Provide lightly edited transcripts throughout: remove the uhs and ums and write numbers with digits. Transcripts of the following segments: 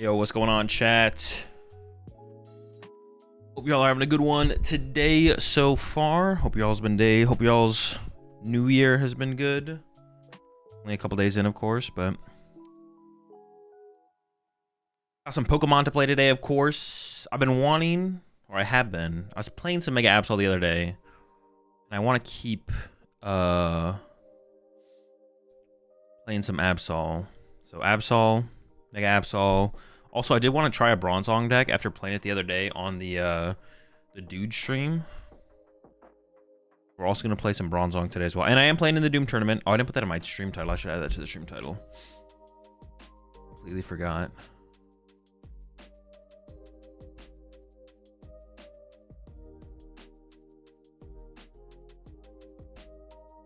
Yo, what's going on, chat? Hope y'all are having a good one today so far. Hope y'all's new year has been good. Only a couple days in, of course, but got some Pokemon to play today, of course. I was playing some Mega Absol the other day, and I want to keep playing some Absol. So Absol, Mega Absol. Also, I did want to try a Bronzong deck after playing it the other day on the Dude stream. We're also going to play some Bronzong today as well. And I am playing in the Doom tournament. Oh, I didn't put that in my stream title. I should add that to the stream title. Completely forgot.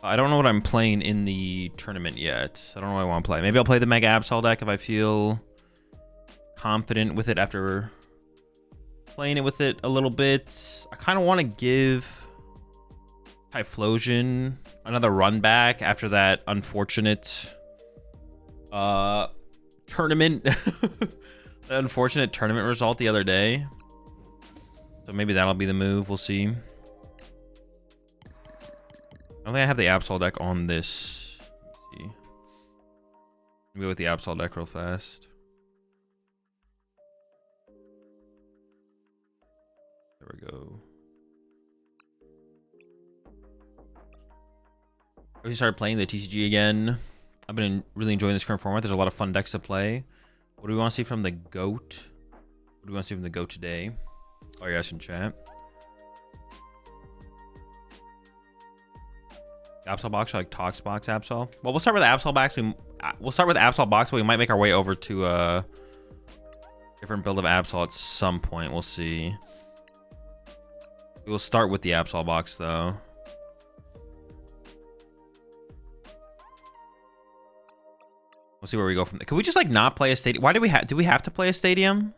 I don't know what I'm playing in the tournament yet. I don't know what I want to play. Maybe I'll play the Mega Absol deck if I feel confident with it after playing it with it a little bit. I kind of want to give Typhlosion another run back after that unfortunate tournament the unfortunate tournament result the other day. So maybe that'll be the move. We'll see. I don't think I have the Absol deck on this. Let's see. Let me go with the Absol deck real fast. There we go. I just started playing the TCG again. I've been really enjoying this current format. There's a lot of fun decks to play. What do we want to see from the GOAT? What do we want to see from the GOAT today? Oh, you guys in chat. Absol box or like Tox box Absol? Well, we'll start with Absol box. We'll start with Absol box, but we might make our way over to a different build of Absol at some point. We'll see. We'll start with the Absol box, though. We'll see where we go from there. Could we just, like, not play a stadium? Why do we have to play a stadium?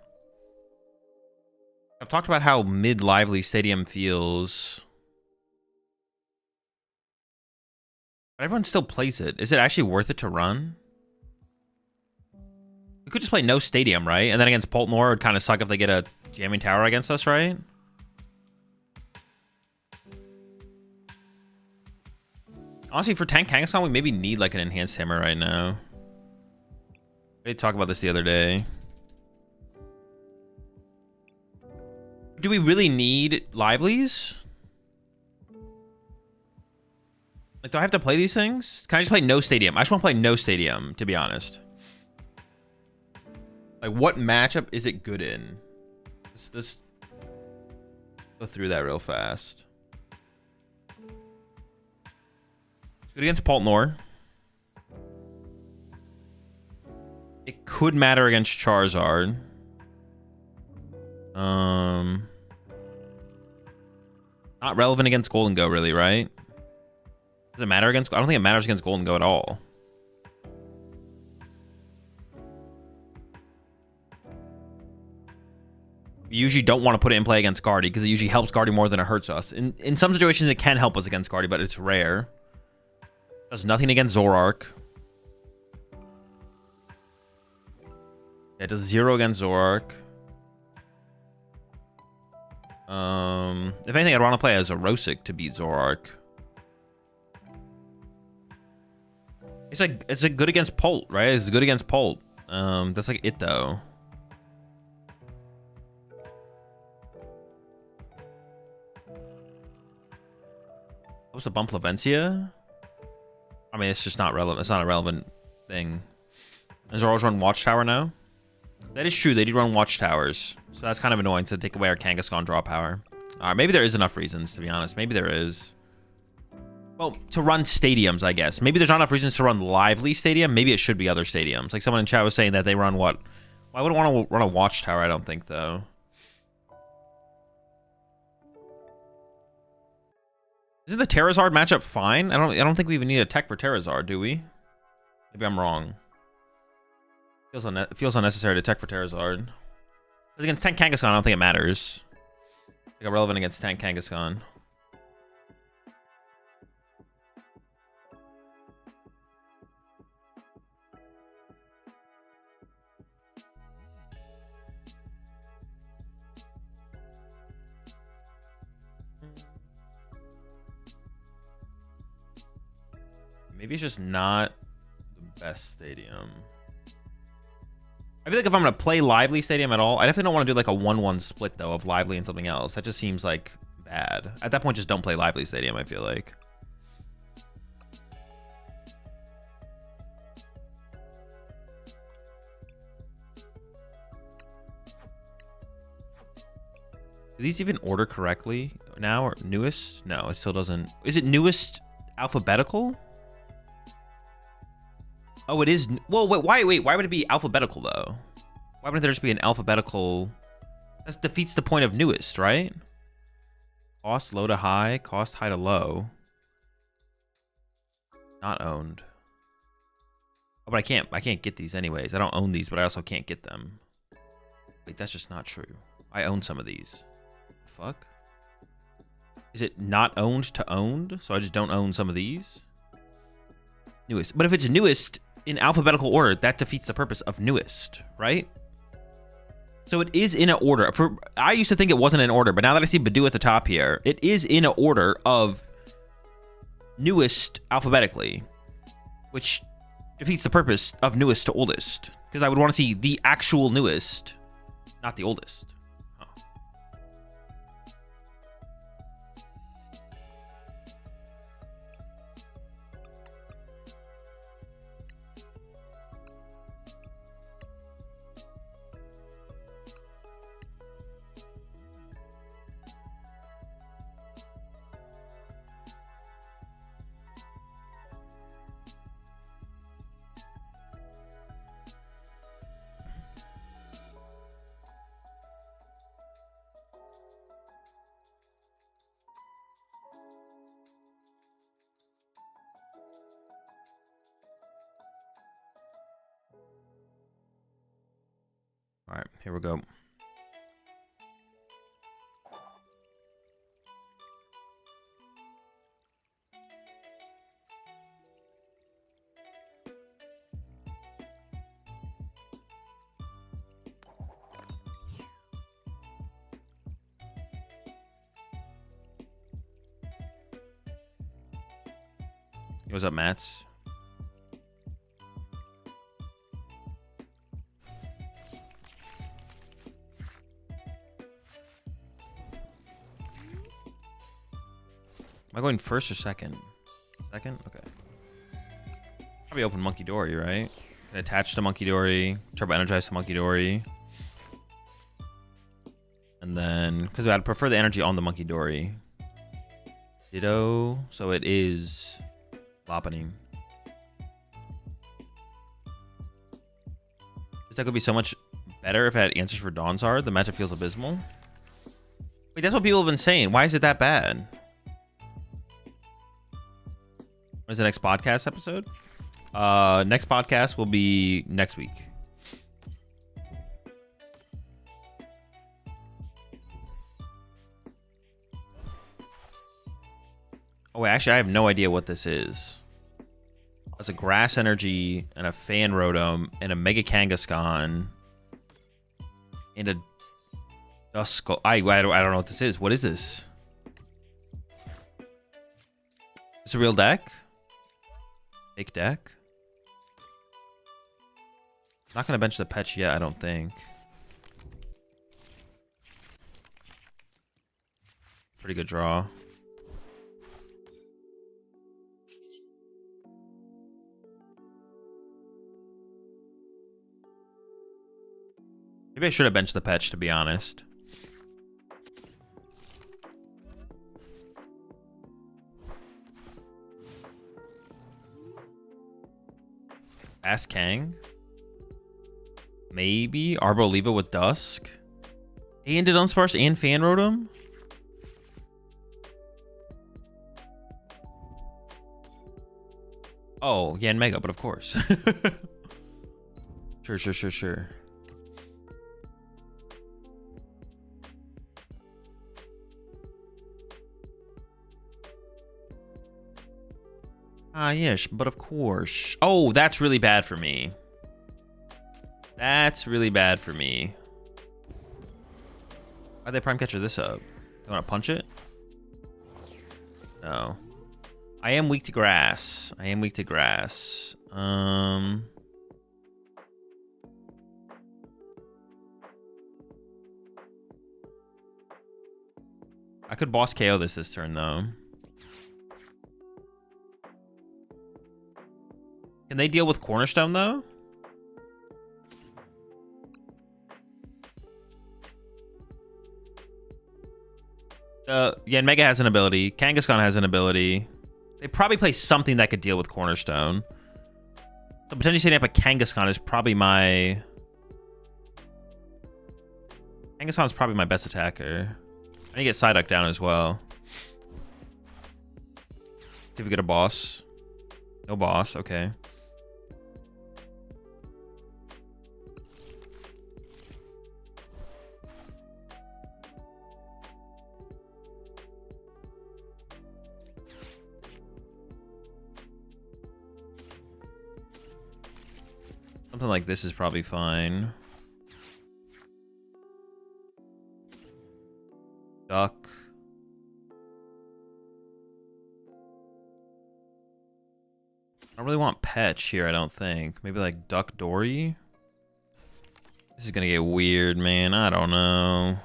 I've talked about how mid-lively stadium feels. But everyone still plays it. Is it actually worth it to run? We could just play no stadium, right? And then against Poltnor, it would kind of suck if they get a jamming tower against us, right? Honestly, for Tank Kangaskhan, we maybe need like an enhanced hammer right now. We did talk about this the other day. Do we really need livelies? Like, do I have to play these things? Can I just play no stadium? I just want to play no stadium, to be honest. Like, what matchup is it good in? Let's go through that real fast. Good against Poltnor. It could matter against Charizard. Not relevant against Golden Go, really, right? Does it matter against... I don't think it matters against Golden Go at all. We usually don't want to put it in play against Guardy because it usually helps Guardy more than it hurts us. In some situations, it can help us against Guardy, but it's rare. Does nothing against Zoroark. It does 0 against Zoroark. If anything, I'd want to play as a Rosic to beat Zoroark. It's like good against Polt, right? It's good against Polt. That's like it though. What's the bump Lavencia? I mean, it's just not relevant. It's not a relevant thing. Does Zoroark run Watchtower now? That is true. They do run Watchtowers. So that's kind of annoying to take away our Kangaskhan draw power. Maybe there is enough reasons, to be honest. Maybe there is. Well, to run stadiums, I guess. Maybe there's not enough reasons to run Lively Stadium. Maybe it should be other stadiums. Like someone in chat was saying that they run what? Well, I wouldn't want to run a Watchtower, I don't think, though. Isn't the Terrazard matchup fine? I don't think we even need a tech for Terrazard, do we? Maybe I'm wrong. Feels unnecessary to tech for Terrazard. Because against Tank Kangaskhan, I don't think it matters. It's like relevant against Tank Kangaskhan. Maybe it's just not the best stadium. I feel like if I'm going to play Lively Stadium at all, I definitely don't want to do like a 1-1 split, though, of Lively and something else. That just seems like bad. At that point, just don't play Lively Stadium, I feel like. Do these even order correctly now, or newest? No, it still doesn't. Is it newest alphabetical? Oh, it is. Well, wait, why would it be alphabetical, though? Why wouldn't there just be an alphabetical? That defeats the point of newest, right? Cost low to high, cost high to low. Not owned. Oh, but I can't get these anyways. I don't own these, but I also can't get them. Wait, that's just not true. I own some of these. The fuck? Is it not owned to owned? So I just don't own some of these? Newest. But if it's newest in alphabetical order, that defeats the purpose of newest, right? So it is in an order. I used to think it wasn't in order, but now that I see Badoo at the top here, it is in an order of newest alphabetically, which defeats the purpose of newest to oldest, because I would want to see the actual newest, not the oldest. All right, here we go. What's up, Mats? Am I going first or second? Second? Okay. Probably open Monkey Dory, right? Can attach to Monkey Dory, turbo energize to Monkey Dory. And then, because I'd prefer the energy on the Monkey Dory. Ditto. So it is Lopunny. This deck would be so much better if it had answers for Donzard. The matchup feels abysmal. Wait, that's what people have been saying. Why is it that bad? When is the next podcast episode? Next podcast will be next week. Oh, wait, actually, I have no idea what this is. It's a Grass Energy and a Fan Rotom and a Mega Kangaskhan and a Duskull. I don't know what this is. What is this? Is it a real deck? Fake deck? Not gonna bench the Petch yet, I don't think. Pretty good draw. Maybe I should have benched the Petch, to be honest. Ask Kang. Maybe Arboliva with Dusk. And did Unsparse and Fan Rotom? Oh, yeah, and Mega, but of course. Sure. Ah, yes, but of course. Oh, that's really bad for me. That's really bad for me. Why'd they Prime Catcher this up? You want to punch it? No. I am weak to grass. I am weak to grass. I could boss KO this turn, though. Can they deal with Cornerstone, though? Yeah, Mega has an ability. Kangaskhan has an ability. They probably play something that could deal with Cornerstone. So potentially setting up a Kangaskhan is probably my... Kangaskhan's probably my best attacker. I need to get Psyduck down as well. See if we get a boss. No boss, okay. Something like this is probably fine. Duck. I don't really want Petch here, I don't think. Maybe like Duck Dory? This is gonna get weird, man. I don't know.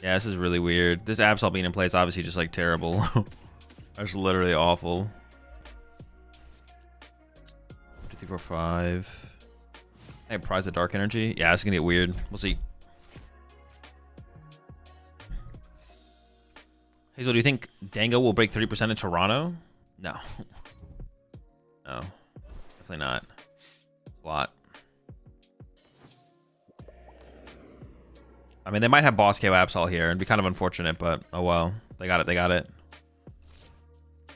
Yeah, this is really weird. This Absol being in play is obviously just like terrible. That's literally awful. 2, 3, 4, 5. I prize the dark energy. Yeah, it's gonna get weird. We'll see. Hazel, do you think Dango will break 30% in Toronto? No. No. Definitely not. A lot. I mean, they might have boss KO Absol here. It'd be kind of unfortunate, but oh well. They got it. They got it.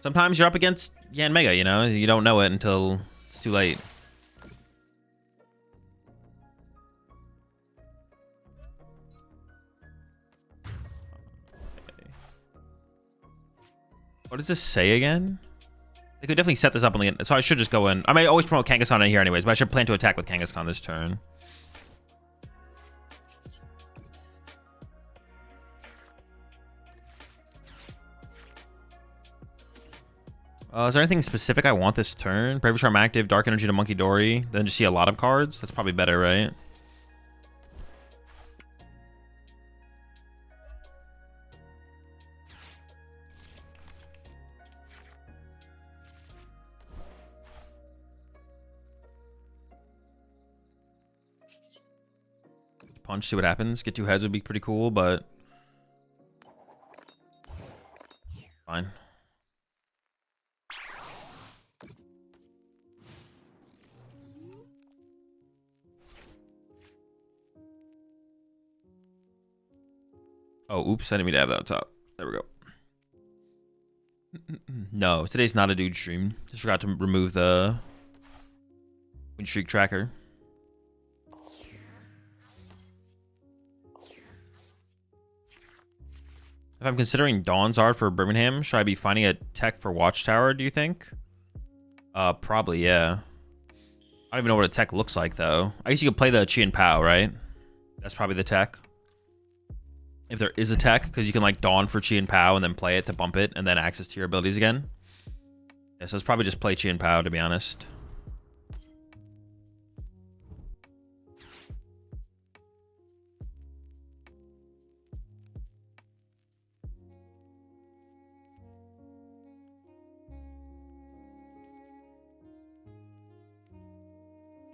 Sometimes you're up against Yan Mega, you know? You don't know it until it's too late. Okay. What does this say again? They could definitely set this up on the... So I should just go in. I may always promote Kangaskhan in here anyways, but I should plan to attack with Kangaskhan this turn. Is there anything specific I want this turn? Brave Charm active, Dark Energy to Monkey Dory, then just see a lot of cards? That's probably better, right? Punch, see what happens. Get 2 heads would be pretty cool, but... fine. Oh, oops, I didn't mean to have that on top. There we go. No, today's not a dude stream. Just forgot to remove the win streak tracker. If I'm considering Dawnzard for Birmingham, should I be finding a tech for Watchtower, do you think? Probably, yeah. I don't even know what a tech looks like, though. I guess you could play the Chi and Pao, right? That's probably the tech. If there is a tech, because you can like Dawn for Chi and Pao and then play it to bump it and then access to your abilities again. Yeah, so it's probably just play Chi and Pao, to be honest.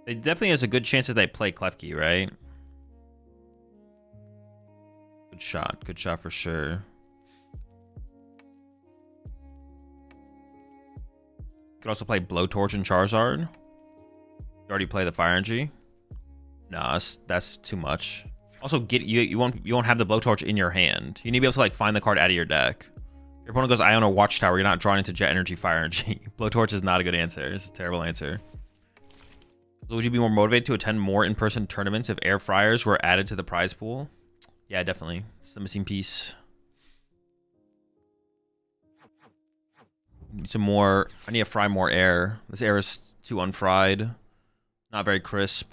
It definitely has a good chance that they play Klefki, right? Good shot for sure. Could also play Blowtorch and Charizard. You already play the Fire Energy. No, that's too much. Also, you won't have the Blowtorch in your hand. You need to be able to like find the card out of your deck. Your opponent goes Ion or Watchtower. You're not drawing into Jet Energy, Fire Energy. Blowtorch is not a good answer. It's a terrible answer. So would you be more motivated to attend more in-person tournaments if air fryers were added to the prize pool? Yeah, definitely. It's the missing piece. Need some more. I need to fry more air. This air is too unfried. Not very crisp.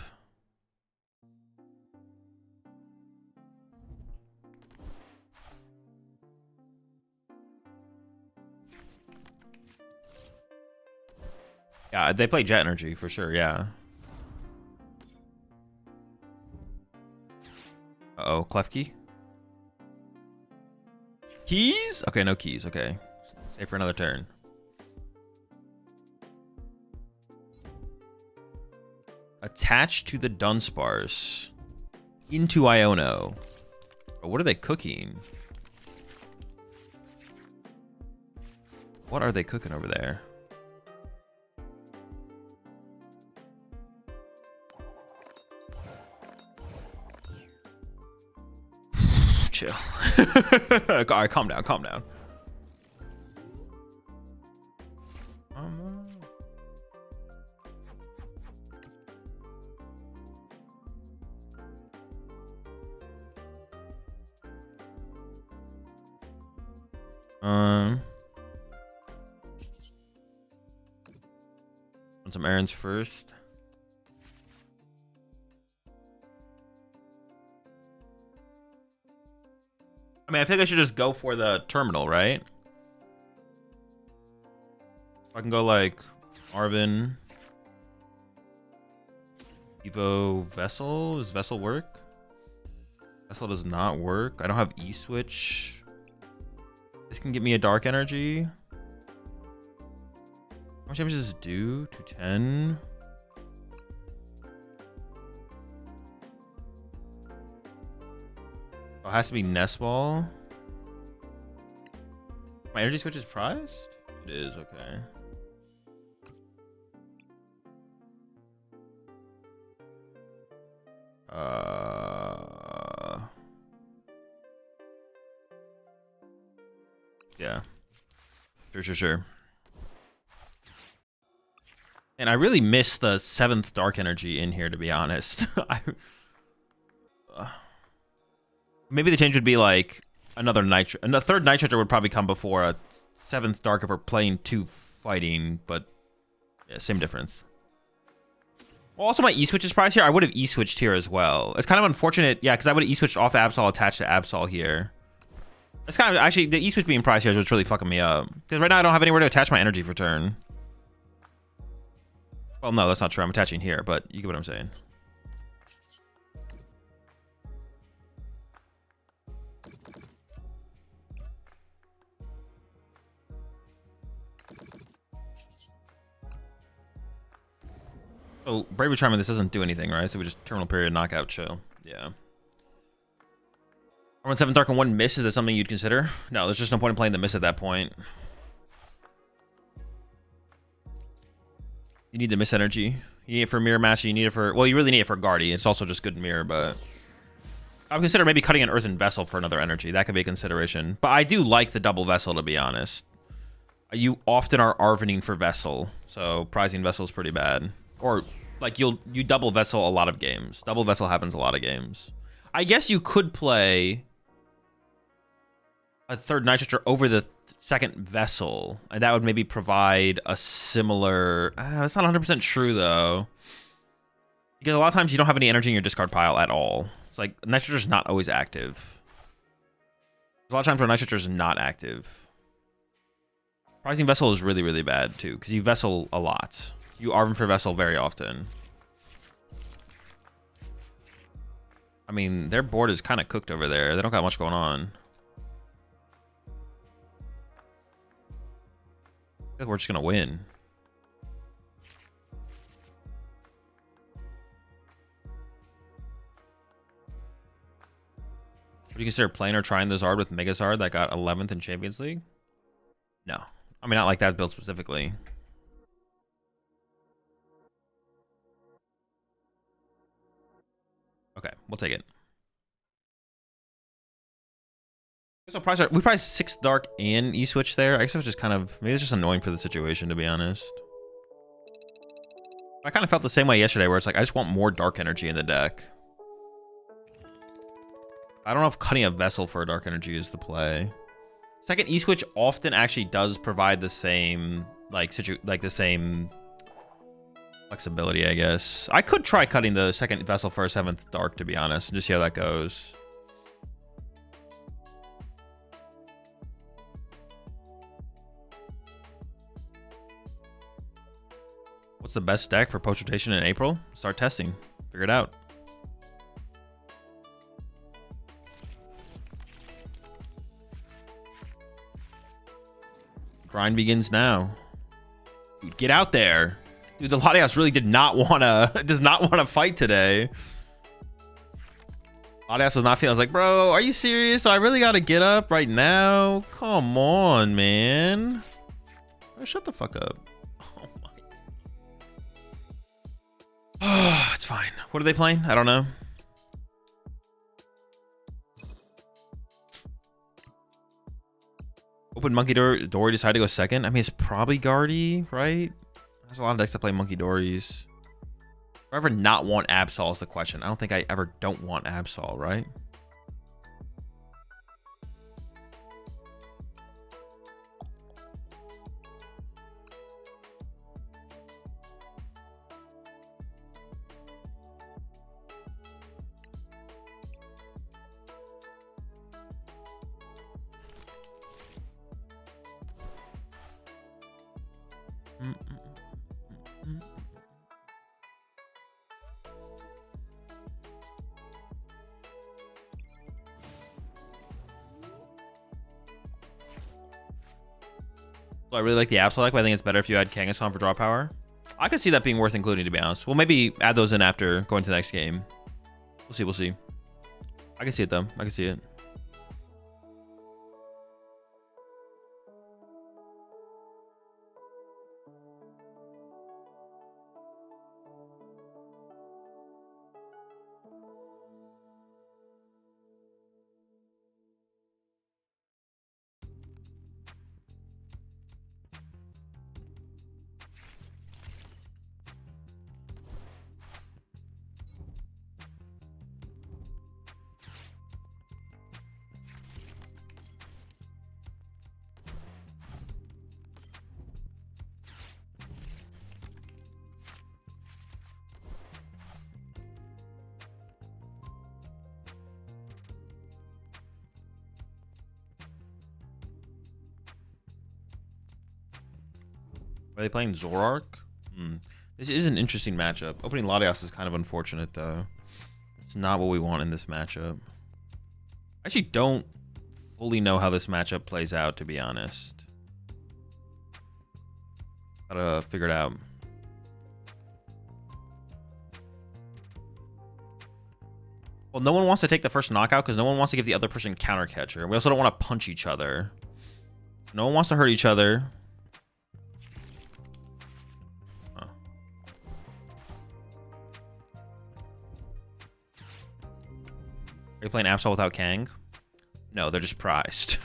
Yeah, they play Jet Energy for sure, yeah. Uh-oh, Klefki? Keys? Okay, no keys, okay. Save for another turn. Attached to the Dunsparce. Into Iono. Oh, what are they cooking? What are they cooking over there? Chill. Alright, calm down, calm down. Run some errands first. I mean, I think I should just go for the terminal, right? I can go like Arvin, Evo, Vessel. Does Vessel work? Vessel does not work. I don't have E-Switch. This can get me a Dark Energy. How much damage does this do? 210. Oh, it has to be Nest Ball. My energy switch is priced? It is, okay. Yeah. Sure. And I really miss the 7th Dark Energy in here, to be honest. Maybe the change would be like another Nitro. And the 3rd Nitro would probably come before a 7th Dark if we're playing 2 fighting, but yeah, same difference. Well, also my E-Switch is priced here. I would have E-Switched here as well. It's kind of unfortunate, yeah, because I would have E-Switched off Absol attached to Absol here. It's kind of, actually, the E-Switch being priced here is what's really fucking me up. Because right now I don't have anywhere to attach my energy for turn. Well, no, that's not true. I'm attaching here, but you get what I'm saying. So, Bravery Charm, this doesn't do anything, right? So we just Terminal Period, Knockout, Show. Yeah. Run 7 Dark and 1 Miss, is that something you'd consider? No, there's just no point in playing the Miss at that point. You need the Miss energy. You need it for Mirror Match, you need it for... Well, you really need it for Guardy. It's also just good Mirror, but... I would consider maybe cutting an Earthen Vessel for another energy. That could be a consideration. But I do like the double Vessel, to be honest. You often are Arvening for Vessel, so prizing Vessel is pretty bad. Or, like, you double Vessel a lot of games. Double Vessel happens a lot of games. I guess you could play a 3rd Nitroger over the 2nd Vessel, and that would maybe provide a similar... that's not 100% true, though. Because a lot of times you don't have any energy in your discard pile at all. It's like, Nitroger's not always active. There's a lot of times where Nitroger's not active. Prizing Vessel is really, really bad, too, because you Vessel a lot. You Arvin for Vessel very often. I mean, their board is kind of cooked over there. They don't got much going on. I think we're just going to win. Would you consider playing or trying the Zard with Mega Zard that got 11th in Champions League? No. I mean, not like that build specifically. Okay, we'll take it. So we priced 6 Dark and E-Switch there. I guess it was just kind of... Maybe it's just annoying for the situation, to be honest. I kind of felt the same way yesterday, where it's like, I just want more Dark Energy in the deck. I don't know if cutting a vessel for a dark energy is the play. Second E-Switch often actually does provide the same, like the same flexibility, I guess. I could try cutting the second vessel for a 7th dark, to be honest, and just see how that goes. What's the best deck for post-rotation in April? Start testing. Figure it out. Grind begins now. Dude, get out there. Dude, the Latias really does not want to fight today. Latias was not feeling. I was like, bro, are you serious? I really got to get up right now? Come on, man. Oh, shut the fuck up. Oh my. It's fine. What are they playing? I don't know. Open Monkey Dory decided to go second. I mean, it's probably Guardy, right? There's a lot of decks that play Monkey Dories. Do I ever not want Absol is the question. I don't think I ever don't want Absol, right? So I really like the Absol deck, but I think it's better if you add Kangaskhan for draw power. I could see that being worth including, to be honest. We'll maybe add those in after going to the next game. We'll see, we'll see. I can see it, though. I can see it. Are they playing Zoroark? This is an interesting matchup. Opening Latias is kind of unfortunate, though. It's not what we want in this matchup. I actually don't fully know how this matchup plays out, to be honest. Gotta figure it out. Well, no one wants to take the first knockout because no one wants to give the other person counter catcher. We also don't want to punch each other. No one wants to hurt each other. Are you playing Absol without Kang? No, they're just prized.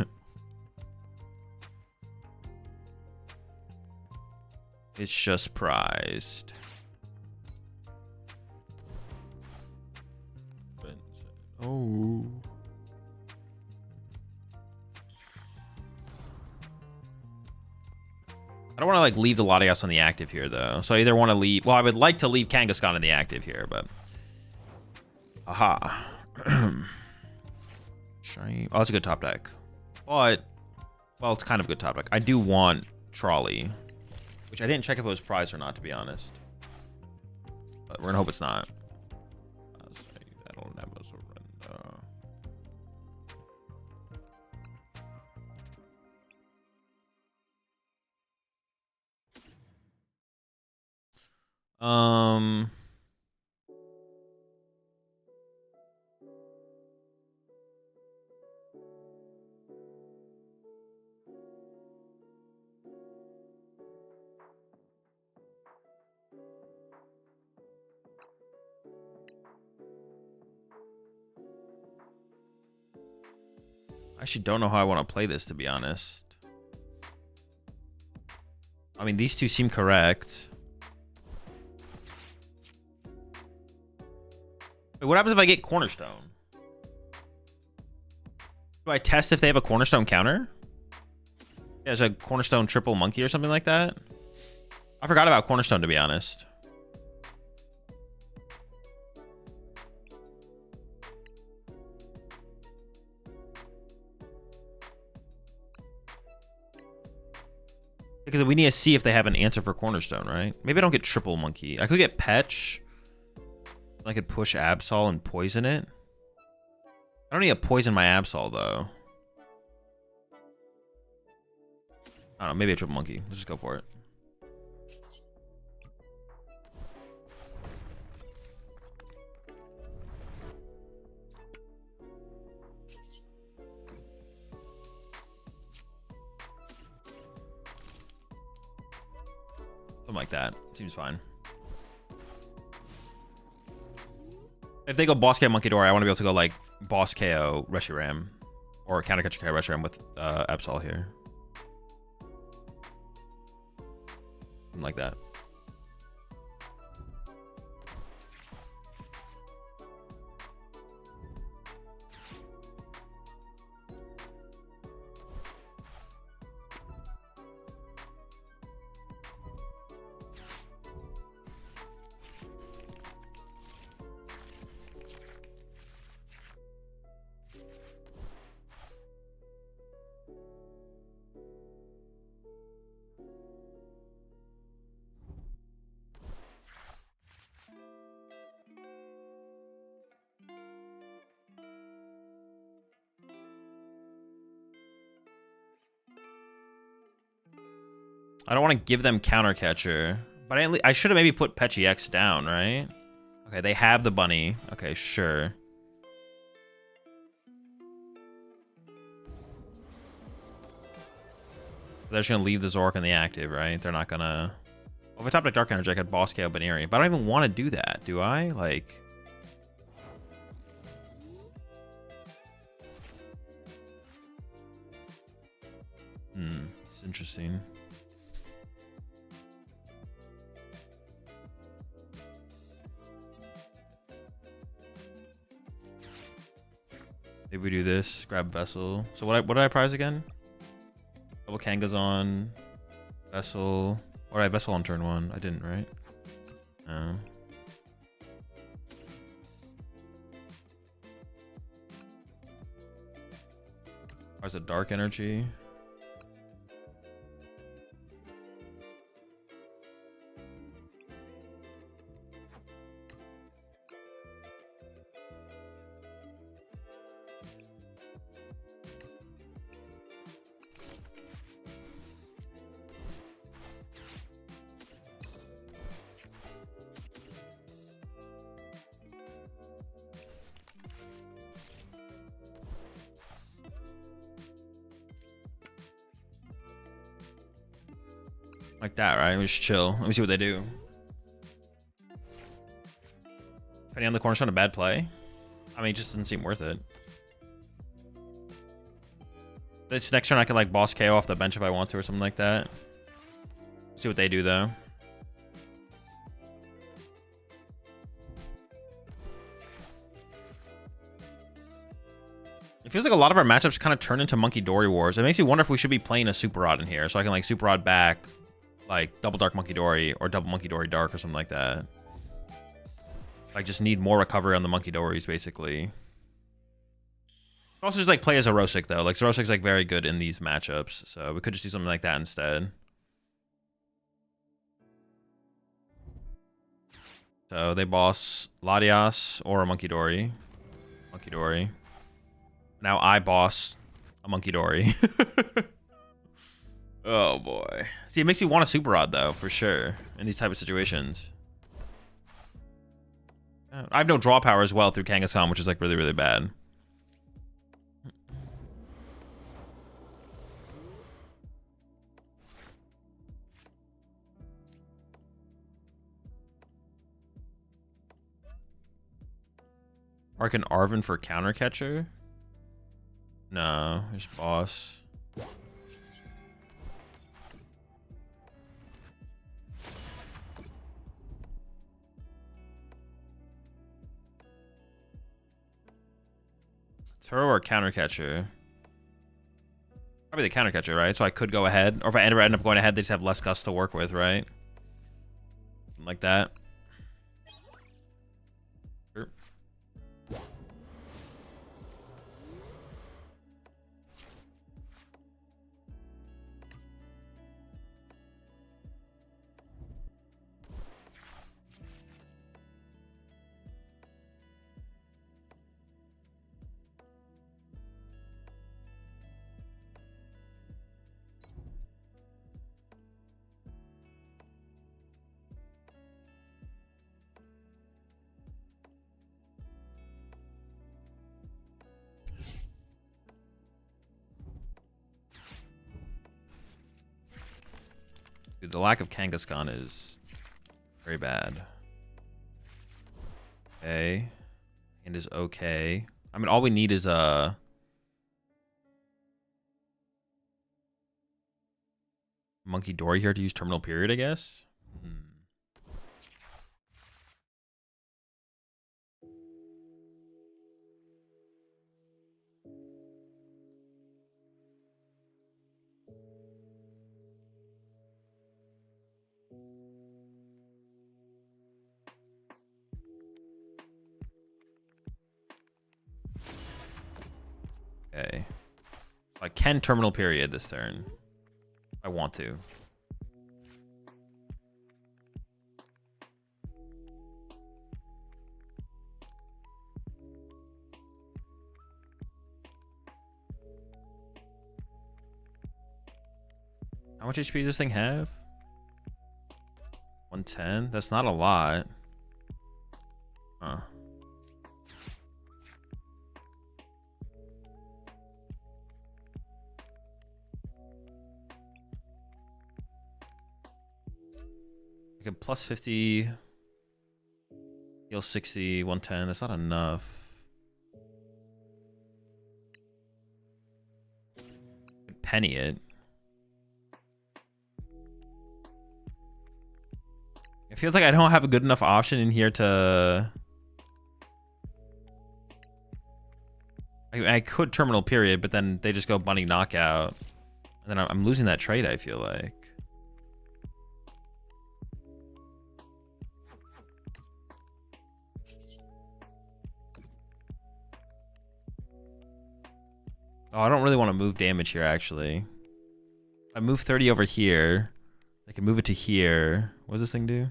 It's just prized. Oh. I don't want to like leave the Latias on the active here though. So I either want to leave. Well, I would like to leave Kangaskhan in the active here, but. Aha. Shiny. Oh, that's a good top deck. But, well, it's kind of a good top deck. I do want Trolley, which I didn't check if it was prized or not, to be honest. But we're gonna hope it's not. That'll never surrender. I actually don't know how I want to play this, to be honest. I mean, these two seem correct. Wait, what happens if I get Cornerstone? Do I test if they have a Cornerstone counter? There's a Cornerstone triple monkey or something like that. I forgot about Cornerstone, to be honest. Because we need to see if they have an answer for Cornerstone, right? Maybe I don't get triple monkey. I could get Petch. I could push Absol and poison it. I don't need to poison my Absol, though. I don't know, maybe a triple monkey. Let's just go for it. Something like that. Seems fine. If they go boss KO Monkey Door, I want to be able to go like boss KO Reshiram. Or counter catcher KO Reshiram with Absol here. Something like that. I don't want to give them counter catcher, but I should have maybe put Petchy X down, right? Okay, they have the bunny. Okay, sure. They're just gonna leave the Zork in the active, right? They're not gonna. Well, if I top deck Dark Energy, I could boss KO Baneri, but I don't even want to do that, do I? Like. It's interesting. Maybe we do this, grab Vessel. So what did I prize again? Double Kanga's on. Vessel. Or I Vessel on turn 1. I didn't, right? No. Prize a Dark Energy. Like that, right? We just chill. Let me see what they do. Depending on the Cornerstone, a bad play. I mean, it just doesn't seem worth it. This next turn, I can like boss KO off the bench if I want to or something like that. See what they do, though. It feels like a lot of our matchups kind of turn into Monkey Dory Wars. It makes me wonder if we should be playing a Super Rod in here, so I can like Super Rod back, like double Dark Monkey Dory or double Monkey Dory Dark or something like that. I just need more recovery on the Monkey Dories, basically. Also just like play as a Rosic though. Like Rosic's like very good in these matchups, so we could just do something like that instead. So they boss Latias or a Monkey Dory. Monkey Dory. Now I boss a Monkey Dory. Oh boy. See, it makes me want a Super Rod though, for sure, in these type of situations. I have no draw power as well through Kangaskhan, which is like really, really bad. Arcan Arven for counter catcher? No, just boss. Throw or counter catcher? Probably the counter catcher, right? So I could go ahead. Or if I end up going ahead, they just have less gust to work with, right? Something like that. Sure. Dude, the lack of Kangaskhan is very bad. Okay. And is okay. I mean, all we need is a... Monkey Dory here to use Terminal Period, I guess? Okay. I can Terminal Period this turn. If I want to. How much HP does this thing have? 110? That's not a lot. Huh. Like a plus 50, heal 60, 110. That's not enough. Penny it. It feels like I don't have a good enough option in here to... I could Terminal Period, but then they just go Bunny Knockout. And then I'm losing that trade, I feel like. Oh, I don't really want to move damage here, actually. If I move 30 over here, I can move it to here. What does this thing do?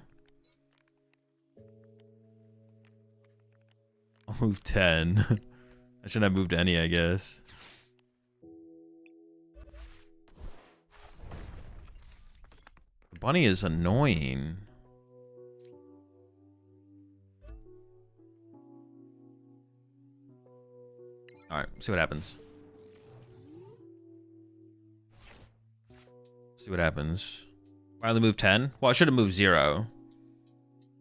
I'll move 10. I shouldn't have moved any, I guess. The bunny is annoying. Alright, see what happens. See what happens. Finally move 10? Well, I should have moved 0.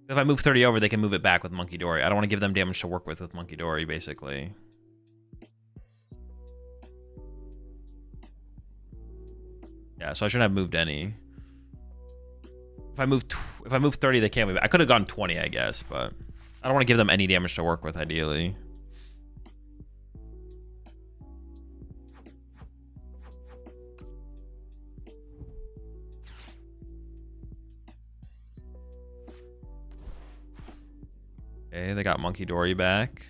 If I move 30 over, they can move it back with Monkey Dory. I don't want to give them damage to work with Monkey Dory, basically. Yeah, so I shouldn't have moved any. If I move 30, they can't move it. I could have gone 20, I guess, but I don't want to give them any damage to work with, ideally. Okay, they got Monkey Dory back.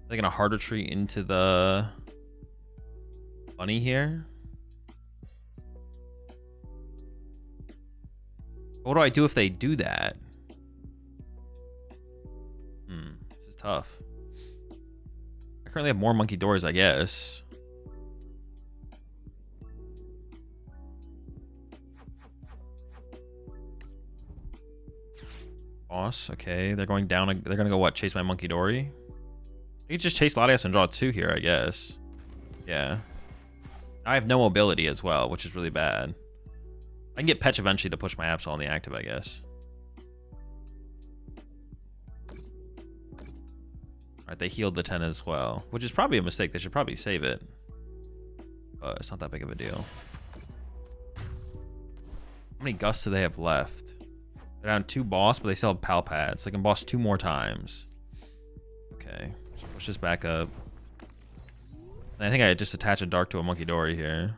They're gonna hard retreat into the bunny here. What do I do if they do that? This is tough. I currently have more Monkey Dories, I guess. Boss, okay. They're going down. They're gonna go what? Chase my Monkey Dory? They can just chase Latias and draw 2 here, I guess. Yeah. I have no mobility as well, which is really bad. I can get Petch eventually to push my Absol on the active, I guess. Alright, they healed the 10 as well, which is probably a mistake. They should probably save it. But it's not that big of a deal. How many gusts do they have left? They're down 2 boss, but they still have pal pads. So they can boss 2 more times. Okay. Just push this back up. And I think I just attach a Dark to a Monkey Dory here.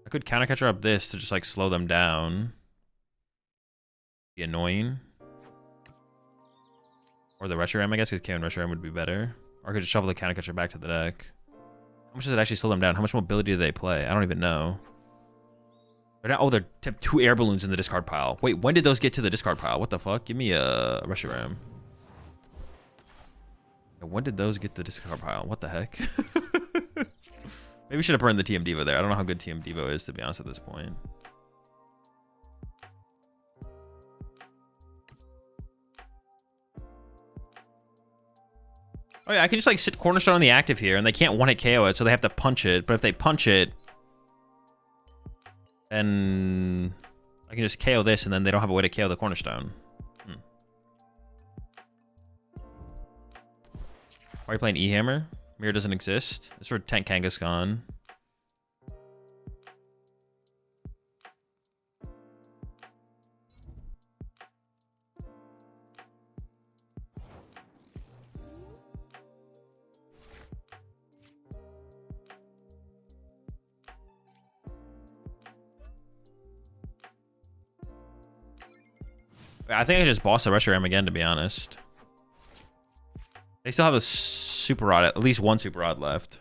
I could counter catcher up this to just like slow them down. Be annoying. Or the retro ram, I guess, because K and retro ram would be better. Or I could just shuffle the counter catcher back to the deck. How much does it actually slow them down? How much mobility do they play? I don't even know. Oh, they have 2 air balloons in the discard pile. Wait, when did those get to the discard pile? What the fuck? Give me a retro ram. When did those get to the discard pile? What the heck? Maybe we should have burned the TM Devo there. I don't know how good TM Devo is, to be honest, at this point. Oh yeah, I can just like sit Cornerstone on the active here, and they can't one-hit KO it, so they have to punch it. But if they punch it, then I can just KO this, and then they don't have a way to KO the Cornerstone. Why are you playing E-Hammer? Mirror doesn't exist. It's for Tank Kangaskhan. I think I just bossed the Retro Ram again, to be honest. They still have a Super Rod, at least one Super Rod left.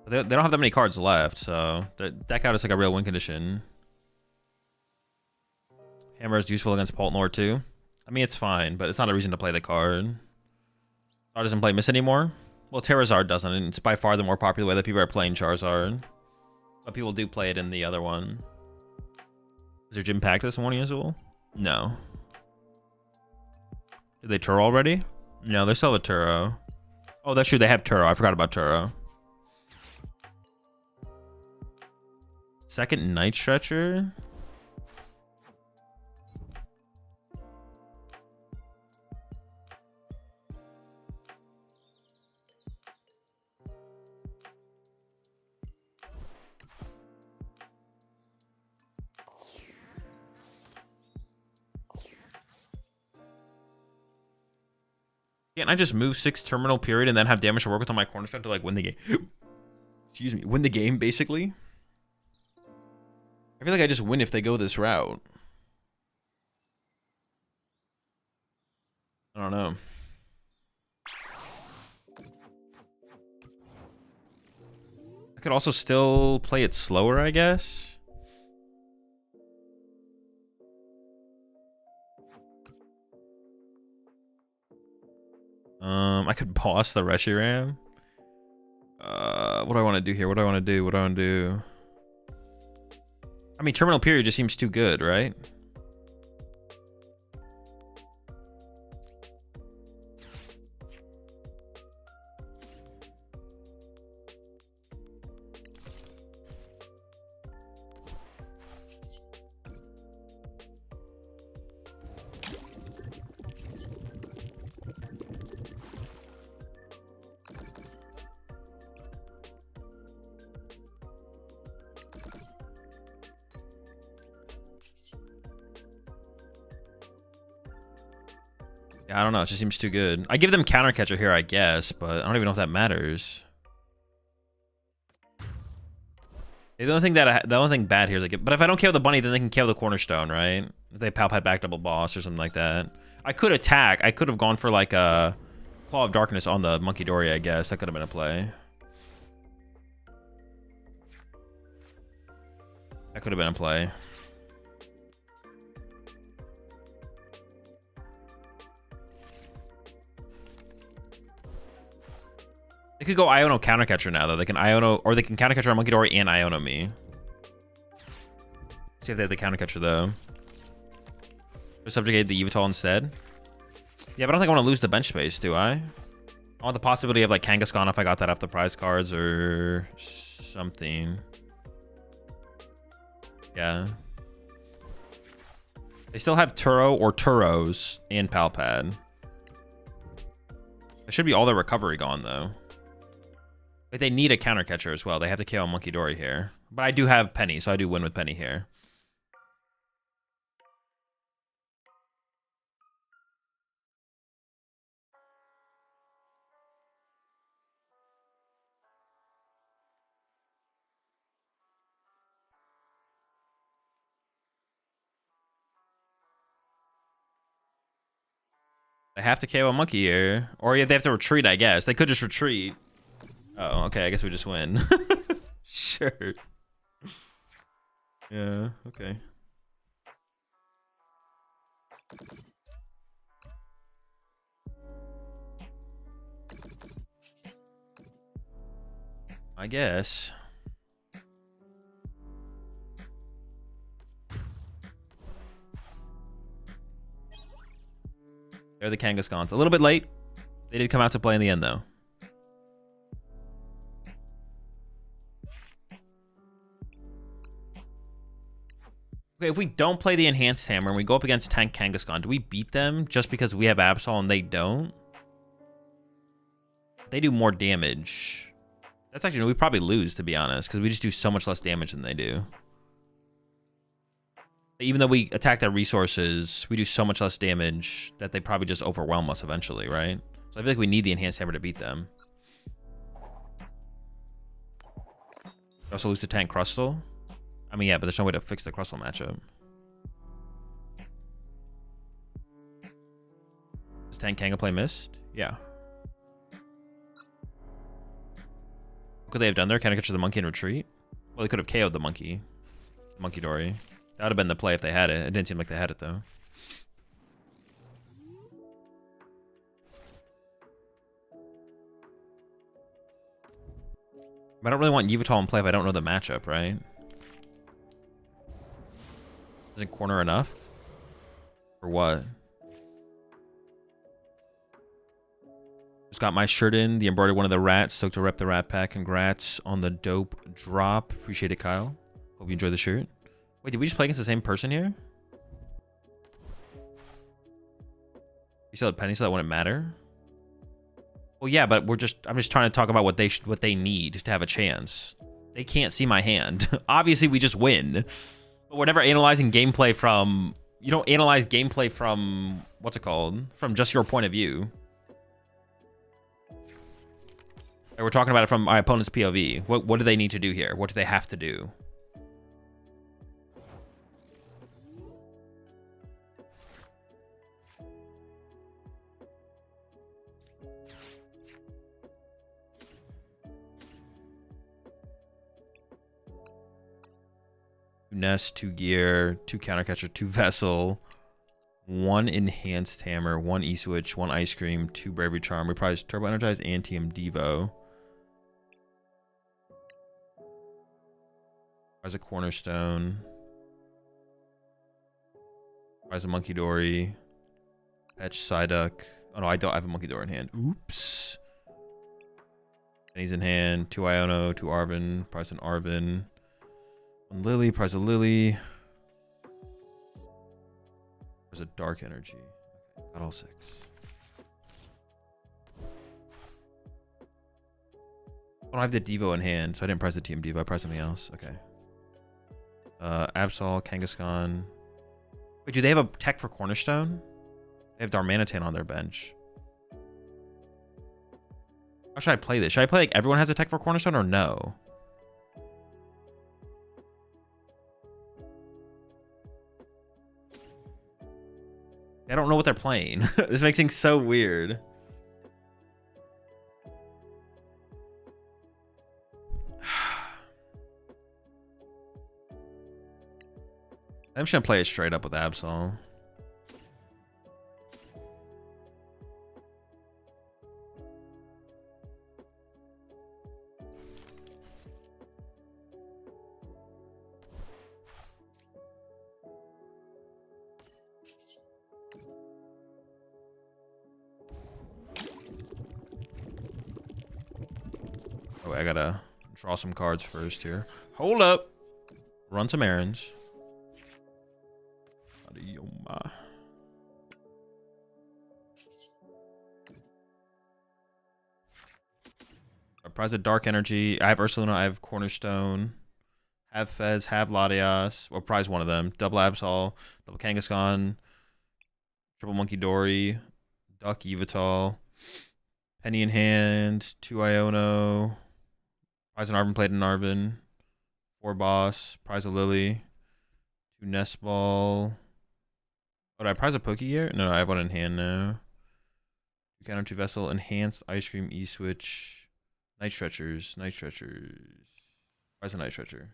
They don't have that many cards left, so the deck out is like a real win condition. Hammer is useful against Poltnor too. I mean, it's fine, but it's not a reason to play the card. Charizard doesn't play Miss anymore. Well, Terrazard doesn't, and it's by far the more popular way that people are playing Charizard. But people do play it in the other one. Is there Gym Pack this morning, Azul? No. Did they Turo already? No, they still have a Turo. Oh, that's true. They have Turo. I forgot about Turo. Second Night Stretcher? Can't I just move 6 terminal period and then have damage to work with on my Cornerstone to like win the game? Excuse me, win the game basically. I feel like I just win if they go this route. I don't know. I could also still play it slower, I guess. I could boss the Reshiram. What do I want to do here? What do I want to do? What do I want to do? I mean, terminal period just seems too good, right? I don't know. It just seems too good. I give them counter catcher here, I guess, but I don't even know if that matters. The only thing bad here is like, but if I don't kill the bunny, then they can kill the Cornerstone, right? If they Palpad back double boss or something like that. I could attack. I could have gone for like a Claw of Darkness on the Monkey Dory, I guess. That could have been a play. That could have been a play. They could go Iono counter catcher now, though. They can Iono, or they can counter catcher on Monkey Dory and Iono me. See if they have the counter catcher, though. Just subjugate the Yveltal instead. Yeah, but I don't think I want to lose the bench space, do I? I want the possibility of like Kangaskhan if I got that off the prize cards or something. Yeah. They still have Turo or Turos and Palpad. That should be all their recovery gone, though. But they need a counter catcher as well. They have to KO Monkey Dory here. But I do have Penny, so I do win with Penny here. They have to KO a monkey here. Or yeah, they have to retreat, I guess. They could just retreat. Oh, okay. I guess we just win. Sure. Yeah, okay. I guess. They're the Kangaskhan's. A little bit late. They did come out to play in the end, though. Okay, if we don't play the Enhanced Hammer and we go up against Tank Kangaskhan, do we beat them just because we have Absol and they don't? They do more damage. That's actually, we probably lose, to be honest, because we just do so much less damage than they do. Even though we attack their resources, we do so much less damage that they probably just overwhelm us eventually, right? So I feel like we need the Enhanced Hammer to beat them. We also lose to Tank Crustle. I mean, yeah, but there's no way to fix the Crustle matchup. Does Tank Kanga play Mist? Yeah. What could they have done there? Can I catch the monkey and retreat? Well, they could have KO'd the monkey. Monkey Dory. That would have been the play if they had it. It didn't seem like they had it, though. I don't really want Yveltal in play if I don't know the matchup, right? Isn't corner enough? Or what? Just got my shirt in. The embroidered one of the rats. Stoked to rep the rat pack. Congrats on the dope drop. Appreciate it, Kyle. Hope you enjoy the shirt. Wait, did we just play against the same person here? You still had Penny, so that wouldn't matter? Well, yeah, but I'm just trying to talk about what they need to have a chance. They can't see my hand. Obviously, we just win. But we're never analyzing gameplay from... You don't analyze gameplay from... What's it called? From just your point of view. Like, we're talking about it from our opponent's POV. What do they need to do here? What do they have to do? Nest, 2 gear, 2 countercatcher, 2 vessel, 1 enhanced hammer, 1 e-switch, 1 ice cream, 2 bravery charm, reprise turbo energize, and TM Devo. Reprise a cornerstone. Reprise a monkey dory. Fetch Psyduck. Oh no, I don't have a monkey dory in hand. Oops. And he's in hand. 2 Iono, 2 Arven. Prize an Arven. 1 Lily, prize a Lily. There's a Dark Energy. Okay, got all 6. I don't have the Devo in hand, so I didn't prize the TM Devo. I prized something else. Okay. Absol, Kangaskhan. Wait, do they have a tech for Cornerstone? They have Darmanitan on their bench. How should I play this? Should I play like everyone has a tech for Cornerstone or no? I don't know what they're playing. This makes things so weird. I'm just gonna play it straight up with Absol. Oh, I gotta draw some cards first here. Hold up. Run some errands. I prize a Dark Energy. I have Ursaluna, I have Cornerstone. Have Fez, have Latias. Well, prize one of them. Double Absol, double Kangaskhan, triple Monkey Dory, Duck Yveltal, Penny in hand, 2 Iono, prize an Arven, played an Arven, 4 Boss, prize a Lily, 2 Nest Ball. Oh, did I prize a Pokegear? No, I have one in hand now. Counter 2 Vessel, Enhanced, Ice Cream, E-Switch, Night Stretchers. Why is a Night Stretcher?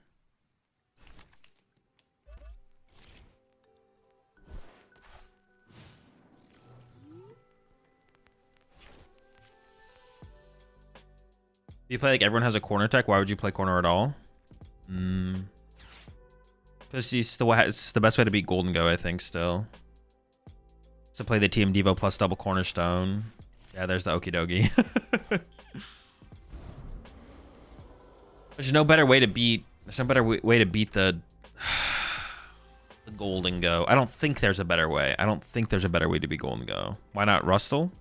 You play like everyone has a corner tech. Why would you play corner at all? Because it's the best way to beat Golden Go, I think, still. To play the TM Devo plus double cornerstone. Yeah, there's the okie dokie. There's no better way to beat. There's no better way to beat the Golden Go. I don't think there's a better way. I don't think there's a better way to beat Golden Go. Why not Rustle?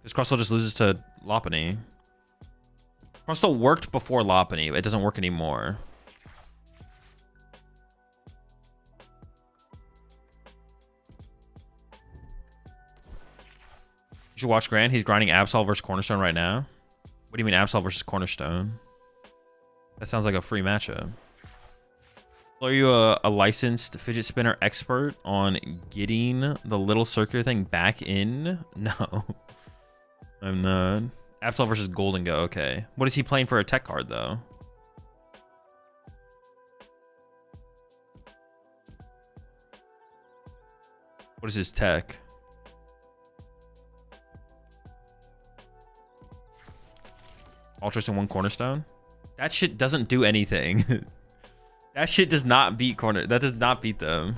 Because Crustle just loses to Lopunny. Crustle worked before Lopunny. It doesn't work anymore. You should watch Grant. He's grinding Absol versus Cornerstone right now. What do you mean Absol versus Cornerstone? That sounds like a free matchup. Are you a licensed fidget spinner expert on getting the little circular thing back in? No. I'm not. Absol versus Golden Go. Okay. What is he playing for a tech card, though? What is his tech? Ultras and 1 Cornerstone? That shit doesn't do anything. That shit does not beat corner. That does not beat them.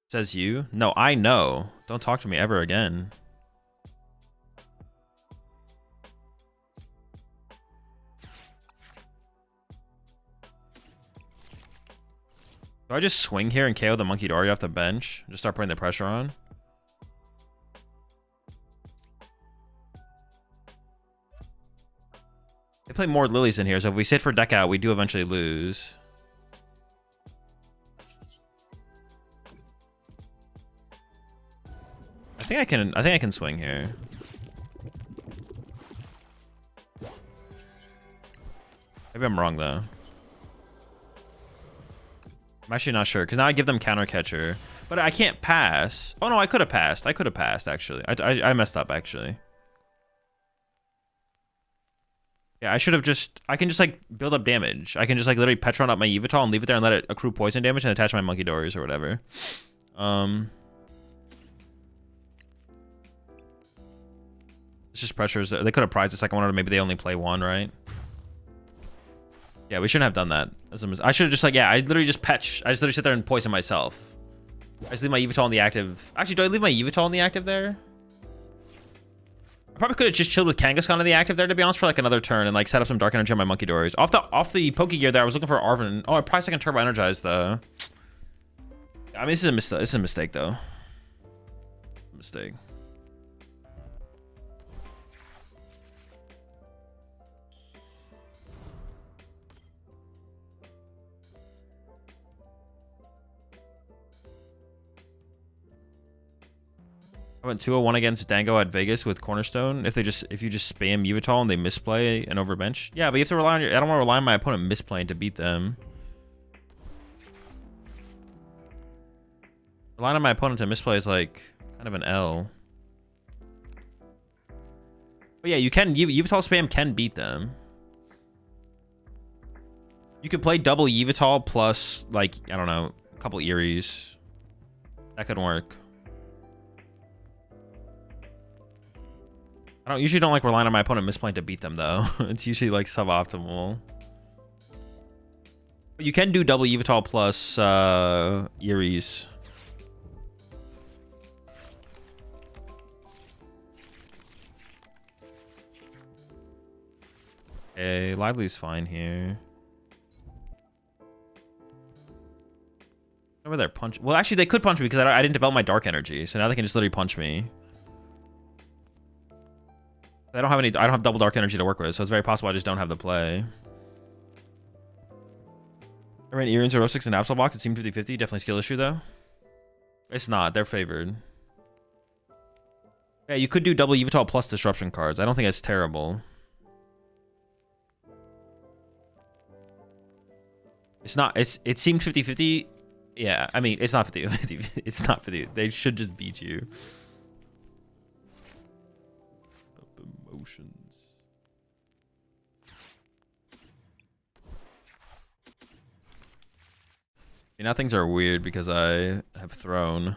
Says you? No, I know. Don't talk to me ever again. Do I just swing here and KO the Monkey Dory off the bench? Just start putting the pressure on? They play more Lilies in here, so if we sit for deck out, we do eventually lose. I think I can swing here. Maybe I'm wrong though. I'm actually not sure, because now I give them counter catcher. But I can't pass. Oh, no, I could have passed. I could have passed, actually. I messed up, actually. Yeah, I should have just... I can just, like, build up damage. I can just, like, literally Petron up my Yveltal and leave it there and let it accrue poison damage and attach my Monkey Dories or whatever. It's just pressures. They could have prized the second one, or maybe they only play one, right? Yeah, we shouldn't have done that. I should have just, like, yeah, I literally just petch. I just literally sit there and poison myself. I just leave my Yveltal in the active. Actually, do I leave my Yveltal in the active there? I probably could have just chilled with Kangaskhan in the active there, to be honest, for like another turn and like set up some Dark Energy on my Monkey Dories. Off the Poke Gear there, I was looking for Arven. Oh, I probably second Turbo Energize though. I mean, this is a mistake. This is a mistake though. Mistake. I went 201 against Dango at Vegas with Cornerstone. If you just spam Yveltal and they misplay and overbench. Yeah, but you have to rely on your... I don't want to rely on my opponent misplaying to beat them. Relying on my opponent to misplay is like kind of an L. But yeah, you can... Yveltal spam can beat them. You could play double Yveltal plus, like, I don't know, a couple Eries. That could work. I usually don't like relying on my opponent misplaying to beat them though. It's usually like suboptimal. But you can do double Yveltal plus Eries. Okay, Lively's fine here. Over there, punch. Well, actually, they could punch me because I didn't develop my Dark Energy, so now they can just literally punch me. I don't have double Dark Energy to work with, so it's very possible I just don't have the play. I ran Earrings or 06 and Absol box. It seemed 50-50. Definitely skill issue though. It's not. They're favored. Yeah, you could do double Yveltal plus disruption cards. I don't think that's terrible. It's not. It seemed 50-50. Yeah, I mean, it's not 50-50. It's not 50. They should just beat you. Emotions. Now things are weird because I have thrown.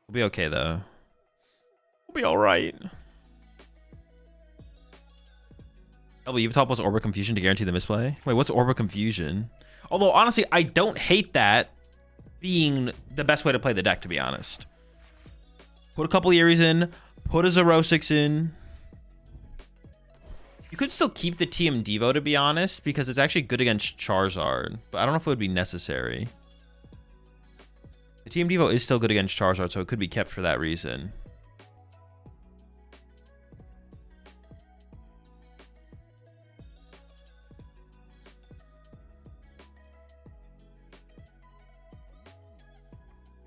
We'll be okay though. We'll be all right. Double Yveltal plus Orb of Confusion to guarantee the misplay. Wait, what's Orb of Confusion? Although honestly, I don't hate that being the best way to play the deck. To be honest, put a couple Eries in, put a Zerosix in. You could still keep the TM Devo, to be honest, because it's actually good against Charizard. But I don't know if it would be necessary. The TM Devo is still good against Charizard, so it could be kept for that reason.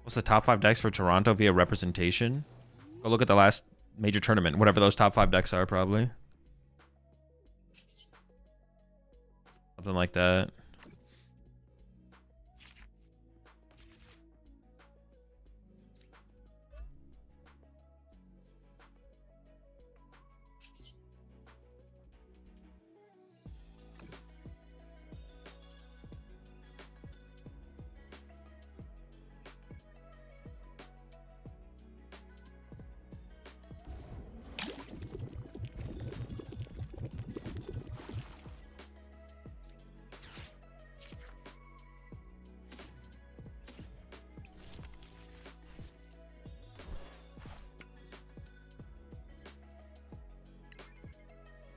What's the top 5 decks for Toronto via representation? Go look at the last major tournament, whatever those top 5 decks are, probably. Something like that.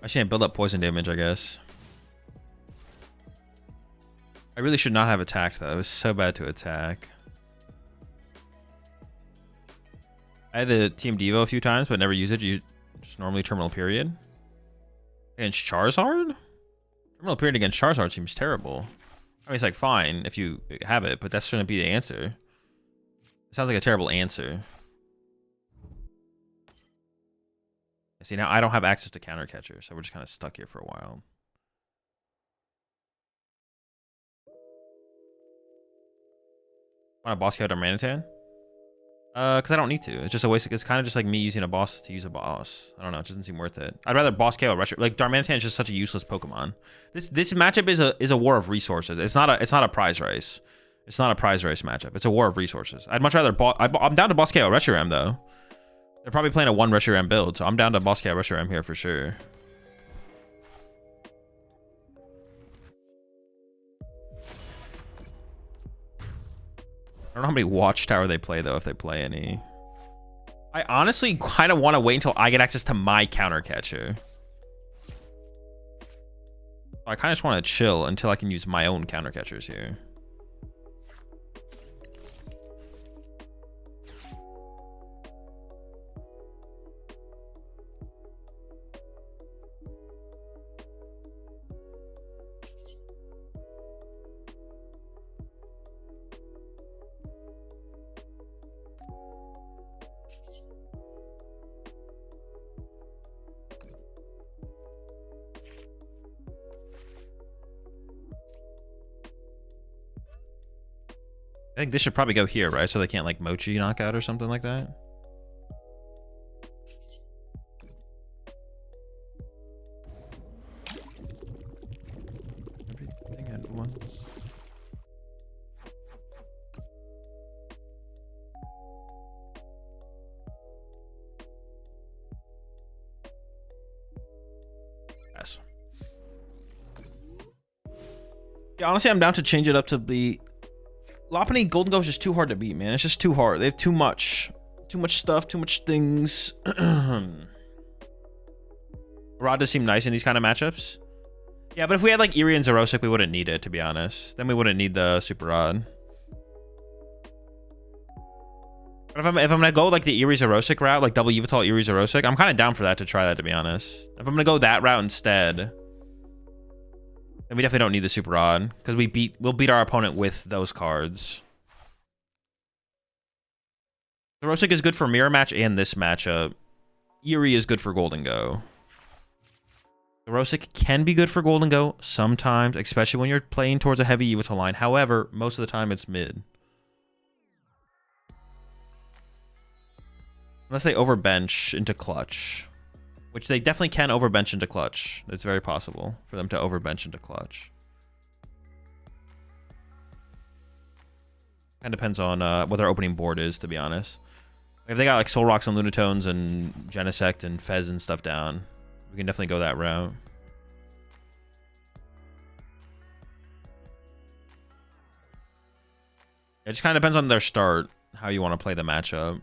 I shouldn't build up poison damage, I guess. I really should not have attacked, though. It was so bad to attack. I had the Team Devo a few times, but never use it. You just normally Terminal Period. Against Charizard? Terminal Period against Charizard seems terrible. I mean, it's like fine if you have it, but that shouldn't be the answer. It sounds like a terrible answer. See, now I don't have access to Counter Catcher, so we're just kind of stuck here for a while. Want a boss out Darmanitan? Because I don't need to. It's just a waste. It's kind of just like me using a boss to use a boss. I don't know. It doesn't seem worth it. I'd rather boss KO Retro. Like Darmanitan is just such a useless Pokemon. This matchup is a war of resources. It's not a prize race. It's not a prize race matchup. It's a war of resources. I'd much rather I'm down to boss KO Reshiram though. They're probably playing a 1 Reshiram build, so I'm down to boss KO Reshiram here for sure. I don't know how many Watchtower they play, though, if they play any. I honestly kind of want to wait until I get access to my Counter Catcher. I kind of just want to chill until I can use my own Counter Catchers here. I think this should probably go here, right? So they can't like Mochi knockout or something like that. Everything at once. Yes. Yeah, honestly, I'm down to change it up to be Lopunny Golden Go is just too hard to beat, man. It's just too hard. They have too much stuff, too much things. Rod does seem nice in these kind of matchups. Yeah, but if we had like Erie and Zerosic, we wouldn't need it, to be honest. Then we wouldn't need the Super Rod. But if I'm gonna go like the Eerie Zerosic route, like double Yveltal Eerie Zerosic, I'm kind of down for that to try that, to be honest. If I'm gonna go that route instead, then we definitely don't need the Super Rod because we'll beat our opponent with those cards. Zerosic is good for mirror match and this matchup. Eerie is good for Golden Go. Zerosic can be good for Golden Go sometimes, especially when you're playing towards a heavy Yveltal line. However, most of the time it's mid. Unless they overbench into clutch. Which they definitely can overbench into clutch. It's very possible for them to overbench into clutch. Kind of depends on what their opening board is, to be honest. If they got like Soul Rocks and Lunatones and Genesect and Fez and stuff down, we can definitely go that route. It just kind of depends on their start, how you want to play the matchup.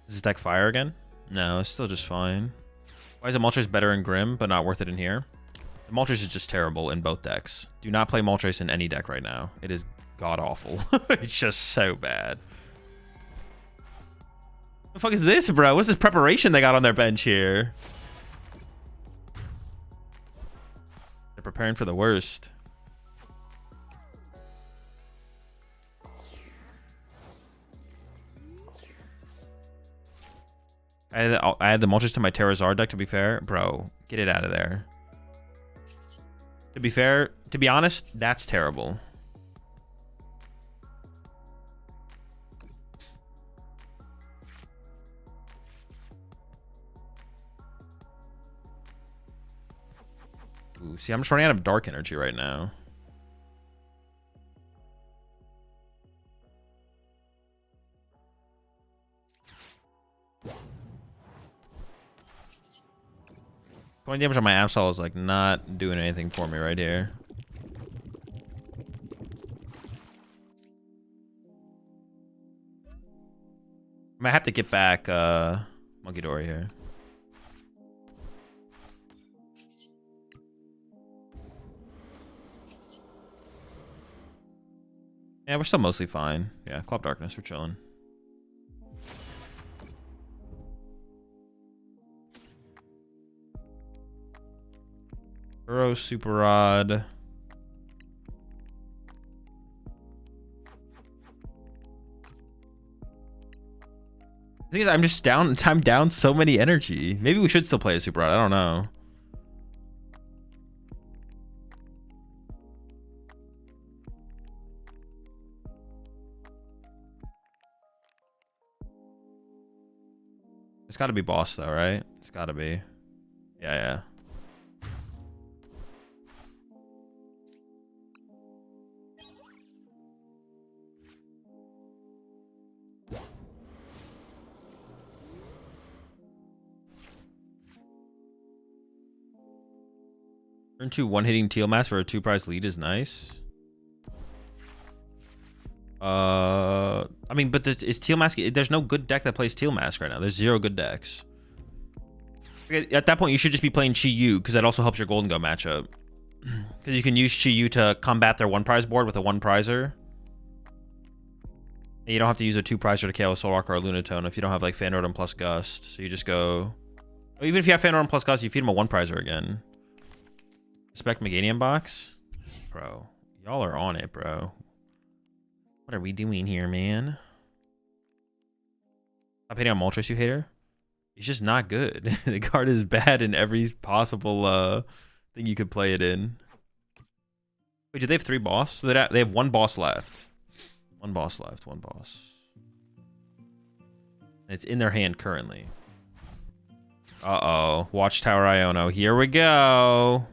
Is this deck fire again? No, it's still just fine. Why is the Moltres better in Grim, but not worth it in here? The Moltres is just terrible in both decks. Do not play Moltres in any deck right now. It is god-awful. It's just so bad. What the fuck is this, bro? What's this preparation they got on their bench here? They're preparing for the worst. I had the Moltres to my Terrazard deck, to be fair. Bro, get it out of there. To be fair, to be honest, that's terrible. Ooh, see, I'm just running out of dark energy right now. Going damage on my Absol is like not doing anything for me right here. I might have to get back Monkey Dory here. Yeah, we're still mostly fine. Yeah, Club Darkness, we're chilling. Burrow, Super Rod. The thing is, I'm just down. I'm down so many energy. Maybe we should still play a Super Rod. I don't know. It's got to be boss though, right? It's got to be. Yeah. Turn 2 one-hitting Teal Mask for a 2-prize lead is nice. I mean, but is Teal Mask... There's no good deck that plays Teal Mask right now. There's 0 good decks. At that point, you should just be playing Chi-Yu, because that also helps your Golden Go matchup. Because you can use Chi-Yu to combat their 1-prize board with a 1-prizer. And you don't have to use a 2-prizer to KO a Soul Rock or a Lunatone if you don't have, like, Fanrodon plus Gust. So you just go... Even if you have Fanrodon plus Gust, you feed him a 1-prizer again. Spec Meganium box? Bro, y'all are on it, bro. What are we doing here, man? Stop hitting on Moltres, you hater. He's just not good. The card is bad in every possible thing you could play it in. Wait, do they have 3 boss? So they have 1 boss left. 1 boss left, 1 boss. And it's in their hand currently. Uh-oh. Watchtower Iono. Here we go.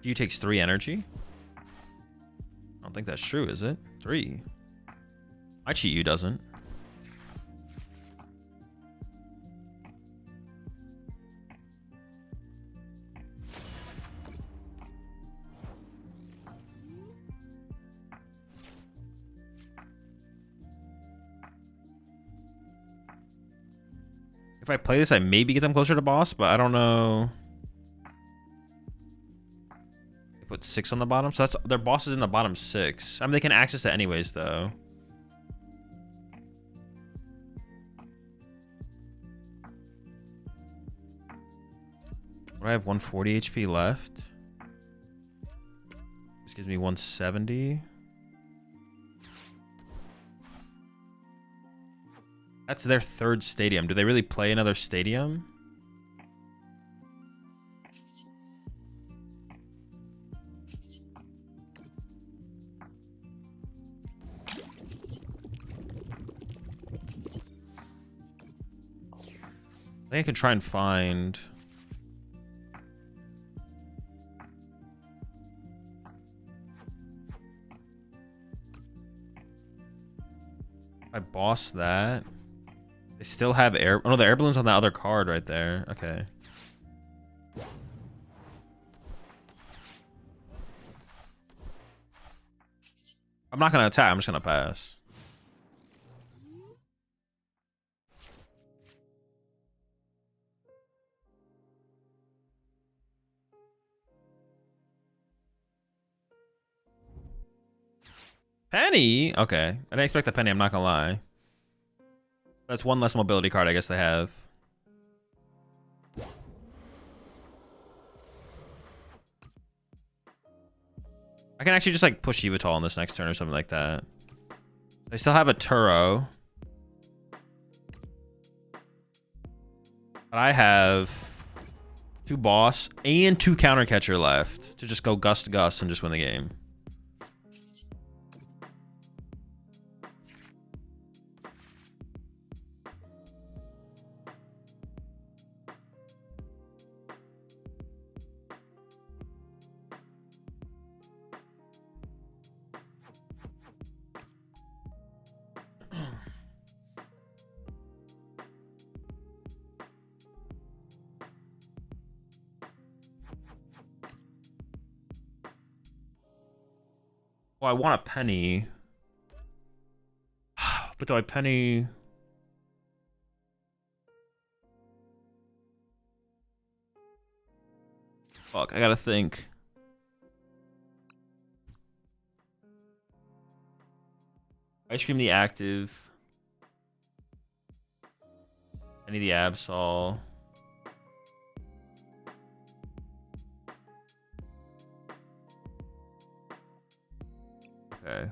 Chi-Yu takes 3 energy? I don't think that's true, is it? 3. My Chi-Yu doesn't. If I play this, I maybe get them closer to boss, but I don't know. They put 6 on the bottom, so that's their boss is in the bottom 6. I mean, they can access it anyways, though. I have 140 HP left. This gives me 170. That's their 3rd stadium. Do they really play another stadium? I think I can try and find... I boss that. They still have air. Oh no, the air balloon's on that other card right there. Okay. I'm not gonna attack. I'm just gonna pass. Penny? Okay. I didn't expect the penny, I'm not gonna lie. That's one less mobility card I guess they have. I can actually just like push Yveltal on this next turn or something like that. They still have a Turo. But I have 2 boss and 2 counter catcher left to just go Gust and just win the game. Well, I want a penny. But do I penny? Fuck, I gotta think. Ice Cream the active. I need the Absol. Okay.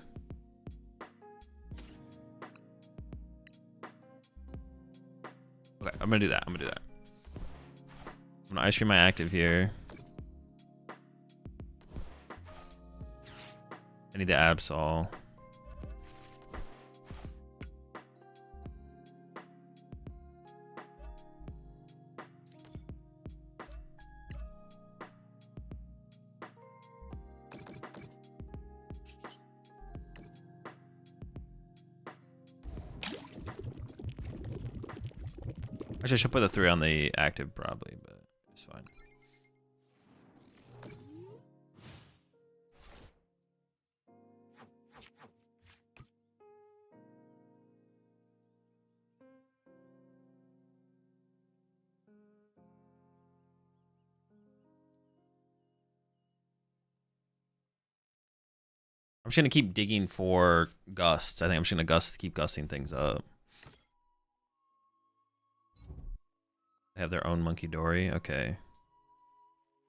Okay, I'm gonna do that. I'm gonna Ice Cream my active here. I need the Absol. Actually, I should put the 3 on the active probably, but it's fine. I'm just gonna keep digging for gusts. I think I'm just gonna keep gusting things up. They have their own Monkey Dory. Okay.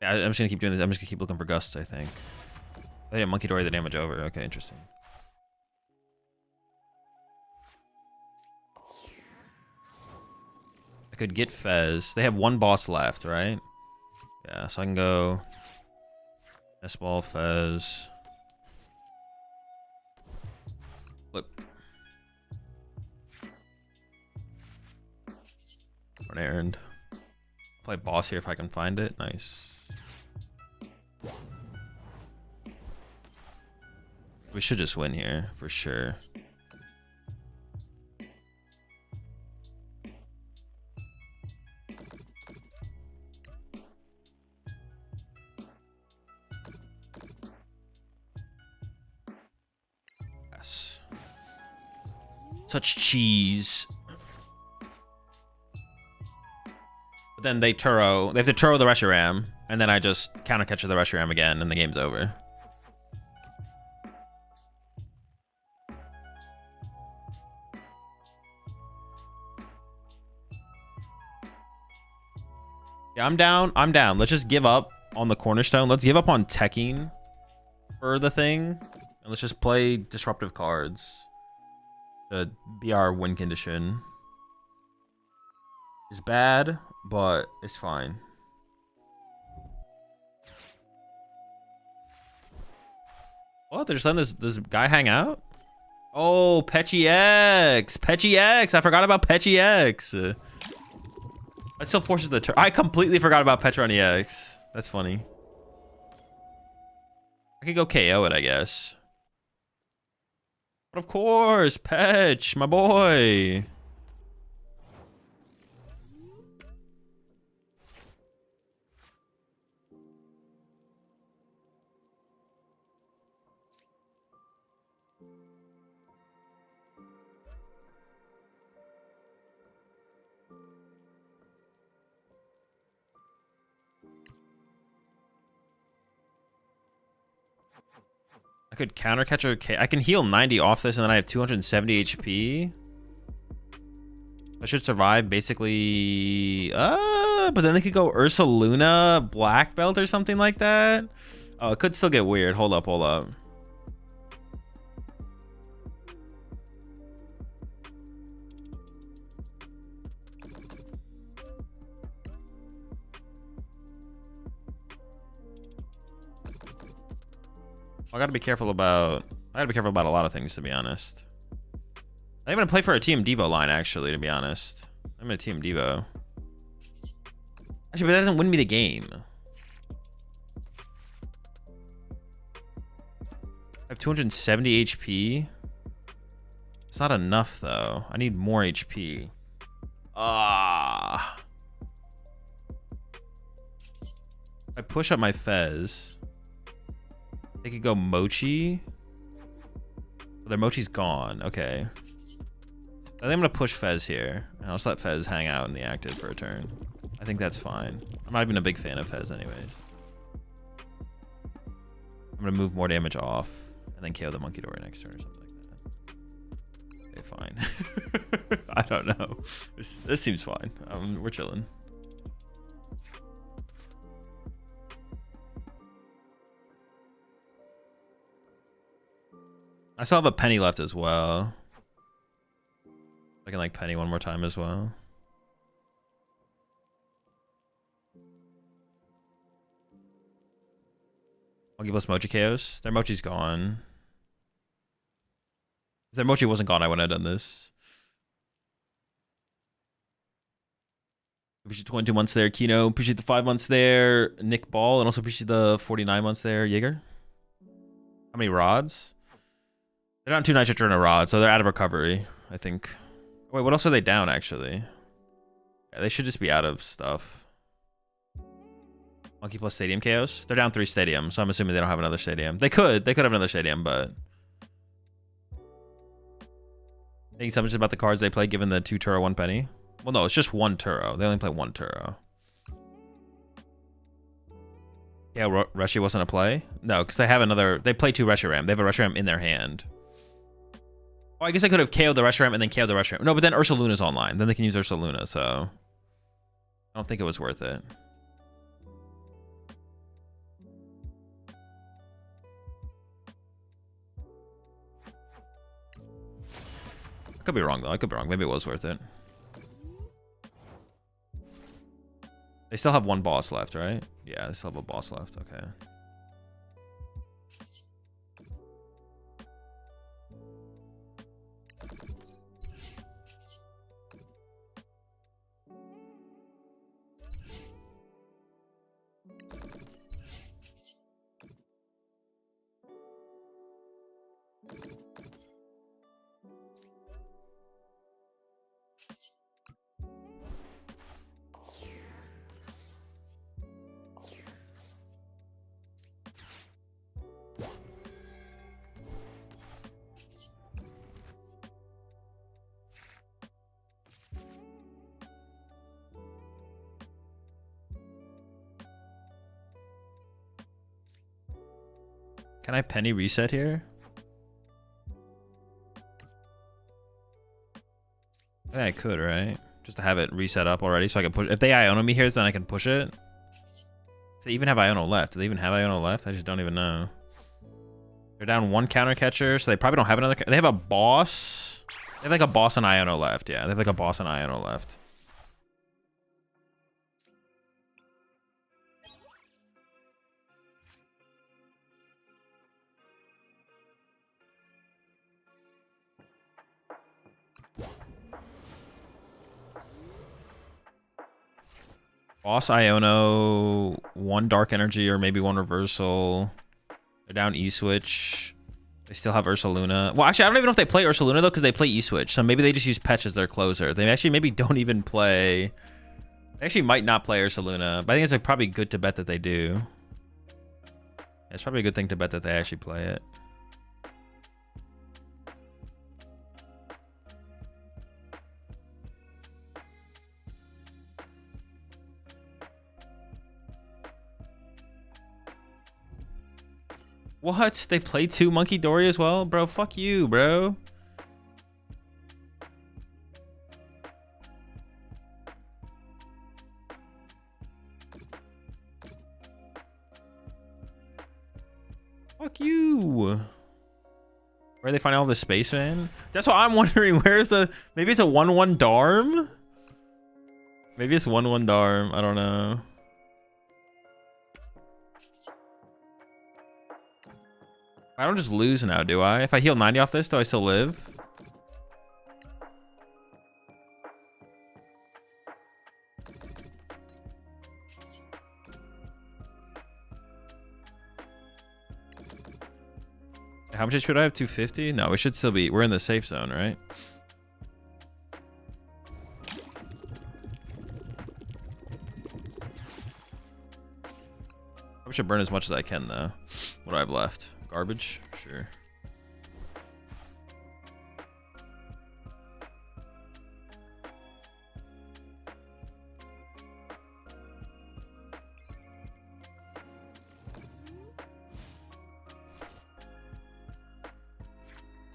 Yeah, I'm just gonna keep doing this. I'm just gonna keep looking for gusts, I think. They didn't Monkey Dory the damage over. Okay, interesting. I could get Fez. They have 1 boss left, right? Yeah, so I can go S-Ball, Fez. Flip. Run errand. Play boss here if I can find it. Nice. We should just win here for sure. Yes. Such cheese. then they have to Turo the Reshiram, and then I just counter catch the Reshiram again, and the game's over. Yeah, I'm down. Let's just give up on the Cornerstone. Let's give up on teching for the thing. And let's just play disruptive cards to be our win condition. It's bad, but it's fine. Oh, they're just letting this guy hang out? Oh, Petchy X! Petchy X! I forgot about Petchy X! That still forces the turn. I completely forgot about Petron EX. That's funny. I could go KO it, I guess. But of course, Petch, my boy. I could counter catch a K. I can heal 90 off this, and then I have 270 HP. I should survive basically. But then they could go Ursaluna Black Belt or something like that. Oh, it could still get weird. Hold up. I gotta be careful about a lot of things, to be honest. I'm gonna play for a Team Devo line, actually, to be honest. I'm gonna Team Devo. Actually, but that doesn't win me the game. I have 270 HP. It's not enough, though. I need more HP. I push up my Fez. They could go Mochi. But their Mochi's gone. Okay. I think I'm gonna push Fez here. And I'll just let Fez hang out in the active for a turn. I think that's fine. I'm not even a big fan of Fez anyways. I'm gonna move more damage off and then KO the Monkey Door next turn or something like that. Okay, fine. I don't know. This seems fine. We're chilling. I still have a penny left as well. I can like penny one more time as well. Monkey plus Mochi KOs. Their Mochi's gone. If their Mochi wasn't gone, I wouldn't have done this. Appreciate the 22 months there, Kino. Appreciate the 5 months there, Nick Ball. And also appreciate the 49 months there, Jaeger. How many rods? They're down 2 Nitro in a rod, so they're out of recovery, I think. Wait, what else are they down, actually? Yeah, they should just be out of stuff. Monkey plus Stadium KOs? They're down 3 Stadium, so I'm assuming they don't have another Stadium. They could have another Stadium, but... Thinking something about the cards they play, given the 2 Turo, 1 penny? Well, no, it's just 1 Turo. They only play 1 Turo. Yeah, Reshi wasn't a play? No, because they have another... They play 2 Reshiram. They have a Reshiram in their hand. Oh, I guess I could have KO'd the Reshiram and then KO'd the Reshiram. No, but then Ursaluna's online. Then they can use Ursaluna, so... I don't think it was worth it. I could be wrong, though. I could be wrong. Maybe it was worth it. They still have 1 boss left, right? Yeah, they still have a boss left. Okay. Can I penny reset here? I think I could, right? Just to have it reset up already so I can push. If they Iono me here, then I can push it. If they even have Iono left. Do they even have Iono left? I just don't even know. They're down 1 counter catcher, so they probably don't have another. They have a boss. They have like a boss and Iono left. Yeah, they have like a boss and Iono left. Boss Iono, 1 dark energy or maybe 1 reversal. They're down E-switch. They still have Ursaluna. Well, actually, I don't even know if they play Ursaluna though, because they play E-switch. So maybe they just use Petch as their closer. They actually maybe don't even play. They actually might not play Ursaluna, but I think it's like probably good to bet that they do. Yeah, it's probably a good thing to bet that they actually play it. What? They play 2 Monkey Dory as well? Bro, fuck you, bro. Fuck you. Where are they finding all this space, man? That's what I'm wondering. Where's the... Maybe it's a 1-1 Darm? Maybe it's 1-1 Darm. I don't know. I don't just lose now, do I? If I heal 90 off this, do I still live? How much HP do I have? 250? No, we should still be... We're in the safe zone, right? I should burn as much as I can, though. What do I have left? Garbage? Sure.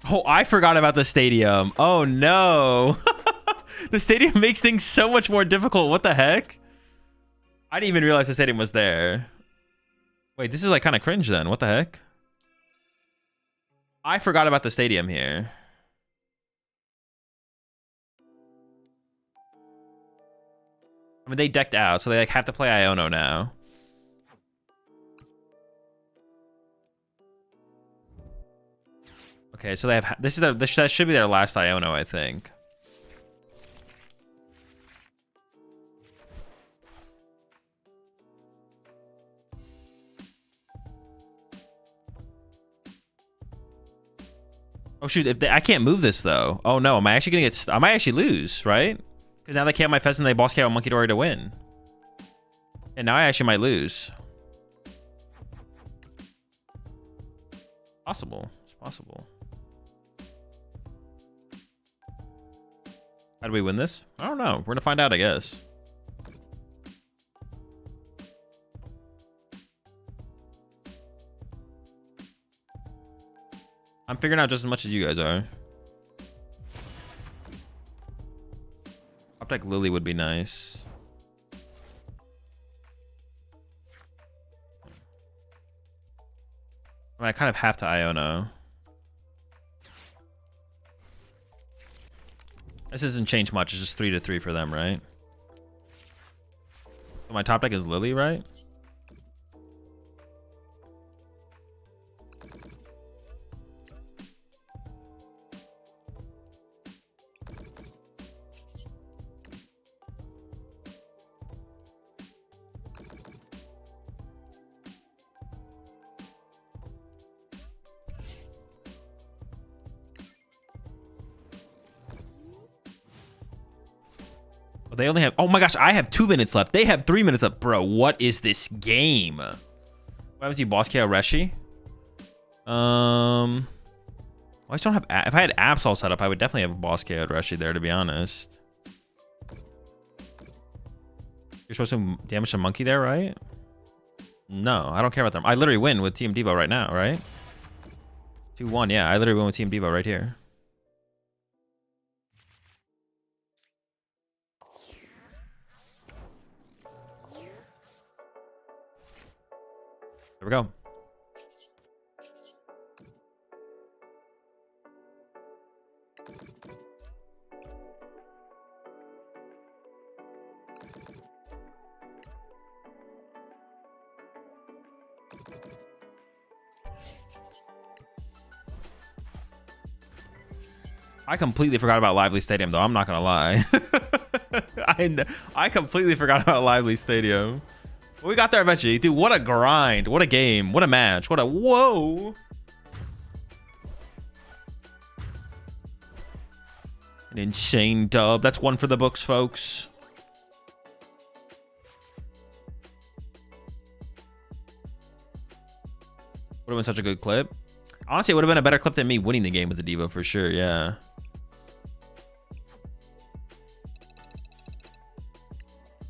Oh, I forgot about the stadium. Oh, no. The stadium makes things so much more difficult. What the heck? I didn't even realize the stadium was there. Wait, this is like kind of cringe then. What the heck? I forgot about the stadium here. I mean, they decked out, so they like have to play Iono now. Okay, so they have... This is their, that should be their last Iono, I think. Oh shoot! If they, I can't move this though. Oh no! Am I actually gonna get? I might actually lose, right? Because now they can't my Fez and they boss KO Monkey Dory to win. And now I actually might lose. Possible. It's possible. How do we win this? I don't know. We're gonna find out, I guess. I'm figuring out just as much as you guys are. Top deck Lily would be nice. I mean, I kind of have to Iono. This doesn't change much. It's just 3-3 for them, right? So my top deck is Lily, right? They only have... Oh my gosh, I have 2 minutes left. They have 3 minutes left. Bro, what is this game? What happens to you, Boss KO Reshi? I just don't have... If I had Absol set up, I would definitely have Boss KO Reshi there, to be honest. You're supposed to damage a monkey there, right? No, I don't care about them. I literally win with Team Devo right now, right? 2-1, yeah. I literally went with Team Devo right here. There we go. I completely forgot about Lively Stadium, though. I'm not gonna lie. I completely forgot about Lively Stadium. But we got there eventually. Dude, what a grind. What a game. What a match. What a... Whoa. An insane dub. That's one for the books, folks. Would have been such a good clip. Honestly, it would have been a better clip than me winning the game with the Devo for sure, yeah.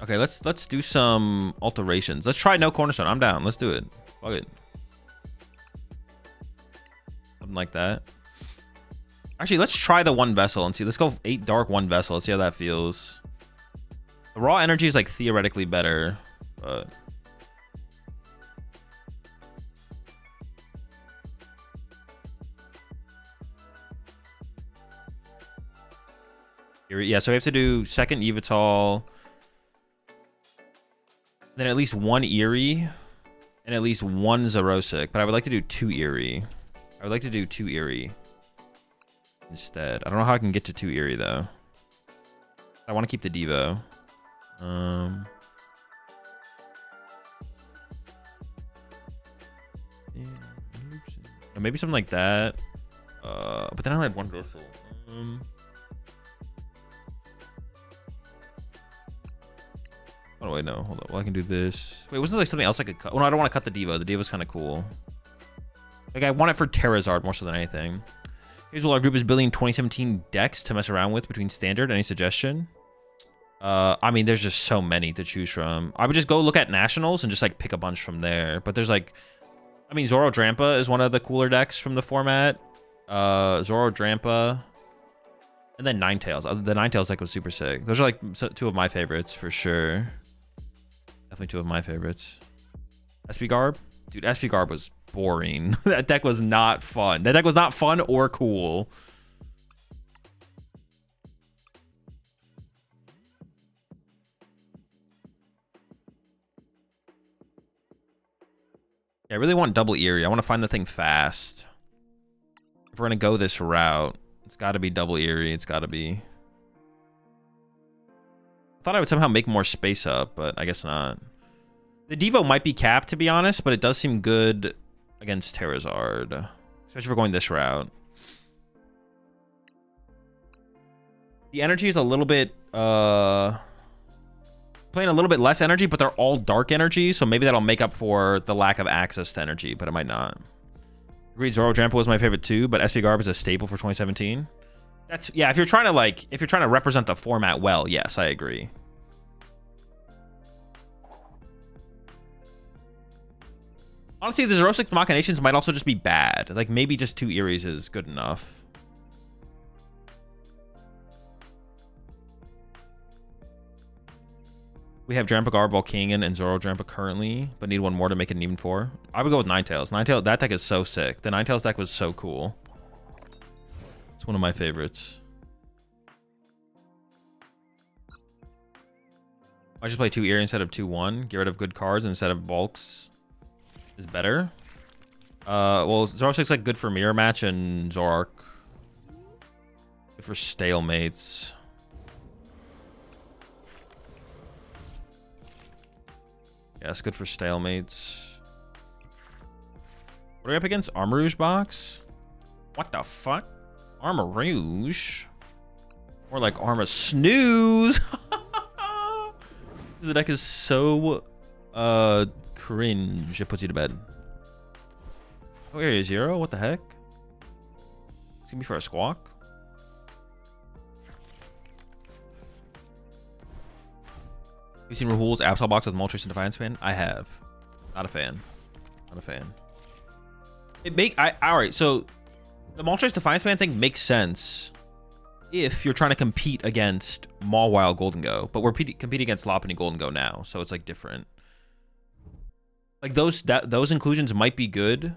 Okay, let's do some alterations. Let's try no cornerstone. I'm down. Let's do it. Fuck it. Something like that. Actually, let's try the one vessel and see. Let's go 8 dark, 1 vessel. Let's see how that feels. The raw energy is like theoretically better, but yeah, so we have to do second Evital, then at least 1 Eerie, and at least 1 Zerosic. But I would like to do 2 Eerie. I would like to do 2 Eerie instead. I don't know how I can get to 2 Eerie, though. I want to keep the Devo. Maybe something like that. But then I'll add 1 vessel. Oh, wait, no. Hold on. Well, I can do this. Wait, wasn't there like something else I could cut? Oh, no, I don't want to cut the Devo. The Devo's kind of cool. Like, I want it for Terrazard more so than anything. Here's what our group is building 2017 decks to mess around with between standard. Any suggestion? I mean, there's just so many to choose from. I would just go look at Nationals and just, like, pick a bunch from there. But there's, like... I mean, Zoro Drampa is one of the cooler decks from the format. Zoro Drampa... And then Ninetales. The Ninetales deck was super sick. Those are, like, 2 of my favorites, for sure. Definitely 2 of my favorites. SP Garb? Dude, SP Garb was boring. That deck was not fun. That deck was not fun or cool. Yeah, I really want double Eerie. I want to find the thing fast. If we're going to go this route, it's got to be double Eerie. It's got to be... I thought I would somehow make more space up, but I guess not. The Devo might be capped, to be honest, but it does seem good against Terrazard. Especially if we're going this route. The energy is a little bit... playing a little bit less energy, but they're all dark energy, so maybe that'll make up for the lack of access to energy, but it might not. Agreed, Zoro Drampa was my favorite too, but SP Garb is a staple for 2017. That's, yeah, if you're trying to represent the format well, yes, I agree. Honestly, the Zerosic Machinations might also just be bad. Like, maybe just 2 Eerie's is good enough. We have Drampa Garb, Volcanion, and Zoro Drampa currently, but need 1 more to make it an even 4. I would go with Ninetales. Ninetales, that deck is so sick. The Ninetales deck was so cool. It's one of my favorites. I just play 2 Eerie instead of 2-1. Get rid of good cards instead of bulks is better. Well, Zoroark's like good for Mirror Match and Zoroark. Good for stalemates. Yeah, it's good for stalemates. What are we up against? Armor Rouge box? What the fuck? Armor Rouge? Or like Armor Snooze? The deck is so cringe. It puts you to bed. Oh, area 0? What the heck? It's gonna be for a squawk. You've seen Rahul's Absol box with Moltres and Defiance Fan? I have. Not a fan. Not a fan. Alright, so The Moltres Defiance Man thing makes sense if you're trying to compete against Mawile Golden Go, but we're competing against Lopunny Golden Go now, so it's like different. Like those inclusions might be good.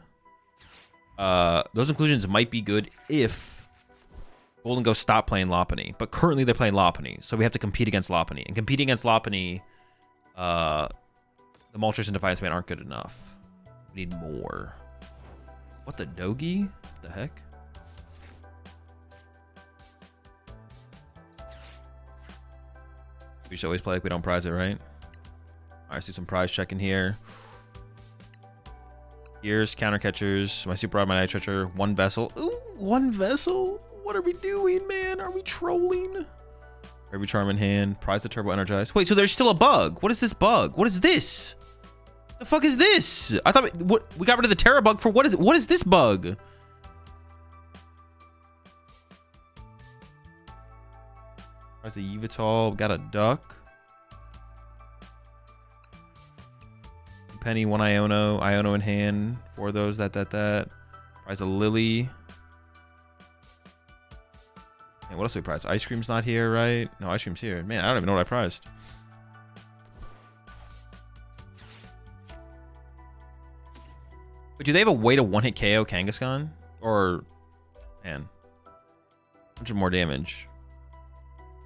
Those inclusions might be good if Golden Go stop playing Lopunny, but currently they're playing Lopunny, so we have to compete against Lopunny. And competing against Lopunny, the Moltres and Defiance Man aren't good enough. We need more. What the Dogi? What the heck? We should always play like we don't prize it, right? Alright, let's do some prize checking here. Here's counter catchers. My Super Rod, my Night Stretcher. One vessel. Ooh, one vessel? What are we doing, man? Are we trolling? Every charm in hand. Prize the Turbo Energize. Wait, so there's still a bug. What is this bug? What is this? The fuck is this? I thought we got rid of the Terra bug for what is this bug? There's a Yveltal, got a duck. Penny, one Iono in hand. Four of those, that. Prize a Lily. And what else do we prize? Ice Cream's not here, right? No, Ice Cream's here. Man, I don't even know what I prized. But do they have a way to one-hit KO Kangaskhan? Or, man, 100 more damage.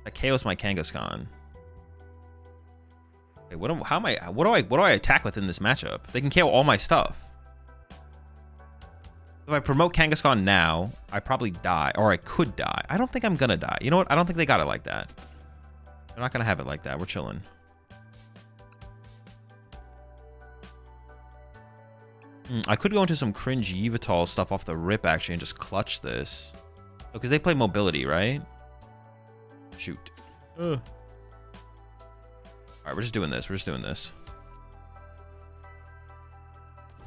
That KO's my Kangaskhan. Wait, what do I attack with in this matchup? They can KO all my stuff. If I promote Kangaskhan now, I probably die, or I could die. I don't think I'm gonna die. You know what? I don't think they got it like that. They're not gonna have it like that. We're chilling. I could go into some cringe Yveltal stuff off the rip actually and just clutch this. Because they play mobility, right? Shoot. Alright, we're just doing this. We're just doing this.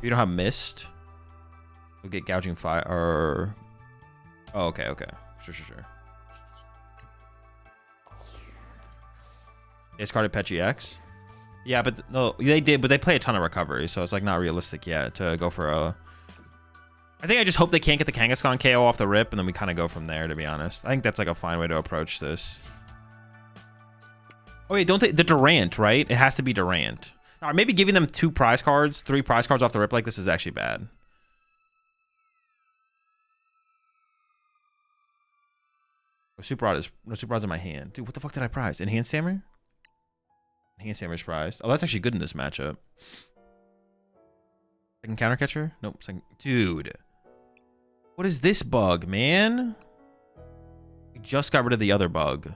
You don't have Mist. We'll get Gouging Fire or... Oh, okay. Sure. Discarded Petchy X. Yeah, but no, they did, but they play a ton of recovery, so it's like not realistic yet to go for a... I think I just hope they can't get the Kangaskhan KO off the rip, and then we kind of go from there, to be honest. I think that's like a fine way to approach this. Oh, wait, don't they... The Durant, right? It has to be Durant. Or maybe giving them 2 prize cards, 3 prize cards off the rip like this is actually bad. Super Rod is... No, Super Rod's in my hand. Dude, what the fuck did I prize? Enhanced Hammer? Enhanced Hammer's prized. Oh, that's actually good in this matchup. Second counter catcher? Nope. Dude. What is this bug, man? We just got rid of the other bug.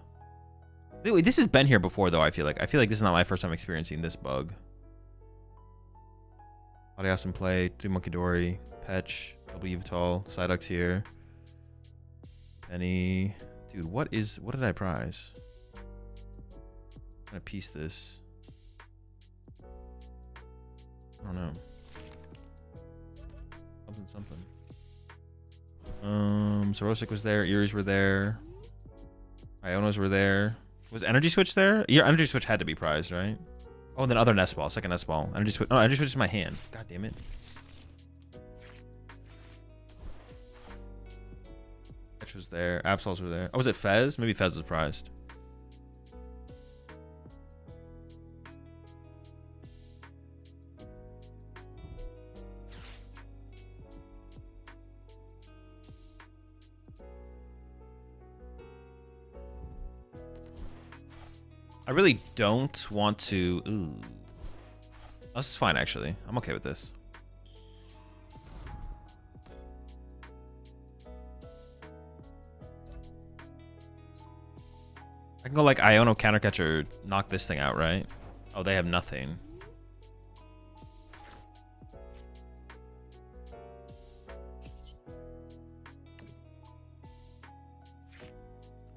Wait, this has been here before, though, I feel like. I feel like this is not my first time experiencing this bug. Latias in play. 2 Monkey Dory. Petch. Double Yveltal. Psyduck's here. Penny. Dude, what did I prize? I'm gonna piece this. I don't know. Something. Sorosic was there. Eries were there. Ionos were there. Was Energy Switch there? Your Energy Switch had to be prized, right? Oh, and then other Nest Ball. Second Nest Ball. Energy Switch. No, Energy Switch is in my hand. God damn it. Fetch was there. Absols were there. Oh, was it Fez? Maybe Fez was prized. I really don't want to... Ooh. Oh, this is fine, actually. I'm okay with this. I can go like Iono counter catcher, knock this thing out, right? Oh, they have nothing.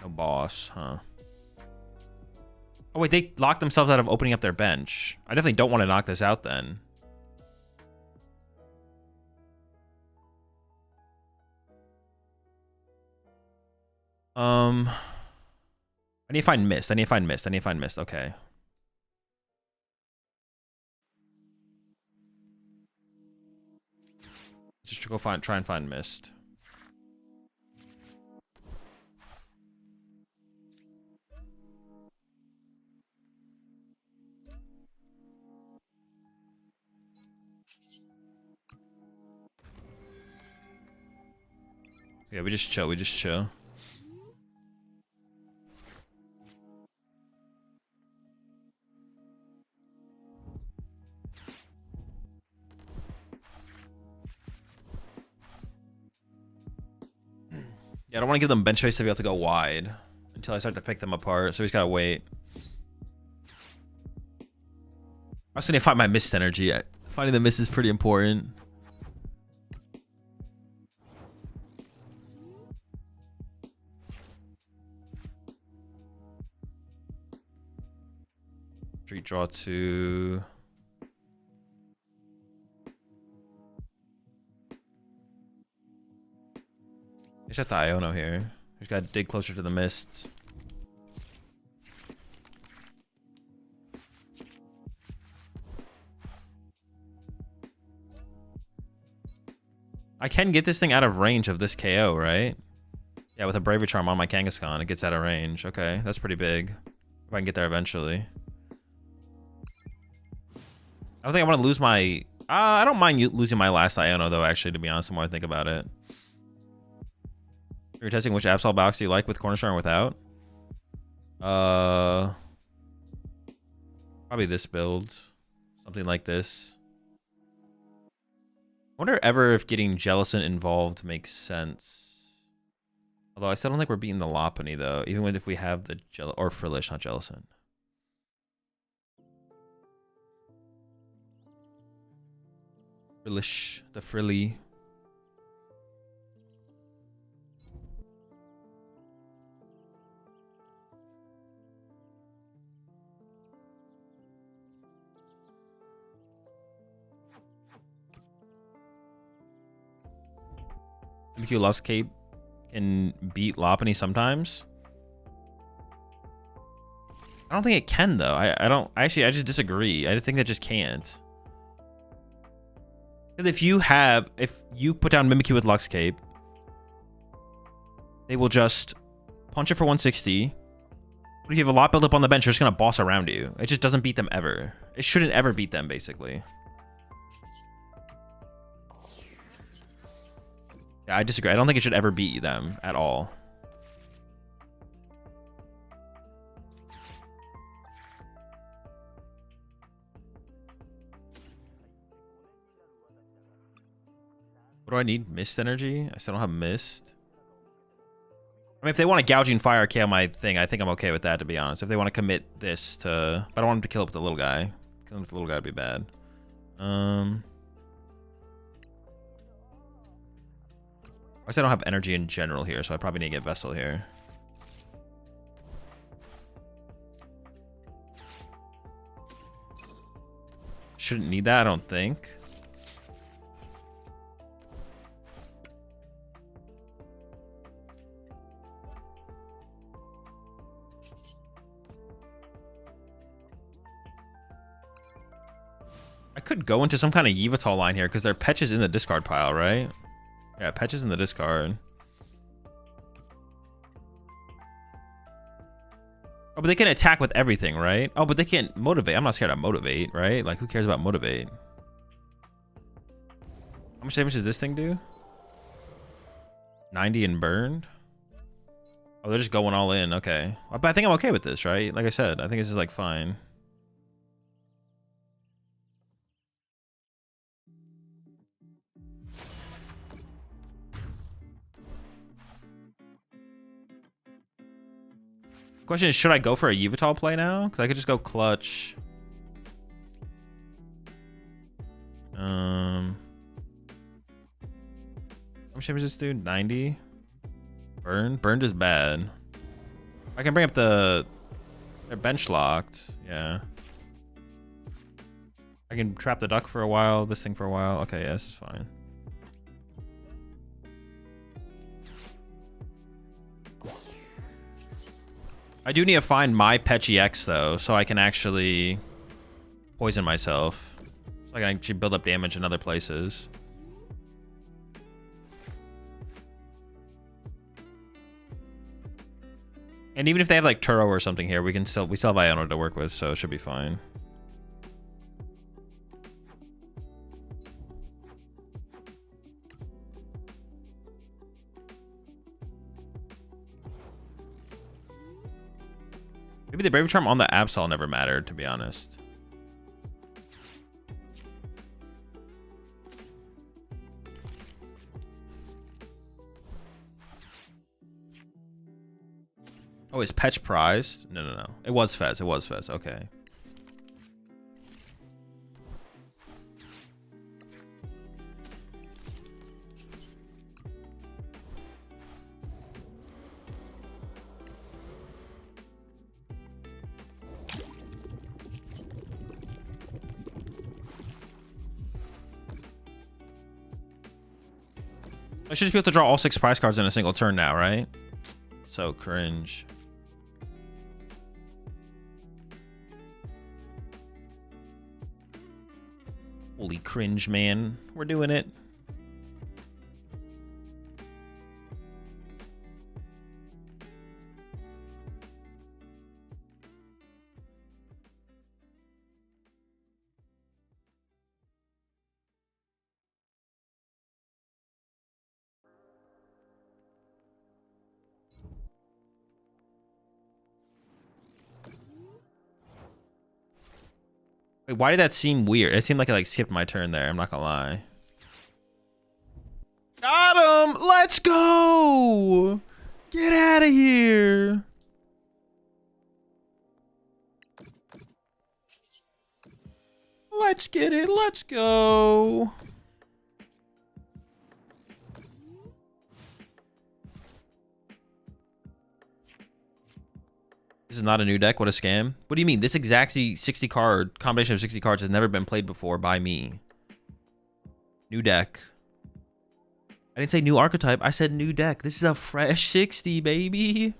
No boss, huh? Oh, wait, they locked themselves out of opening up their bench. I definitely don't want to knock this out then. I need to find Mist. Okay. Just to go try and find Mist. Yeah, we just chill. We just chill. Yeah, I don't want to give them bench space to be able to go wide until I start to pick them apart. So he's got to wait. I also need to find my mist energy. Finding the mist is pretty important. Street draw 2. He's got the Iono here. He's got to dig closer to the mists. I can get this thing out of range of this KO, right? Yeah, with a Bravery Charm on my Kangaskhan, it gets out of range. Okay, that's pretty big. If I can get there eventually. I don't think I want to lose my... I don't mind losing my last Iono, though, actually, to be honest, the more I think about it. You're testing which Absol box do you like with Cornerstone or without? Probably this build. Something like this. I wonder ever if getting Jellicent involved makes sense. Although I still don't think we're beating the Lopunny, though. Even if we have the or Frillish, not Jellicent. Frillish. The Frilly. MQ loves Cape can beat Lopunny sometimes. I don't think it can though. I just disagree. I think that just can't. Because if you put down Mimikyu with Luxcape, they will just punch it for 160. But if you have a lot built up on the bench, they're just gonna boss around you. It just doesn't beat them ever. It shouldn't ever beat them, basically. Yeah, I disagree. I don't think it should ever beat them at all. What do I need? Mist energy? I still don't have mist. I mean, if they want a gouging fire KO my thing, I think I'm okay with that, to be honest. If they want to commit this to... But I don't want him to kill it with the little guy. Killing him with the little guy would be bad. I guess I don't have energy in general here, so I probably need to get Vessel here. Shouldn't need that, I don't think. I could go into some kind of Yveltal line here because their Petch is in the discard pile, right? Yeah, Petch is in the discard. Oh, but they can attack with everything, right? Oh, but they can't motivate. I'm not scared of motivate, right? Like, who cares about motivate? How much damage does this thing do? 90 and burned? Oh, they're just going all in. Okay. But I think I'm okay with this, right? Like I said, I think this is, like, fine. Question is, should I go for a Yveltal play now? Because I could just go clutch. How much damage does this do? 90? Burn? Burned is bad. I can bring up the... They're bench locked. Yeah. I can trap the duck for a while, this thing for a while. Okay, yeah, this is fine. I do need to find my Petchy X though, so I can actually poison myself. So I can actually build up damage in other places. And even if they have like Turo or something here, we still have Iono to work with, so it should be fine. Maybe the Brave Charm on the Absol never mattered, to be honest. Oh, is Petch prized? No, no, no. It was Fez. It was Fez. Okay. I should just be able to draw all 6 prize cards in a single turn now, right? So cringe. Holy cringe, man. We're doing it. Wait, why did that seem weird? It seemed like I skipped my turn there. I'm not gonna lie. Got him! Let's go! Get out of here! Let's get it. Let's go. This is not a new deck. What a scam. What do you mean? This exact 60 card combination of 60 cards has never been played before by me. New deck. I didn't say new archetype. I said new deck. This is a fresh 60, baby.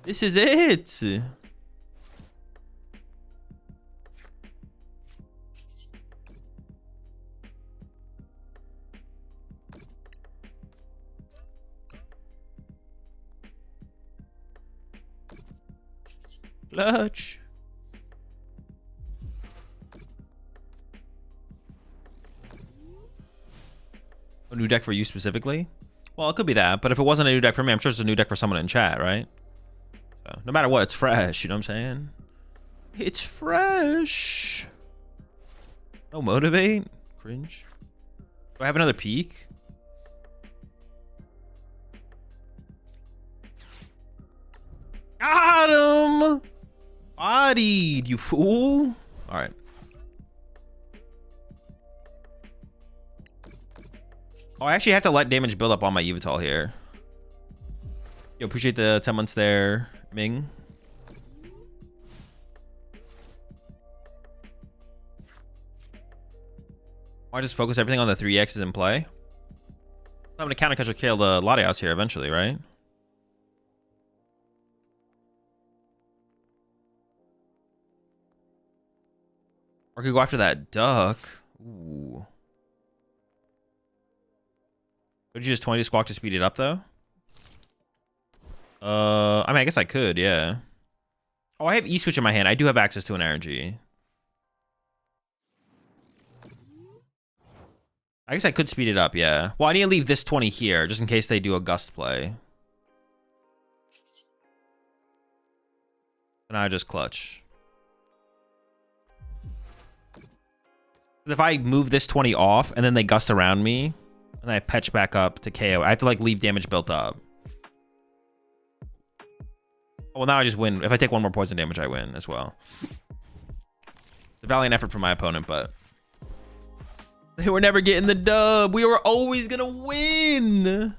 This is it. Clutch. A new deck for you specifically? Well, it could be that, but if it wasn't a new deck for me, I'm sure it's a new deck for someone in chat, right? So, no matter what, it's fresh, you know what I'm saying? It's fresh. No motivate? Cringe. Do I have another peak? Got him! Bodied, you fool. All right. Oh, I actually have to let damage build up on my Evital here. Yo, appreciate the 10 months there, Ming. I just focus everything on the 3X's in play. I'm gonna counter catch or kill the Latias here eventually, right? Or could go after that duck. Ooh. Could you just 20 squawk to speed it up though? I mean, I guess I could, yeah. Oh, I have E-Switch in my hand. I do have access to an energy. I guess I could speed it up, yeah. Well, I need to leave this 20 here, just in case they do a gust play. And I just clutch. If I move this 20 off, and then they gust around me, and I patch back up to KO, I have to, like, leave damage built up. Well, now I just win. If I take one more poison damage, I win as well. It's a valiant effort from my opponent, but... they were never getting the dub. We were always gonna win.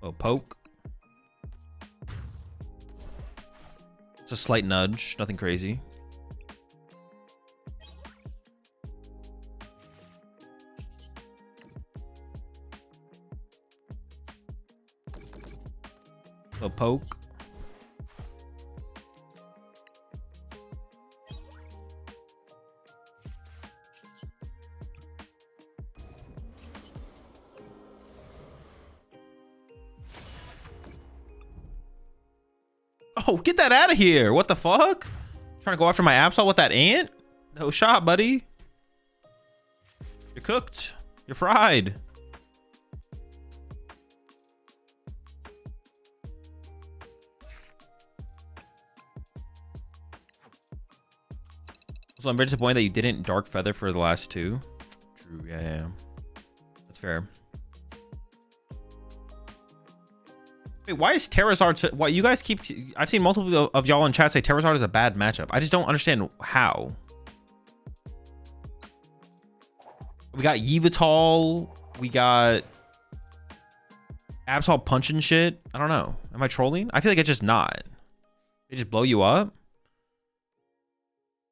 Oh, poke. It's a slight nudge, nothing crazy. A poke. Oh, get that out of here. What the fuck? Trying to go after my Absol with that ant? No shot, buddy. You're cooked. You're fried. So I'm very disappointed that you didn't Dark Feather for the last two. True, yeah. That's fair. Wait, why is Terrazard... Why you guys keep... I've seen multiple of y'all in chat say Terrazard is a bad matchup. I just don't understand how. We got Yveltal. We got... Absol punching shit. I don't know. Am I trolling? I feel like it's just not. They just blow you up.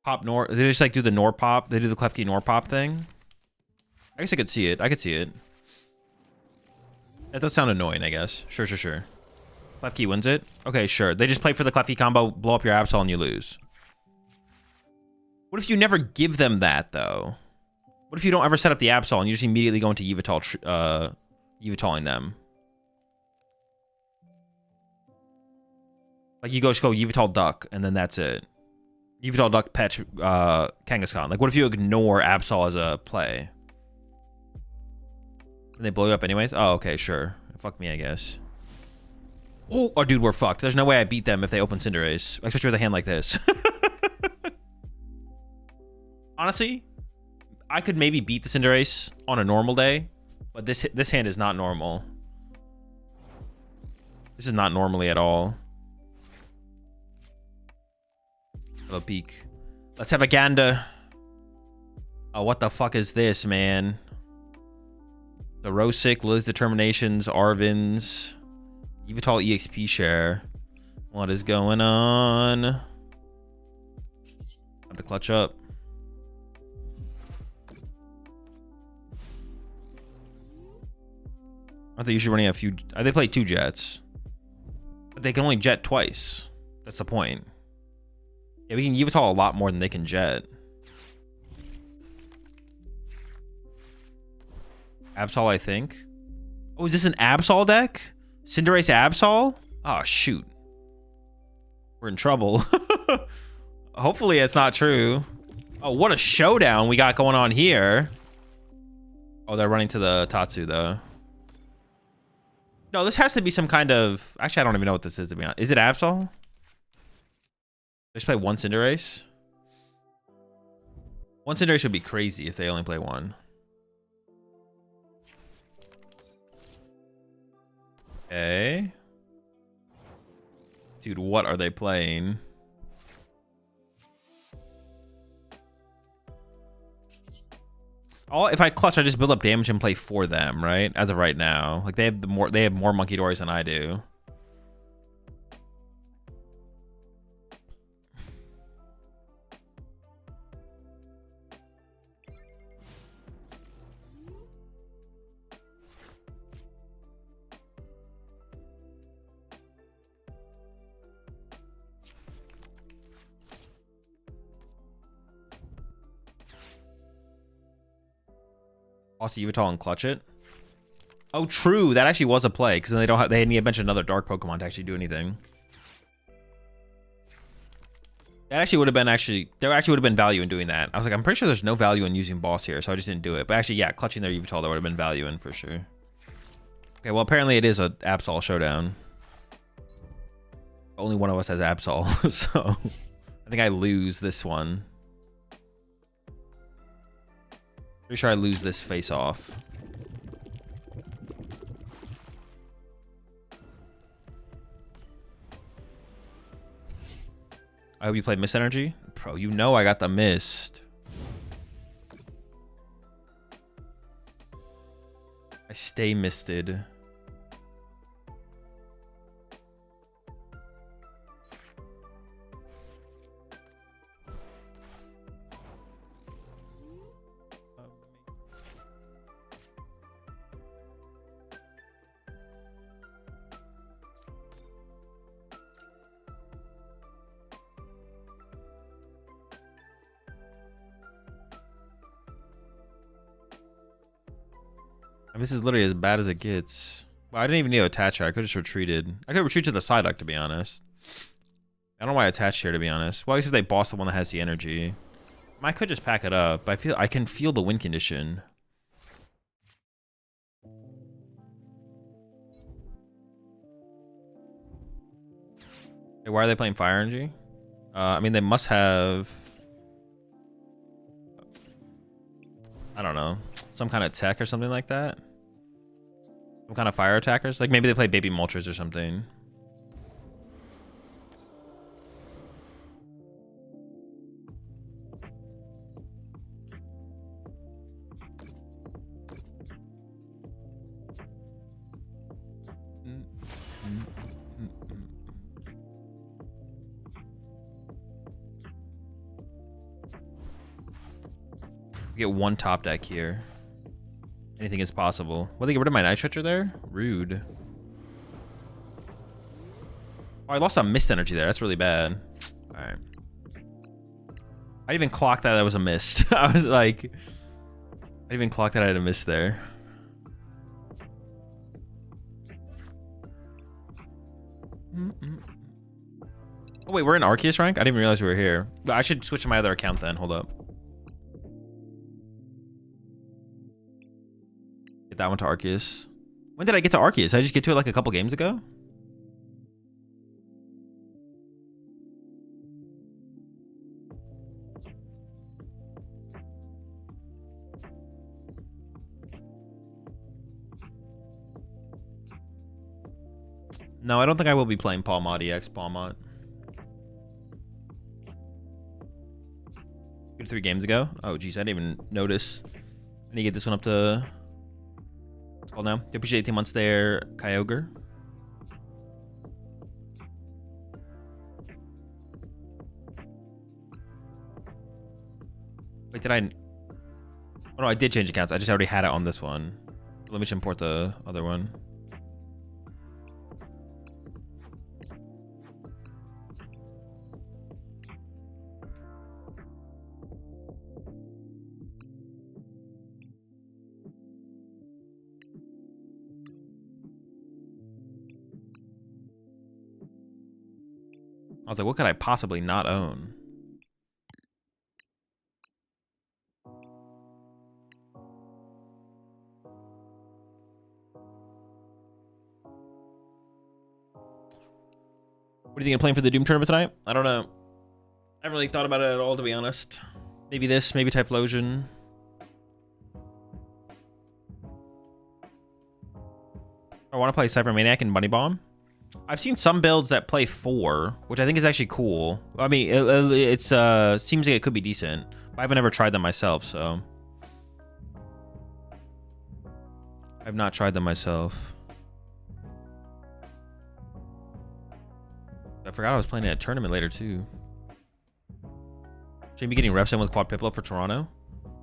Pop Nor... They just like do the Nor pop. They do the Klefki Nor pop thing. I guess I could see it. I could see it. That does sound annoying, I guess. Sure. Klefki wins it. Okay, sure. They just play for the Klefki combo, blow up your Absol, and you lose. What if you never give them that, though? What if you don't ever set up the Absol and you just immediately go into Yvetaling them? Like, you just go Yveltal Duck, and then that's it. Yveltal Duck Pet Kangaskhan. Like, what if you ignore Absol as a play? And they blow you up anyways? Oh, okay, sure. Fuck me, I guess. Oh, dude, we're fucked. There's no way I beat them if they open Cinderace. Especially with a hand like this. Honestly, I could maybe beat the Cinderace on a normal day. But this hand is not normal. This is not normally at all. A peek. Let's have a gander. Oh, what the fuck is this, man? The Rosic, Liz Determinations, Arvins, Yveltal EXP share. What is going on? Time to clutch up. Aren't they usually running a few? They play 2 jets. But they can only jet twice. That's the point. Yeah, we can Yveltal a lot more than they can jet. Absol, I think. Oh, is this an Absol deck? Cinderace Absol? Oh, shoot. We're in trouble. Hopefully it's not true. Oh, what a showdown we got going on here. Oh, they're running to the Tatsu, though. No, this has to be some kind of... Actually, I don't even know what this is, to be honest. Is it Absol? They just play one Cinderace? One Cinderace would be crazy if they only play one. Okay. Dude, what are they playing? If I clutch, I just build up damage and play for them, right? As of right now. Like they have more Monkey Dories than I do. Also, Yveltal and clutch it. Oh, true. That actually was a play because then they need a bunch of another dark Pokemon to actually do anything. That actually would have been there actually would have been value in doing that. I was like, I'm pretty sure there's no value in using boss here, so I just didn't do it. But actually, yeah, clutching their Yveltal, there would have been value in for sure. Okay, well, apparently it is a Absol showdown. Only one of us has Absol, so I think I lose this one. Pretty sure I lose this face off. I hope you played Mist Energy. Bro, you know I got the Mist. I stay misted. I mean, this is literally as bad as it gets. Well, I didn't even need to attach her. I could have just retreated. I could retreat to the side deck, to be honest. I don't know why I attached here, to be honest. Well, at least if they boss the one that has the energy. I could just pack it up, but I can feel the win condition. Hey, why are they playing fire energy? I mean, they must have... I don't know. Some kind of tech or something like that. Some kind of fire attackers. Like, maybe they play baby mulchers or something. Get one top deck here. Anything is possible. Will they get rid of my Night Stretcher there? Rude. Oh, I lost a mist energy there. That's really bad. All right. I didn't even clock that was a mist. I was like, I didn't even clock that I had a mist there. Oh wait, we're in Arceus rank? I didn't even realize we were here. I should switch to my other account then. Hold up. Get that one to Arceus. When did I get to Arceus? Did I just get to it like a couple games ago? No, I don't think I will be playing Palmot EX Palmot. 2 to 3 games ago? Oh, geez, I didn't even notice. I need to get this one up to... What's it called now? I appreciate 18 months there, Kyogre. Wait, did I... Oh, no, I did change accounts. I just already had it on this one. Let me just import the other one. I was like, what could I possibly not own? What do you think of playing for the Doom tournament tonight? I don't know. I haven't really thought about it at all, to be honest. Maybe this, maybe Typhlosion. I want to play Cybermaniac and Bunny Bomb. I've seen some builds that play 4, which I think is actually cool. I mean, it's seems like it could be decent. But I haven't ever tried them myself, so I've not tried them myself. I forgot I was playing in a tournament later too. Should I be getting reps in with Quad Piplup for Toronto?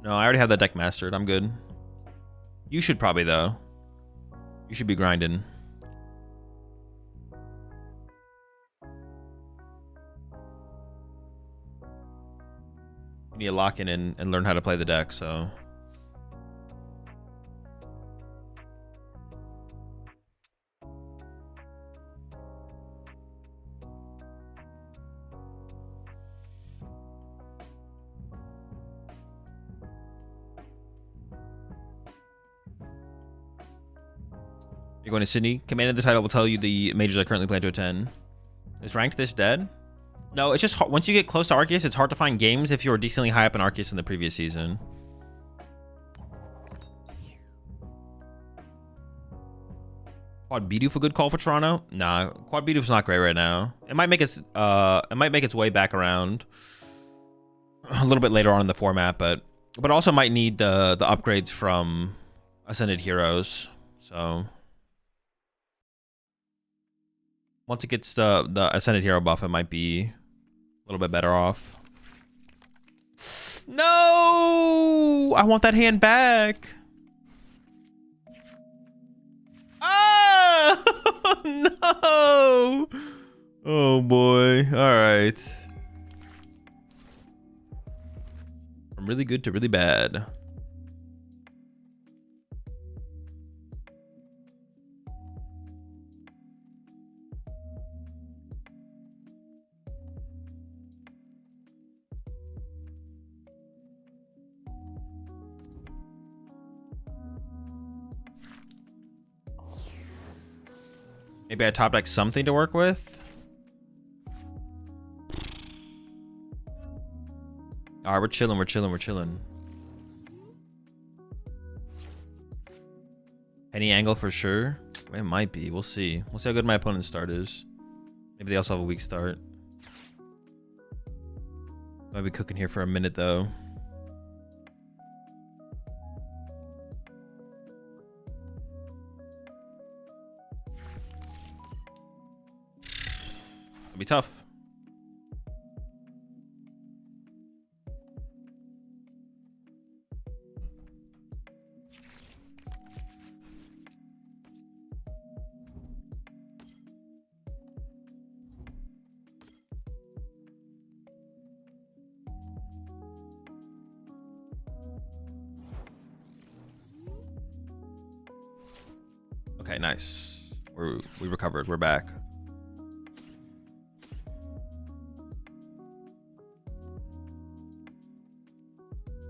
No, I already have that deck mastered. I'm good. You should probably though. You should be grinding. You need to lock in and learn how to play the deck, so. You're going to Sydney? Commanding the title will tell you the majors I currently plan to attend. Is ranked this dead? No, it's just once you get close to Arceus, it's hard to find games if you were decently high up in Arceus in the previous season. Quad Bidoof a good call for Toronto? Nah, Quad Bidoof's not great right now. It might make its way back around a little bit later on in the format, but also might need the upgrades from Ascended Heroes. So once it gets the Ascended Hero buff, it might be a little bit better off. No! I want that hand back. Ah! No! Oh boy. All right. From really good to really bad. Maybe I top deck something to work with. Alright, we're chilling, we're chilling, we're chilling. Any angle for sure? It might be. We'll see. We'll see how good my opponent's start is. Maybe they also have a weak start. Might be cooking here for a minute though. It'll be tough. Okay, nice. We recovered. We're back.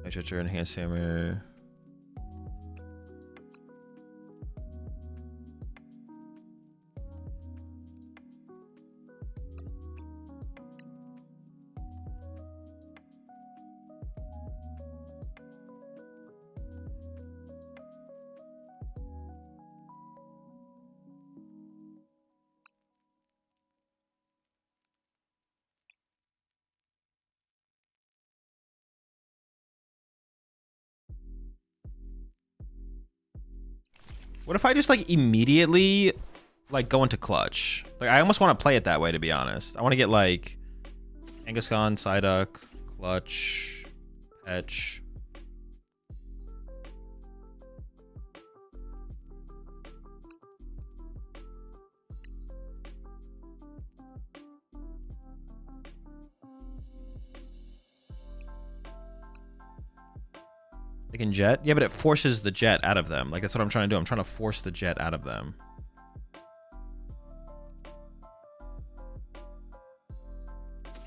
Nitroture, enhanced hammer. What if I just like immediately like go into clutch? Like I almost want to play it that way, to be honest. I want to get like Kangaskhan, Psyduck, clutch, Petch. They can jet? Yeah, but it forces the jet out of them. Like, that's what I'm trying to do. I'm trying to force the jet out of them.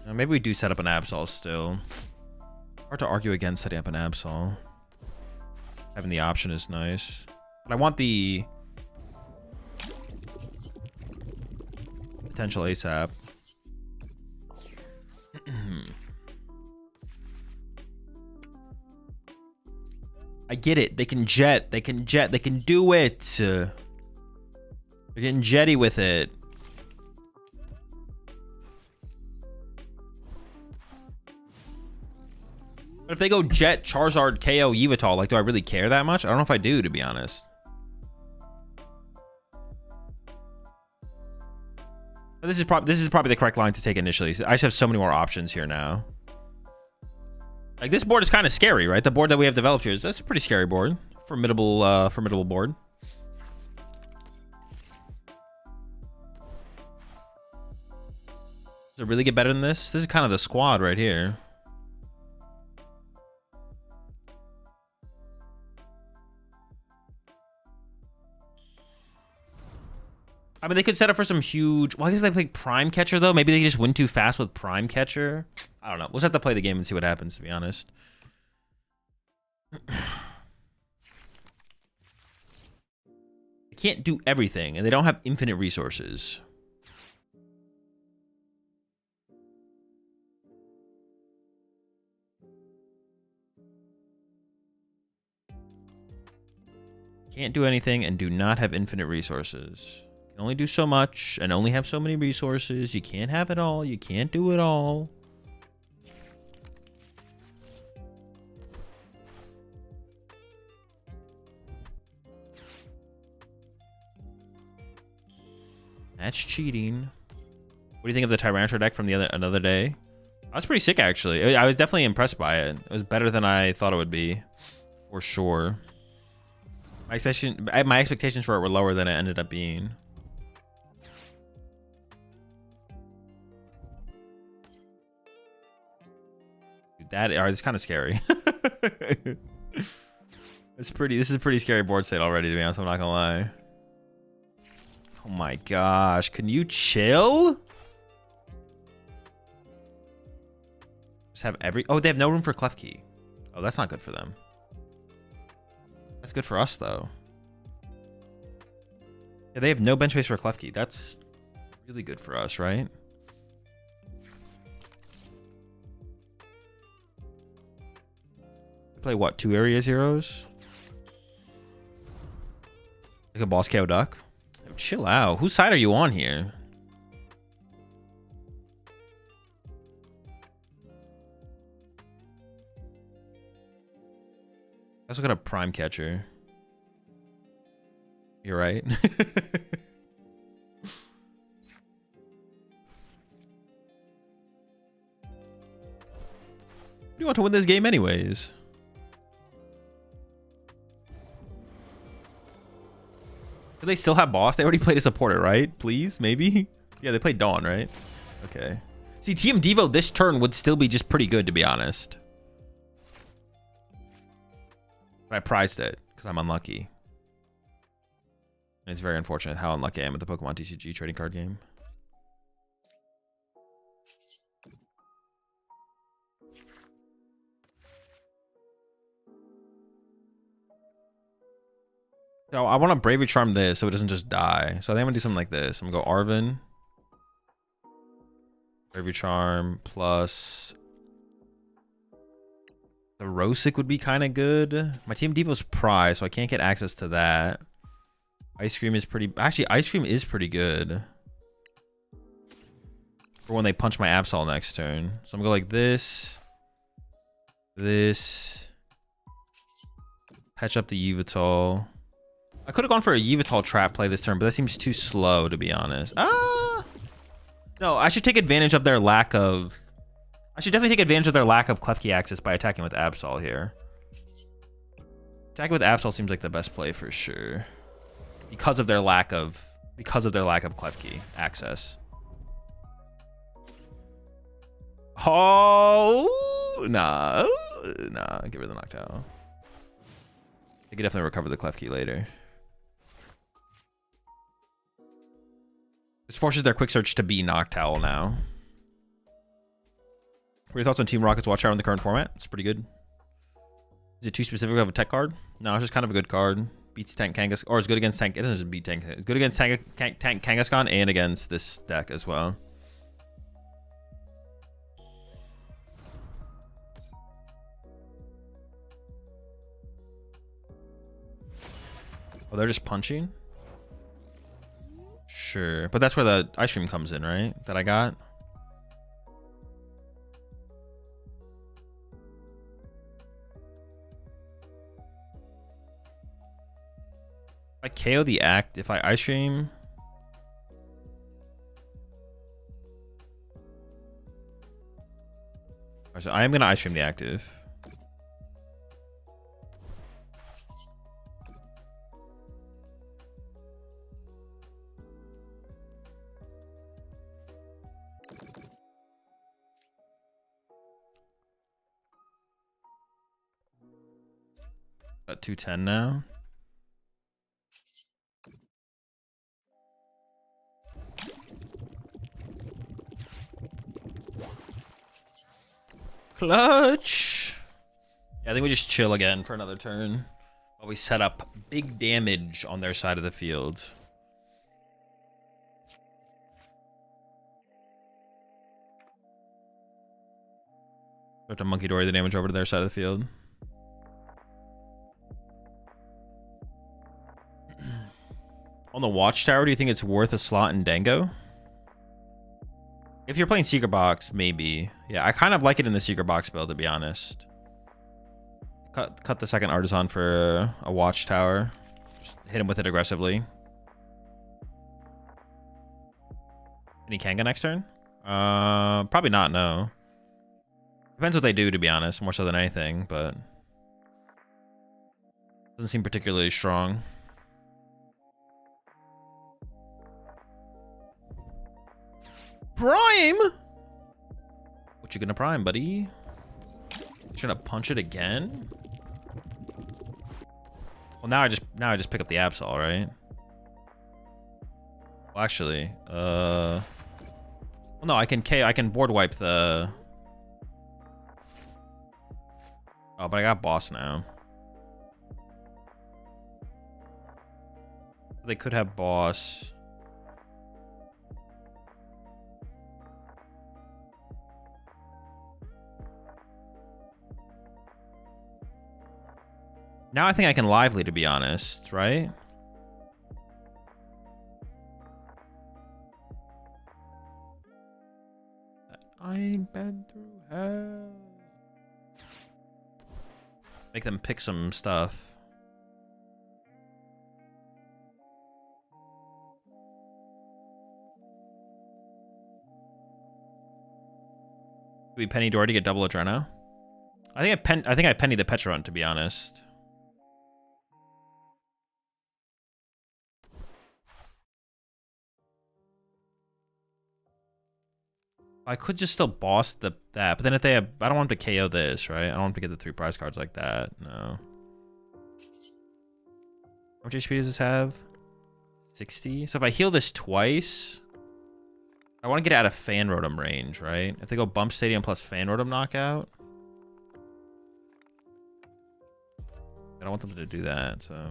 Maybe we do set up an Absol still. Hard to argue against setting up an Absol. Having the option is nice. But I want the potential ASAP. I get it. They can jet. They can jet. They can do it. They're getting jetty with it. But if they go jet, Charizard, KO, Yveltal, like, do I really care that much? I don't know if I do, to be honest. But this is probably the correct line to take initially. I just have so many more options here now. Like, this board is kind of scary, right? The board that we have developed here that's a pretty scary board. Formidable board. Does it really get better than this? This is kind of the squad right here. I mean, they could set up for some huge... Well, I guess they play Prime Catcher, though. Maybe they just win too fast with Prime Catcher. I don't know. We'll just have to play the game and see what happens, to be honest. They can't do everything, and they don't have infinite resources. Can't do anything and do not have infinite resources. Can only do so much and only have so many resources. You can't have it all. You can't do it all. That's cheating. What do you think of the Tyranitar deck from another day? I was pretty sick, actually. I was definitely impressed by it. It was better than I thought it would be, for sure. My expectations for it were lower than it ended up being. It's kind of scary. This is a pretty scary board state already, to be honest. I'm not gonna lie. Oh my gosh, can you chill? Just have oh, they have no room for Klefki. Oh, that's not good for them. That's good for us, though. Yeah, they have no bench space for Klefki. That's really good for us, right? They play what? 2 area zeros? Like a boss KO duck? Oh, chill out. Whose side are you on here? I also got a prime catcher. You're right. You want to win this game anyways. Do they still have boss? They already played a supporter, right? Please, maybe? Yeah, they played Dawn, right? Okay. See, TM Devo this turn would still be just pretty good, to be honest. But I prized it because I'm unlucky. And it's very unfortunate how unlucky I am with the Pokemon TCG trading card game. So I want to Bravery Charm this so it doesn't just die. So I think I'm going to do something like this. I'm going to go Arven. Bravery Charm plus... The Rosic would be kind of good. My Team Devo's prize, so I can't get access to that. Ice Cream is pretty... Actually, Ice Cream is pretty good. For when they punch my Absol next turn. So I'm going to go like this. This. Patch up the Yveltal. I could have gone for a Yveltal trap play this turn, but that seems too slow, to be honest. Ah! No, I should take advantage of their lack of... I should definitely take advantage of their lack of Klefki access by attacking with Absol here. Attacking with Absol seems like the best play for sure. Because of their lack of Klefki access. Oh nah. Nah, get rid of the Noctowl. They could definitely recover the Klefki later. This forces their quick search to be Noctowl now. What are your thoughts on Team Rocket's Watchtower in the current format? It's pretty good. Is it too specific of a tech card? No, it's just kind of a good card. Beats Tank Kangaskhan, or it's good against Tank. It doesn't just beat Tank. It's good against Tank Kangaskhan and against this deck as well. Oh, they're just punching? Sure. But that's where the Ice Cream comes in, right? That I got? If I KO the act, if I Ice Cream... So I am going to Ice Cream the active. At 210 now. Clutch. Yeah, I think we just chill again for another turn while we set up big damage on their side of the field. Start to Monkey Dory the damage over to their side of the field. On the Watchtower, do you think it's worth a slot in Dango? If you're playing Secret Box, maybe. Yeah, I kind of like it in the Secret Box build, to be honest. Cut the second Artisan for a Watchtower. Just hit him with it aggressively. Any Kanga next turn? Probably not, no. Depends what they do, to be honest, more so than anything, but... Doesn't seem particularly strong. Prime? What you gonna prime, buddy? You gonna punch it again? Well, now I just pick up the Absol, right? Well, actually, well, no, I can board wipe the... Oh, but I got boss now. They could have boss. Now I think I can lively, to be honest, right? I've been through hell. Make them pick some stuff. Do we penny door to get double Adreno? I think I penny the Petron, to be honest. I could just still boss that, but then if they have, I don't want them to KO this, right? I don't want them to get the 3 prize cards like that. No. How much HP does this have? 60. So if I heal this twice, I want to get out of Fan Rotom range, right? If they go Bump Stadium plus Fan Rotom knockout, I don't want them to do that, so.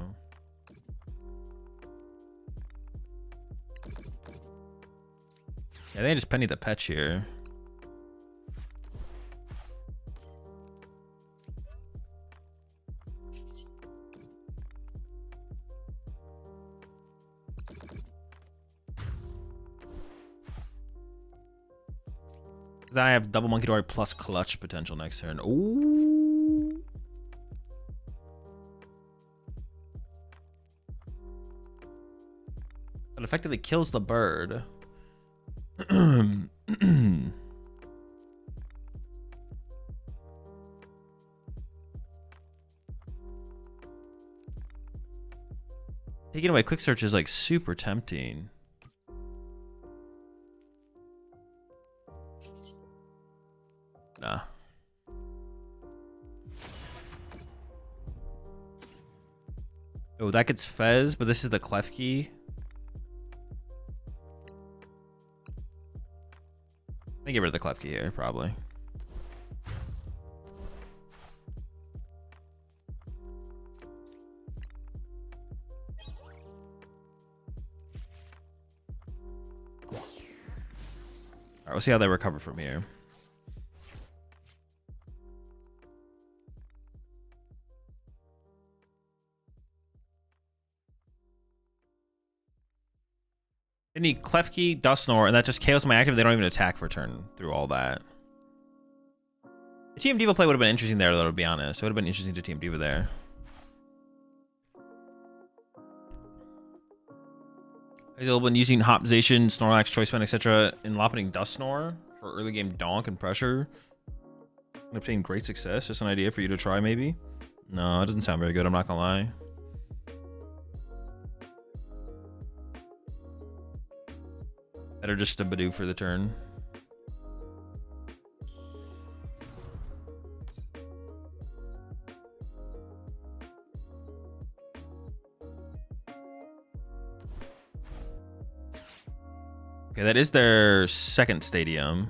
Yeah, they just penny the Petch here. Then I have double Monkey Dory plus Clutch potential next turn. Ooh. It effectively kills the bird. Taking away quick search is like super tempting. Nah. Oh, that gets Fez, but this is the Klefki. I get rid of the Klefki here, probably. Alright, we'll see how they recover from here. I need Klefki, Dusknoir, and that just KOs my active. They don't even attack for turn through all that. The Team Diva play would have been interesting there, though, to be honest. It would have been interesting to Team Diva there. I've been using Hopzation, Snorlax, Choice-Band, etc. in Lopping Dusknoir for early game donk and pressure. And obtaining great success. Just an idea for you to try, maybe? No, it doesn't sound very good, I'm not gonna lie. Better just to Badoo for the turn. Okay, that is their second stadium.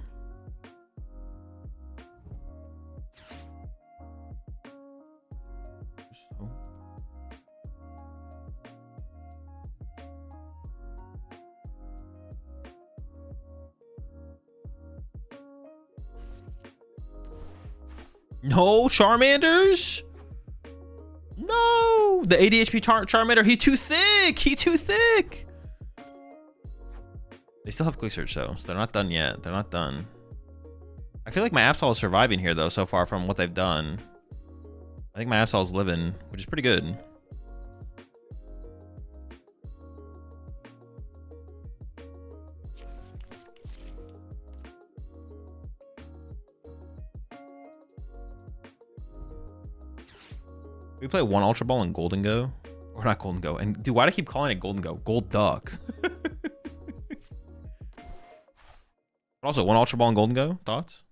No Charmanders? No! The 80 HP Charmander, he's too thick! He's too thick! They still have Quick Search though, so they're not done yet. They're not done. I feel like my Absol is surviving here though, so far from what they've done. I think my Absol is living, which is pretty good. We play one Ultra Ball and Golden Go, or not Golden Go. And dude, why do I keep calling it Golden Go? Gold Duck. But also, one Ultra Ball and Golden Go. Thoughts?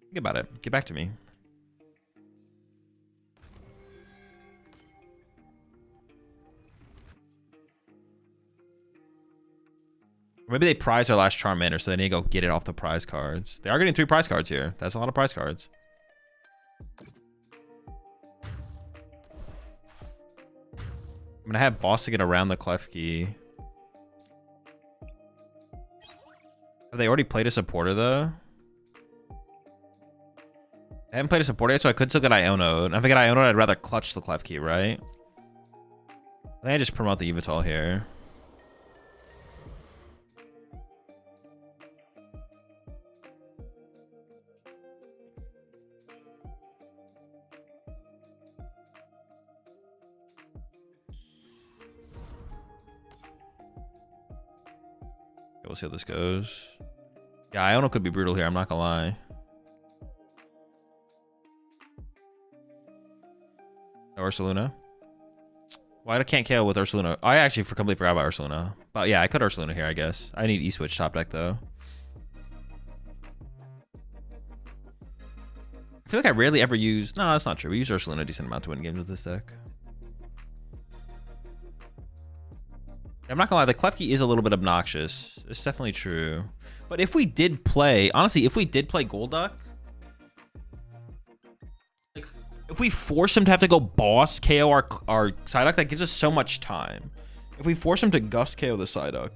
Think about it. Get back to me. Or maybe they prize their last charm in, so they need to go get it off the prize cards. They are getting 3 prize cards here. That's a lot of prize cards. I'm gonna have boss to get around the Klefki. Have they already played a supporter though? I haven't played a supporter yet, so I could still get Iono'd. If I get Iono'd, I'd rather clutch the Klefki, right? I think I just promote the Yveltal here. We'll see how this goes. Yeah, Iono could be brutal here. I'm not gonna lie. Ursaluna. Why can't KO with Ursaluna? I actually completely forgot about Ursaluna. But yeah, I could Ursaluna here, I guess. I need E-Switch top deck though. I feel like I rarely ever use... No, that's not true. We use Ursaluna a decent amount to win games with this deck. I'm not gonna lie, the Klefki is a little bit obnoxious. It's definitely true. But if we did play, honestly, if we did play Golduck, like, if we force him to have to go boss KO our Psyduck, that gives us so much time. If we force him to Gust KO the Psyduck,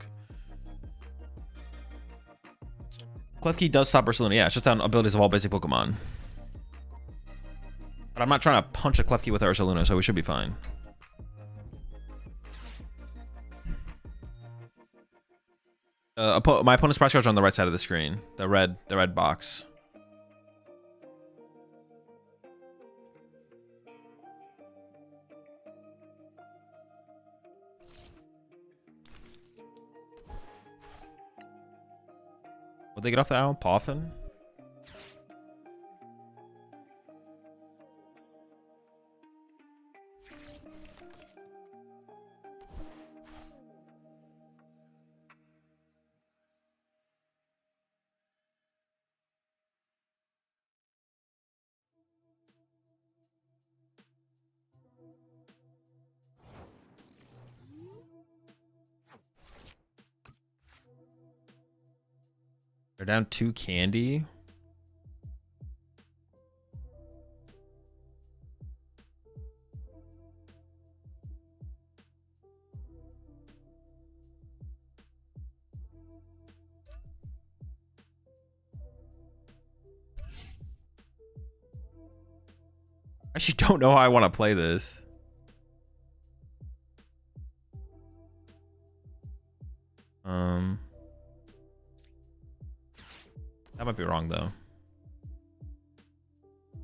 Klefki does stop Ursaluna. Yeah, it's just on abilities of all basic Pokemon. But I'm not trying to punch a Klefki with Ursaluna, so we should be fine. My opponent's prize cards are on the right side of the screen. The red box. Will they get off the owl? Poffin? They're down 2 candy. I actually don't know how I want to play this. That might be wrong though.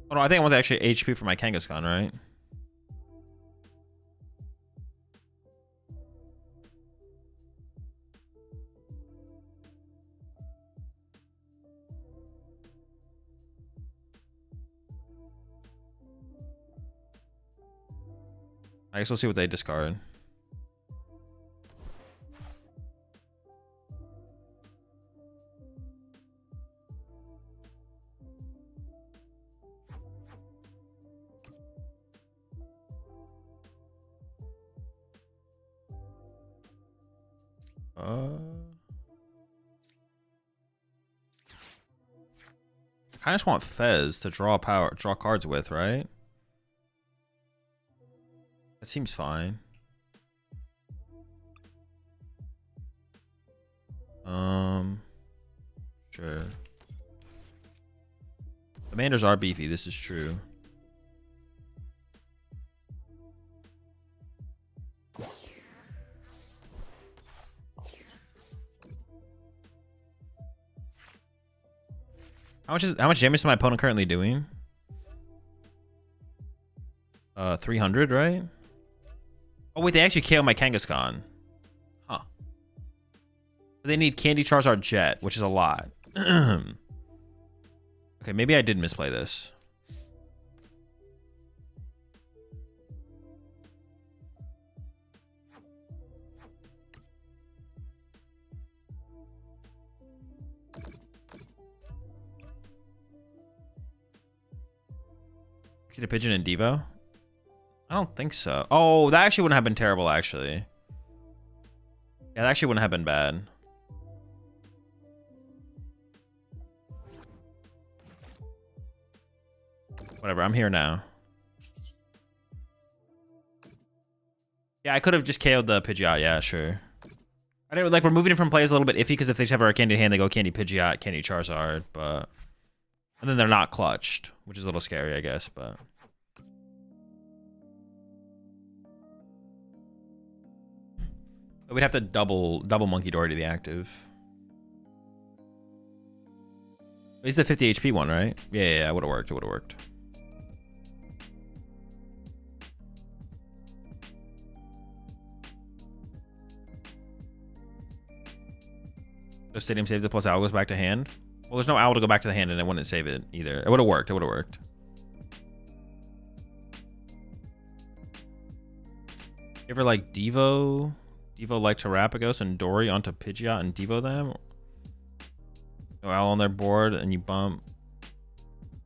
Oh no, I think I want the extra HP for my Kangaskhan, right? I guess we'll see what they discard. I just want Fez to draw cards with, right? That seems fine. Sure. Commanders are beefy, this is true. How much damage is my opponent currently doing? 300, right? Oh wait, they actually KO my Kangaskhan. Huh. They need Candy Charizard Jet, which is a lot. Okay, maybe I did misplay this. Get a pigeon in Devo? I don't think so. Oh, that actually wouldn't have been terrible, actually. Yeah, that actually wouldn't have been bad. Whatever, I'm here now. Yeah, I could have just KO'd the Pidgeot. Yeah, sure. I didn't like. We're moving it from plays a little bit iffy because if they just have our candy in hand, they go candy Pidgeot, candy Charizard, but and then they're not clutched, which is a little scary, I guess. But we'd have to double Monkey Dory to the active. He's the 50 HP one, right? Yeah, it would have worked. It would have worked. So Stadium saves it plus Owl goes back to hand. Well, there's no Owl to go back to the hand and it wouldn't save it either. It would have worked. It would have worked. You ever like Devo like Terrapagos and Dory onto Pidgeot and Devo them? No Owl on their board and you bump.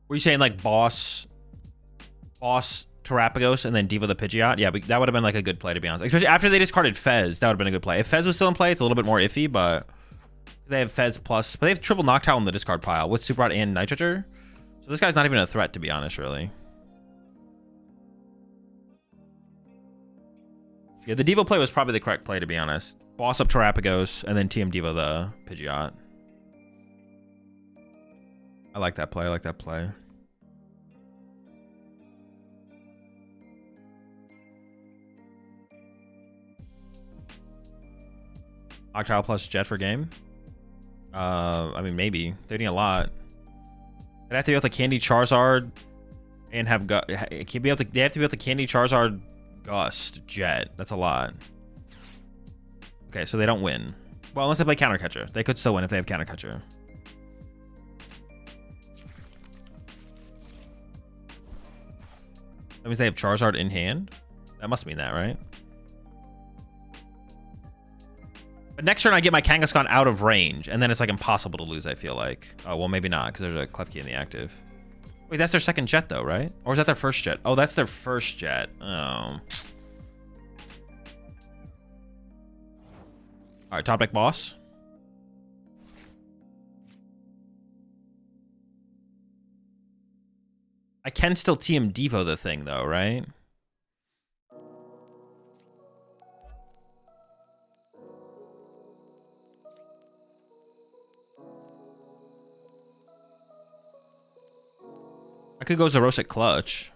Were you saying like boss Terrapagos and then Devo the Pidgeot? Yeah, that would have been like a good play, to be honest. Especially after they discarded Fez, that would have been a good play. If Fez was still in play, it's a little bit more iffy, but they have Fez plus, but they have triple Noctowl in the discard pile with Super Rod and Nitroger. So this guy's not even a threat, to be honest, really. Yeah, the Devo play was probably the correct play, to be honest. Boss up Terrapagos and then TM Devo the Pidgeot. I like that play. I like that play. Noctowl plus Jet for game. I mean, maybe. They're doing a lot. They'd have to be able to candy Charizard and have they have to be able to candy Charizard Gust Jet. That's a lot. Okay, so they don't win. Well, unless they play Counter Catcher. They could still win if they have Counter Catcher. That means they have Charizard in hand? That must mean that, right? But next turn I get my Kangaskhan out of range, and then it's like impossible to lose, I feel like. Oh, well, maybe not, because there's a Klefki in the active. Wait, that's their second jet, though, right? Or is that their first jet? Oh, that's their first jet. Oh. All right, top deck boss. I can still TM Devo the thing, though, right? I could go Zerosic Clutch.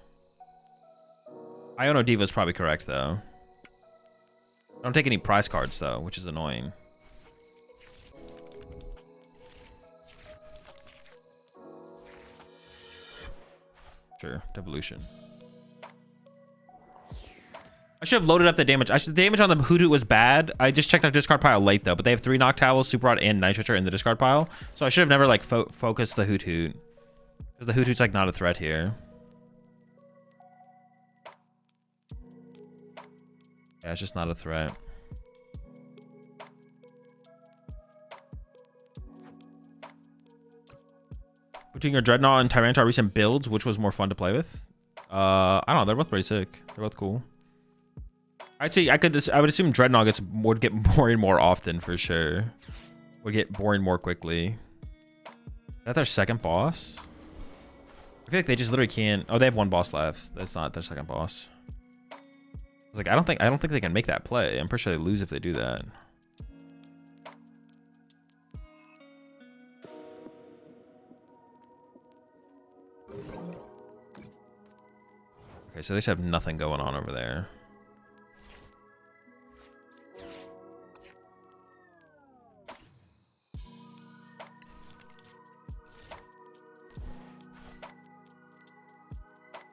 Iono Diva is probably correct, though. I don't take any prize cards, though, which is annoying. Sure, Devolution. I should have loaded up the damage. The damage on the Hoothoot was bad. I just checked their discard pile late, though, but they have 3 Noctowls, Super Rod, and Nitroger in the discard pile. So I should have never, like, focused the Hoothoot. Because the Hoothoot's, like, not a threat here. Yeah, it's just not a threat. Between your Dreadnought and Tyranitar recent builds, which was more fun to play with? I don't know. They're both pretty sick. They're both cool. I'd say I would assume Dreadnought would get boring more often for sure. Would get boring more quickly. Is that their second boss? I feel like they just literally can't. Oh, they have 1 boss left. That's not their second boss. I was like, I don't think they can make that play. I'm pretty sure they lose if they do that. Okay, so they just have nothing going on over there.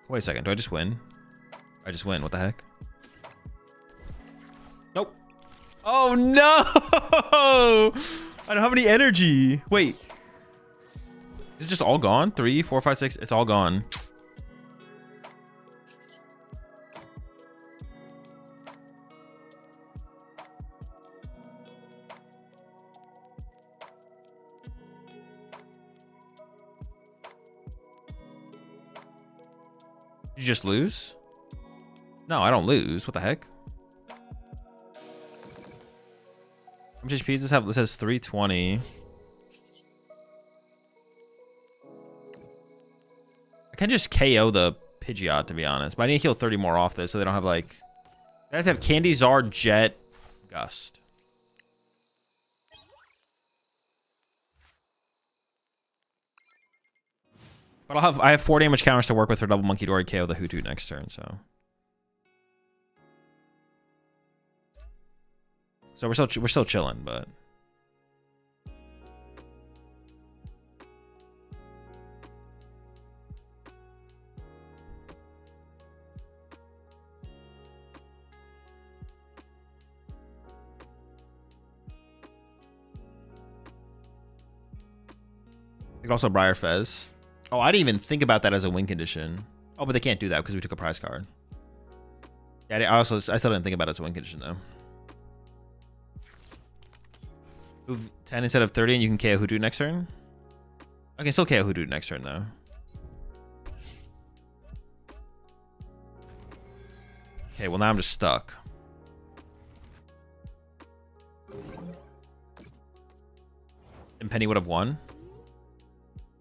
Wait a second, do I just win? I just win, what the heck? Nope. Oh no! I don't have any energy. Wait. Is it just all gone? 3, 4, 5, 6, it's all gone. You just lose? No, I don't lose. What the heck? How much HP does this have? This has 320. I can just KO the Pidgeot, to be honest. But I need to heal 30 more off this so they don't have, like... They have to have Candy, Zard, Jet, Gust. But I have 4 damage counters to work with for Double Monkey Dory KO the Hoothoot next turn, so... So we're still chilling, but... I think also Briar Fez. Oh, I didn't even think about that as a win condition. Oh, but they can't do that because we took a prize card. Yeah, I still didn't think about it as a win condition, though. Move 10 instead of 30 and you can KO Hoothoot next turn? I can still KO Hoothoot next turn, though. Okay, well now I'm just stuck. And Penny would have won?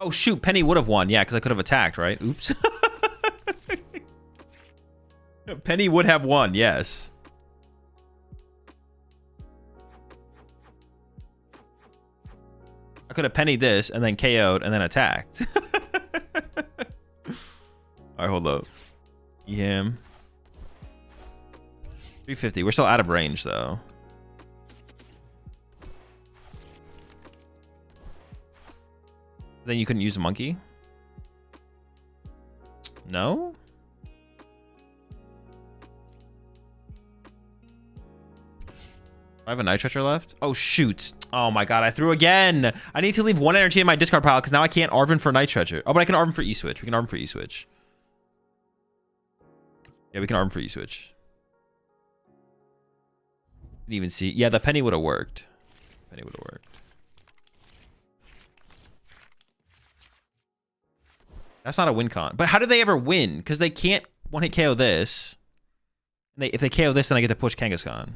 Oh, shoot, Penny would have won. Yeah, because I could have attacked, right? Oops. Penny would have won, yes. I could have pennied this and then KO'd and then attacked. Alright, hold up. Him. 350. We're still out of range, though. Then you couldn't use a monkey? No? I have a Night Stretcher left? Oh, shoot. Oh, my God. I threw again. I need to leave 1 energy in my discard pile because now I can't Arven for Night Stretcher. Oh, but I can Arven for E-Switch. We can Arven for E-Switch. Yeah, we can Arven for E-Switch. Didn't even see. Yeah, the Penny would have worked. Penny would have worked. That's not a win con. But how do they ever win? Because they can't one-hit KO this. If they KO this, then I get to push Kangaskhan.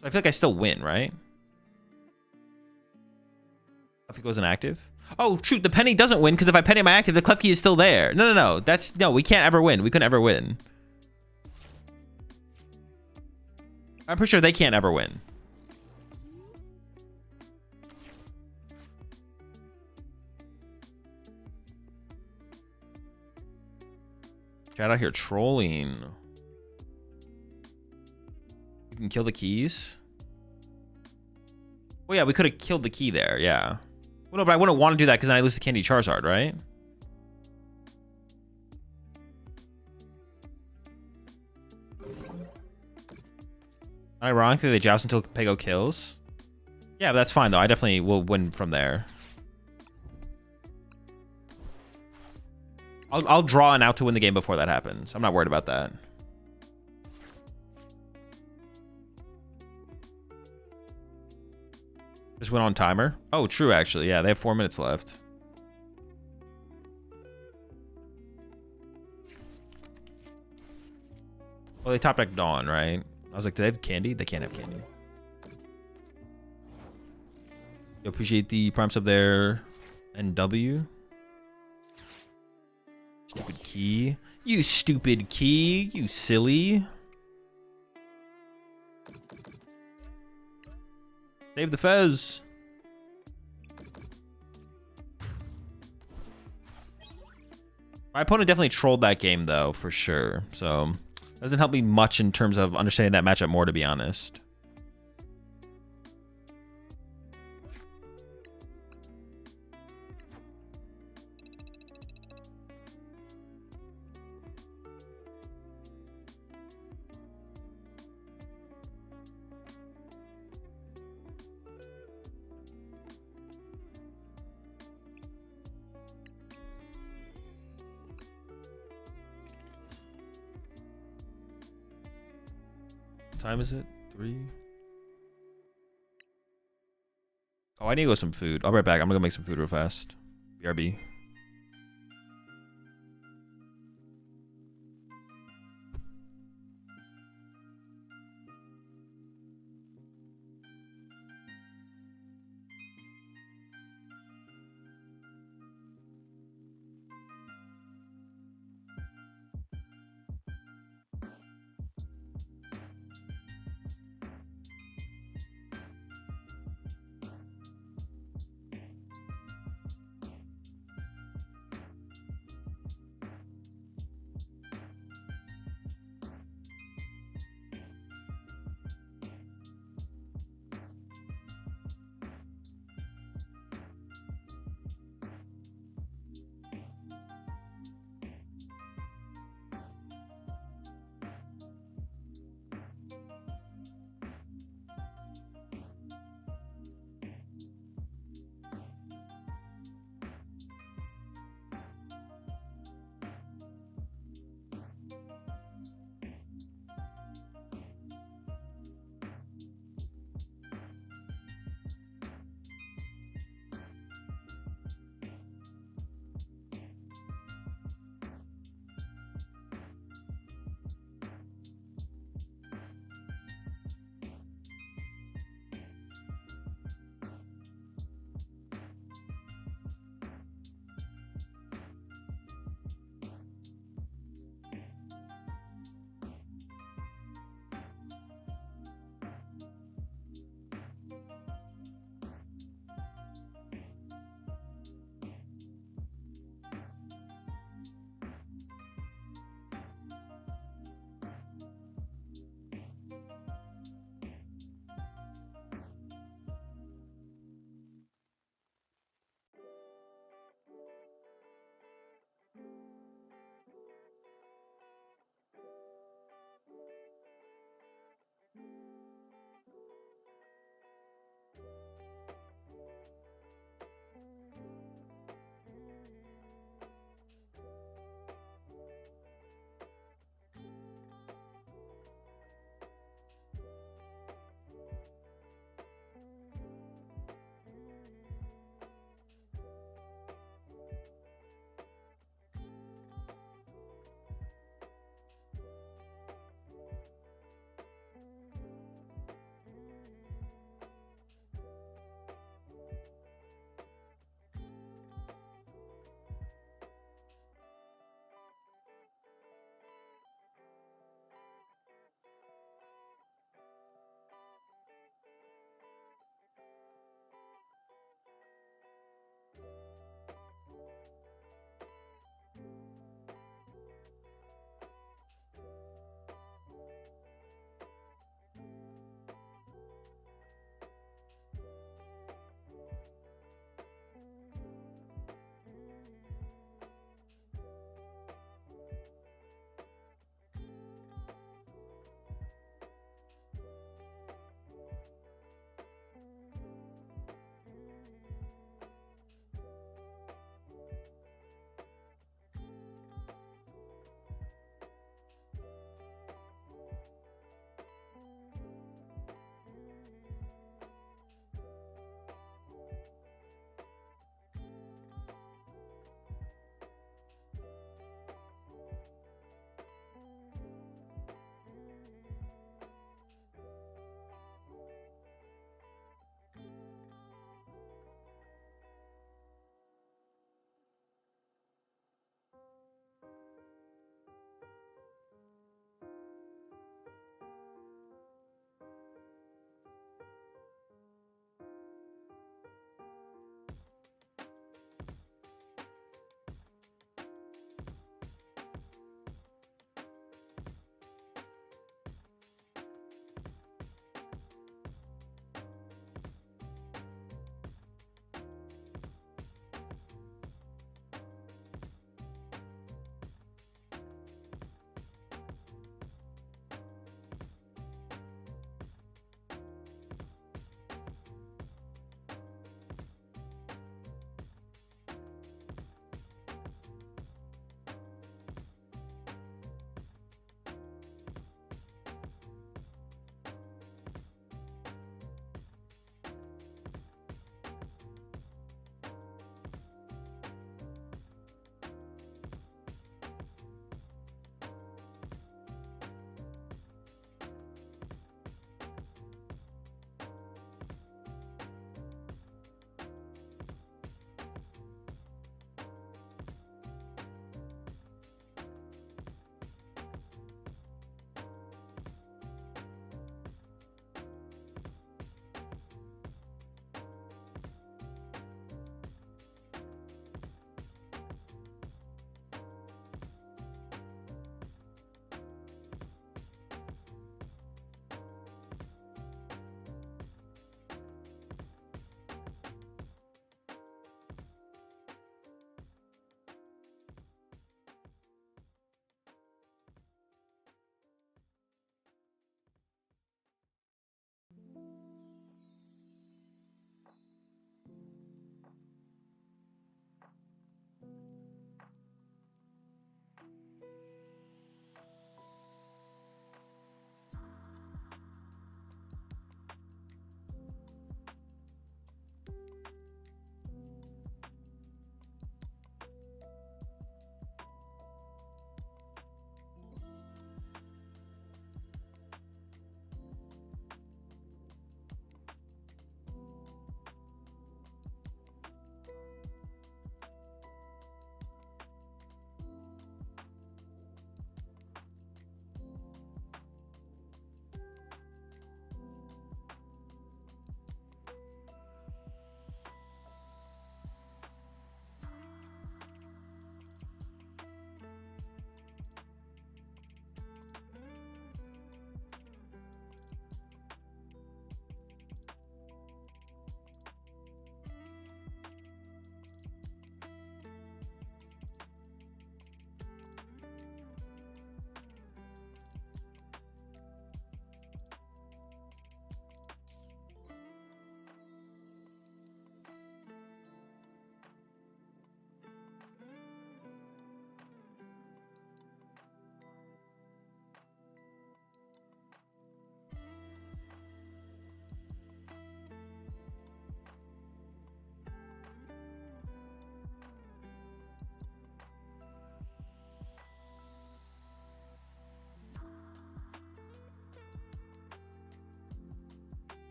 So I feel like I still win, right? If it goes inactive. Oh, shoot. The Penny doesn't win because if I Penny my active, the Klefki is still there. No. No, we can't ever win. We couldn't ever win. I'm pretty sure they can't ever win. Chat out here trolling. You can kill the keys. Well, yeah, we could have killed the key there. Yeah. Well, no, but I wouldn't want to do that because then I lose the Candy Charizard, right? Ironically, they joust until Pego kills. Yeah, but that's fine, though. I definitely will win from there. I'll draw an out to win the game before that happens. I'm not worried about that. Just went on timer. Oh, true, actually. Yeah, they have 4 minutes left. Well, they top deck Dawn, right? I was like, do they have candy? They can't have candy. You appreciate the prime sub there. NW. Stupid key. You stupid key. You silly. Save the Fez. My opponent definitely trolled that game, though, for sure. So, doesn't help me much in terms of understanding that matchup more, to be honest. Time is it? 3? Oh, I need to go some food. I'll be right back. I'm gonna go make some food real fast. BRB.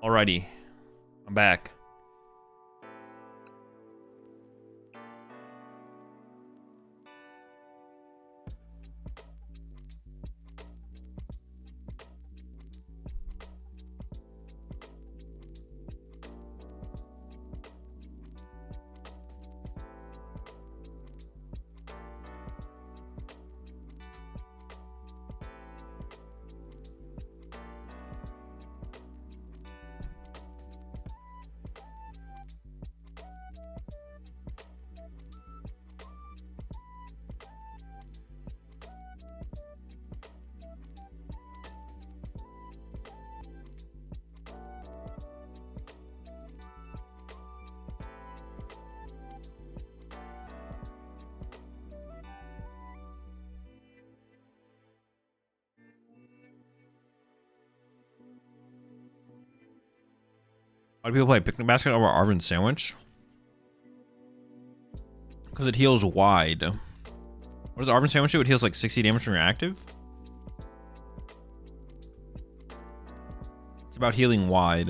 Alrighty. I'm back. Why do people play picnic basket over Arvin sandwich? Because it heals wide. What does Arvin sandwich do? It heals like 60 damage from your active. It's about healing wide.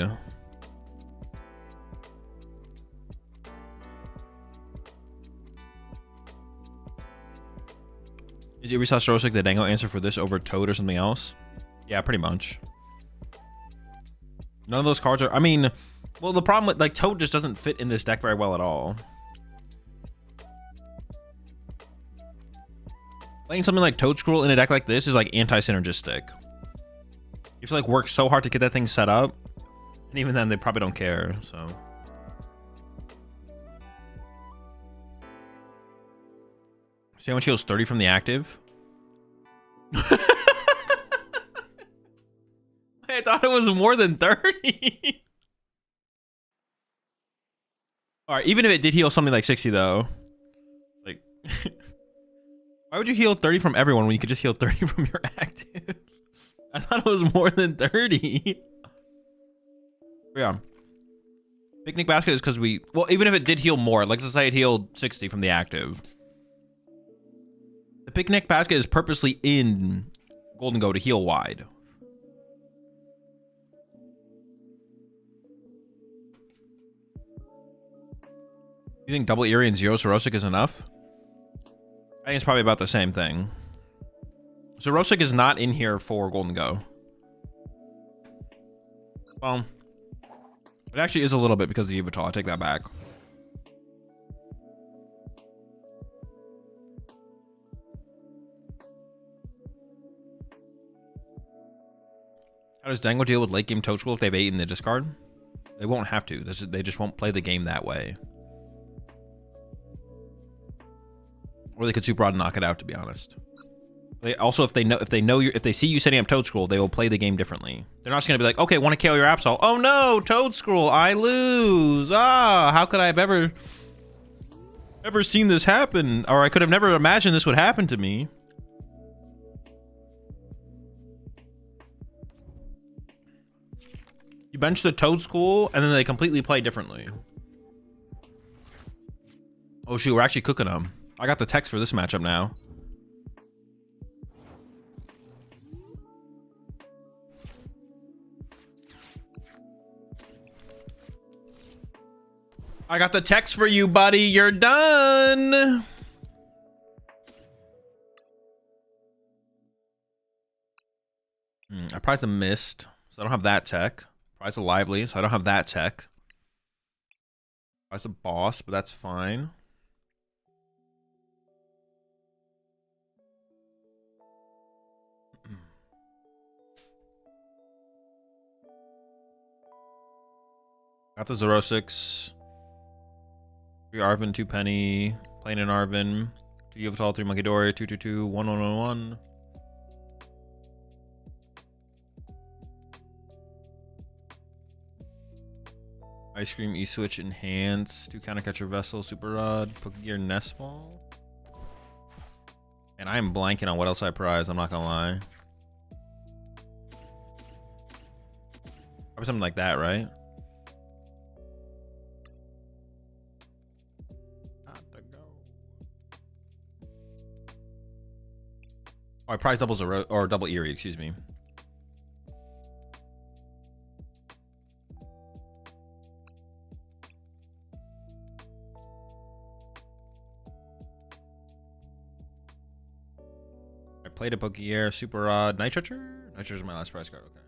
Is Irisas Rosic the Dango answer for this over Toad or something else? Yeah, pretty much. None of those cards are... I mean... Well, the problem with, like, Toad just doesn't fit in this deck very well at all. Playing something like Toad Scroll in a deck like this is, like, anti-synergistic. You have to, like, work so hard to get that thing set up. And even then, they probably don't care, so... Sandwich heals 30 from the active. I thought it was more than 30. All right, even if it did heal something like 60 though, like, why would you heal 30 from everyone when you could just heal 30 from your active? I thought it was more than 30. But yeah. Picnic basket is because we, well, even if it did heal more, like let's say it healed 60 from the active. The picnic basket is purposely in Golden Go to heal wide. You think double Eerie and zero Sorosic is enough? I think it's probably about the same thing. Sorosic is not in here for Golden Go. Well, it actually is a little bit because of Yveltal. I take that back. How does Dango deal with late game Toad Scroll if they have 8 in the discard? They won't have to. They just won't play the game that way. Or they could super odd knock it out, to be honest. They also, if they see you setting up Toad Scroll, they will play the game differently. They're not just gonna be like, okay, want to KO your Absol. Oh no, Toad Scroll, I lose. Ah, how could I have ever seen this happen? Or I could have never imagined this would happen to me. You bench the Toad Scroll, and then they completely play differently. Oh shoot, we're actually cooking them. I got the text for this matchup now. I got the text for you, buddy. You're done. I prize a Mist, so I don't have that tech. Prize a Lively, so I don't have that tech. Prize a Boss, but that's fine. Got the Zerosix. 3 Arvin, 2 Penny. Playing an Arvin. 2 Yveltal, 3 Monkey Dory, 2/2/2, 1/1/1. Ice Cream, E-Switch, Enhance. 2 Counter Catcher Vessel, Super Rod, Pokegear, Nest Ball. And I am blanking on what else I prize, I'm not gonna lie. Probably something like that, right? Oh, I prize doubles or double Eerie, excuse me. Played a Pokeyear, Super Rod, Nitrocher? Nitrocher is my last prize card, okay.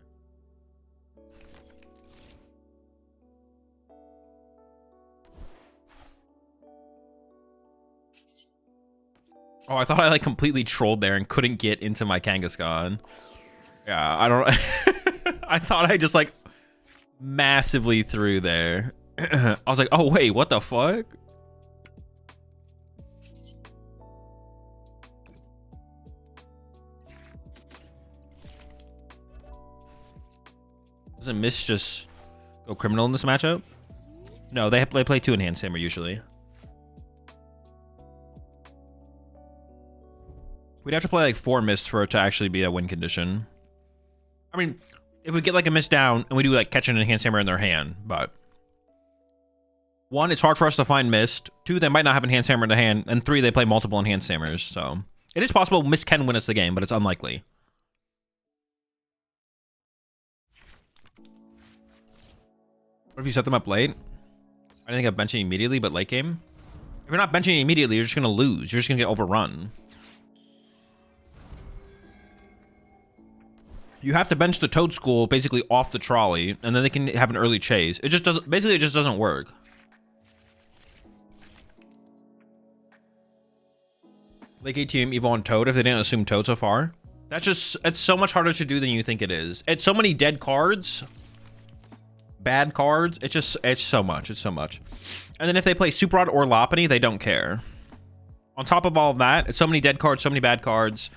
Oh, I thought I like completely trolled there and couldn't get into my Kangaskhan. Yeah, I don't I thought I just like massively threw there. I was like, oh wait, what the fuck? Doesn't Miss just go criminal in this matchup? No, they play 2 Enhanced Hammer usually. We'd have to play like 4 Mist for it to actually be a win condition. I mean, if we get like a Mist down and we do like catch an Enhanced Hammer in their hand, but 1, it's hard for us to find Mist. 2, they might not have Enhanced Hammer in the hand, and 3, they play multiple Enhanced Hammers. So it is possible Mist can win us the game, but it's unlikely. What if you set them up late? I didn't think of benching immediately, but late game. If you're not benching immediately, you're just gonna lose. You're just gonna get overrun. You have to bench the Toad School basically off the trolley, and then they can have an early chase. It just doesn't. Basically, it just doesn't work. Late game team Evo on Toad if they didn't assume Toad so far. That's just. It's so much harder to do than you think it is. It's so many dead cards, bad cards. It's just. It's so much. It's so much. And then if they play Super Rod or Lopunny, they don't care. On top of all of that, it's so many dead cards, so many bad cards.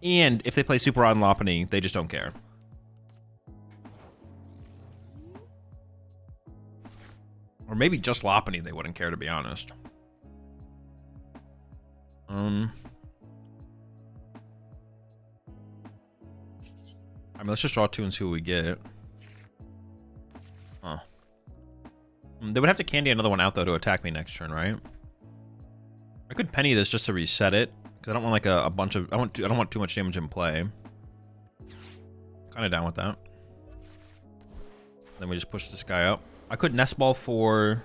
And if they play Super Rod and Lopunny, they just don't care. Or maybe just Lopunny, they wouldn't care, to be honest. I mean, let's just draw 2 and see what we get. Huh. They would have to candy another one out, though, to attack me next turn, right? I could penny this just to reset it. I don't want like a bunch of I don't want too much damage in play. Kind of down with that. Then we just push this guy up. I could nest ball for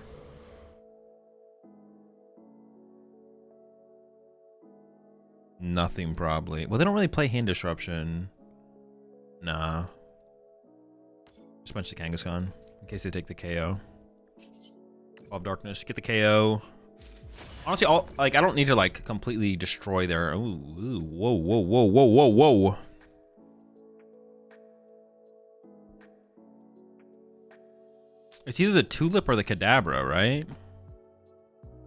nothing probably. Well, they don't really play hand disruption. Nah. Just bunch the Kangaskhan in case they take the KO. 12 Darkness, get the KO. Honestly, I don't need to like completely destroy their. Ooh, whoa, whoa, whoa, whoa, whoa, whoa. It's either the Tulip or the Kadabra, right?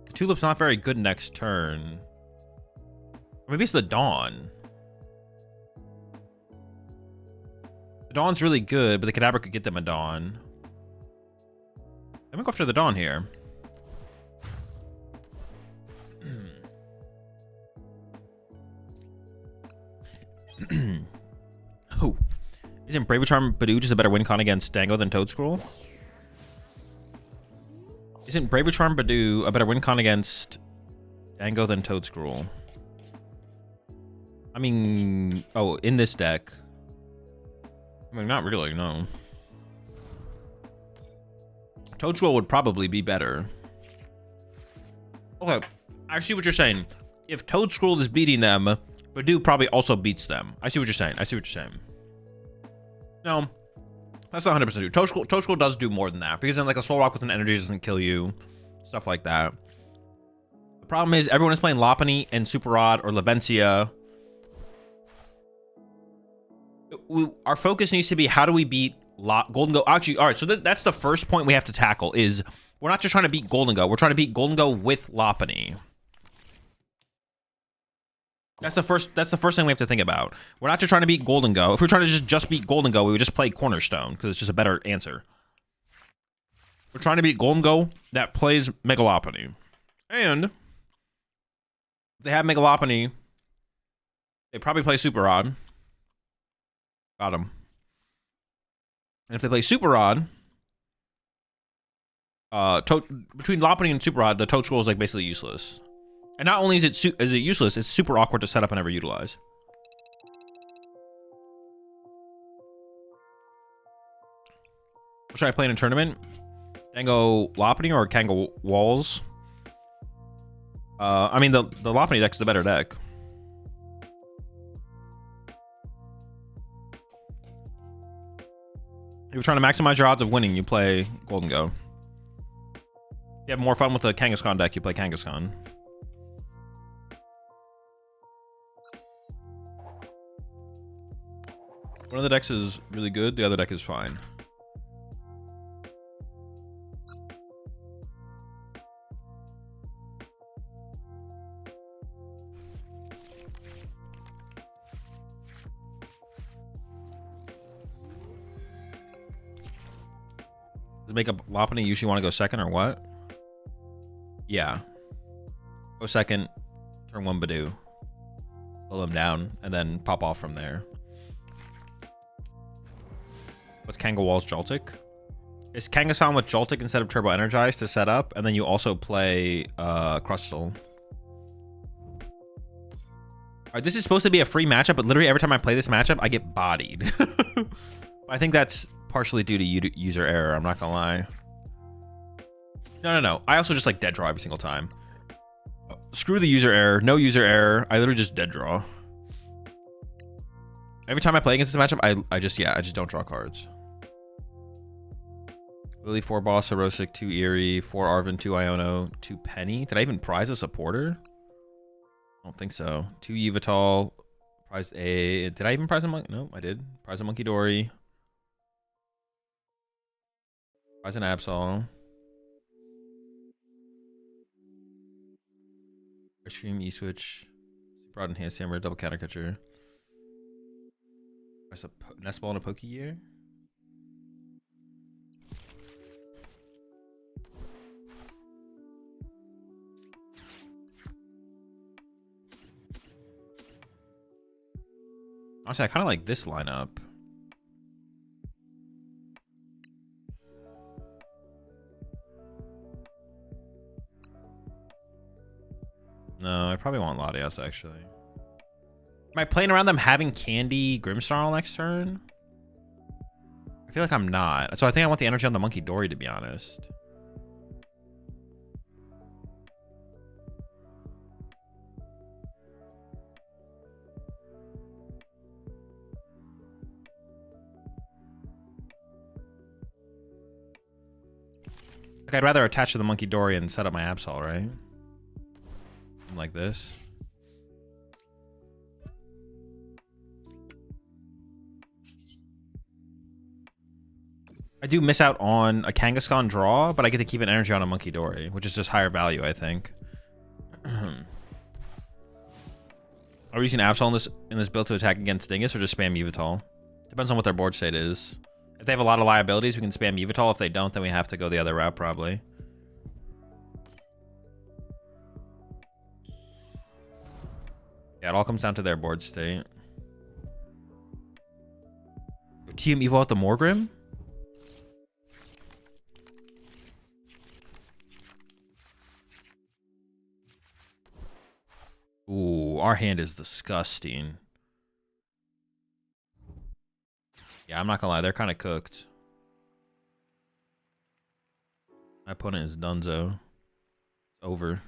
The Tulip's not very good next turn. Or maybe it's the Dawn. The Dawn's really good, but the Kadabra could get them a Dawn. Let me go after the Dawn here. Oh, isn't Brave Charm Badoo just a better win con against Dango than Toad Scroll? Isn't Brave Charm Badoo a better win con against Dango than Toad Scroll? I mean, oh, in this deck. I mean, not really, no. Toad Scroll would probably be better. Okay, I see what you're saying. If Toad Scroll is beating them, Badoo probably also beats them. I see what you're saying. I see what you're saying. No, that's not 100% true. Toad Scroll does do more than that. Because then like a Soul Rock with an energy doesn't kill you. Stuff like that. The problem is everyone is playing Lopunny and Super Rod or Lavencia. Our focus needs to be how do we beat Golden Go. Actually, all right, so that's the first point we have to tackle is we're not just trying to beat Golden Go. We're trying to beat Golden Go with Lopunny. That's the first thing we have to think about. We're not just trying to beat Golden Go. If we're trying to just beat Golden Go, we would just play Cornerstone because it's just a better answer. We're trying to beat Golden Go that plays Megalopony. And if they have Megalopony, they probably play Super Rod. Got him. And if they play Super Rod, between Lopunny and Super Rod, the Toad Scroll is like basically useless. And not only is it useless, it's super awkward to set up and ever utilize. What should I play in a tournament? Dango Lopunny or Kango Walls? I mean, the Lopunny deck's the better deck. you're trying to maximize your odds of winning, you play Golden Go. If you have more fun with the Kangaskhan deck, you play Kangaskhan. One of the decks is really good, the other deck is fine. Does make up Lopunny usually want to go second or what? Yeah. Go second, turn one Badoo. Slow them down, and then pop off from there. What's Kangawall's Joltik? It's Kangaskhan with Joltik instead of Turbo Energize to set up, and then you also play Crustle. Alright, this is supposed to be a free matchup, but literally every time I play this matchup, I get bodied. I think that's partially due to user error, I'm not gonna lie. No. I also just like dead draw every single time. Screw the user error. No user error. I literally just dead draw. Every time I play against this matchup, I just don't draw cards. Lily, 4 Boss, Erosic, 2 Eerie, 4 Arven, 2 Iono, 2 Penny. Did I even prize a supporter? I don't think so. 2 Yveltal. Prized a... Did I even prize a monkey? No, I did. Prize a Monkey Dory. Prize an Absol. Extreme E-Switch. Broad Enhanced Hammer, Double Counter Catcher. Prize a Nest Ball and a Pokegear. Honestly, I kind of like this lineup. No, I probably want Latias, actually. Am I playing around them having Candy Grimmsnarl next turn? I feel like I'm not. So I think I want the energy on the Monkey Dory, to be honest. Like, I'd rather attach to the Monkey Dory and set up my Absol, right? Like this. I do miss out on a Kangaskhan draw, but I get to keep an energy on a Monkey Dory, which is just higher value, I think. Are we using Absol in this build to attack against Dingus, or just spam Yveltal? Depends on what their board state is. If they have a lot of liabilities, we can spam Yveltal. If they don't, then we have to go the other route, probably. Yeah, it all comes down to their board state. TM Evo at the Morgrim? Ooh, our hand is disgusting. Yeah, I'm not gonna lie, they're kind of cooked. My opponent is Dunzo. It's over.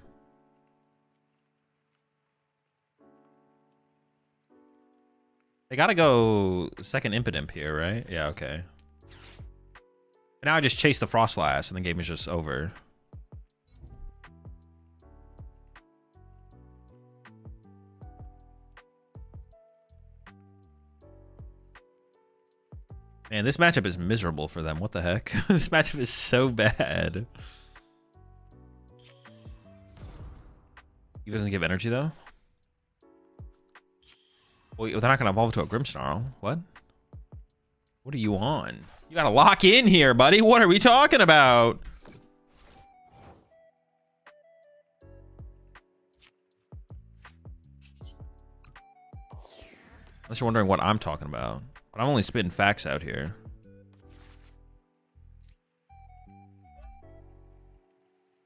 They gotta go second Impidimp here, right? Yeah, okay. And now I just chased the Frostlass and the game is just over. Man, this matchup is miserable for them. What the heck? This matchup is so bad. He doesn't give energy, though? Well, they're not going to evolve to a Grimmsnarl. What? What are you on? You got to lock in here, buddy. What are we talking about? Unless you're wondering what I'm talking about. But I'm only spitting facts out here.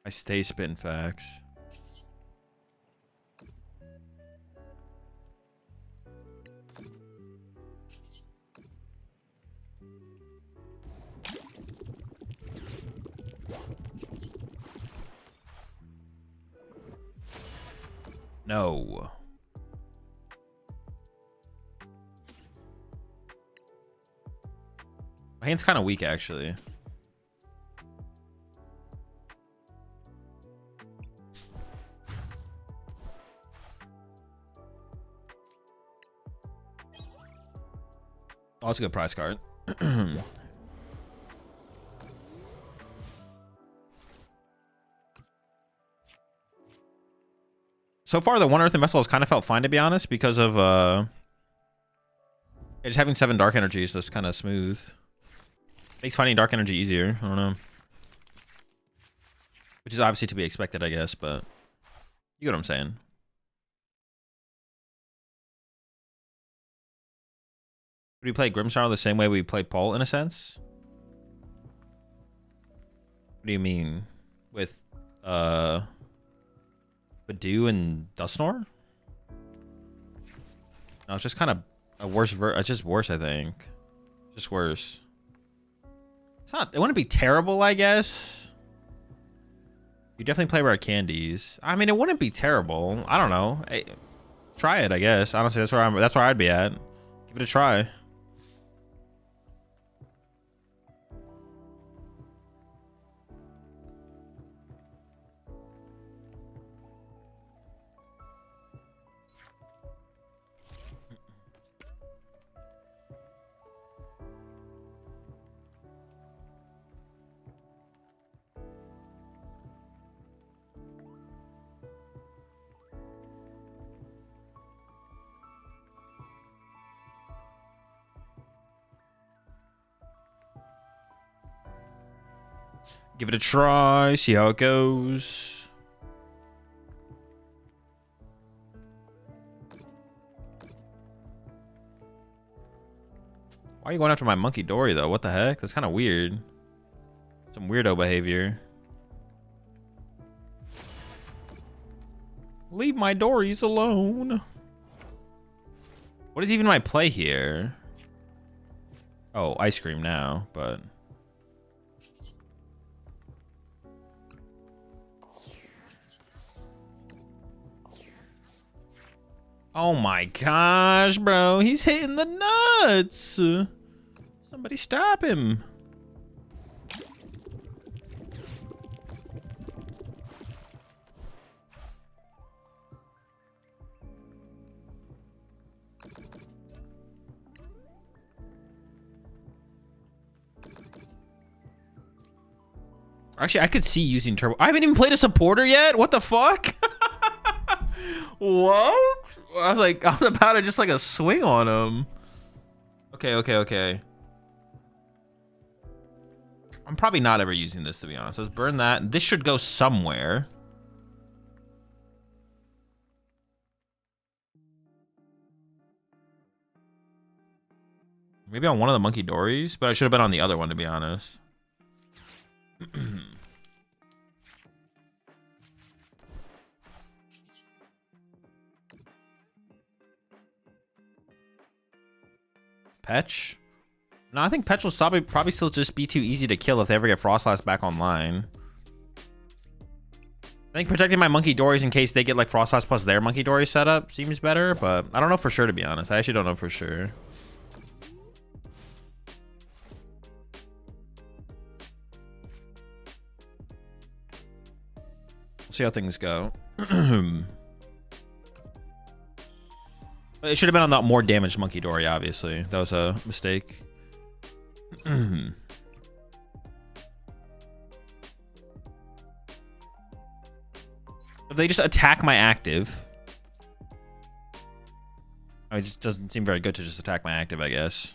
I stay spitting facts. No. My hand's kind of weak, actually. Oh, that's a good prize card. So far, the One Earth and Vessel has kind of felt fine, to be honest, because of just having 7 dark energies. That's kind of smooth. Makes finding dark energy easier. I don't know. Which is obviously to be expected, I guess, but you get what I'm saying. Would we play Grimmsnarl the same way we play Paul, in a sense? What do you mean? With, Badoo and Dustnor? No, it's just kind of a worse it's just worse, I think. Just worse. It's not, it wouldn't be terrible, I guess. You definitely play rare candies. I mean, it wouldn't be terrible. I don't know. Try it, I guess. Honestly, that's where I'd be at. Give it a try. Give it a try, see how it goes. Why are you going after my Monkey Dory, though? What the heck? That's kind of weird. Some weirdo behavior. Leave my Dories alone. What is even my play here? Oh, ice cream now, but... Oh my gosh, bro. He's hitting the nuts. Somebody stop him. Actually, I could see using turbo. I haven't even played a supporter yet. What the fuck? What? I was about to just like a swing on him. Okay. I'm probably not ever using this, to be honest. Let's burn that. This should go somewhere. Maybe on one of the Monkey Dories, but I should have been on the other one, to be honest. Petch? No, I think Petch will probably still just be too easy to kill if they ever get Frostlass back online. I think protecting my Monkey Dories in case they get like Frostlass plus their Monkey Dory setup seems better, but I don't know for sure, to be honest. I actually don't know for sure. We'll see how things go. It should have been on the more damaged Monkey Dory, obviously. That was a mistake. If they just attack my active... It just doesn't seem very good to just attack my active, I guess.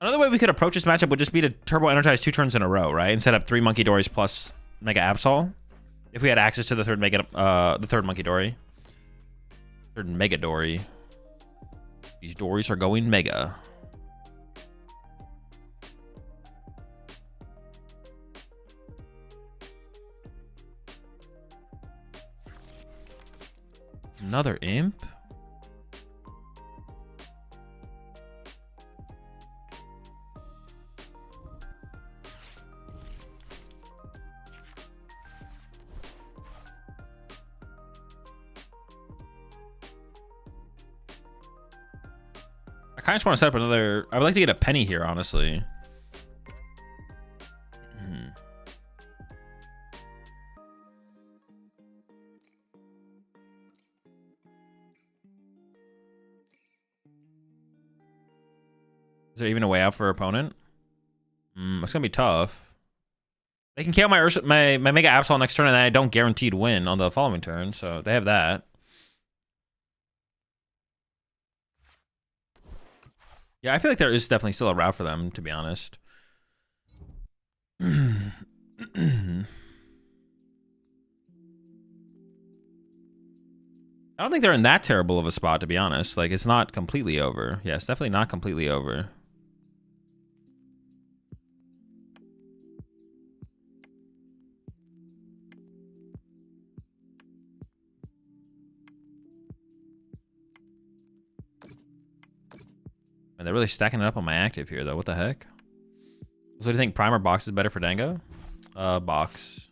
Another way we could approach this matchup would just be to turbo energize 2 turns in a row, right? And set up 3 Monkey Dories plus Mega Absol. If we had access to the third Monkey Dory. Third Mega Dory. These Dories are going Mega. Another imp? kind of just want to set up another... I would like to get a penny here, honestly. Is there even a way out for opponent? It's gonna be tough. They can KO my Mega Absol next turn, and then I don't guaranteed win on the following turn, so they have that. Yeah, I feel like there is definitely still a route for them, to be honest. I don't think they're in that terrible of a spot, to be honest. Like, it's not completely over. Yeah, it's definitely not completely over. Man, they're really stacking it up on my active here, though. What the heck? So do you think Prime or Box is better for Dango? Box.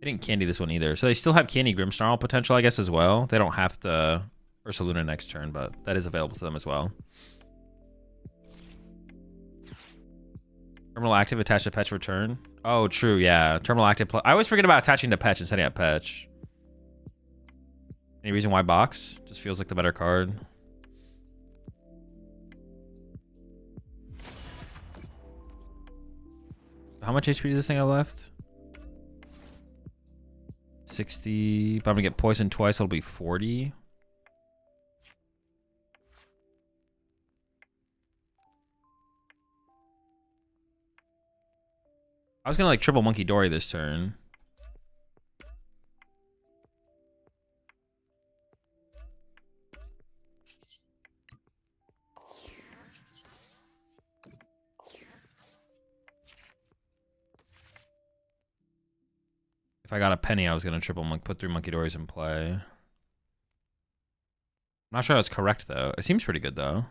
They didn't candy this one either. So they still have candy Grimmsnarl potential, I guess, as well. They don't have to Ursaluna next turn, but that is available to them as well. Terminal active attached to Petch return. Oh, true, yeah. Terminal active. I always forget about attaching to Petch and setting up Petch. Any reason why Box? Just feels like the better card. How much HP does this thing have left? 60. But I'm gonna get poisoned twice, it'll be 40. I was gonna like triple Monkey Dory this turn. If I got a penny, I was gonna put 3 Monkey Dories in play. I'm not sure that's correct though. It seems pretty good though.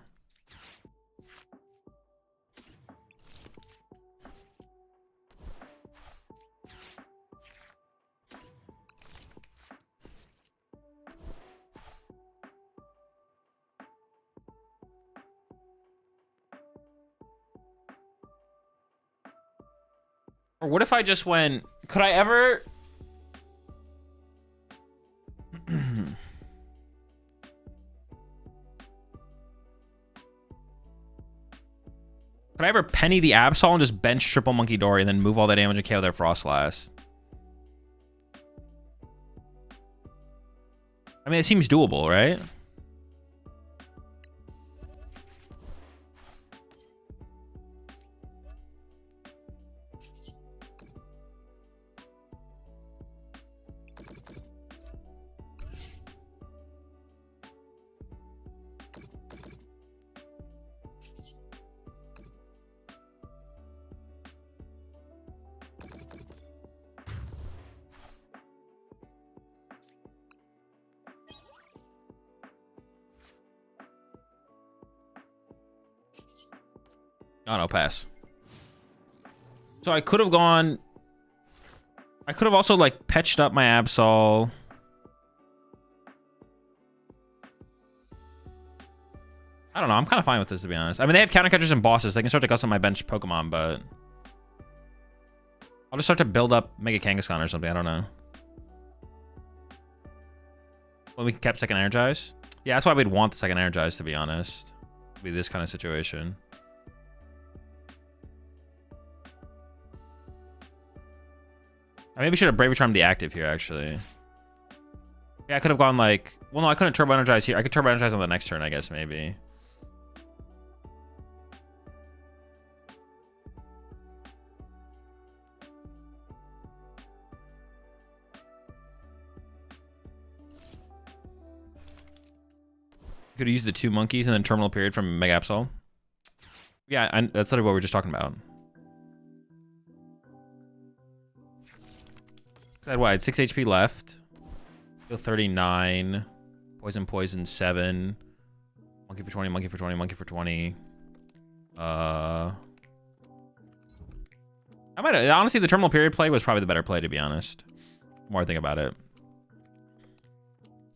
Or what if I just went... Could I ever... Could I ever penny the Absol and just bench triple Monkey Dory and then move all that damage and KO their Frostlass? I mean, it seems doable, right? Oh, no, pass. So I could have gone... I could have also, like, petched up my Absol. I don't know. I'm kind of fine with this, to be honest. I mean, they have counter catchers and bosses. They can start to custom my bench Pokemon, but... I'll just start to build up Mega Kangaskhan or something. I don't know. When we kept second Energize? Yeah, that's why we'd want the second Energize, to be honest. It'd be this kind of situation. I maybe should have Bravery Charm the active here, actually. Yeah, I could have gone like... Well, no, I couldn't Turbo Energize here. I could Turbo Energize on the next turn, I guess, maybe. Could have used the 2 monkeys and then Terminal Period from Mega Absol. Yeah, that's literally what we were just talking about. I had 6 HP left. Heal 39. Poison 7. Monkey for 20, monkey for 20, monkey for 20. I might honestly, the Terminal Period play was probably the better play, to be honest. The more I think about it.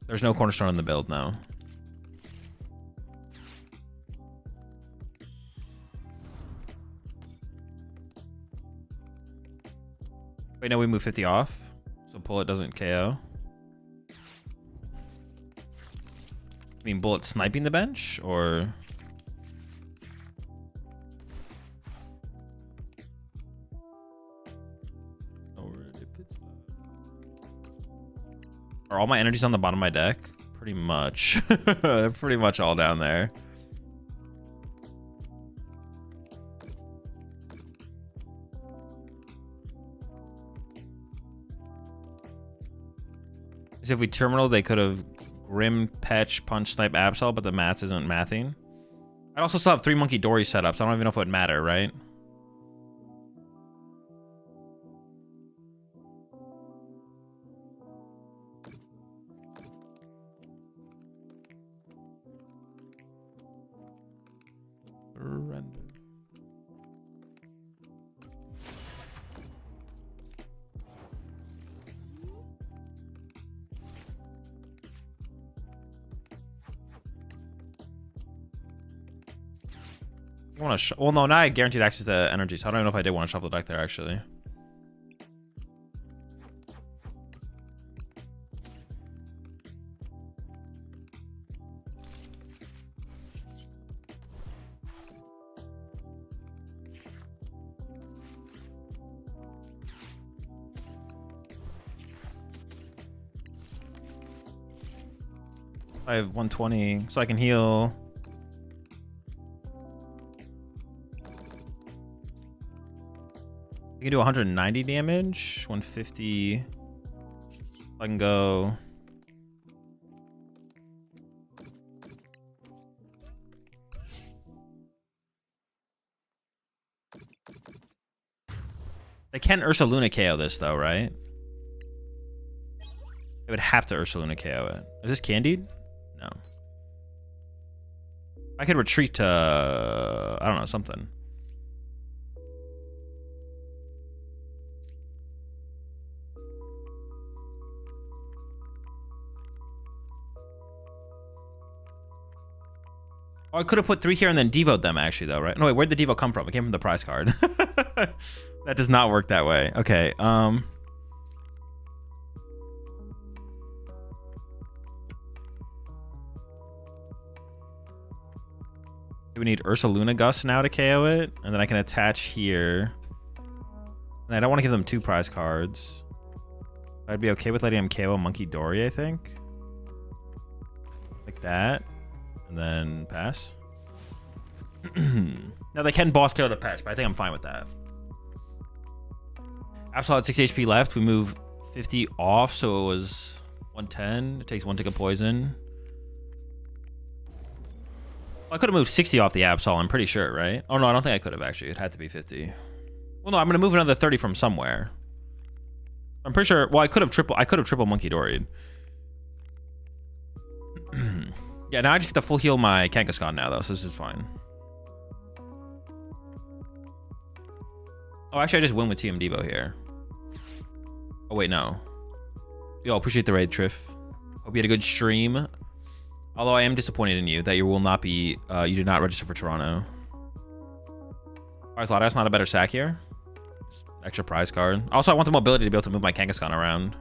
There's no Cornerstone in the build, no. Wait, no, we move 50 off. So Bullet doesn't KO. I mean, Bullet sniping the bench, or... Are all my energies on the bottom of my deck? Pretty much. They're pretty much all down there. So if we terminal, they could have Grim, Petch, Punch, Snipe, Absol, but the math isn't mathing. I'd also still have 3 Monkey Dory setups. I don't even know if it would matter, right? Render. I want to well, no, now I guaranteed access to energy, so I don't even know if I did want to shuffle the deck there, actually. I have 120, so I can heal. I can do 190 damage, 150. I can go. They can Ursa Luna KO this though, right? They would have to Ursa Luna KO it. Is this candied? No. I could retreat to, I don't know, something. Oh, I could have put 3 here and then devoed them actually though, right? No, wait, where'd the devo come from? It came from the prize card. That does not work that way. Okay, we need Ursa Luna Gust now to KO it, and then I can attach here. And I don't want to give them 2 prize cards. I'd be okay with letting him KO Monkey Dory, I think. Like that. And then pass. Now they can boss KO the patch, but I think I'm fine with that. Absol had 60 HP left. We move 50 off, so it was 110. It takes 1 tick of poison. Well, I could have moved 60 off the Absol, I'm pretty sure, right? Oh no, I don't think I could have actually. It had to be 50. Well, no, I'm gonna move another 30 from somewhere. I'm pretty sure. Well, I could have triple Monkey Doried. Yeah, now I just get to full heal my Kangaskhan now, though, so this is fine. Oh, actually, I just win with TM Devo here. Oh, wait, no. Yo, appreciate the raid, Triff. Hope you had a good stream. Although I am disappointed in you that you will not be, you did not register for Toronto. Alright, Slaughterhouse, not a better sack here. Extra prize card. Also, I want the mobility to be able to move my Kangaskhan around.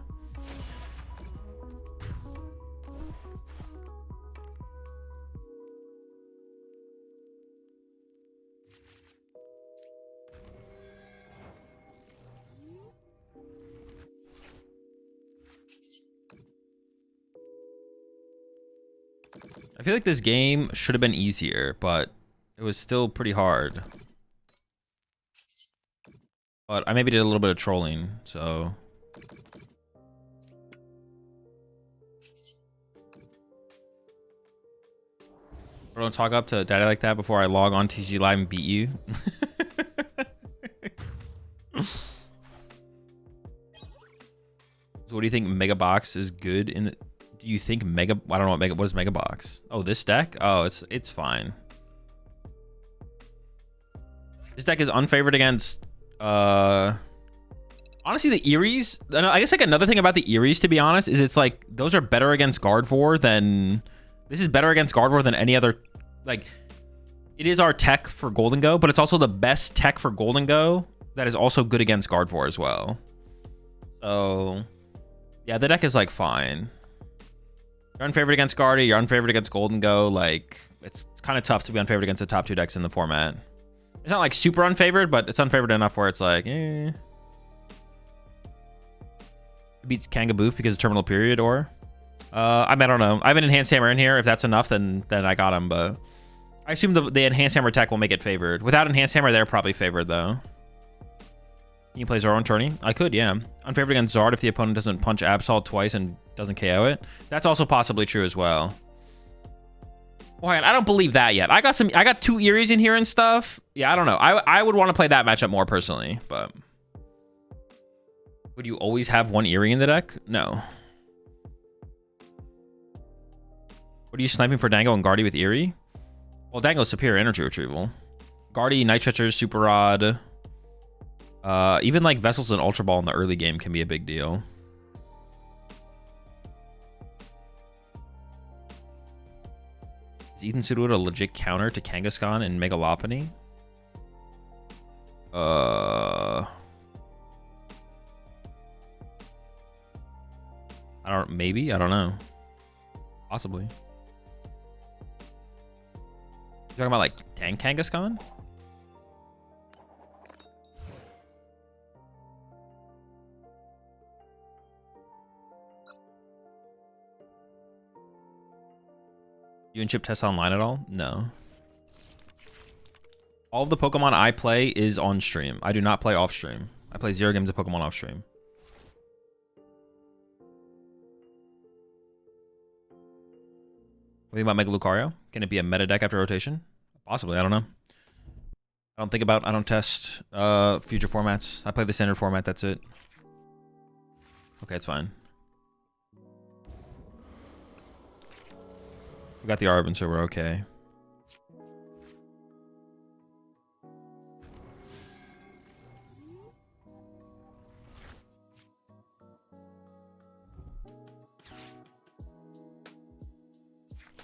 I feel like this game should have been easier, but it was still pretty hard. But I maybe did a little bit of trolling, so... I don't talk up to daddy like that before I log on TCG Live and beat you. So what do you think Mega Box is good in the... Do you think Mega... I don't know what is Mega Box? Oh, this deck? Oh, it's fine. This deck is unfavored against... honestly, the Eries... I guess like another thing about the Eries, to be honest, is it's like... Those are better against Gardevoir than... This is better against Gardevoir than any other... Like... It is our tech for Golden Go, but it's also the best tech for Golden Go that is also good against Gardevoir as well. So, yeah, the deck is like fine. You're unfavored against Guardy. You're unfavored against Golden Go. Like, it's kind of tough to be unfavored against the top 2 decks in the format. It's not like super unfavored, but it's unfavored enough where it's like, eh. It beats Kangaboof because of Terminal Period, or I mean, I don't know. I have an Enhanced Hammer in here. If that's enough, then I got him. But I assume the Enhanced Hammer tech will make it favored. Without Enhanced Hammer, they're probably favored though. Can you play Zoro on tourney? I could, yeah. Unfavored against Zard if the opponent doesn't punch Absol twice and doesn't KO it. That's also possibly true as well. Well, I don't believe that yet. I got 2 Eries in here and stuff. Yeah, I don't know. I would want to play that matchup more personally, but would you always have 1 Erie in the deck? No. What are you sniping for Dango and Guardy with Erie? Well, Dango's superior energy retrieval. Guardy, Night Stretchers, Super Rod. Even like Vessels and Ultra Ball in the early game can be a big deal. Is Ethan Sudowoodo a legit counter to Kangaskhan and Megalopony? Maybe? I don't know. Possibly. You talking about like Tank Kangaskhan? You and Chip test online at all? No. All of the Pokemon I play is on stream. I do not play off stream. I play 0 games of Pokemon off stream. What do you think about Mega Lucario? Can it be a meta deck after rotation? Possibly, I don't know. I don't test future formats. I play the standard format, that's it. Okay, it's fine. We got the Arbin, so we're okay.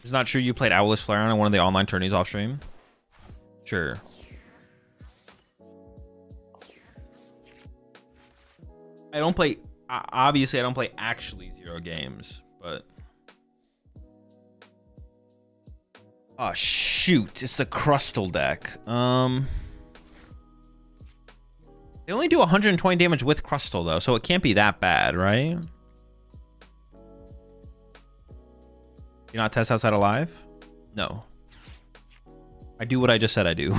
It's not true you played Owless Flareon on one of the online tourneys off stream? Sure. I don't play... Obviously, I don't play actually 0 games, but... Oh, shoot. It's the Crustle deck. They only do 120 damage with Crustle, though, so it can't be that bad, right? You not test outside alive? No. I do what I just said I do.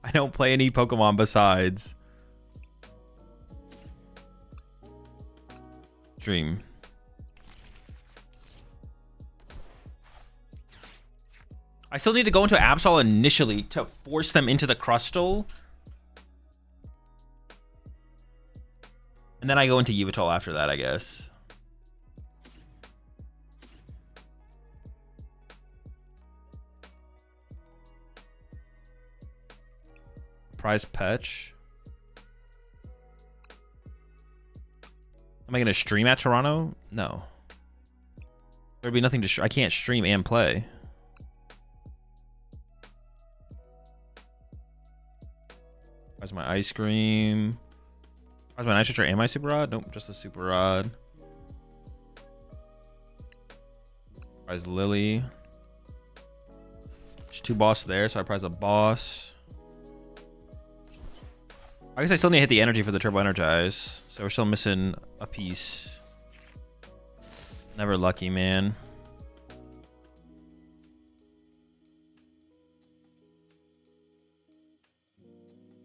I don't play any Pokemon besides Dream. I still need to go into Absol initially to force them into the Crustle. And then I go into Yveltal after that, I guess. Prize Petch. Am I going to stream at Toronto? No. There'd be nothing to I can't stream and play. Where's my ice cream? Where's my Night Stretcher and my Super Rod? Nope, just the Super Rod. Prize Lily. There's 2 bosses there, so I prize a boss. I guess I still need to hit the energy for the Turbo Energize. So we're still missing a piece. Never lucky, man.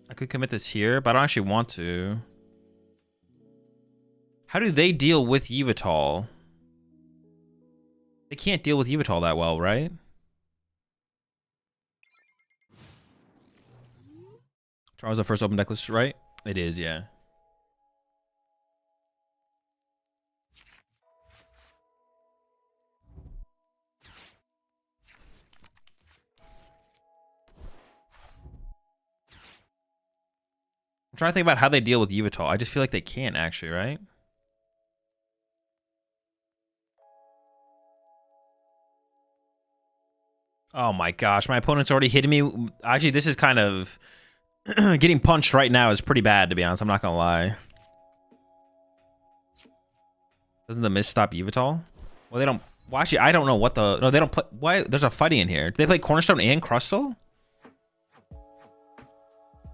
I could commit this here, but I don't actually want to. How do they deal with Yveltal? They can't deal with Yveltal that well, right? Charles, the first open deck list, right? It is, yeah. I'm trying to think about how they deal with Yveltal. I just feel like they can't actually, right? Oh my gosh, my opponent's already hitting me. Actually, this is kind of... Getting punched right now is pretty bad, to be honest. I'm not gonna lie. Doesn't the mist stop Yveltal? Well, they don't. Well, actually, I don't know what the. No, they don't play. Why? There's a fighting in here. Do they play Cornerstone and Crustle?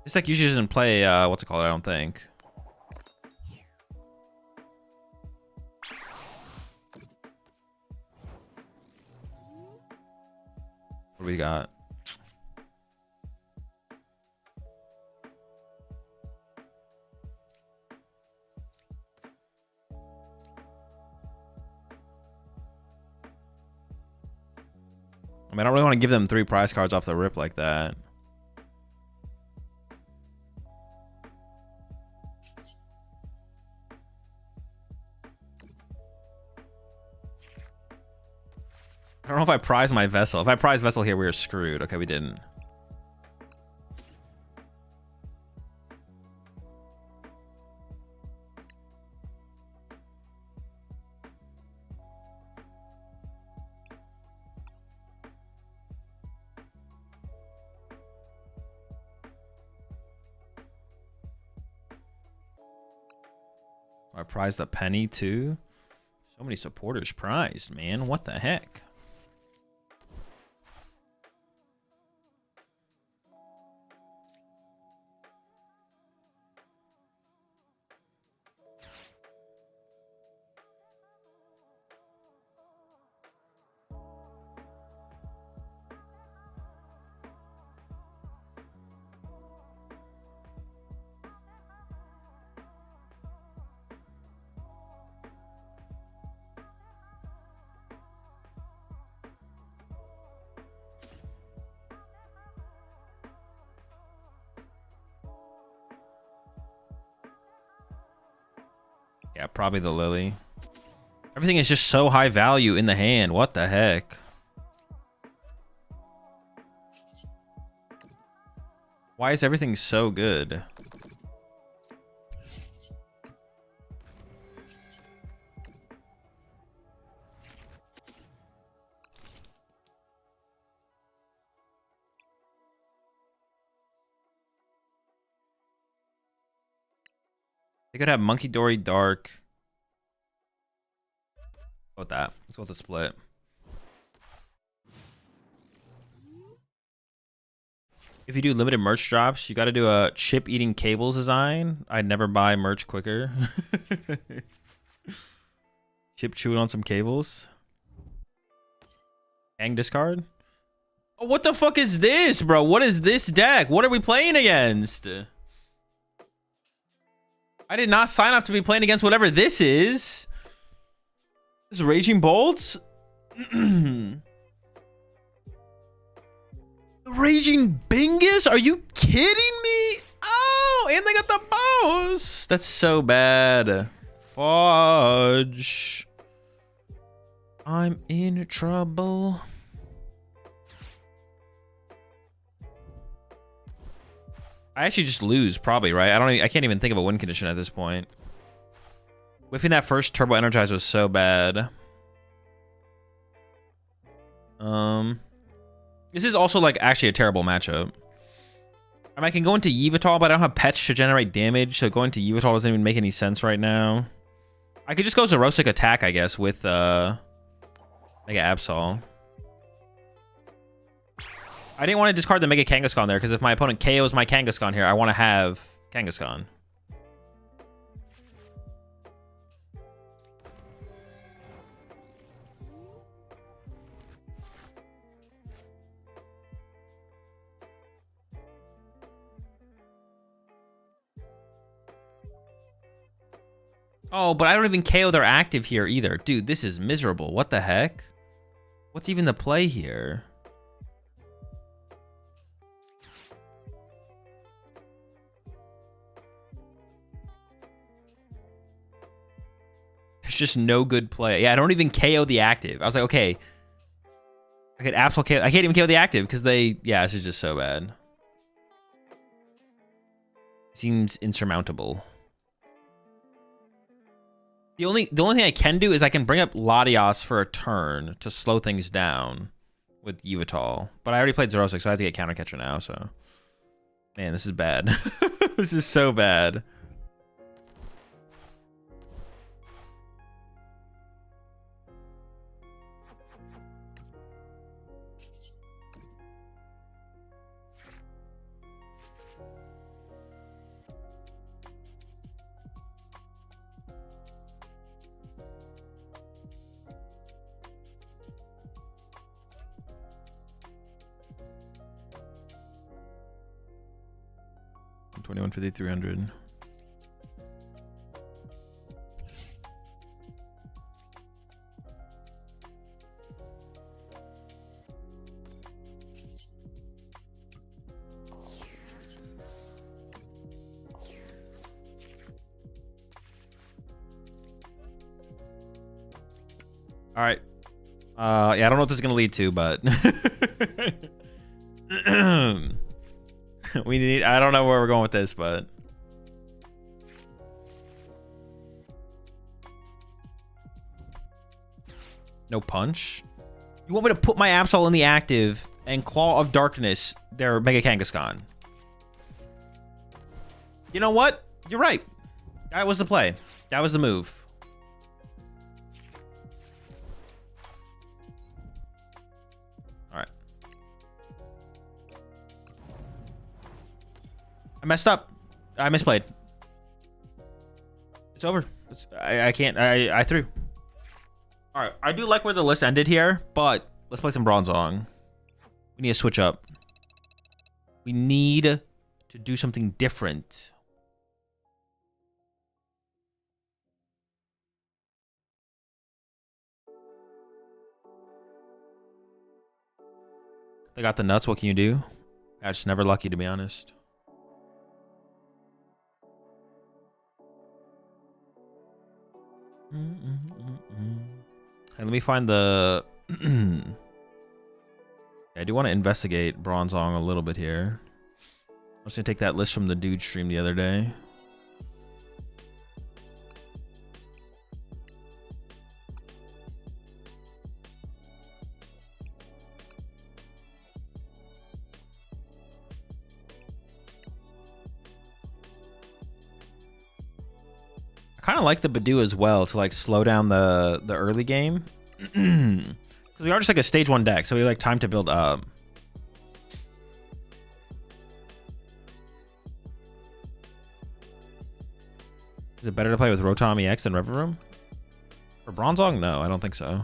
This deck usually doesn't play. What's it called? I don't think. What do we got? I mean, I don't really want to give them 3 prize cards off the rip like that. I don't know if I prize my Vessel. If I prize Vessel here, we were screwed. Okay, we didn't. I prized a penny too. So many supporters prized, man. What the heck? Yeah, probably the Lily. Everything is just so high value in the hand. What the heck? Why is everything so good? They could have Monkey Dory Dark. What that? Let's go with the split. If you do limited merch drops, you got to do a chip eating cables design. I'd never buy merch quicker. Chip chewing on some cables. Hang discard. Oh, what the fuck is this, bro? What is this deck? What are we playing against? I did not sign up to be playing against whatever this is. This is Raging Bolts? Raging Bingus? Are you kidding me? Oh, and they got the bows. That's so bad. Fudge. I'm in trouble. I actually just lose, probably, right? I can't even think of a win condition at this point. Whiffing that first Turbo Energize was so bad. This is also, like, actually a terrible matchup. I mean, I can go into Yveltal, but I don't have pets to generate damage, so going to Yveltal doesn't even make any sense right now. I could just go Xerosic Attack, I guess, with, like, Absol. I didn't want to discard the Mega Kangaskhan there, because if my opponent KOs my Kangaskhan here, I want to have Kangaskhan. Oh, but I don't even KO their active here either. Dude, this is miserable. What the heck? What's even the play here? There's just no good play. Yeah, I don't even KO the active. I was like, okay. I could absolutely KO. I can't even KO the active because they... Yeah, this is just so bad. Seems insurmountable. The only thing I can do is I can bring up Latios for a turn to slow things down with Yveltal. But I already played Xerosic, so I have to get Counter Catcher now, so... Man, this is bad. This is so bad. 2150, 300. All right. Yeah, I don't know what this is gonna lead to, but we need. I don't know where we're going with this, but no punch. You want me to put my Absol in the active and Claw of Darkness their Mega Kangaskhan? You know what? You're right. That was the play. That was the move. I messed up. I misplayed. It's over. I can't. I threw. All right. I do like where the list ended here, but let's play some Bronzong. We need to switch up. We need to do something different. They got the nuts. What can you do? I'm just never lucky, to be honest. Hey, let me find the... I do want to investigate Bronzong a little bit here. I'm just going to take that list from the dude stream the other day. I kind of like the Badoo as well to like slow down the early game. Because we are just like a stage 1 deck, so we like time to build up. Is it better to play with Rotom EX than Reverum? For Bronzong? No, I don't think so.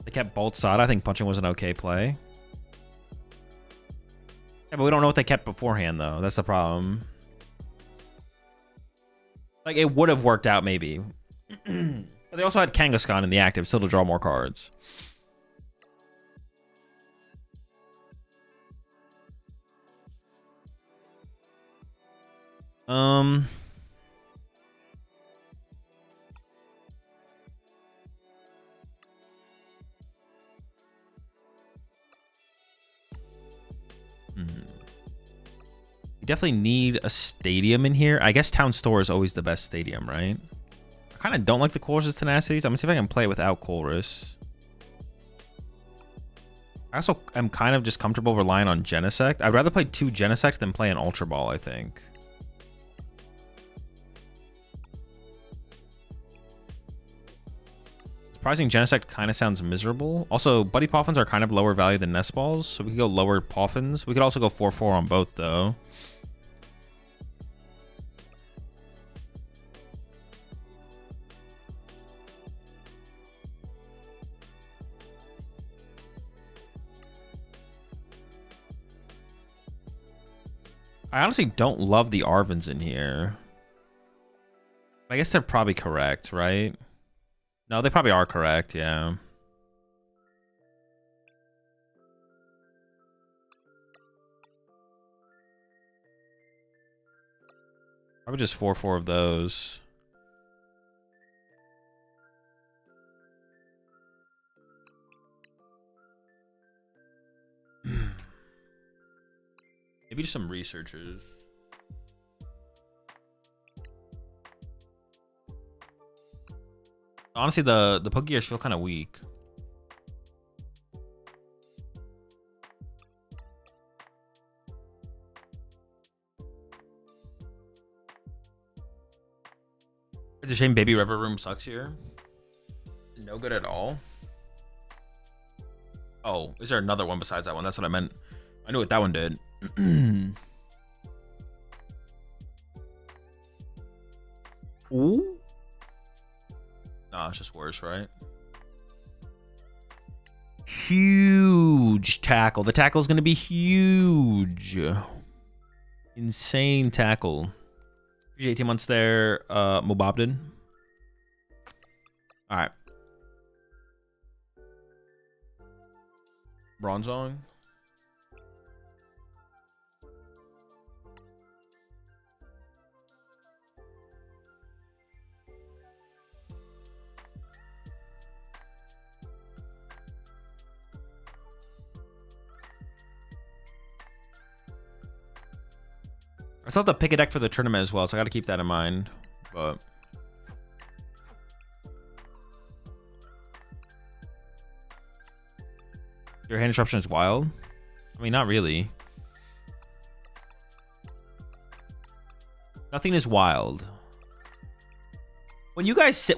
They kept Bolt Sod. I think punching was an okay play. Yeah, but we don't know what they kept beforehand, though. That's the problem. Like, it would have worked out, maybe. But they also had Kangaskhan in the active, still to draw more cards. We definitely need a stadium in here. I guess Town Store is always the best stadium, right? I kind of don't like the Colress's Tenacities. I'm gonna see if I can play without Colress. I also am kind of just comfortable relying on Genesect. I'd rather play 2 Genesect than play an Ultra Ball, I think. Surprising Genesect kind of sounds miserable. Also, Buddy Poffins are kind of lower value than Nest Balls, so we could go lower Poffins. We could also go 4-4 on both, though. I honestly don't love the Arvins in here. I guess they're probably correct, right? No, they probably are correct, yeah. Probably just 4-4 of those. Maybe just some researchers. Honestly, the Pokegears feel kind of weak. It's a shame Baby River Room sucks here. No good at all. Oh, is there another one besides that one? That's what I meant. I knew what that one did. Ooh. Nah, it's just worse, right? Huge. huge tackle. The tackle is going to be huge. Insane tackle. 18 months there. Mobobden. All right. Bronzong. I still have to pick a deck for the tournament as well, so I got to keep that in mind. But your hand disruption is wild. I mean, not really. Nothing is wild. When you guys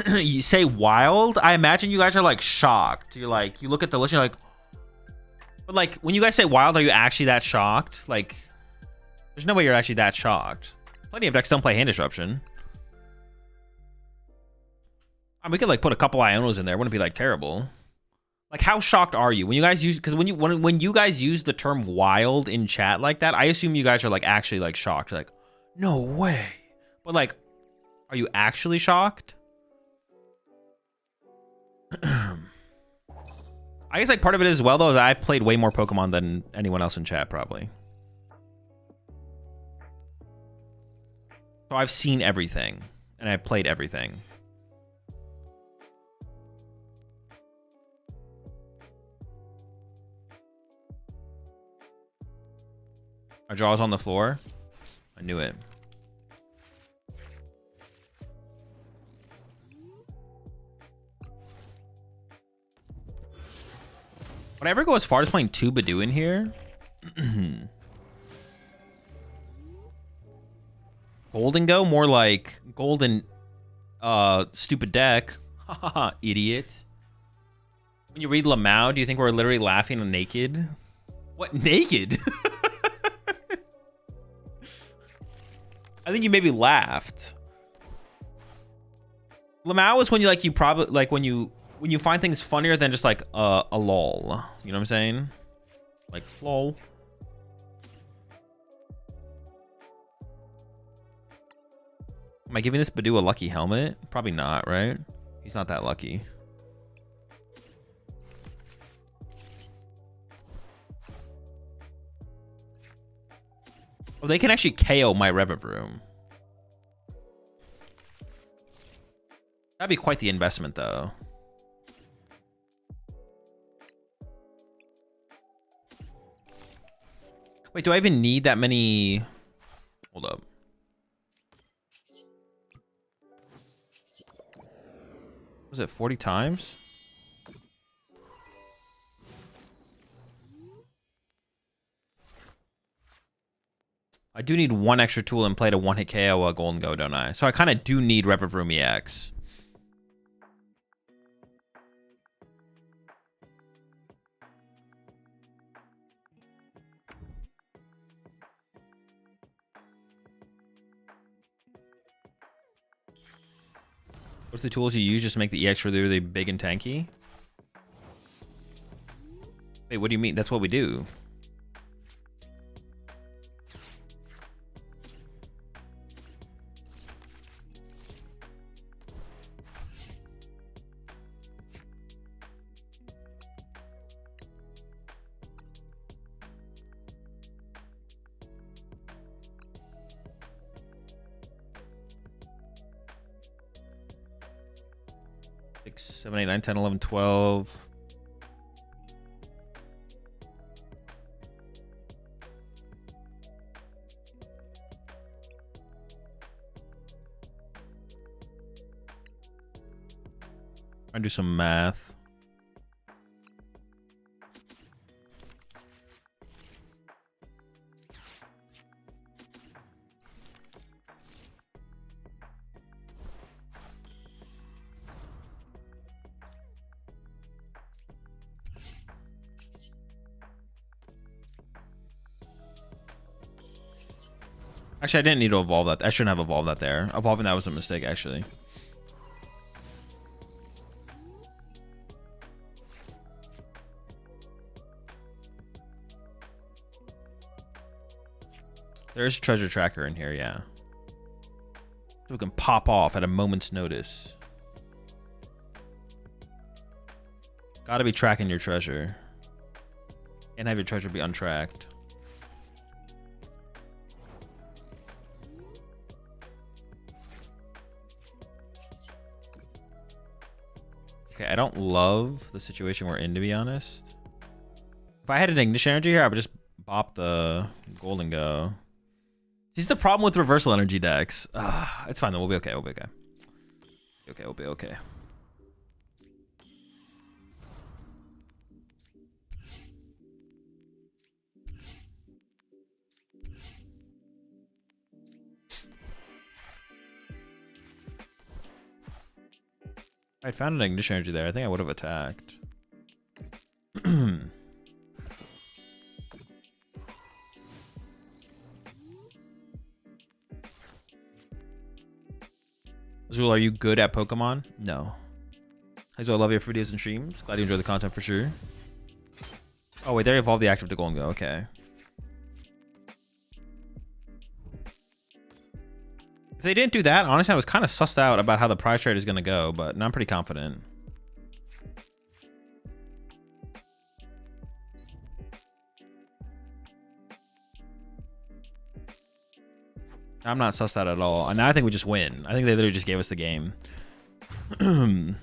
you say wild, I imagine you guys are like shocked. You're like, you look at the list, you're like, but like when you guys say wild, are you actually that shocked? Like, there's no way you're actually that shocked. Plenty of decks don't play hand disruption. I mean, we could like put a couple Ionos in there. It wouldn't be like terrible. Like, how shocked are you when you guys use? Because when you guys use the term wild in chat like that, I assume you guys are like actually like shocked. Like, no way. But like, are you actually shocked? I guess like part of it as well though is I've played way more Pokemon than anyone else in chat probably. So I've seen everything, and I've played everything. My jaw's on the floor. I knew it. Would I ever go as far as playing 2 Badoo in here? Golden Go? More like golden stupid deck. Haha, idiot. When you read Lamau, do you think we're literally laughing naked? What, naked? I think you maybe laughed. Lamau is when you probably like when you find things funnier than just like a lol. You know what I'm saying? Like lol. Am I giving this Badoo a lucky helmet? Probably not, right? He's not that lucky. Oh, they can actually KO my Revavroom. That'd be quite the investment, though. Wait, do I even need that many? Hold up. Was it 40 times? I do need one extra tool in play to one-hit KO a Golden Go, don't I? So I kind of do need Revavroom EX. What's the tools you use just to make the EX really, really big and tanky? Wait, what do you mean? That's what we do. Six, 7, 8, 9, 10, 11, 12. Try and do some math. Actually, I didn't need to evolve that. I shouldn't have evolved that there. Evolving that was a mistake, actually. There's a treasure tracker in here, yeah. So we can pop off at a moment's notice. Gotta be tracking your treasure. Can't have your treasure be untracked. Okay, I don't love the situation we're in, to be honest. If I had an ignition energy here, I would just bop the gold and go. This is the problem with reversal energy decks. It's fine though. We'll be okay. We'll be okay. Okay, we'll be okay. I found an ignition energy there. I think I would have attacked. Azul, are you good at Pokemon? No. Azul, I love your videos and streams. Glad you enjoy the content for sure. Oh, wait, they evolved the active to gold and go. Okay. If they didn't do that, honestly, I was kind of sussed out about how the prize trade is going to go, but now I'm pretty confident. I'm not sussed out at all. And now I think we just win. I think they literally just gave us the game. The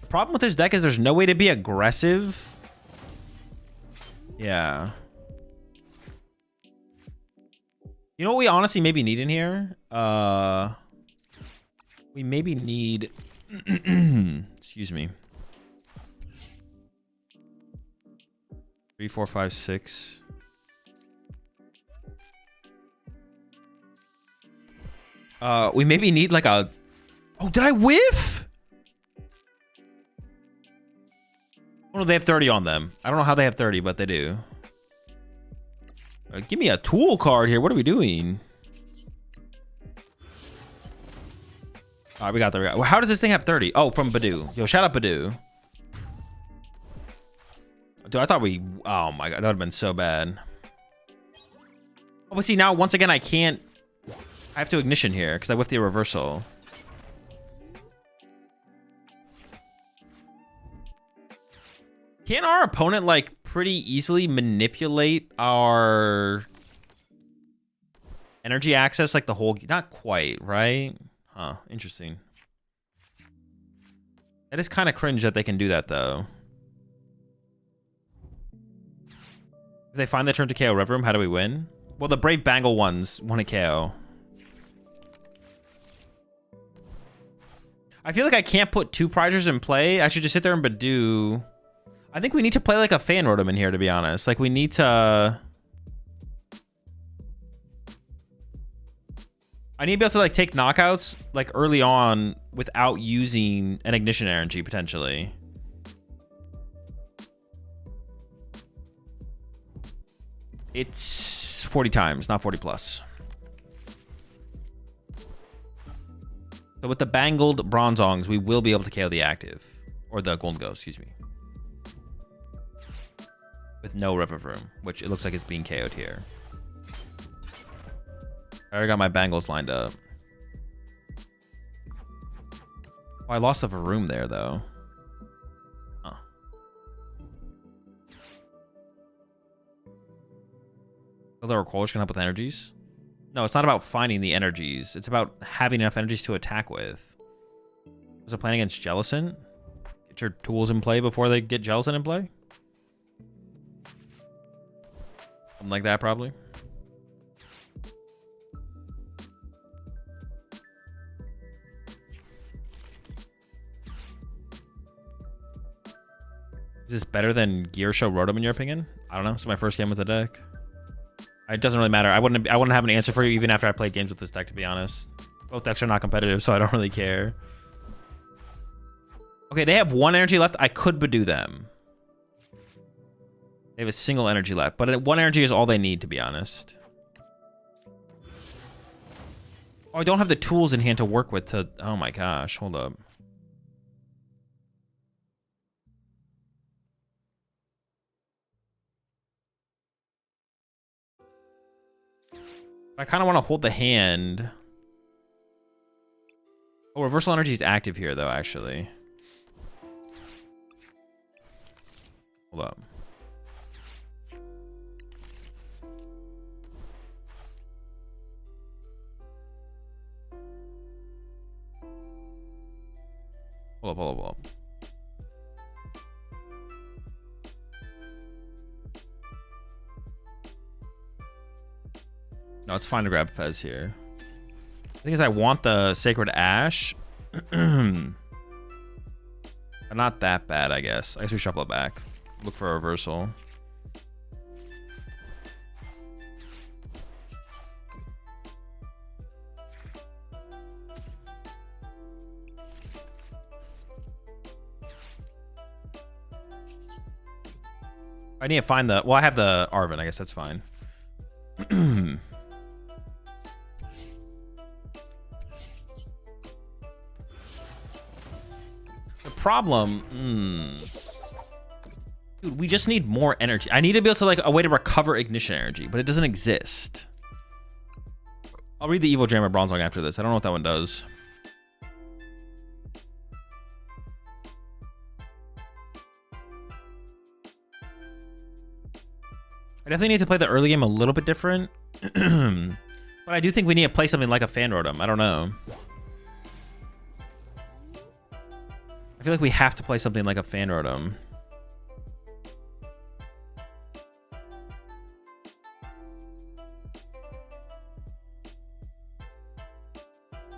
problem with this deck is there's no way to be aggressive. Yeah. You know what we honestly maybe need in here? We maybe need... Excuse me. 3, 4, 5, 6. We maybe need like a... Oh, did I whiff? Oh, no, they have 30 on them. I don't know how they have 30, but they do. Give me a tool card here. What are we doing? All right, we got the... How does this thing have 30? Oh, from Badu. Yo, shout out Badu. Dude, I thought we... Oh, my God. That would have been so bad. Oh, but see, now, once again, I can't... I have to ignition here because I whiffed the reversal. Can our opponent, like, pretty easily manipulate our energy access, like the whole... Not quite, right? Huh, interesting. That is kind of cringe that they can do that, though. If they find the turn to KO Rev Room, how do we win? Well, the Brave Bangle ones want to KO. I feel like I can't put 2 prizers in play. I should just sit there and Badu. I think we need to play like a fan rotom in here, to be honest. Like, we need to... I need to be able to, like, take knockouts, like, early on without using an ignition energy, potentially. It's 40 times, not 40 plus. So with the bangled Bronzongs, we will be able to KO the active. Or the Golden Ghost, excuse me. With no Rev Room, which it looks like it's being KO'd here. I already got my bangles lined up. Oh, I lost a room there, though. Huh. Build our Qualish can help with energies? No, it's not about finding the energies. It's about having enough energies to attack with. Was it playing against Jellicent? Get your tools in play before they get Jellicent in play? Something like that, probably. Is this better than Gear Show Rotom in your opinion? I don't know. It's my first game with the deck. It doesn't really matter. I wouldn't have an answer for you even after I played games with this deck, to be honest. Both decks are not competitive, so I don't really care. Okay, they have 1 energy left. I could Badu them. They have a single energy left, but 1 energy is all they need, to be honest. Oh, I don't have the tools in hand to work with to... Oh my gosh, hold up. I kind of want to hold the hand. Oh, reversal energy is active here, though, actually. Hold up. Hold up. No, it's fine to grab Fez here. The thing is, I want the Sacred Ash. But not that bad, I guess. I guess we shuffle it back. Look for a reversal. I need to find the... Well, I have the Arvin. I guess that's fine. The problem... Dude, we just need more energy. I need to be able to, like, a way to recover ignition energy, but it doesn't exist. I'll read the Evil Jammer Bronzong after this. I don't know what that one does. I definitely need to play the early game a little bit different. But I do think we need to play something like a Fan Rotom. I don't know. I feel like we have to play something like a Fan Rotom.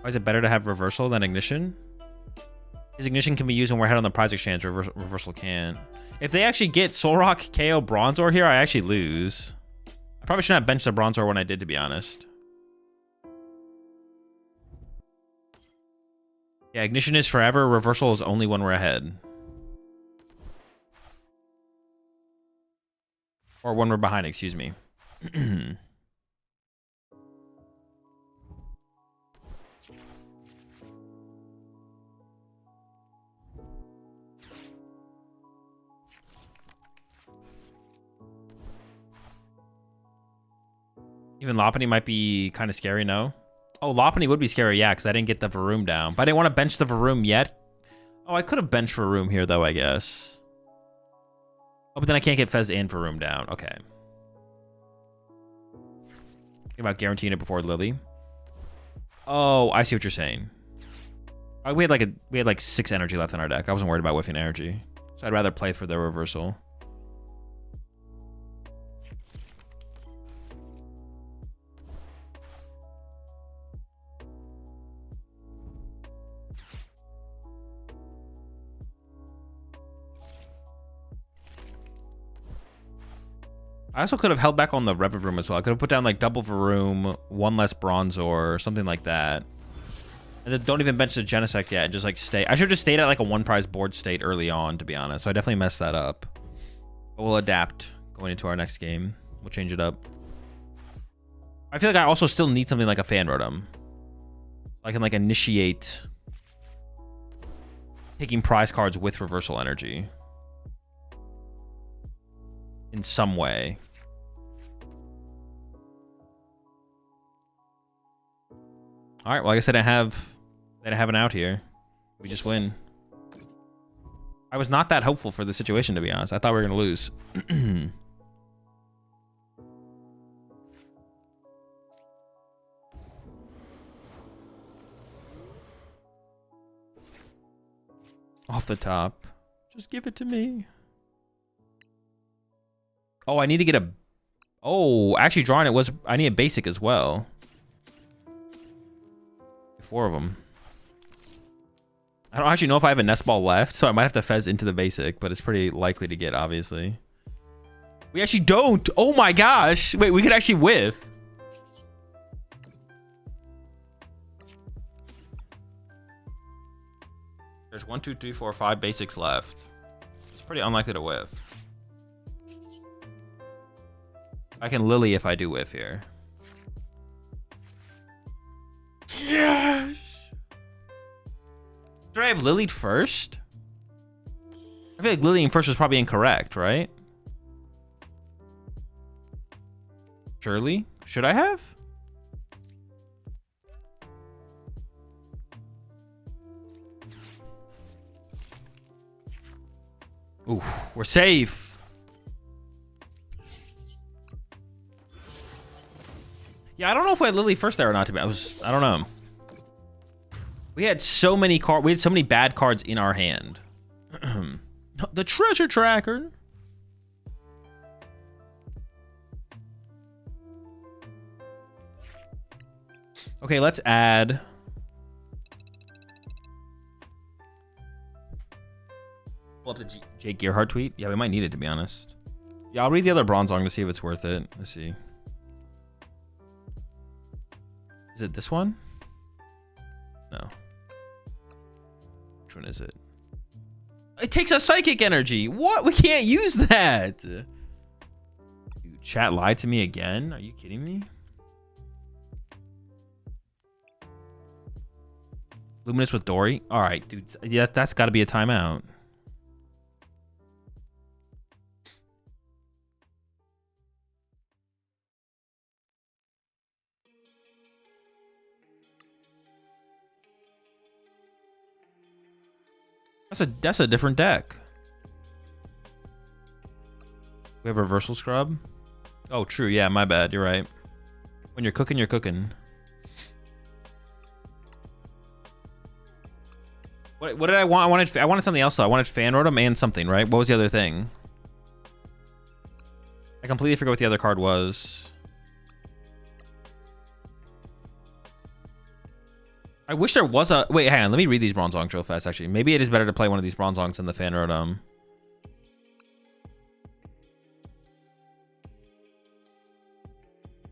Why is it better to have Reversal than Ignition? His Ignition can be used when we're ahead on the prize exchange. Reversal can't. If they actually get Solrock, KO, Bronzor here, I actually lose. I probably should not bench the Bronzor when I did, to be honest. Yeah, Ignition is forever. Reversal is only when we're ahead. Or when we're behind, excuse me. Even Lopunny might be kind of scary, no? Oh, Lopunny would be scary, yeah, because I didn't get the Varoom down. But I didn't want to bench the Varoom yet. Oh, I could have benched Varoom here, though, I guess. Oh, but then I can't get Fez and Varoom down. Okay. Think about guaranteeing it before Lily. Oh, I see what you're saying. Oh, we had like 6 energy left in our deck. I wasn't worried about whiffing energy. So I'd rather play for the reversal. I also could have held back on the Revavroom as well. I could have put down like double Varoom, 1 less Bronzor, something like that. And then don't even bench the Genesect yet. Just like stay. I should have just stayed at like a 1 prize board state early on, to be honest. So I definitely messed that up. But we'll adapt going into our next game. We'll change it up. I feel like I also still need something like a Fan Rotom. I can like initiate taking prize cards with reversal energy. In some way. All right, well, I guess I didn't have an out here. We just win. I was not that hopeful for the situation, to be honest. I thought we were going to lose. Off the top. Just give it to me. Oh, I need to get a... Oh, actually drawing it was... I need a basic as well. 4 of them. I don't actually know if I have a nest ball left, so I might have to fez into the basic, but it's pretty likely to get, obviously. We actually don't! Oh my gosh! Wait, we could actually whiff. There's 1, 2, 3, 4, 5 basics left. It's pretty unlikely to whiff. I can Lily if I do whiff here. Yes! Should I have Lilied first? I feel like Lilying first was probably incorrect, right? Surely? Should I have? Ooh, we're safe. Yeah, I don't know if we had Lily first there or not. To be, I don't know. We had so many we had so many bad cards in our hand. The treasure tracker. Okay, let's add. Pull up the Jake Gearhart tweet. Yeah, we might need it, to be honest. Yeah, I'll read the other Bronzong to see if it's worth it. Let's see. Is it this one? No. Which one is it? It takes a psychic energy. What? We can't use that. Dude, chat lied to me again? Are you kidding me? Luminous with Dory? All right, dude. Yeah, that's got to be a timeout. That's a different deck. We have reversal scrub. Oh, true. Yeah, my bad. You're right. When you're cooking, you're cooking. What did I want? I wanted something else though. I wanted fan rotom and something, right? What was the other thing? I completely forgot what the other card was. I wish there was a... Wait, hang on. Let me read these Bronzongs real fast, actually. Maybe it is better to play one of these Bronzongs than the fan rotom.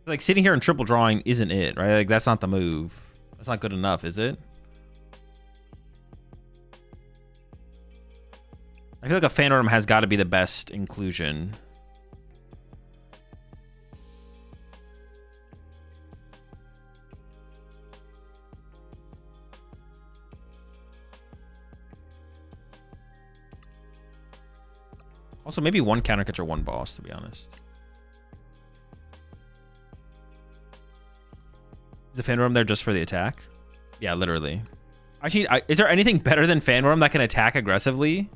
Like, sitting here and triple drawing isn't it, right? Like, that's not the move. That's not good enough, is it? I feel like a fan rotom has got to be the best inclusion. Also, maybe one counter catcher, one boss, to be honest. Is the fan rotom there just for the attack? Yeah, literally. Actually, is there anything better than fan rotom that can attack aggressively?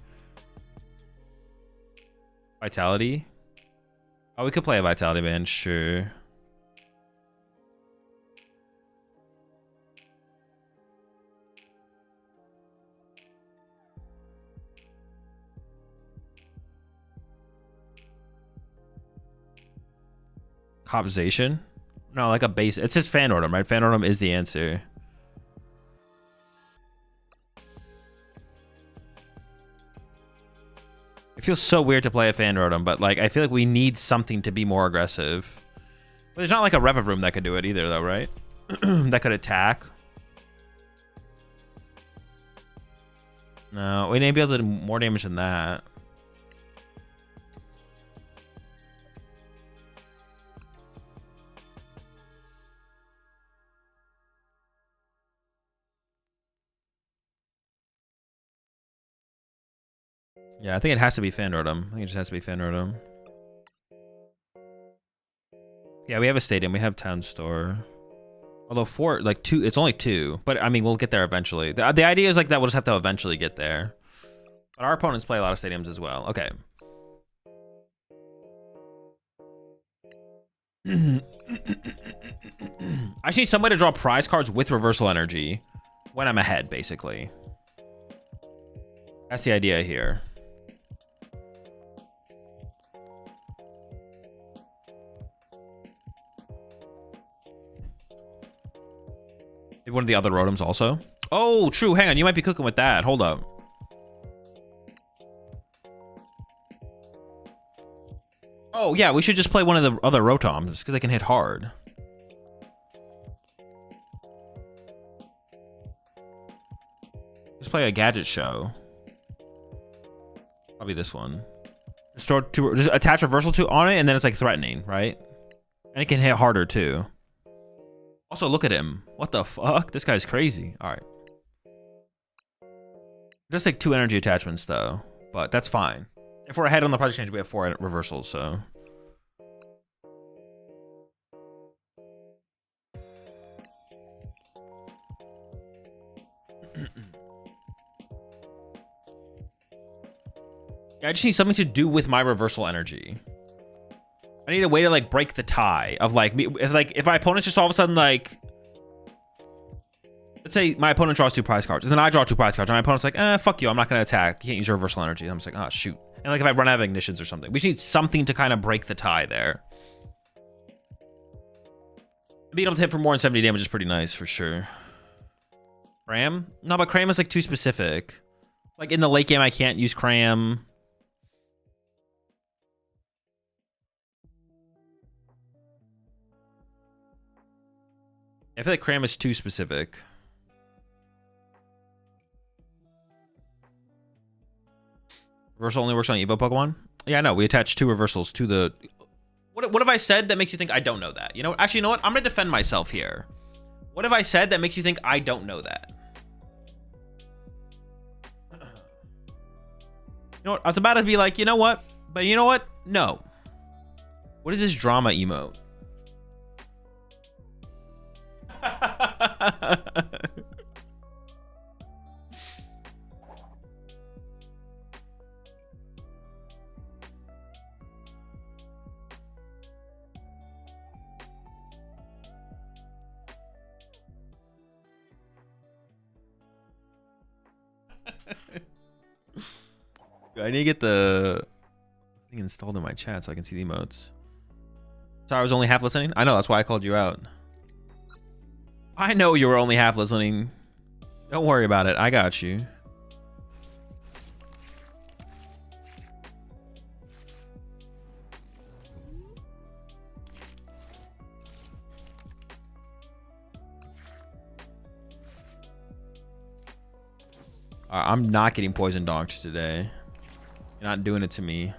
Vitality? Oh, we could play a Vitality Band, sure. Copzation? No, like a base. It's just fan rotom, right? Fan rotom is the answer. It feels so weird to play a fan rotom, but like I feel like we need something to be more aggressive. But there's not like a Revavroom that could do it either, though, right? That could attack. No, we need to be able to do more damage than that. Yeah, I think it has to be fan rotom. I think it just has to be fan rotom. Yeah, we have a stadium. We have town store. Although it's only 2. But I mean, we'll get there eventually. The idea is like that we'll just have to eventually get there. But our opponents play a lot of stadiums as well. Okay. I just need some way to draw prize cards with reversal energy when I'm ahead, basically. That's the idea here. Maybe one of the other rotoms also. Oh, true. Hang on. You might be cooking with that. Hold up. Oh, yeah. We should just play one of the other rotoms because they can hit hard. Let's play a gadget show. Probably this one. Just attach reversal to on it, and then it's like threatening, right? And it can hit harder too. Also, look at him. What the fuck? This guy's crazy. All right. Just like 2 energy attachments though, but that's fine. If we're ahead on the project change, we have 4 reversals, so. Yeah, I just need something to do with my reversal energy. I need a way to like break the tie of like me. If my opponent just all of a sudden like, let's say my opponent draws 2 prize cards, and then I draw 2 prize cards, and my opponent's like, fuck you, I'm not gonna attack. You can't use your reversal energy. And I'm just like, oh shoot. And like if I run out of ignitions or something, we just need something to kind of break the tie there. Being able to hit for more than 70 damage is pretty nice for sure. Cram? No, but Cram is like too specific. Like in the late game, I can't use Cram. I feel like Cram is too specific. Reversal only works on Evo Pokemon? Yeah, I know. We attach 2 reversals to the... What have I said that makes you think I don't know that? You know, actually, you know what? I'm going to defend myself here. What have I said that makes you think I don't know that? You know what? I was about to be like, you know what? But you know what? No. What is this drama emote? I need to get the thing installed in my chat so I can see the emotes. Sorry, I was only half listening. I know, that's why I called you out. I know you were only half listening. Don't worry about it. I got you. I'm not getting poison dogged today. You're not doing it to me.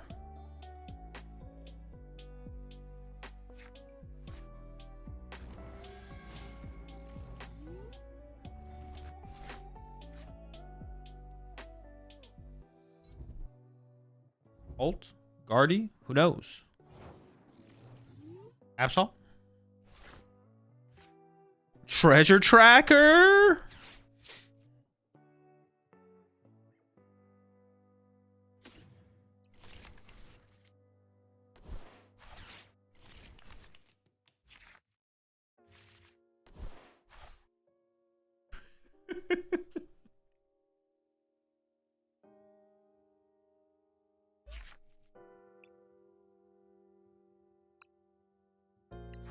Ult? Guardy? Who knows? Absol? Treasure tracker?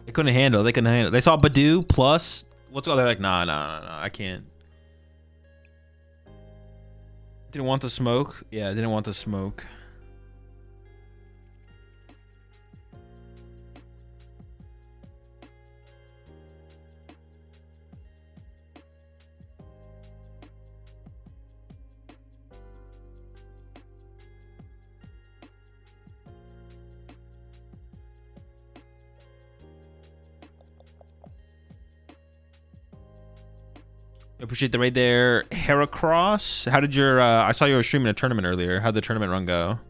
They couldn't handle. They couldn't handle. They saw Badoo plus. What's all? They're like, nah, I can't. Didn't want the smoke. Yeah, didn't want the smoke. Appreciate the raid there. Heracross, how did your I saw you were streaming a tournament earlier. How'd the tournament run go?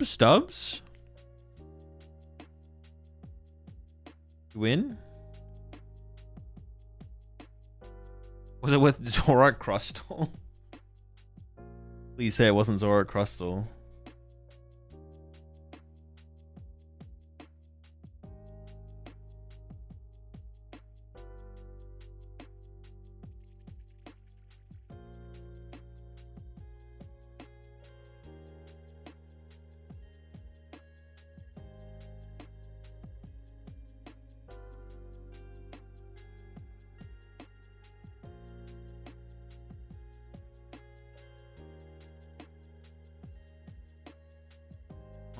Stubbs? You win? Was it with Zorak Crustle? Please say it wasn't Zorak Crustle.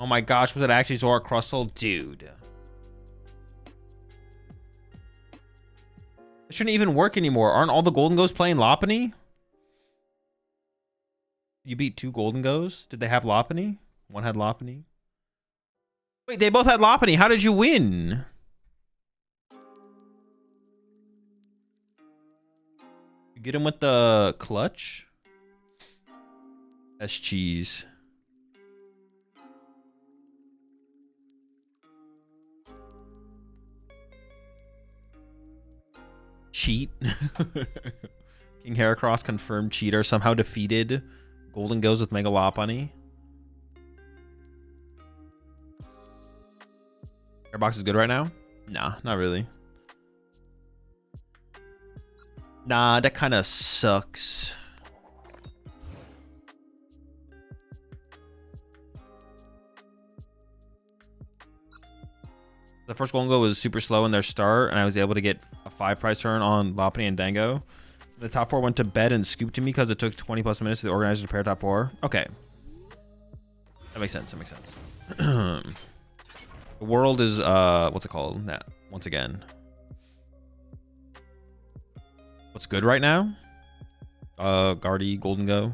Oh my gosh, was it actually Zorak Crustle? Dude. It shouldn't even work anymore. Aren't all the Golden Goes playing Lopunny? You beat 2 Golden Goes? Did they have Lopunny? One had Lopunny. Wait, they both had Lopunny. How did you win? You get him with the clutch? That's cheese. Cheat. King Heracross confirmed cheater somehow defeated Golden Goes with Mega Lopunny. Airbox is good right now? Nah, not really. Nah, that kind of sucks. The first Golden Go was super slow in their start, and I was able to get a 5-prize turn on Lopunny and Dango. The top 4 went to bed and scooped to me because it took 20 plus minutes for the organizer to pair top 4. Okay. That makes sense. That makes sense. The world is, what's it called? Nah, once again. What's good right now? Guardy, Golden Go.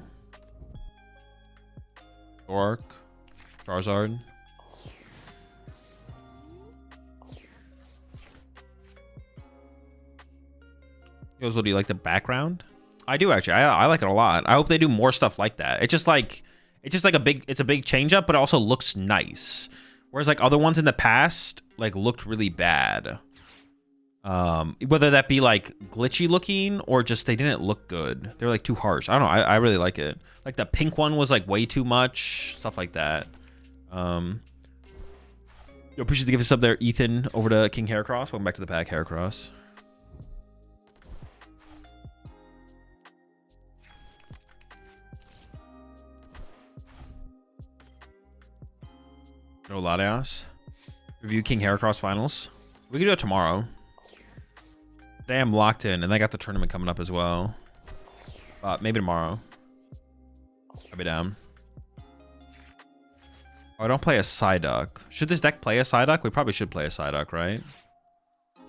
Dork. Charizard. Goes, do you like the background? I do actually. I like it a lot. I hope they do more stuff like that. It's just like a big change up, but it also looks nice. Whereas like other ones in the past like looked really bad. Whether that be like glitchy looking or just they didn't look good. They're like too harsh. I don't know. I really like it. Like the pink one was like way too much. Stuff like that. Yo, appreciate the gift of sub there, Ethan, over to King Heracross. Welcome back to the pack, Heracross. No Latias. Review King Heracross finals. We can do it tomorrow. Today I'm locked in, and I got the tournament coming up as well. Maybe tomorrow. I'll be down. Oh, I don't play a Psyduck. Should this deck play a Psyduck? We probably should play a Psyduck, right? I'm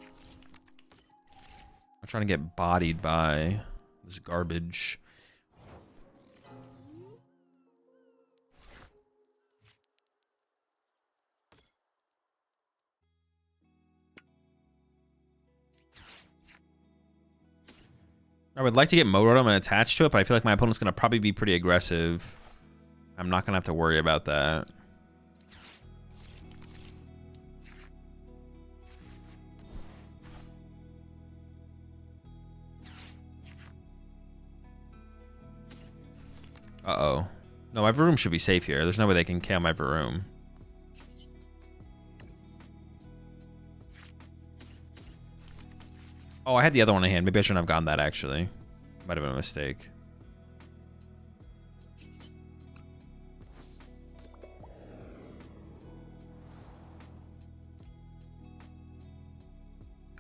trying to get bodied by this garbage. I would like to get Modem and attach to it, but I feel like my opponent's going to probably be pretty aggressive. I'm not going to have to worry about that. Uh-oh. No, my Varoom should be safe here. There's no way they can KO my Varoom. Oh, I had the other one in hand. Maybe I shouldn't have gotten that, actually. Might have been a mistake.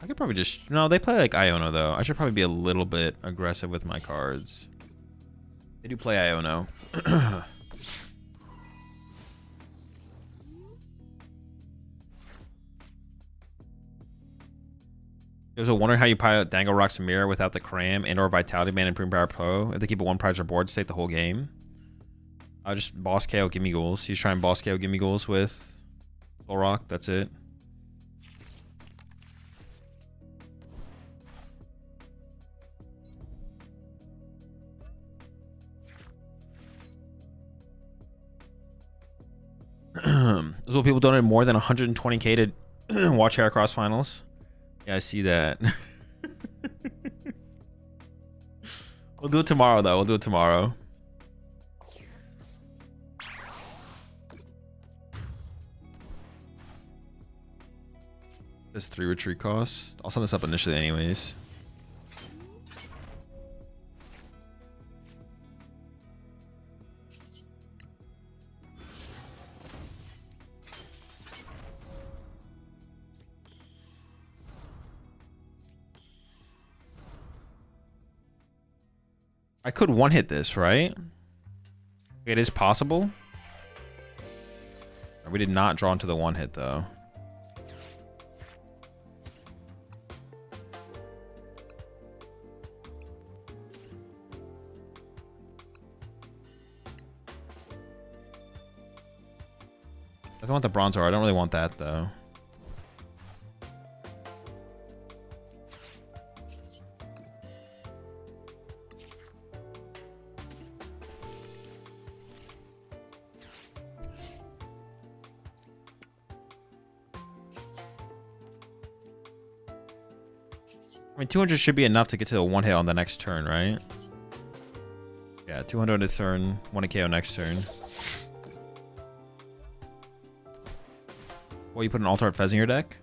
I could probably just... No, they play like Iono, though. I should probably be a little bit aggressive with my cards. They do play Iono. There's a wonder how you pilot Dango Rocks and Mirror without the Cram and or Vitality Man and Prime Power Pro. If they keep it one prize or board, stay the whole game. I'll just boss KO Gimme Ghouls. He's trying boss KO Gimme Ghouls with Soul Rock. That's it. Those what people donated more than 120k to watch Heracross finals. Yeah, I see that. We'll do it tomorrow, though. We'll do it tomorrow. There's 3 retreat costs. I'll send this up initially anyways. I could one-hit this, right? It is possible. We did not draw into the one-hit, though. I don't want the Bronzor. I don't really want that, though. I mean, 200 should be enough to get to a one hit on the next turn, right? Yeah, 200 this turn, 1 KO next turn. Well, you put an Altar Art Fez in your deck?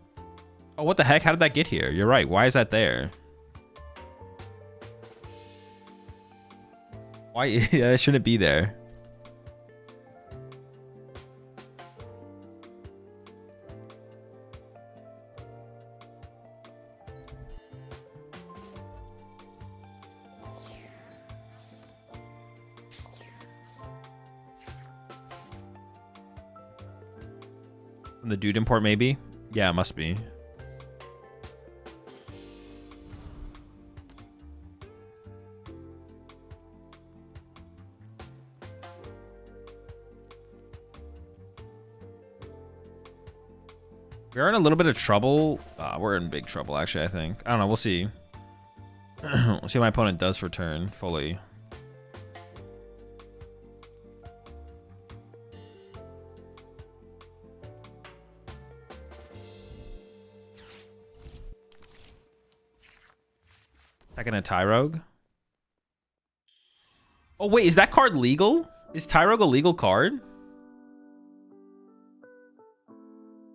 Oh, what the heck? How did that get here? You're right. Why is that there? Why? Yeah, it shouldn't be there. From the dude import, maybe? Yeah, it must be. We're in a little bit of trouble. We're in big trouble, actually, I think. I don't know. We'll see. We'll see what my opponent does for turn fully. Attacking a Tyrogue. Oh, wait. Is that card legal? Is Tyrogue a legal card?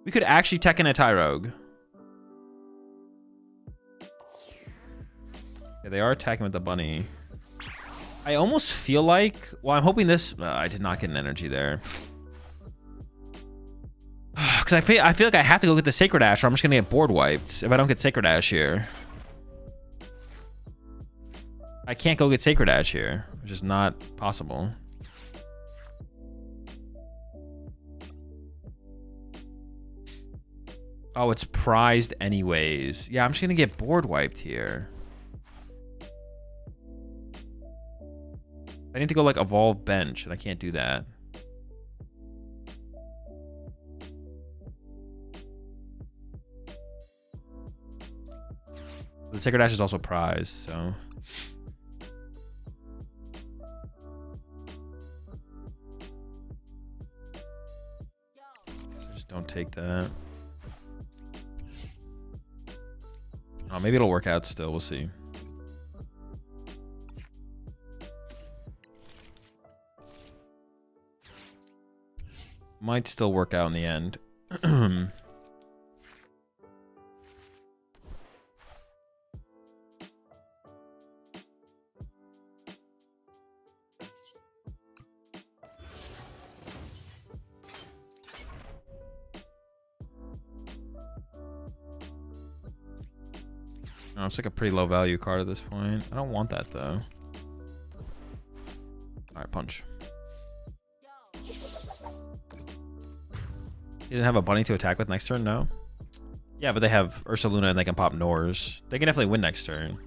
We could actually tech in a Tyrogue. Yeah, they are attacking with the bunny. I almost feel like... Well, I'm hoping this... I did not get an energy there. Because I feel like I have to go get the Sacred Ash or I'm just going to get board wiped if I don't get Sacred Ash here. I can't go get Sacred Ash here, which is not possible. Oh, it's prized anyways. Yeah, I'm just going to get board wiped here. I need to go like evolve bench and I can't do that. The Sacred Ash is also prized, so... So just don't take that. Oh, maybe it'll work out still. We'll see. Might still work out in the end. Oh, it's like a pretty low value card at this point. I don't want that though. Alright, punch. He doesn't have a bunny to attack with next turn, no? Yeah, but they have Ursaluna and they can pop Nors. They can definitely win next turn.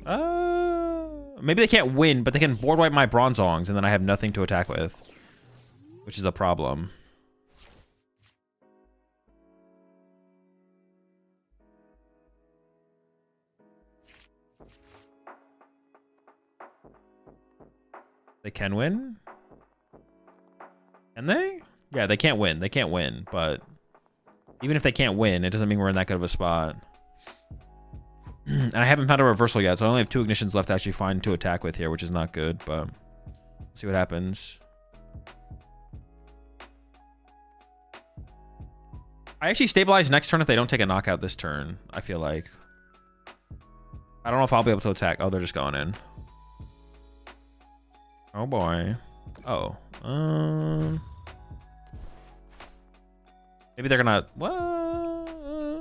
Maybe they can't win, but they can board wipe my Bronzongs and then I have nothing to attack with. Which is a problem. They can win? Can they? Yeah, they can't win. They can't win, but even if they can't win, it doesn't mean we're in that good of a spot. And I haven't found a reversal yet, so I only have 2 ignitions left to actually find to attack with here, which is not good, but we'll see what happens. I actually stabilize next turn if they don't take a knockout this turn, I feel like. I don't know if I'll be able to attack. Oh, they're just going in. Oh boy. Oh. Maybe they're gonna... What? I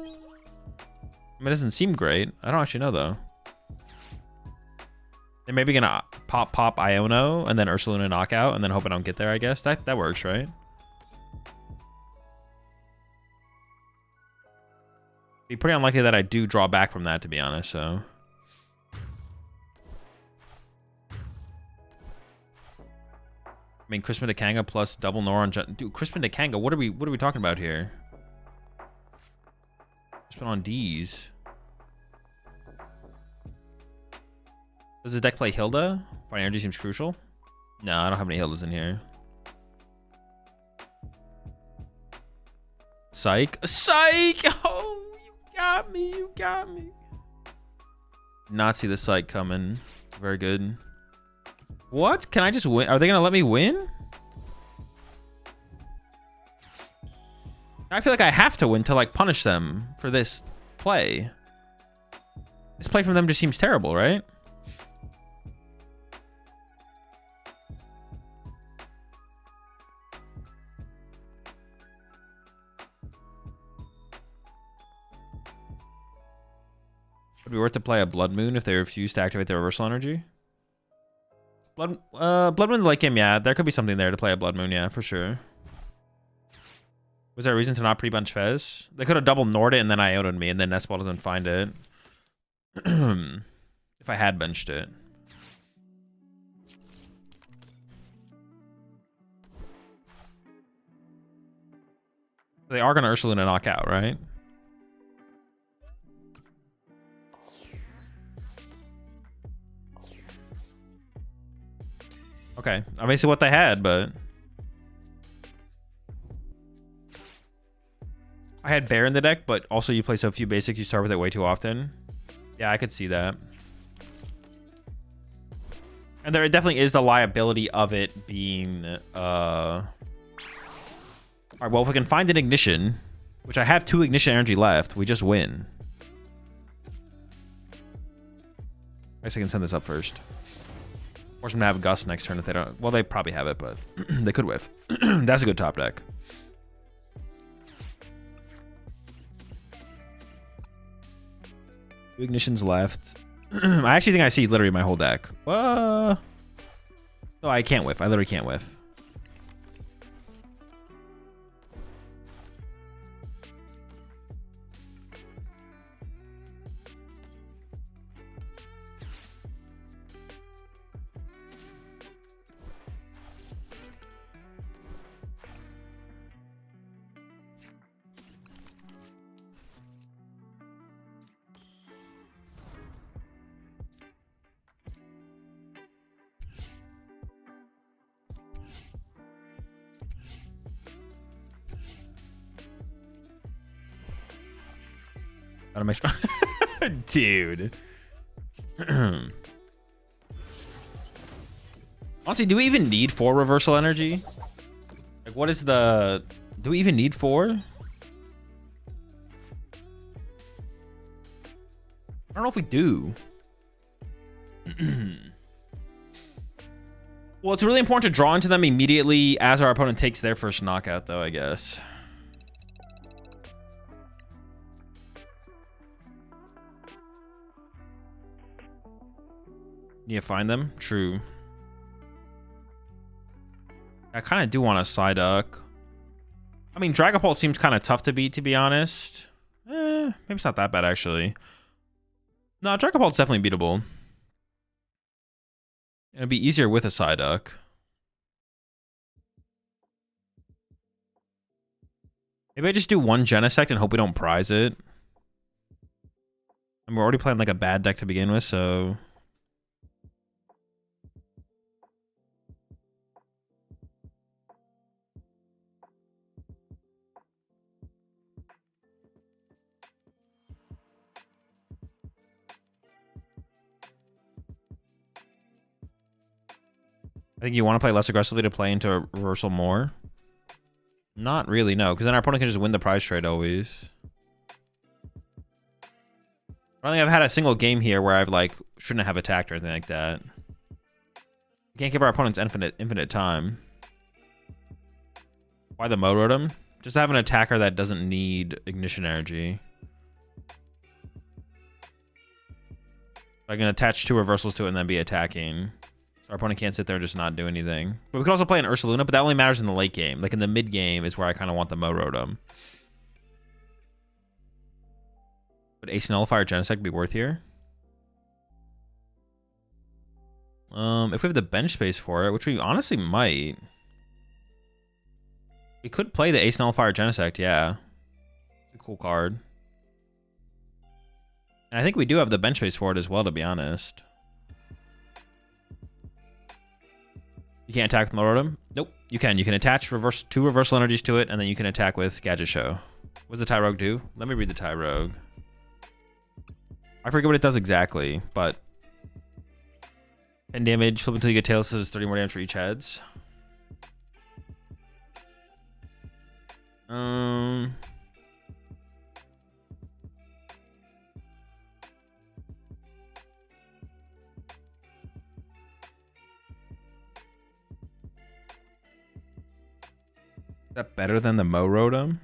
mean, it doesn't seem great. I don't actually know though. They're maybe gonna pop Iono and then Ursaluna knockout and then hope I don't get there, I guess. That works, right? Be pretty unlikely that I do draw back from that, to be honest, so... I mean, Crispin Dakanga plus double Nor on... Dude, Crispin Dakanga, what are we talking about here? Crispin on D's. Does the deck play Hilda? Fire energy seems crucial. No, I don't have any Hildas in here. Psych. Psych! Oh, you got me. You got me. Not see the Psych coming. Very good. What? Can I just win? Are they going to let me win? I feel like I have to win to like punish them for this play. This play from them just seems terrible, right? Would it be worth to play a Blood Moon if they refuse to activate their reversal energy? Blood Moon late game, yeah. There could be something there to play a Blood Moon, yeah, for sure. Was there a reason to not pre-bunch Fez? They could have double Nord it and then Ioted me, and then Nestball doesn't find it. If I had benched it. They are going to Ursaluna knock out, right? Okay, obviously what they had, but I had Bear in the deck, but also you play so few basics, you start with it way too often. Yeah, I could see that. And there definitely is the liability of it being all right, well, if we can find an ignition, which I have 2 ignition energy left, we just win. I guess I can send this up first. Force them to have Gust next turn if they don't. Well, they probably have it, but they could whiff. That's a good top deck. Two ignitions left. I actually think I see literally my whole deck. No, I can't whiff. I literally can't whiff. Gotta make sure. Dude. Honestly, do we even need 4 reversal energy? Like, what is the... Do we even need 4? I don't know if we do. Well, it's really important to draw into them immediately as our opponent takes their first knockout, though, I guess. Need to find them? True. I kind of do want a Psyduck. I mean, Dragapult seems kind of tough to beat, to be honest. Maybe it's not that bad, actually. No, Dragapult's definitely beatable. It'd be easier with a Psyduck. Maybe I just do 1 Genesect and hope we don't prize it. And we're already playing like a bad deck to begin with, so... I think you want to play less aggressively to play into reversal more. Not really, no, because then our opponent can just win the prize trade always. I don't think I've had a single game here where I've like shouldn't have attacked or anything like that. We can't give our opponents infinite time. Why the Mo Rotom? Just have an attacker that doesn't need ignition energy. I can attach 2 reversals to it and then be attacking. Our opponent can't sit there and just not do anything. But we could also play an Ursaluna, but that only matters in the late game. Like in the mid game is where I kind of want the Mo Rotom. Would Ace Nullifier Genesect be worth here? If we have the bench space for it, which we honestly might. We could play the Ace Nullifier Genesect, yeah. It's a cool card. And I think we do have the bench space for it as well, to be honest. You can't attack with Morotum? Nope. You can. You can attach 2 reversal energies to it, and then you can attack with Gadget Show. What does the Tyrogue do? Let me read the Tyrogue. I forget what it does exactly, but 10 damage, flip until you get tails, this is 30 more damage for each heads. Um. Is that better than the Morotom?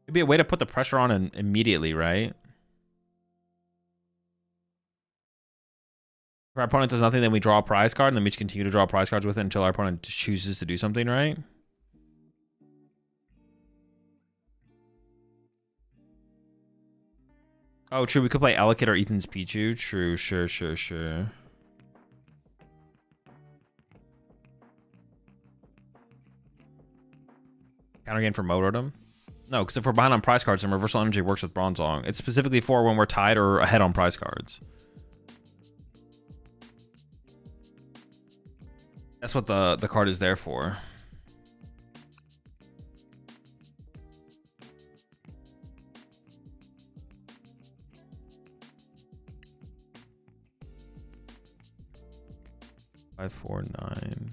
It'd be a way to put the pressure on immediately, right? If our opponent does nothing, then we draw a prize card, and then we just continue to draw prize cards with it until our opponent chooses to do something, right? Oh, true. We could play Elekid or Ethan's Pichu. True. Sure. Counter gain for Morotom? No, because if we're behind on prize cards, then Reversal Energy works with Bronzong. It's specifically for when we're tied or ahead on prize cards. That's what the card is there for. Five, 4, 9.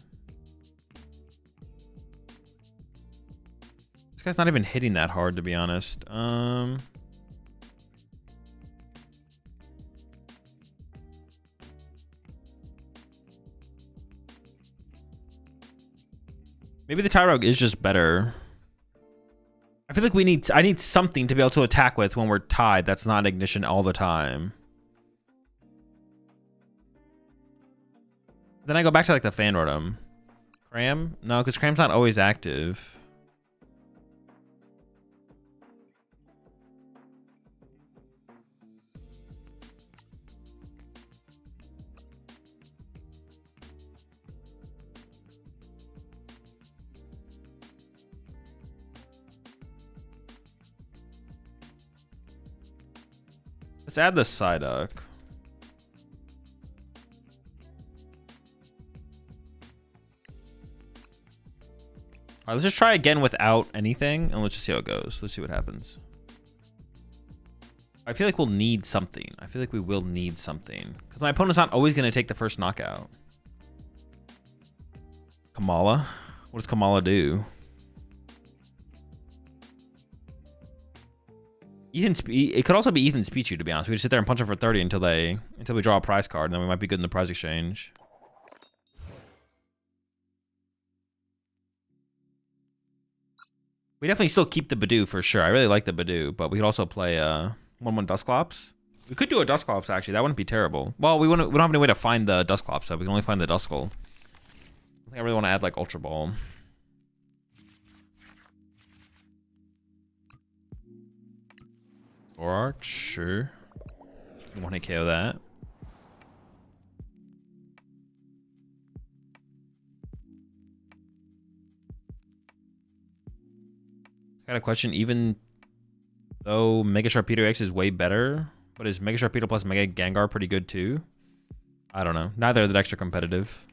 This guy's not even hitting that hard, to be honest. Maybe the Tyrogue is just better. I feel like I need something to be able to attack with when we're tied. That's not Ignition all the time. Then I go back to like the Fan Rotom. Cram? No, because Cram's not always active. Let's add the Psyduck. Alright, let's just try again without anything, and let's just see how it goes. Let's see what happens. I feel like we'll need something. I feel like we will need something. Because my opponent's not always going to take the first knockout. Kamala? What does Kamala do? It could also be Ethan's Pichu, to be honest. We just sit there and punch him for 30 until we draw a prize card, and then we might be good in the prize exchange. We definitely still keep the Badoo for sure. I really like the Badoo, but we could also play 1/1 Dusclops. We could do a Dusclops, actually. That wouldn't be terrible. Well, we don't have any way to find the Dusclops, so we can only find the Duskull. I think I really want to add like Ultra Ball. Arc, sure. You want to KO that. Got a question. Even though Mega Sharpedo X is way better, but is Mega Sharpedo plus Mega Gengar pretty good too? I don't know. Neither of the decks are competitive.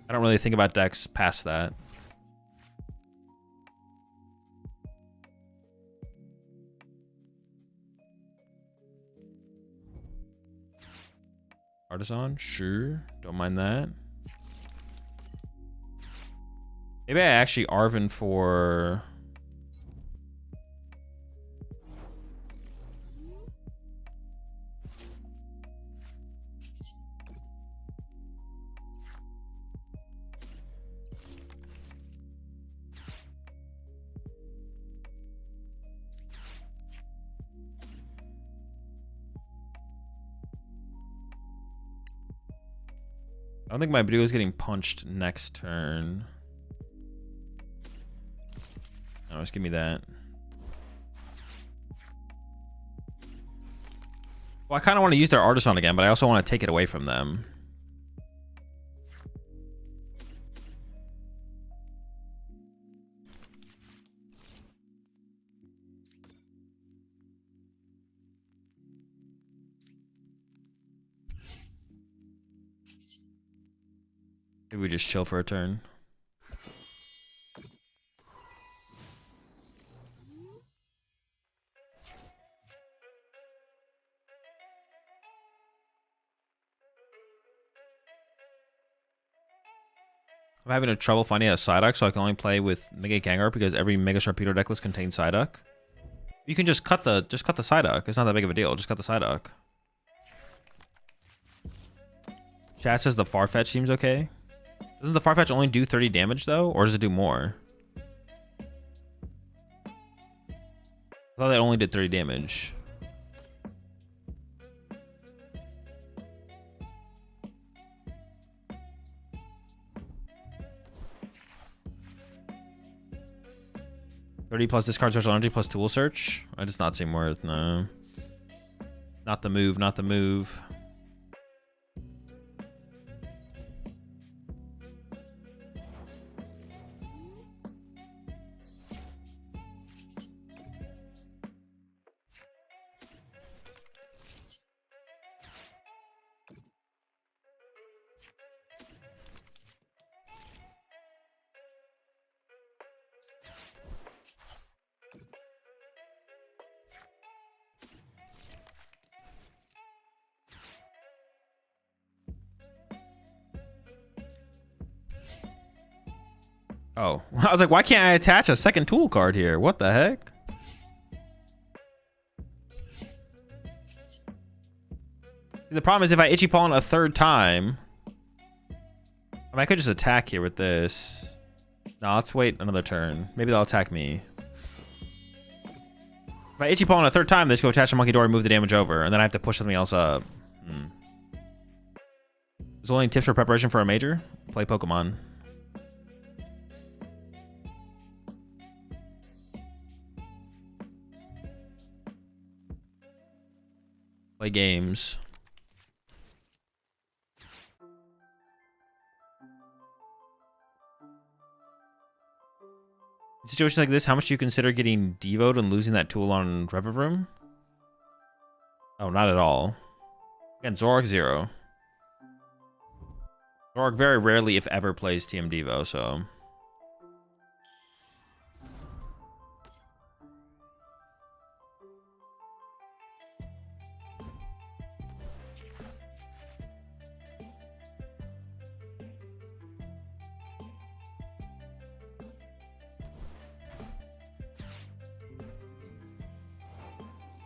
I don't really think about decks past that. Artisan, sure. Don't mind that. Maybe I actually Arven for... I don't think my Badoo is getting punched next turn. No, just give me that. Well, I kind of want to use their Artisan again, but I also want to take it away from them. Maybe we just chill for a turn. I'm having a trouble finding a Psyduck, so I can only play with Mega Gengar because every Mega Sharpedo deck list contains Psyduck. You can just cut the Psyduck. It's not that big of a deal. Just cut the Psyduck. Chat says the Farfetch seems okay. Doesn't the Farfetch only do 30 damage though, or does it do more? I thought it only did 30 damage. $30 plus discard special energy plus tool search. That does not seem worth. No. Not the move. Not the move. Oh, I was like, why can't I attach a second tool card here? What the heck? The problem is if I Itchy Pawn a third time, I mean, I could just attack here with this. No, let's wait another turn. Maybe they'll attack me. If I Itchy Pawn a third time, they just go attach a Monkey Door and move the damage over, and then I have to push something else up. Is there any tips for preparation for a major? Play Pokemon. Play games. In situations like this, how much do you consider getting devoed and losing that tool on Revavroom? Oh, not at all. Again, Zoroark 0. Zoroark very rarely, if ever, plays TM Devo, so...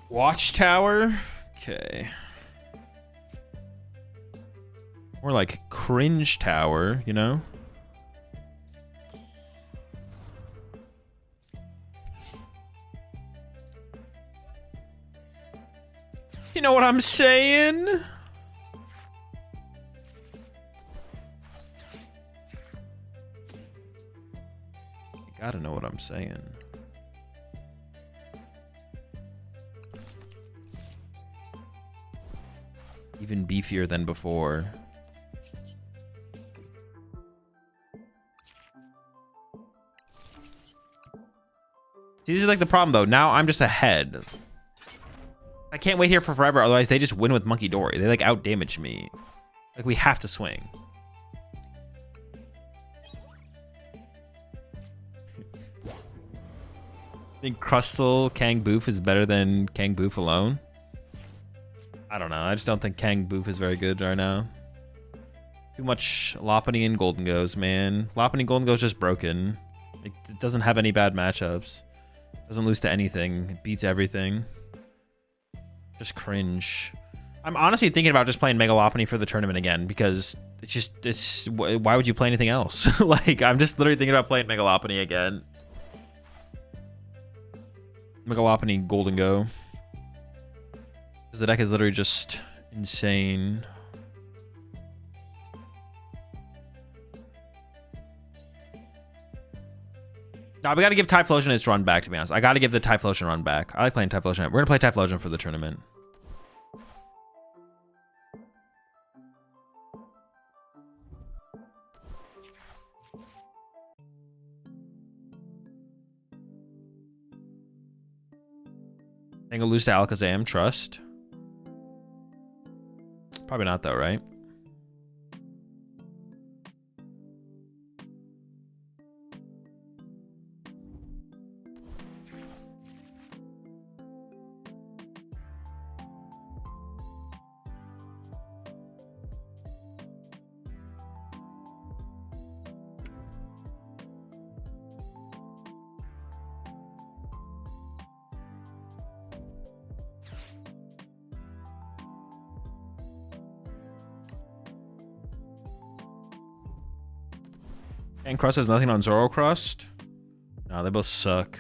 Watchtower? Okay. More like Cringe Tower, you know? You know what I'm saying? You gotta know what I'm saying. Even beefier than before. See, this is like the problem though. Now I'm just ahead. I can't wait here for forever, otherwise they just win with Monkey Dory. They like out damage me. Like we have to swing. I think Crustle Kang Boof is better than Kang Boof alone. I don't know. I just don't think Kang Boof is very good right now. Too much Lopunny and Golden Goes, man. Lopunny Golden Goes just broken. It doesn't have any bad matchups. Doesn't lose to anything. It beats everything. Just cringe. I'm honestly thinking about just playing Mega Lopunny for the tournament again because it's why would you play anything else? Like I'm just literally thinking about playing Mega Lopunny again. Mega Lopunny Golden Go. Because the deck is literally just insane. Nah, we got to give Typhlosion its run back, to be honest. I got to give the Typhlosion run back. I like playing Typhlosion. We're going to play Typhlosion for the tournament. I think I'll lose to Alakazam. Trust. Probably not, though, right? And Crust has nothing on Zoro Crust. No, they both suck.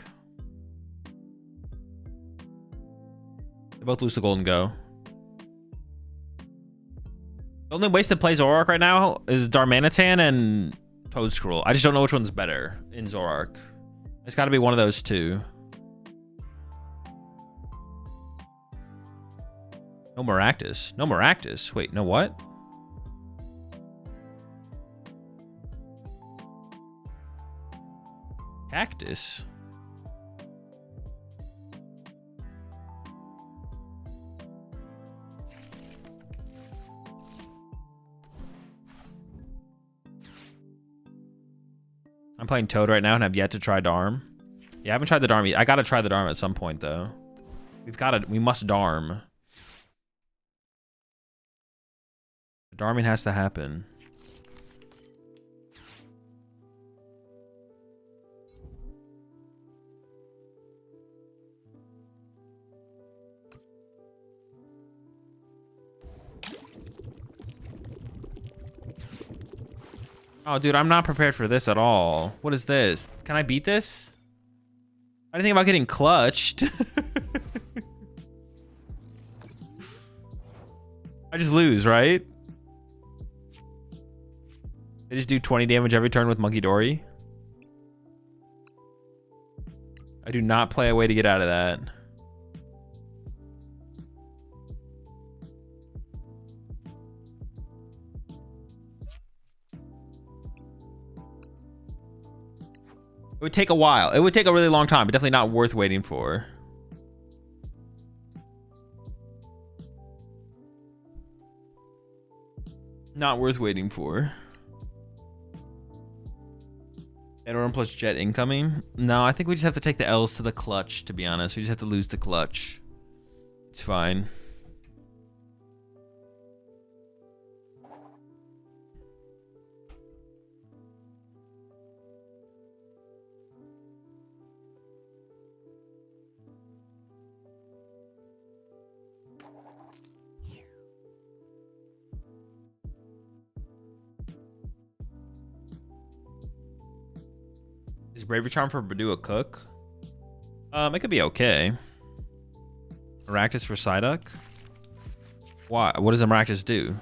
They both lose the Golden Go. The only ways to play Zoroark right now is Darmanitan and Toedscruel. I just don't know which one's better in Zoroark. It's got to be one of those two. No Maractus. No Maractus. Wait, no what? Cactus? I'm playing Toad right now and have yet to try Darm. Yeah, I haven't tried the Darm yet. I gotta try the Darm at some point though. We must Darm. The Darming has to happen. Oh, dude, I'm not prepared for this at all. What is this? Can I beat this? I didn't think about getting clutched. I just lose, right? They just do 20 damage every turn with Monkey Dory. I do not play a way to get out of that. It would take a while. It would take a really long time, but definitely not worth waiting for. Not worth waiting for. Edorm plus Jet incoming? No, I think we just have to take the L's to the clutch, to be honest. We just have to lose the clutch. It's fine. Is Bravery Charm for Badoo a cook? It could be okay. Maractus for Psyduck? Why? What does the Maractus do?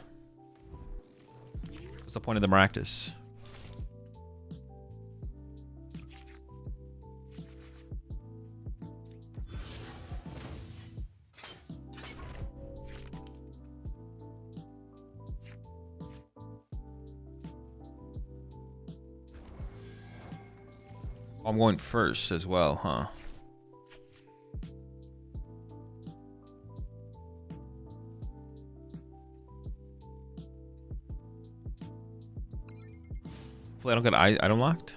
What's the point of the Maractus? I'm going first as well, huh? Hopefully I don't get item locked.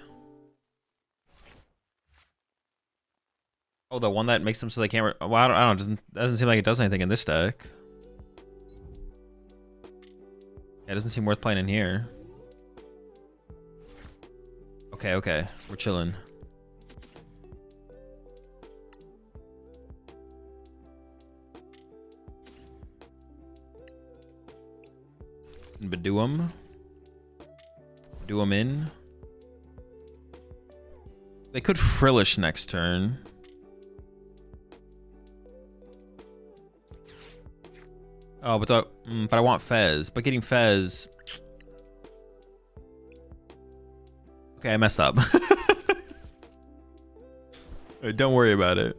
Oh, the one that makes them so they can't... Well, I don't know. Doesn't seem like it does anything in this deck. Yeah, it doesn't seem worth playing in here. Okay. We're chilling. Badoo him in. They could Frillish next turn. Oh, but I want Fez. But getting Fez. Okay, I messed up. Don't worry about it.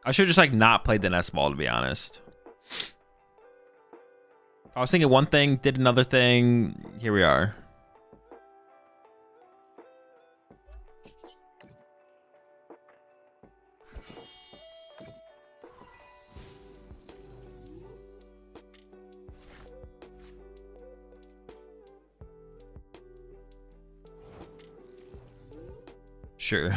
I should just like not play the nest ball, to be honest. I was thinking one thing, did another thing. Here we are. Sure.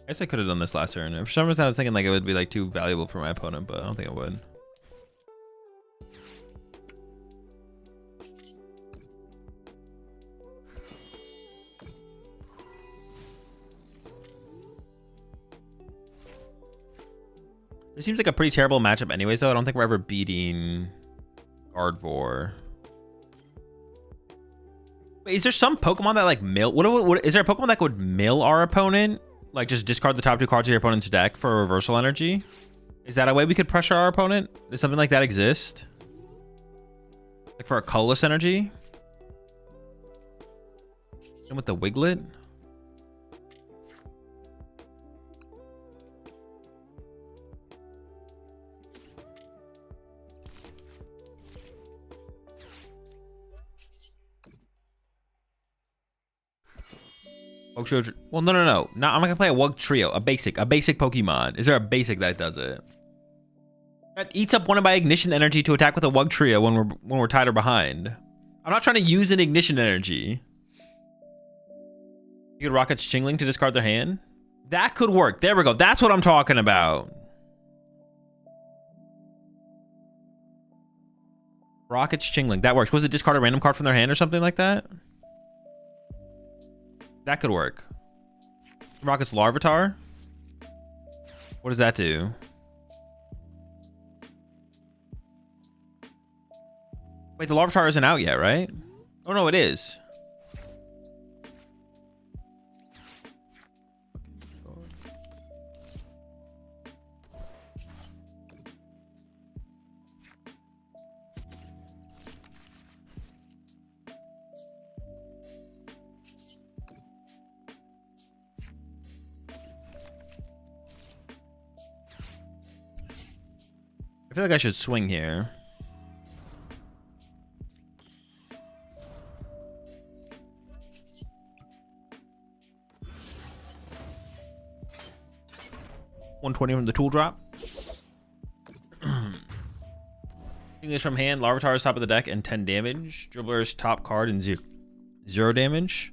I guess I could have done this last turn. For some reason I was thinking like it would be like too valuable for my opponent, but I don't think it would. This seems like a pretty terrible matchup anyways, though. I don't think we're ever beating Gardevoir. Wait, is there some Pokemon that like mill? What is there a Pokemon that would mill our opponent? Like just discard the top 2 cards of your opponent's deck for reversal energy? Is that a way we could pressure our opponent? Does something like that exist? Like for a colorless energy? And with the Wiglet? Wug Trio. Well, no. I'm not gonna play a Wug Trio. A basic Pokemon. Is there a basic that does it? That eats up one of my ignition energy to attack with a Wug Trio when we're tied or behind. I'm not trying to use an ignition energy. You could Rocket's Chingling to discard their hand. That could work. There we go. That's what I'm talking about. Rocket's Chingling. That works. Was it discard a random card from their hand or something like that? That could work. Rocket's Larvitar. What does that do? Wait, the Larvitar isn't out yet, right? Oh, no, it is. I feel like I should swing here. $120 from the tool drop. English from hand, Larvitar is top of the deck and 10 damage. Dribbler's top card and zero damage.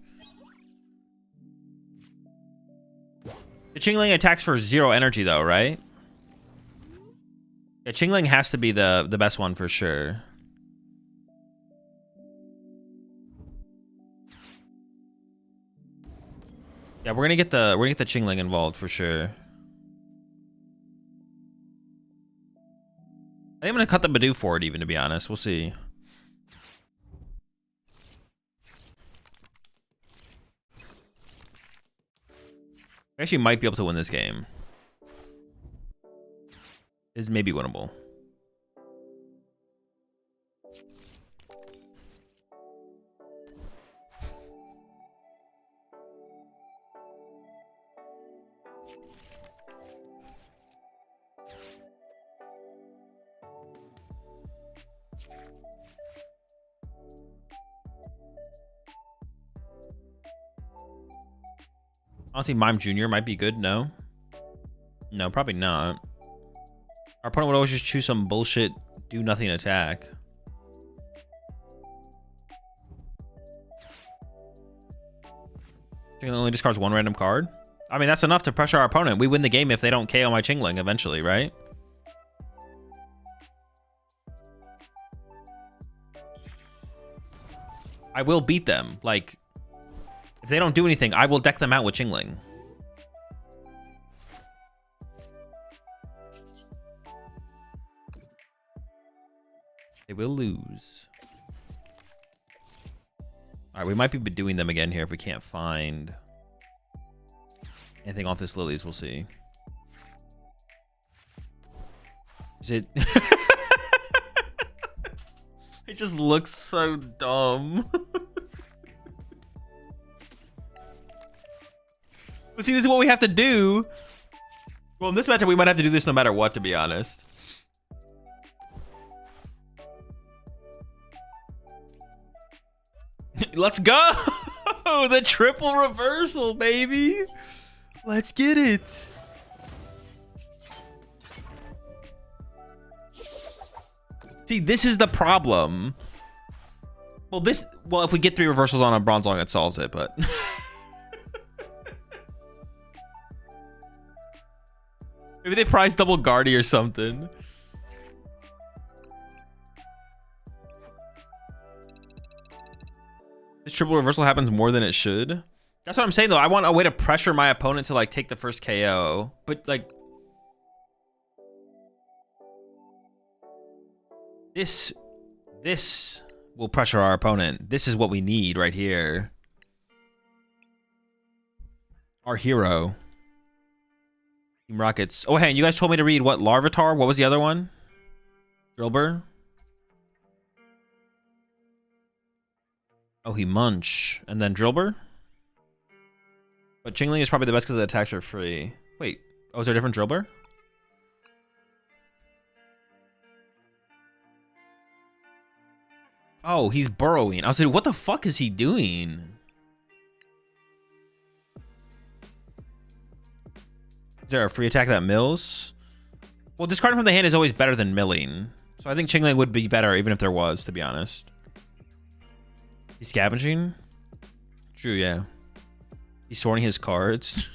The Chingling attacks for 0 energy though, right? Yeah, Chingling has to be the best one for sure. Yeah, we're gonna get the Chingling involved for sure. I think I'm gonna cut the Bidoof for it even, to be honest. We'll see. We actually might be able to win this game. Is maybe winnable. Honestly, Mime Jr. might be good. No, probably not. Our opponent would always just choose some bullshit, do nothing attack. Chingling only discards 1 random card. I mean, that's enough to pressure our opponent. We win the game if they don't KO my Chingling eventually, right? I will beat them. Like, if they don't do anything, I will deck them out with Chingling. They will lose. All right, we might be doing them again here if we can't find anything off this Lilies. We'll see. Is it? It just looks so dumb. But see, this is what we have to do. Well, in this matchup, we might have to do this no matter what, to be honest. Let's go! The triple reversal, baby! Let's get it! See, this is the problem. Well, if we get 3 reversals on a Bronzong, it solves it, but... Maybe they prize double Guardy or something. This triple reversal happens more than it should. That's what I'm saying, though. I want a way to pressure my opponent to, like, take the first KO. But, like... This will pressure our opponent. This is what we need right here. Our hero. Team Rockets. Oh, hey, you guys told me to read what? Larvitar? What was the other one? Drillbur? Oh, he Munch. And then Drillbur? But Chingling is probably the best because the attacks are free. Wait. Oh, is there a different Drillbur? Oh, he's burrowing. I was like, what the fuck is he doing? Is there a free attack that mills? Well, discarding from the hand is always better than milling. So I think Chingling would be better even if there was, to be honest. He's scavenging? True, yeah. He's sorting his cards.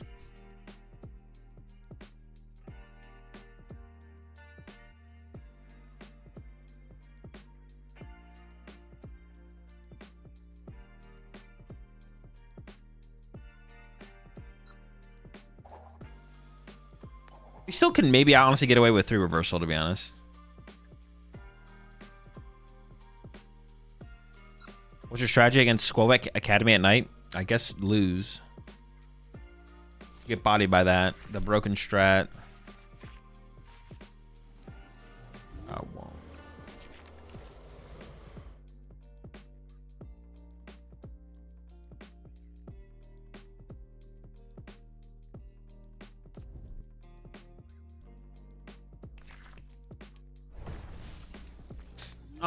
We still can maybe honestly get away with 3 reversal, to be honest. What's your strategy against Squelbeck Academy at night? I guess lose. Get bodied by that. The broken strat. I won't.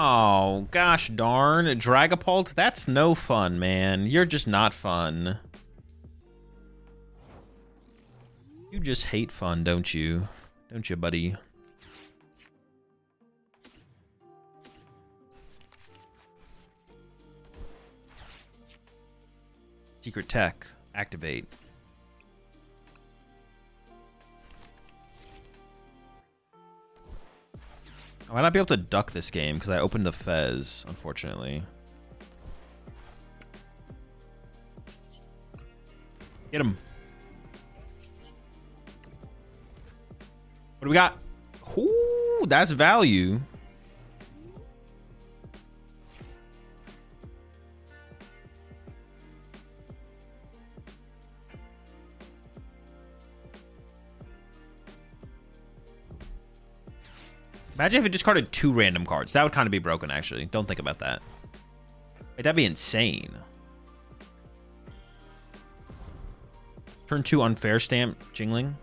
Oh, gosh darn. Dragapult? That's no fun, man. You're just not fun. You just hate fun, don't you? Don't you, buddy? Secret tech. Activate. I might not be able to duck this game because I opened the Fez, unfortunately. Get him. What do we got? Ooh, that's value. Imagine if it discarded 2 random cards. That would kind of be broken, actually. Don't think about that. Wait, that'd be insane. Turn 2 unfair stamp, Jingling.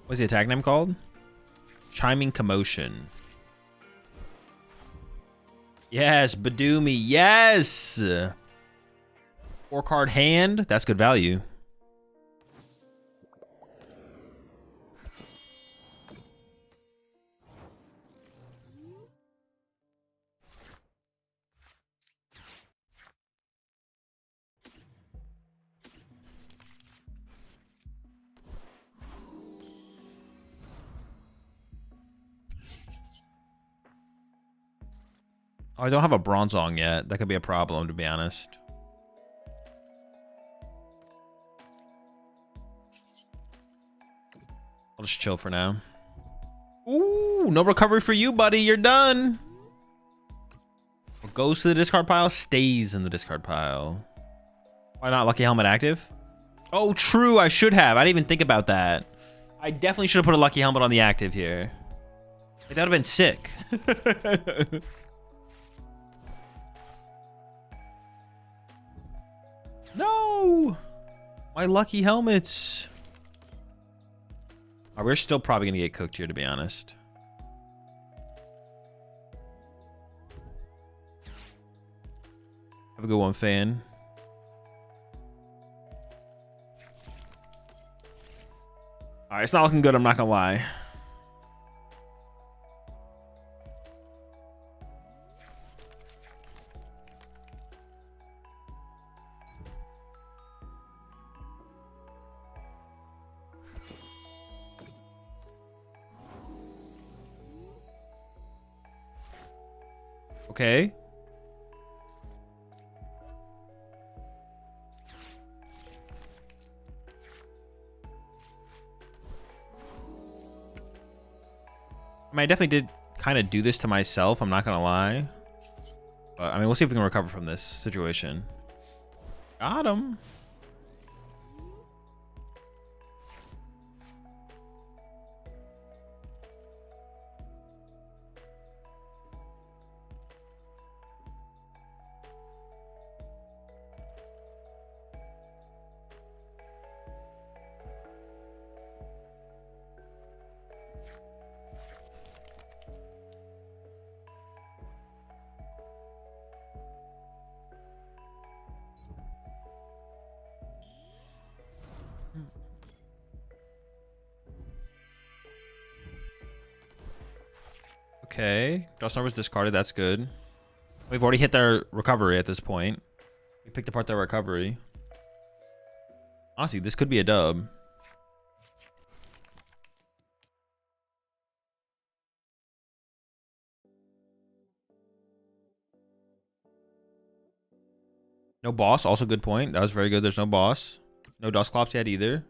What's the attack name called? Chiming Commotion. Yes, Badoomy. Yes! 4-card hand. That's good value. Oh, I don't have a Bronzong yet. That could be a problem, to be honest. I'll just chill for now. Ooh, no recovery for you, buddy. You're done. What goes to the discard pile stays in the discard pile. Why not Lucky Helmet active? Oh, true. I should have. I didn't even think about that. I definitely should have put a Lucky Helmet on the active here. Like, that would have been sick. No! My Lucky Helmets. Oh, we're still probably going to get cooked here, to be honest. Have a good one, fan. Alright, it's not looking good, I'm not going to lie. Okay. I mean, I definitely did kind of do this to myself. I'm not going to lie. But, I mean, we'll see if we can recover from this situation. Got him. Okay. Dustin was discarded. That's good. We've already hit their recovery at this point. We picked apart their recovery. Honestly, this could be a dub. No boss. Also good point. That was very good. There's no boss. No Dusclops yet either.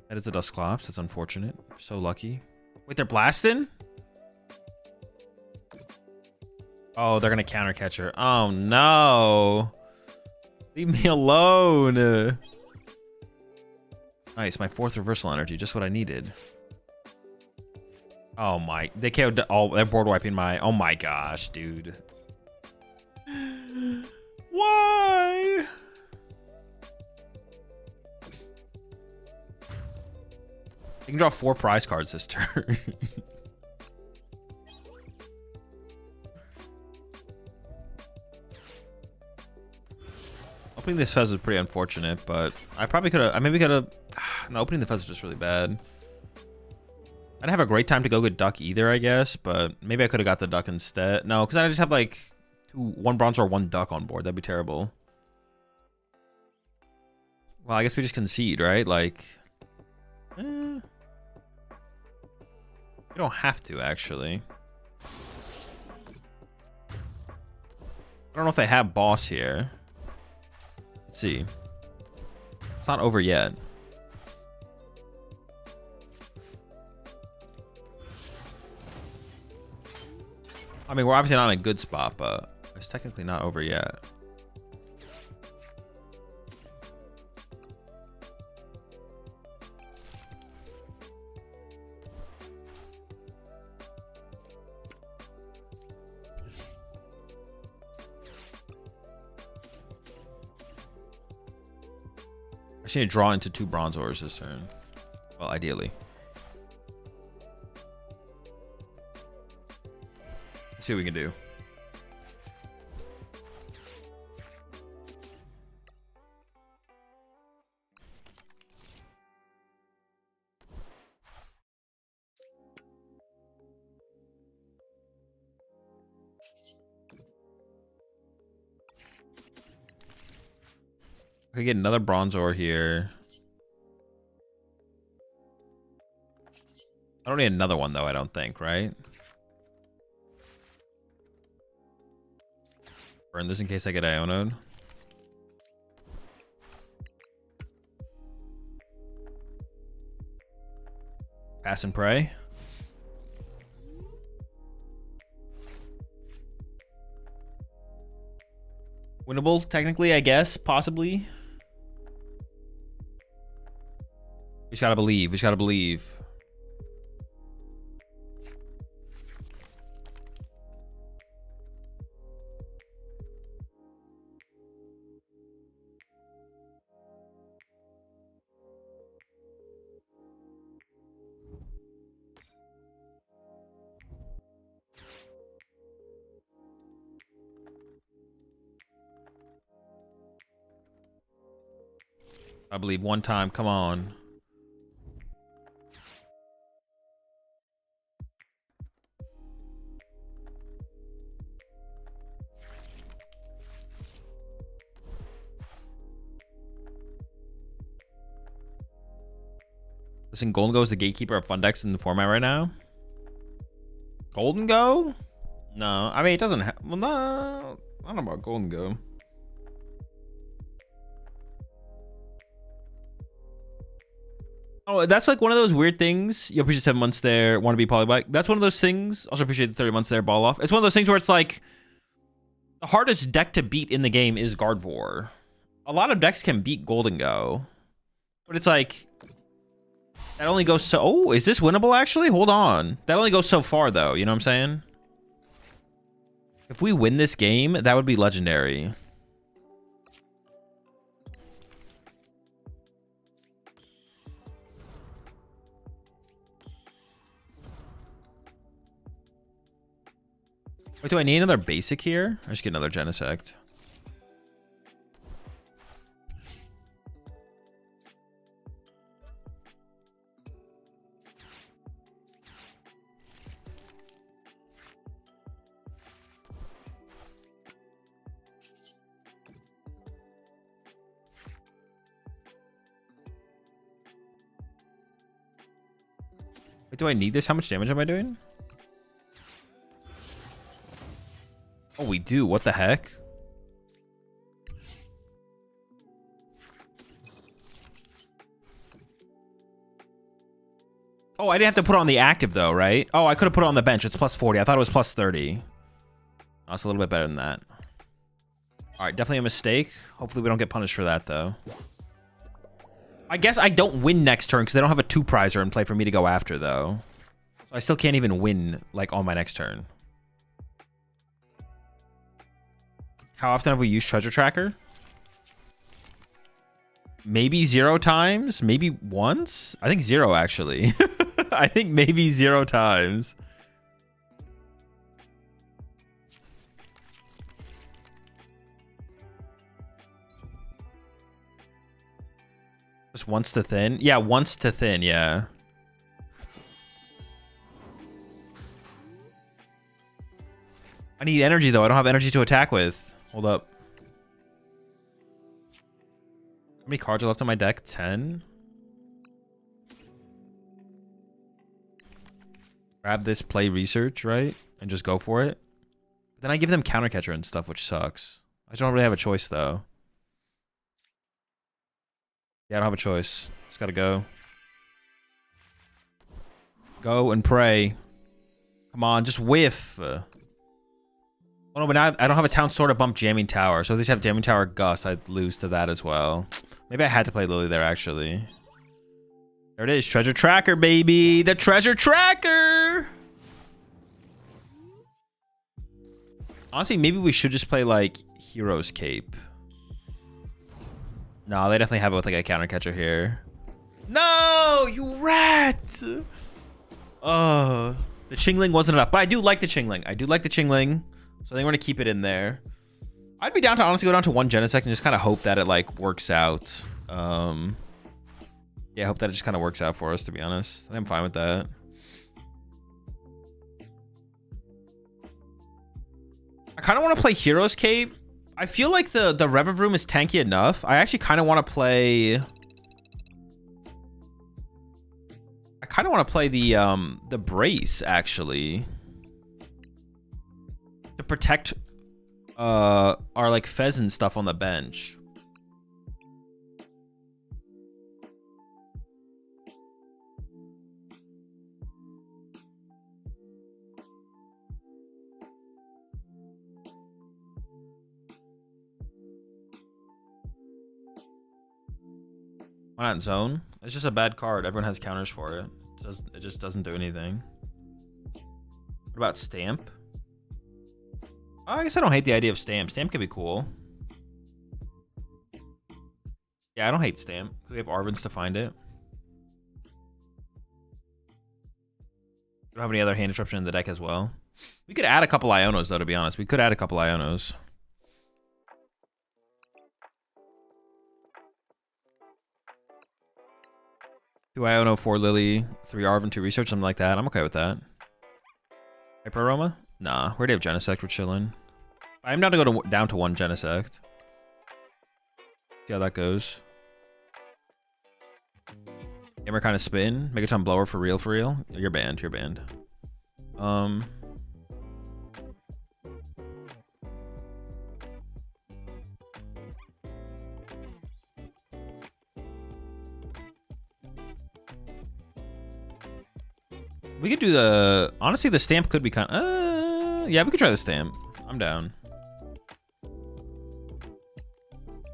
That is a Dusclops. That's unfortunate. So lucky. Wait, they're blasting? Oh, they're going to counter catch her. Oh, no. Leave me alone. Nice. My 4th reversal energy. Just what I needed. Oh, my. They KO'd. Oh, they're board wiping my. Oh, my gosh, dude. Why? You can draw 4 prize cards this turn. Opening this fez is pretty unfortunate, but I probably could have. I maybe could have. No, opening the fez is just really bad. I didn't have a great time to go get duck either, I guess, but maybe I could have got the duck instead. No, because I just have like 1 bronze or 1 duck on board. That'd be terrible. Well, I guess we just concede, right? Like, we don't have to actually. I don't know if they have boss here. Let's see. It's not over yet. I mean, we're obviously not in a good spot, but it's technically not over yet. I just need to draw into 2 Bronzors this turn. Well, ideally. Let's see what we can do. I could get another Bronzor here. I don't need another one though, I don't think, right? Burn this in case I get Ionoed. Pass and pray. Winnable, technically, I guess, possibly. We just gotta believe. We just gotta believe. I believe one time. Come on. Listen, Golden Go is the gatekeeper of fun decks in the format right now. Golden Go? No, I mean it doesn't. Well, no, I don't know about Golden Go. Oh, that's like one of those weird things. You appreciate 7 months there. Want to be polybike? That's one of those things. Also appreciate the 30 months there. Ball off. It's one of those things where it's like the hardest deck to beat in the game is Gardevoir. A lot of decks can beat Golden Go, but it's like that only goes so. Oh, is this winnable? Actually, hold on. That only goes so far, though. You know what I'm saying? If we win this game, that would be legendary. Wait, do I need another basic here? Or just get another Genesect? Wait, do I need this? How much damage am I doing? Oh, we do. What the heck? Oh, I didn't have to put it on the active, though, right? Oh, I could have put it on the bench. It's plus 40. I thought it was plus 30. Oh, it's a little bit better than that. All right, definitely a mistake. Hopefully we don't get punished for that, though. I guess I don't win next turn because they don't have a 2-prizer in play for me to go after, though. So I still can't even win, like, on my next turn. How often have we used Treasure Tracker? Maybe 0 times? Maybe once? I think 0, actually. I think maybe 0 times. Just once to thin? Yeah, once to thin, yeah. I need energy, though. I don't have energy to attack with. Hold up. How many cards are left on my deck? 10. Grab this, play research, right? And just go for it. Then I give them counter catcher and stuff, which sucks. I don't really have a choice, though. Yeah, I don't have a choice. Just gotta go. Go and pray. Come on, just whiff. Oh no, but now I don't have a town sword to bump Jamming Tower. So if they just have Jamming Tower Gus, I'd lose to that as well. Maybe I had to play Lily there, actually. There it is. Treasure Tracker, baby. The Treasure Tracker. Honestly, maybe we should just play, like, Hero's Cape. No, they definitely have it with, like, a counter catcher here. No, you rat. Oh, the Chingling wasn't enough. But I do like the Chingling. I do like the Chingling. So I think we're going to keep it in there. I'd be down to honestly go down to 1 Genesect and just kind of hope that it, like, works out. Yeah, I hope that it just kind of works out for us, to be honest. I'm fine with that. I kind of want to play Hero's Cape. I feel like the Rev Room is tanky enough. I actually kind of want to play... I kind of want to play the Brace, actually. To protect our, like, Pheasant stuff on the bench. Why not Zone? It's just a bad card. Everyone has counters for it. It just doesn't do anything. What about Stamp? Oh, I guess I don't hate the idea of Stamp. Stamp could be cool. Yeah, I don't hate Stamp. We have Arvins to find it. We don't have any other hand disruption in the deck as well. We could add a couple Ionos, though, to be honest. We could add a couple Ionos. Two Iono, 4 Lily, 3 Arvin, 2 Research, something like that. I'm okay with that. Hyper Aroma? Nah, we already have Genesect. We're chilling. I'm down to go down to 1 Genesect. See how that goes. Hammer kind of spin. Megaton blower for real, for real. You're banned. You're banned. We could do the... Honestly, the stamp could be kind of... yeah, we could try the stamp. I'm down.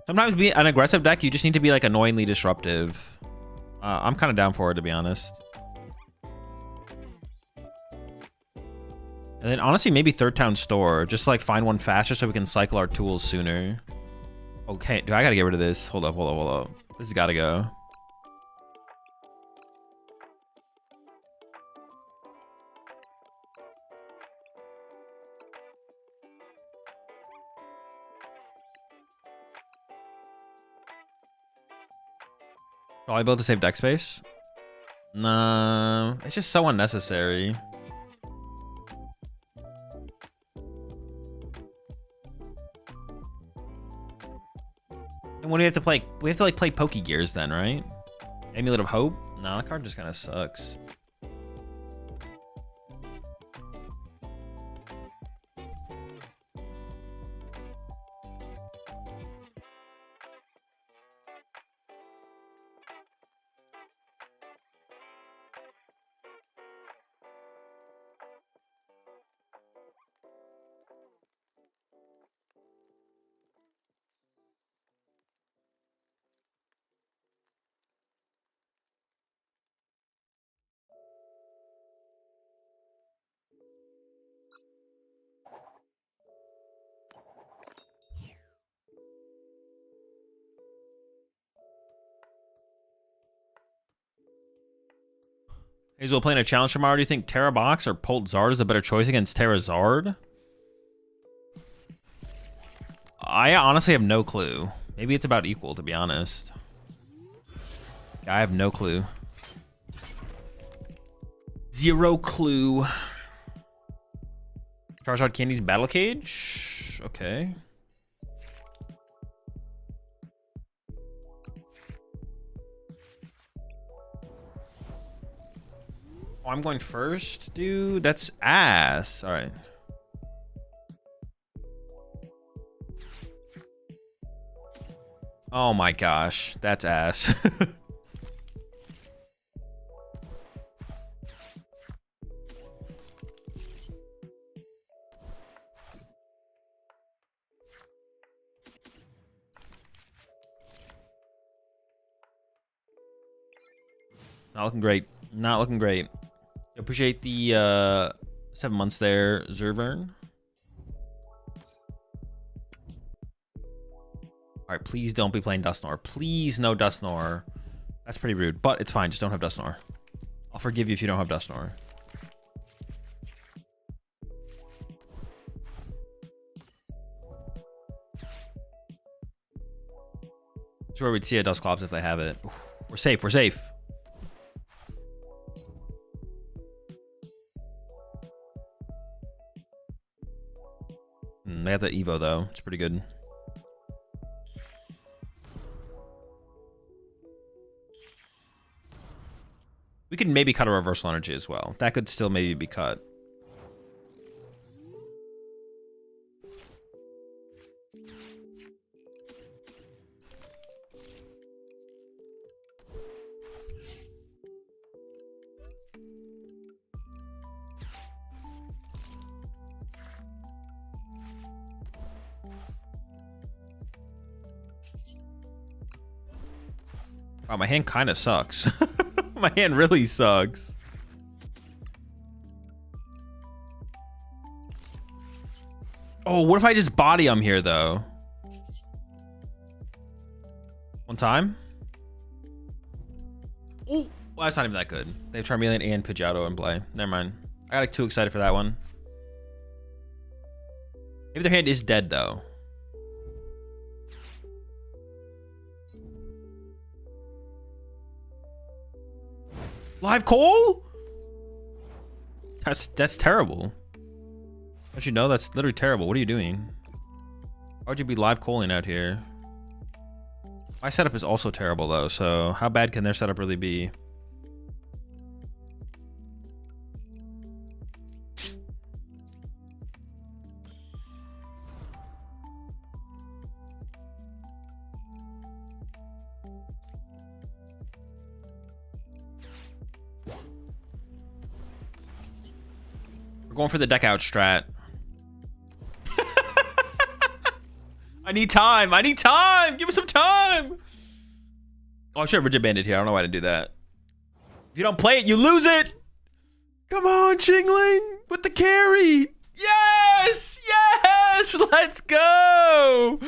Sometimes be an aggressive deck, you just need to be like annoyingly disruptive. I'm kind of down for it, to be honest. And then honestly, maybe Third Town Store. Just like find one faster so we can cycle our tools sooner. Okay, I gotta get rid of this. Hold up, hold up, hold up. This has gotta go. Probably able to save deck space. Nah, it's just so unnecessary. And what do we have to play? We have to like play Poke Gears then, right? Amulet of Hope? Nah, that card just kind of sucks. Hazel playing a challenge tomorrow. Do you think Terra Box or Pult Zard is a better choice against Terra Zard? I honestly have no clue. Maybe it's about equal, to be honest. I have no clue. Zero clue. Charizard Candy's Battle Cage. Okay. Oh, I'm going first? Dude, that's ass. All right. Oh my gosh, that's ass. Not looking great. Not looking great. Appreciate the 7 months there, Zervern. All right, please don't be playing Dusknoir. Please no Dusknoir. That's pretty rude, but it's fine. Just don't have Dusknoir. I'll forgive you if you don't have Dusknoir. That's where we'd see a Dusclops if they have it. Oof, we're safe. We're safe. They have the Evo though. It's pretty good. We can maybe cut a reversal energy as well. That could still maybe be cut. Wow, my hand kind of sucks. My hand really sucks. Oh, what if I just body him here, though? One time? Oh, well, that's not even that good. They have Charmeleon and Pidgeotto in play. Never mind. I got like too excited for that one. Maybe their hand is dead, though. Live coal? That's terrible. Don't you know that's literally terrible? What are you doing? Why would you be live coaling out here? My setup is also terrible though, so how bad can their setup really be? We're going for the deck out strat. I need time. I need time. Give me some time. Oh, I should have rigid banded here. I don't know why I didn't do that. If you don't play it, you lose it. Come on, Chingling with the carry. Yes! Yes! Let's go!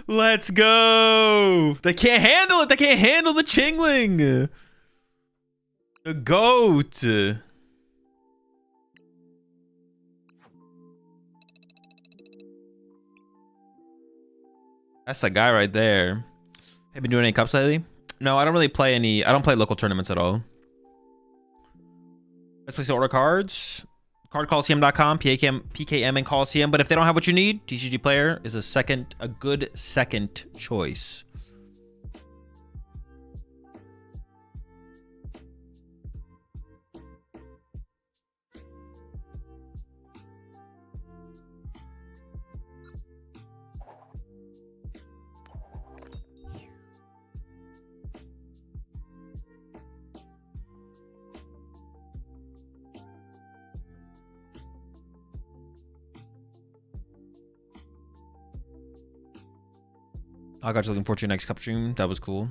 Let's go! They can't handle it. They can't handle the Chingling. The GOAT. That's the guy right there. Have you been doing any cups lately? No, I don't really play any. I don't play local tournaments at all. Let's place to order cards. Cardcoliseum.com, PKM and Coliseum. But if they don't have what you need, TCG Player is a good second choice. I got you looking forward to your next cup stream. That was cool.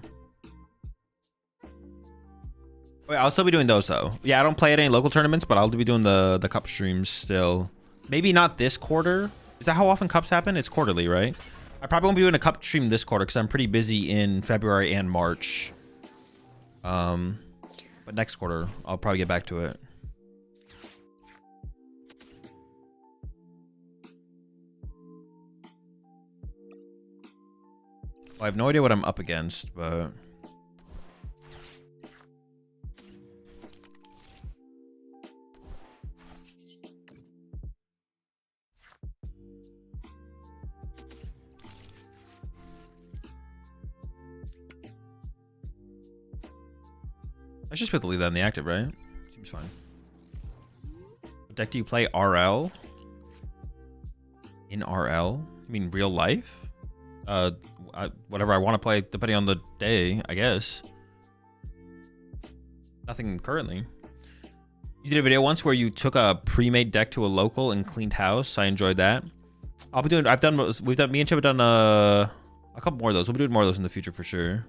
Wait, I'll still be doing those though. Yeah, I don't play at any local tournaments, but I'll be doing the cup streams still. Maybe not this quarter. Is that how often cups happen? It's quarterly, right? I probably won't be doing a cup stream this quarter because I'm pretty busy in February and March. But next quarter, I'll probably get back to it. Well, I have no idea what I'm up against, but... I should just put the lead on the active, right? Seems fine. What deck do you play? RL? In RL? I mean, real life? Whatever I want to play, depending on the day, I guess. Nothing currently. You did a video once where you took a pre-made deck to a local and cleaned house. I enjoyed that. Me and Chip have done a couple more of those. We'll be doing more of those in the future for sure.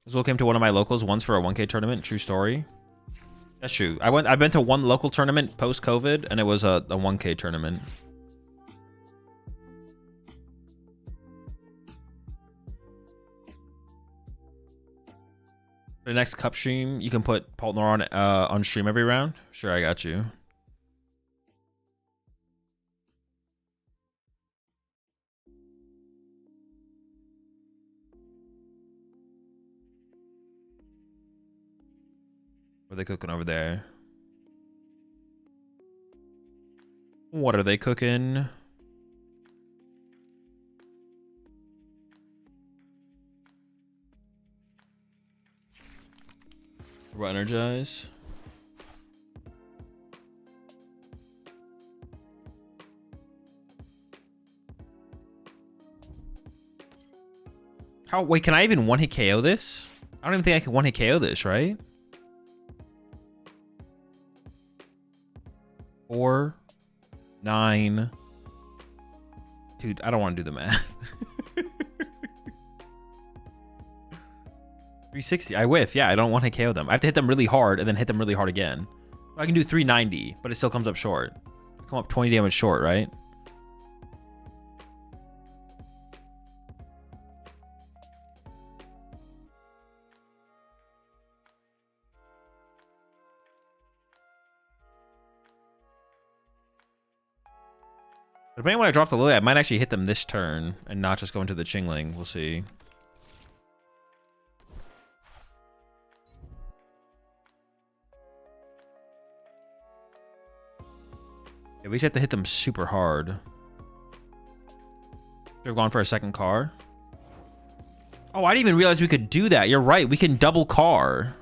Azul came to one of my locals once for a 1K tournament. True story. That's true. I've been to one local tournament post-COVID, and it was a 1K tournament. The next cup stream, you can put Paltner on stream every round. Sure, I got you. What are they cooking over there? What are they cooking? We're energize. How? Wait, can I even one-hit KO this? I don't even think I can one-hit KO this, right? 4, 9. Dude, I don't want to do the math. 360. I whiff. Yeah, I don't want to KO them. I have to hit them really hard and then hit them really hard again. I can do 390, but it still comes up short. I come up 20 damage short, right? But depending on when I drop the Lily, I might actually hit them this turn and not just go into the Chingling. We'll see. Yeah, we just have to hit them super hard. Should have gone for a second car. Oh, I didn't even realize we could do that. You're right. We can double car.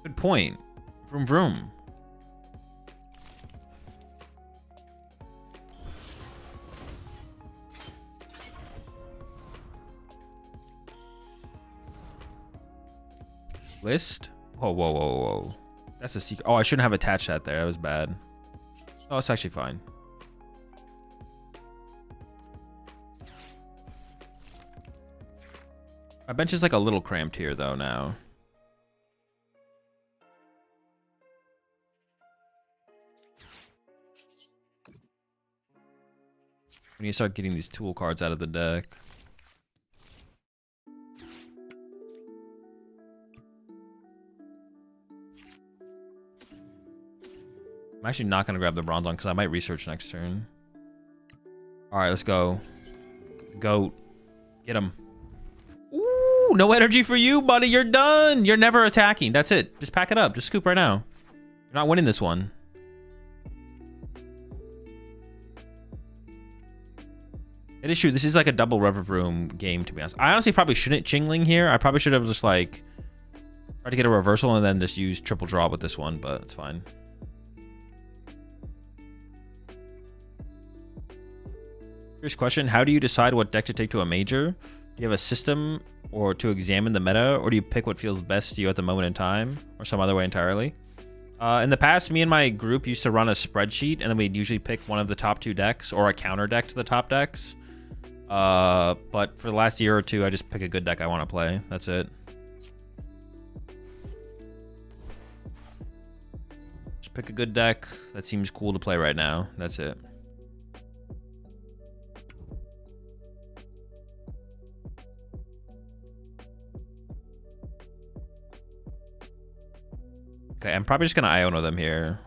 Good point. Vroom vroom. List? Whoa, whoa, whoa, whoa. That's a secret. Oh, I shouldn't have attached that there. That was bad. Oh, it's actually fine. My bench is like a little cramped here, though, now. When you start getting these tool cards out of the deck. I'm actually not going to grab the Bronzong because I might research next turn. Alright, let's go. Goat. Get him. Ooh, no energy for you, buddy. You're done. You're never attacking. That's it. Just pack it up. Just scoop right now. You're not winning this one. It is true. This is like a double Rev Room game, to be honest. I honestly probably shouldn't Chingling here. I probably should have just like tried to get a reversal and then just use triple draw with this one, but it's fine. Here's a question. How do you decide what deck to take to a major? Do you have a system or to examine the meta, or do you pick what feels best to you at the moment in time, or some other way entirely? In the past, me and my group used to run a spreadsheet, and then we'd usually pick one of the top 2 decks or a counter deck to the top decks. But for the last year or two, I just pick a good deck I want to play. That's it. Just pick a good deck that seems cool to play right now. That's it. Okay, I'm probably just going to Iono them here.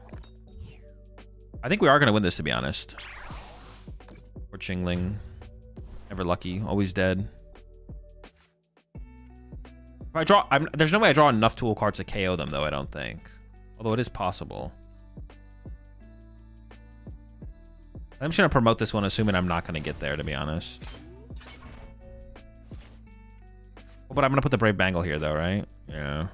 I think we are going to win this, to be honest. Or Chingling. Never lucky. Always dead. If I draw... there's no way I draw enough tool cards to KO them, though, I don't think. Although it is possible. I'm just going to promote this one, assuming I'm not going to get there, to be honest. Oh, but I'm going to put the Brave Bangle here, though, right? Yeah.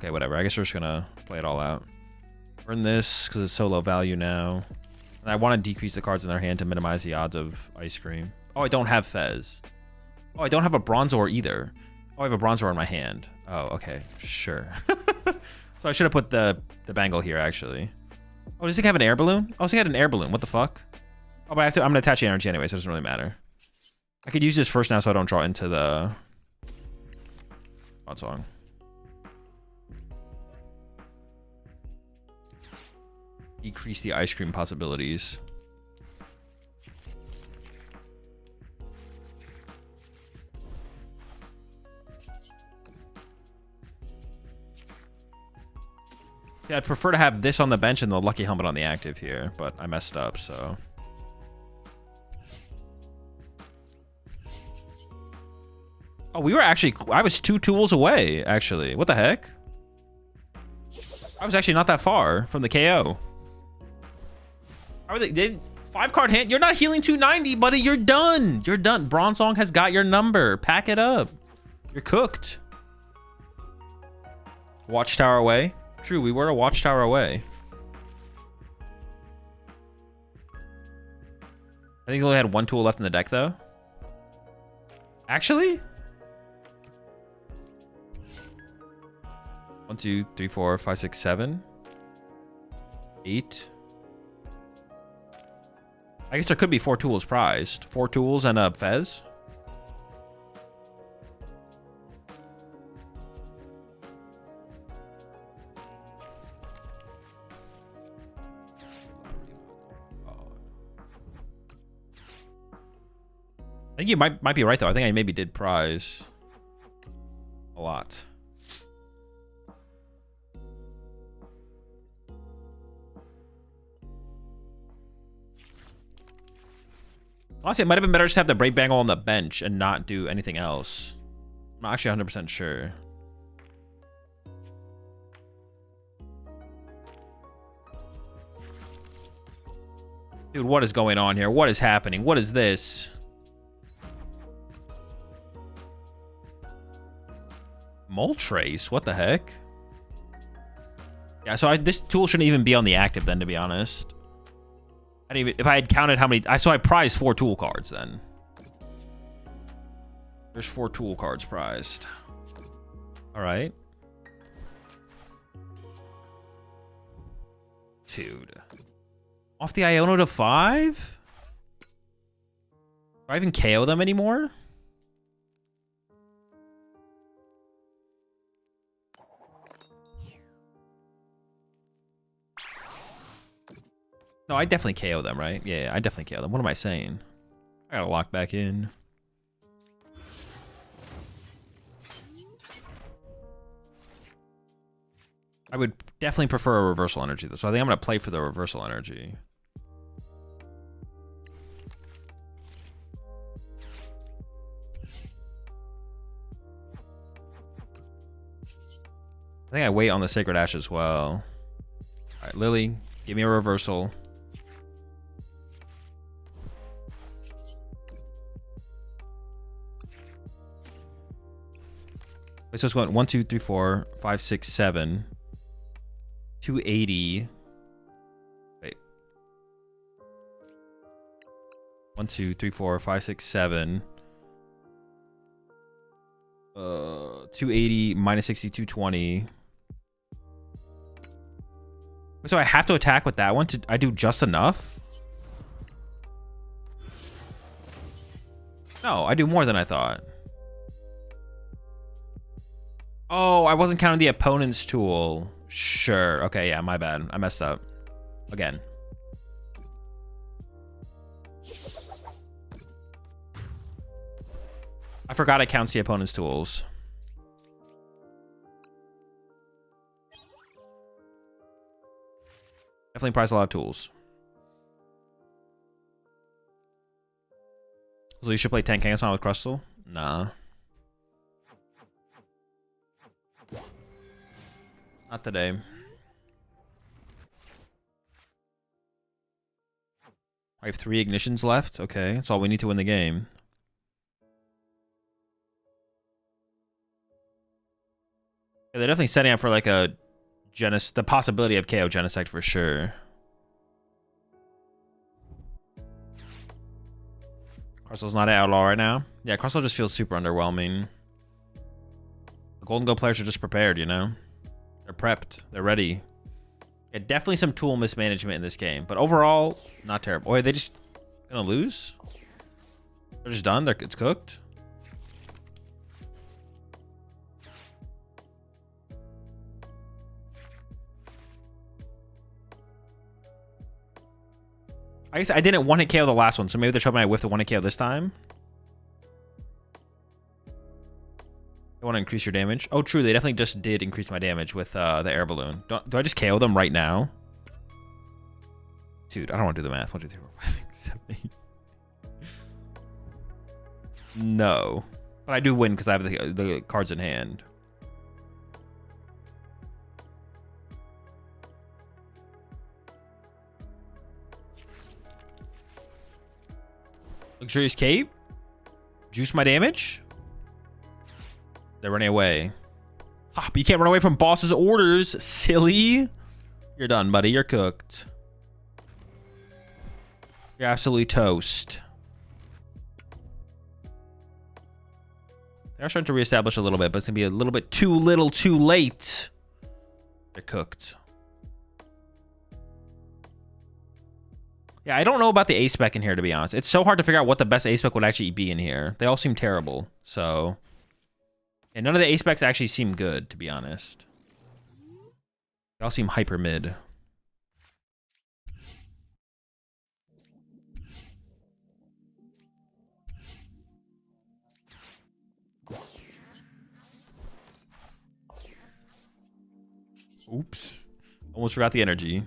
Okay, whatever. I guess we're just gonna play it all out. Burn this because it's so low value now. And I want to decrease the cards in their hand to minimize the odds of Ice Cream. Oh, I don't have Fez. Oh, I don't have a Bronzor either. Oh, I have a Bronzor in my hand. Oh, okay. Sure. So I should have put the Bangle here, actually. Oh, does it have an air balloon? Oh, so it had an air balloon. What the fuck? Oh, but I'm going to attach the energy anyway, so it doesn't really matter. I could use this first now so I don't draw into the Bronzong. Decrease the Ice Cream possibilities. Yeah, I'd prefer to have this on the bench and the Lucky Helmet on the active here, but I messed up, so. Oh, we were actually... I was 2 tools away, actually. What the heck? I was actually not that far from the KO. How are they 5-card hand? You're not healing 290, buddy. You're done. You're done. Bronzong has got your number. Pack it up. You're cooked. Watchtower away. True, we were a Watchtower away. I think he only had 1 tool left in the deck, though. Actually? 1, 2, 3, 4, 5, 6, 7, 8. I guess there could be 4 tools prized. 4 tools and a Fez. I think you might be right, though. I think I maybe did prize a lot. Honestly, it might have been better just to have the Brave Bangle on the bench and not do anything else. I'm not actually 100% sure. Dude, what is going on here? What is happening? What is this? Moltres? What the heck? Yeah, so this tool shouldn't even be on the active then, to be honest. If I had counted how many... So I prized 4 tool cards then. There's 4 tool cards prized. All right. Dude. Off the Iono to 5? Do I even KO them anymore? No, I definitely KO them, right? Yeah, I definitely KO them. What am I saying? I gotta lock back in. I would definitely prefer a reversal energy, though. So I think I'm going to play for the reversal energy. I think I wait on the Sacred Ash as well. All right, Lily, give me a reversal. So it's going 1, 2, 3, 4, 5, 6, 7. 280. Wait. 1, 2, 3, 4, 5, 6, 7. 280 minus 60, 220. So I have to attack with that one to I do just enough? No, I do more than I thought. Oh, I wasn't counting the opponent's tool. Sure. Okay, yeah, my bad. I messed up. Again. I forgot it counts the opponent's tools. Definitely prize a lot of tools. So you should play 10 Kangaskhan with Crustle? Nah. Not today. I have 3 ignitions left. Okay, that's all we need to win the game. Yeah, they're definitely setting up for like a the possibility of KO Genesect for sure. Crustle's not an outlaw right now. Yeah, Crustle just feels super underwhelming. The Golden Go players are just prepared, you know? They're prepped. They're ready. Yeah, definitely some tool mismanagement in this game. But overall, not terrible. Oh, are they just gonna lose? They're just done? It's cooked? I guess I didn't 1-hit KO the last one, so maybe they're hoping I whiff the 1-hit KO this time. They want to increase your damage. Oh, true. They definitely just did increase my damage with the air balloon. Do I just KO them right now? Dude, I don't want to do the math. 1, 2, 3, 4, 5, 6, 7, 8. No. But I do win because I have the cards in hand. Luxurious Cape. Juice my damage. They're running away. Ah, but you can't run away from boss's orders, silly. You're done, buddy. You're cooked. You're absolutely toast. They're starting to reestablish a little bit, but it's going to be a little bit too little too late. They're cooked. Yeah, I don't know about the A-Spec in here, to be honest. It's so hard to figure out what the best A-Spec would actually be in here. They all seem terrible, so... And none of the A-Specs actually seem good, to be honest. They all seem hyper mid. Oops. Almost forgot the energy.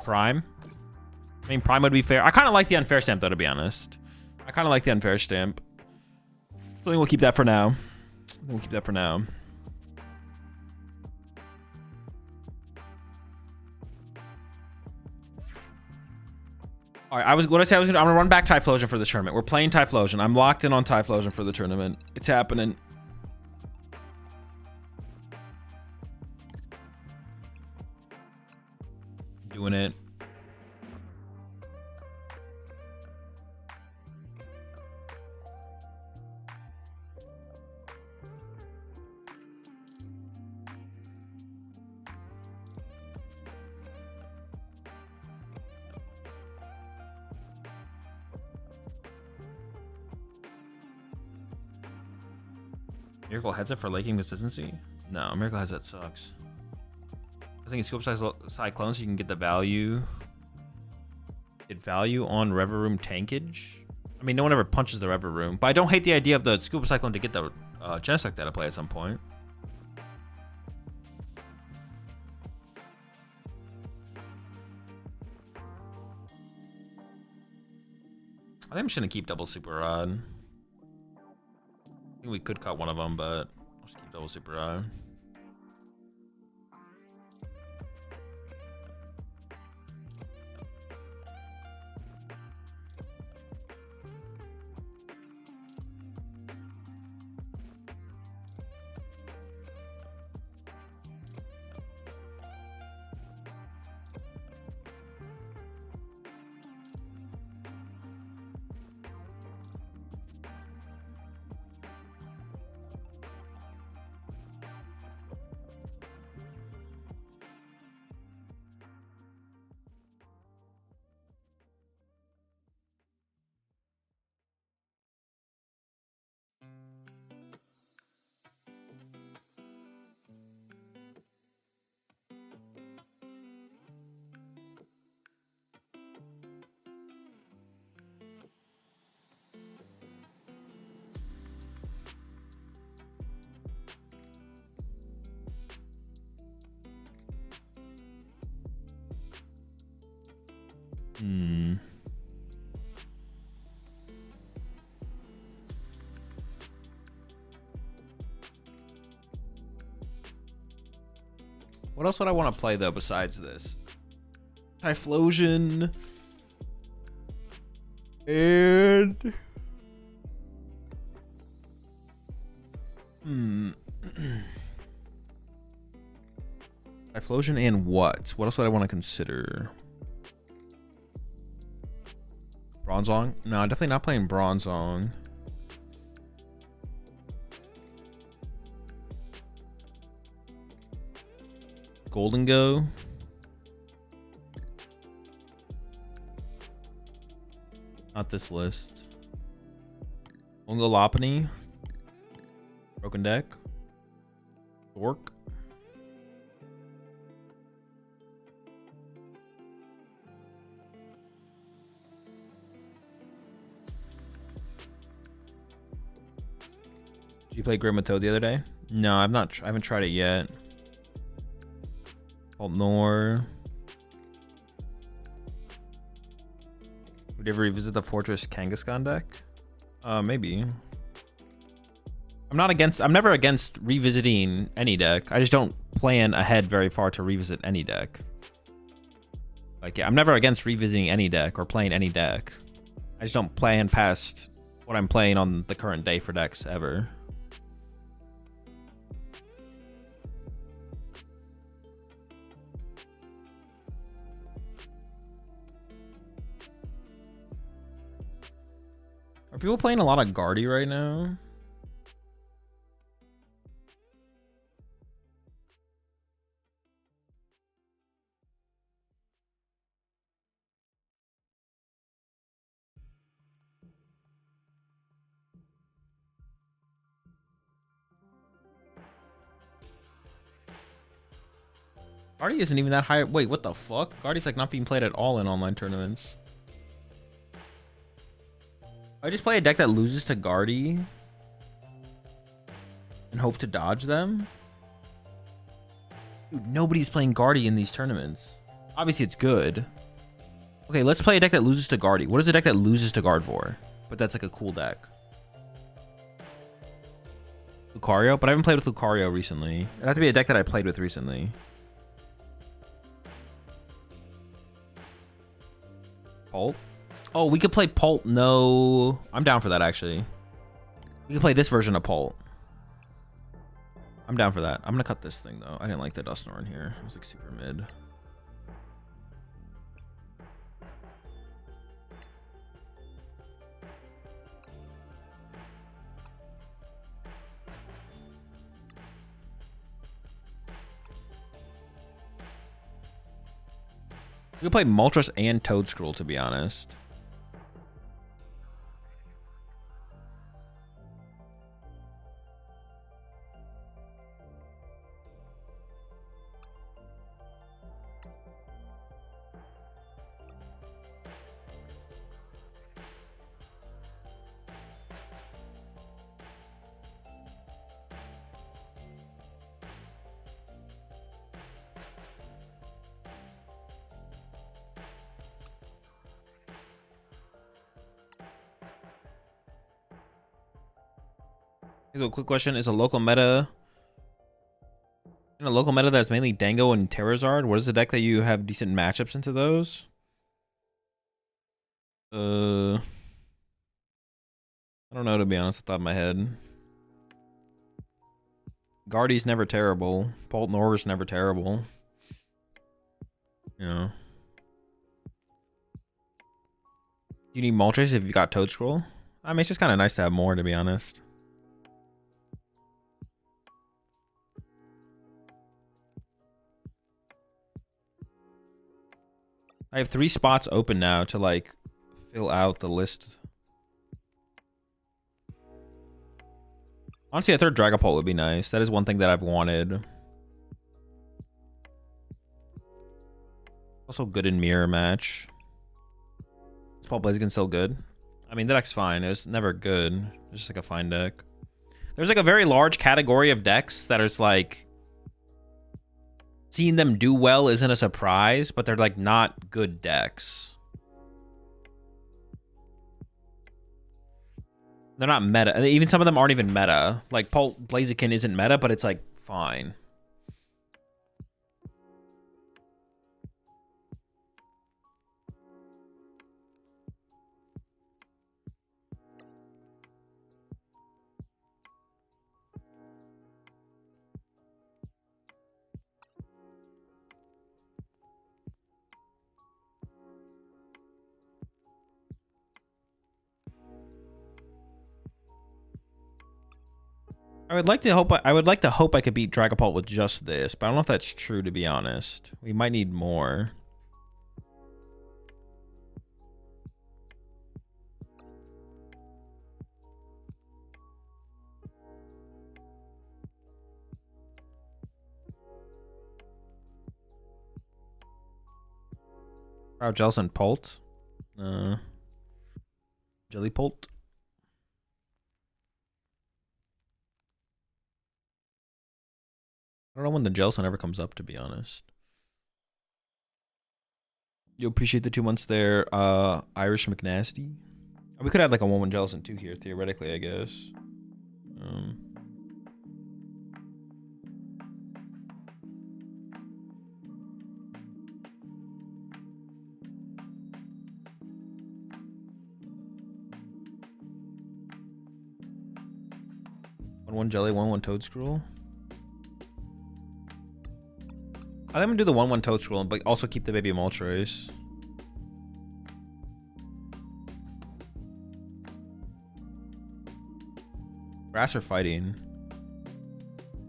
Prime. I mean, Prime would be fair. I kind of like the unfair stamp, though, to be honest. I kind of like the unfair stamp. I think we'll keep that for now. We'll keep that for now. All right, I'm gonna run back Typhlosion for the tournament. We're playing Typhlosion. I'm locked in on Typhlosion for the tournament. It's happening. Doing it. Miracle Headset for laking consistency? No, Miracle Headset sucks. I think it's scope size cyclone so you can get the value. Get value on Rever Room tankage. I mean, no one ever punches the Rever Room, but I don't hate the idea of the scoop cyclone to get the Genesect data play at some point. I think I'm just gonna keep double super rod. I think we could cut one of them, but I'll just keep double super rod. What else would I want to play though besides this? Typhlosion. And Typhlosion and what? What else would I want to consider? Bronzong? No, definitely not playing Bronzong. Golden Go. Not this list. Golden Go Lopunny. Broken Deck. Dork. Did you play Grimatoad the other day? No, I haven't tried it yet. Nor. Would you ever revisit the Fortress Kangaskhan deck? Maybe. I'm never against revisiting any deck. I just don't plan ahead very far to revisit any deck. Like, yeah, I'm never against revisiting any deck or playing any deck. I just don't plan past what I'm playing on the current day for decks ever. Are people playing a lot of Guardy right now? Guardy isn't even that high. Wait, what the fuck? Guardy's like not being played at all in online tournaments. I just play a deck that loses to Guardy and hope to dodge them. Dude, nobody's playing Guardy in these tournaments. Obviously, it's good. Okay, let's play a deck that loses to Guardy. What is a deck that loses to Guard for? But that's like a cool deck. Lucario? But I haven't played with Lucario recently. It'd have to be a deck that I played with recently. Pult? Oh, we could play Pult. No. I'm down for that, actually. We can play this version of Pult. I'm down for that. I'm going to cut this thing, though. I didn't like the Dusknoir here. It was like super mid. We could play Moltres and Toedscruel, to be honest. So, quick question: is a local meta in a local meta that's mainly Dango and Terrazard? What is the deck that you have decent matchups into those? I don't know, to be honest, off the top of my head. Guardy's never terrible. Bolt Nor's never terrible. You know. Do you need Moltres if you got Toad Scroll? I mean, it's just kind of nice to have more, to be honest. I have 3 spots open now to, like, fill out the list. Honestly, a third Dragapult would be nice. That is one thing that I've wanted. Also good in Mirror Match. Is Paul Blaziken still good? I mean, the deck's fine. It's never good. It's just like a fine deck. There's like a very large category of decks that is like... seeing them do well isn't a surprise, but they're like not good decks. They're not meta. Even some of them aren't even meta. Like, Paul Blaziken isn't meta, but it's, like, fine. I would like to hope I could beat Dragapult with just this, but I don't know if that's true, to be honest. We might need more. Oh, Jellicent Pult. Jellypult. I don't know when the Jellicent ever comes up, to be honest. You appreciate the 2 months there, Irish McNasty. We could have like a 1/1 Jellicent too here, theoretically, I guess. One Jelly, 1/1 Toad Scroll. I'm gonna do the 1/1 Toad Scroll, but also keep the baby Moltres. Grass or fighting?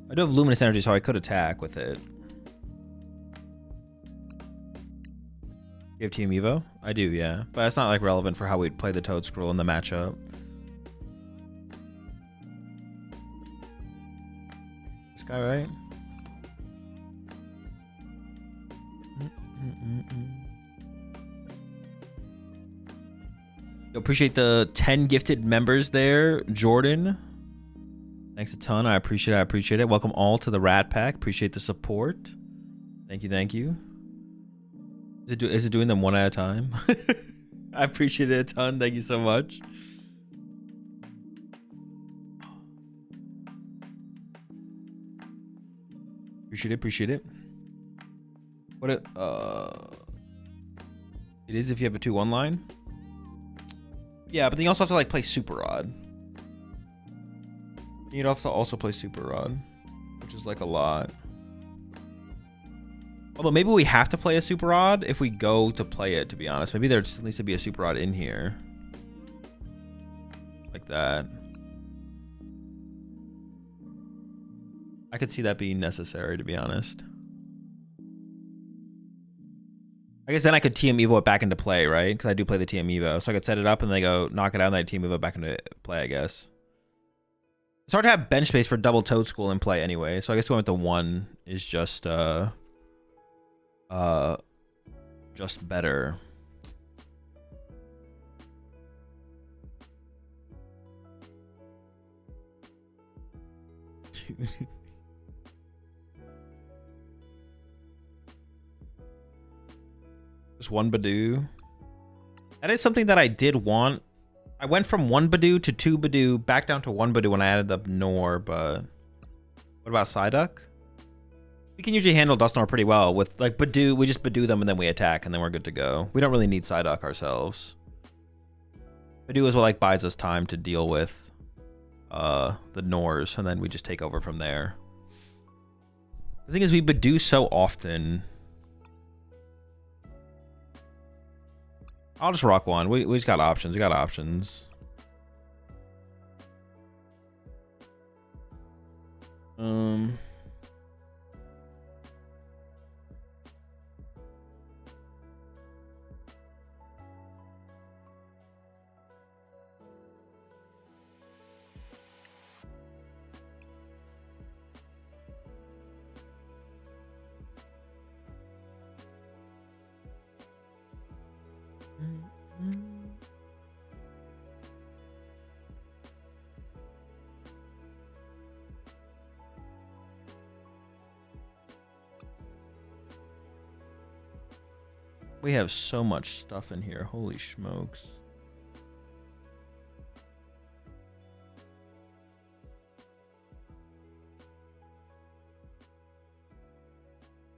I do have Luminous Energy, so I could attack with it. You have Team Evo? I do, yeah. But it's not like relevant for how we'd play the Toad Scroll in the matchup. This guy, right? Appreciate the 10 gifted members there, Jordan. Thanks a ton. I appreciate it. Welcome all to the Rat Pack. Appreciate the support. Thank you. Is it doing them one at a time? I appreciate it a ton. Thank you so much. Appreciate it. What it is if you have a 2/1 line. Yeah, but then you also have to like play Super Rod. You'd have to also play Super Rod, which is like a lot. Although maybe we have to play a Super Rod if we go to play it, to be honest. Maybe there still needs to be a Super Rod in here. Like that. I could see that being necessary, to be honest. I guess then I could TM Evo it back into play, right? Because I do play the TM Evo. So I could set it up and then go knock it out and then I TM Evo it back into play, I guess. It's hard to have bench space for double Toad School in play anyway. So I guess going with the 1 is just better. Just 1 Badoo. That is something that I did want I went from 1 Badoo to 2 Badoo, back down to 1 Badoo when I added up Nor, but what about Psyduck? We can usually handle Dusknoir pretty well with like Badoo. We just Badoo them and then we attack and then we're good to go. We don't really need Psyduck ourselves. Badoo is what like buys us time to deal with the Nors and then we just take over from there. The thing is we Badoo so often. I'll just rock one. We just got options. We got options. We have so much stuff in here. Holy smokes.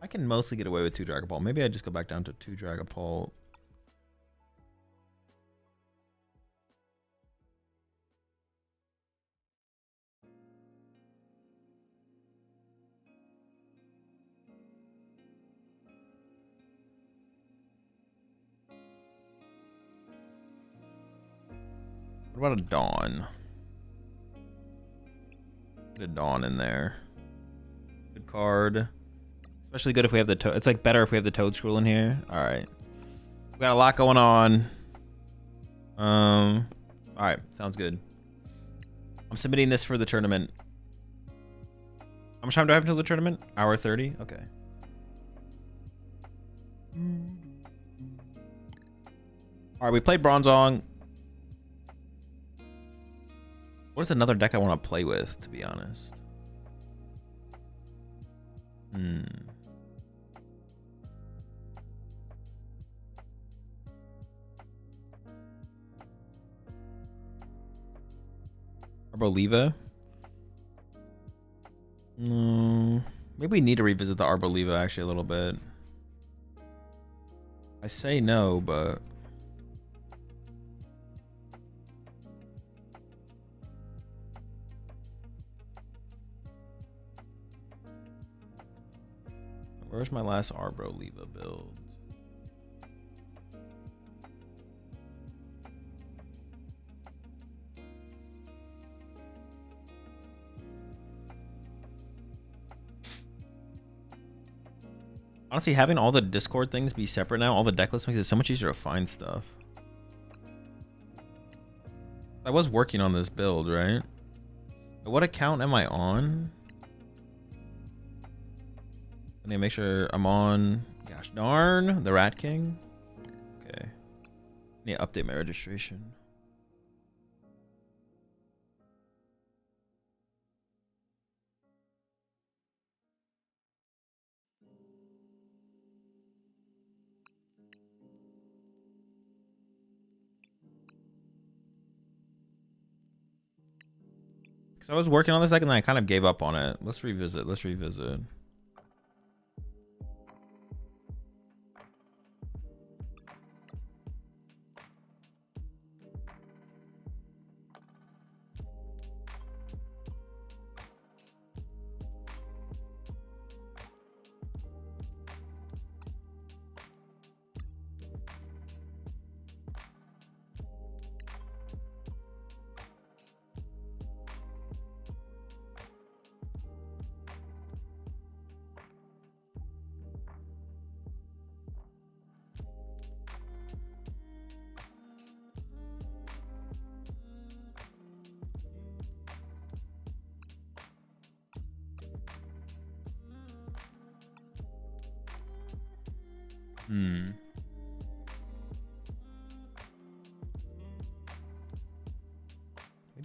I can mostly get away with 2 Dragapult. Maybe I just go back down to 2 Dragapult. What about a Dawn? Get a Dawn in there. Good card. Especially good if we have the it's like better if we have the Toad Scroll in here. Alright. We got a lot going on. Alright, sounds good. I'm submitting this for the tournament. How much time do I have until the tournament? Hour 30? Okay. Alright, we played Bronzong. What is another deck I want to play with, to be honest? Arboliva? Maybe we need to revisit the Arboliva actually a little bit. I say no, but... Where's my last Arboliva build? Honestly, having all the Discord things be separate now, all the deck lists makes it so much easier to find stuff. I was working on this build, right? What account am I on? I need to make sure I'm on, gosh darn, the Rat King. Okay. I need to update my registration. Because I was working on this deck and then I kind of gave up on it. Let's revisit. Let's revisit.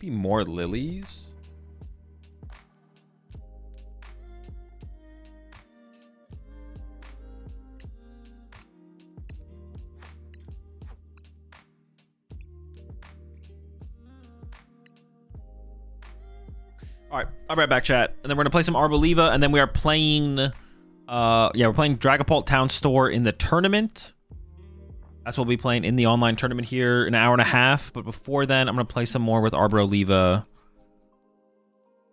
Maybe more lilies? All right, I'll be right back, chat. And then we're gonna play some Arboliva, and then we are playing, we're playing Dragapult Town Store in the tournament. That's what we'll be playing in the online tournament here in an hour and a half. But before then, I'm gonna play some more with Arboliva.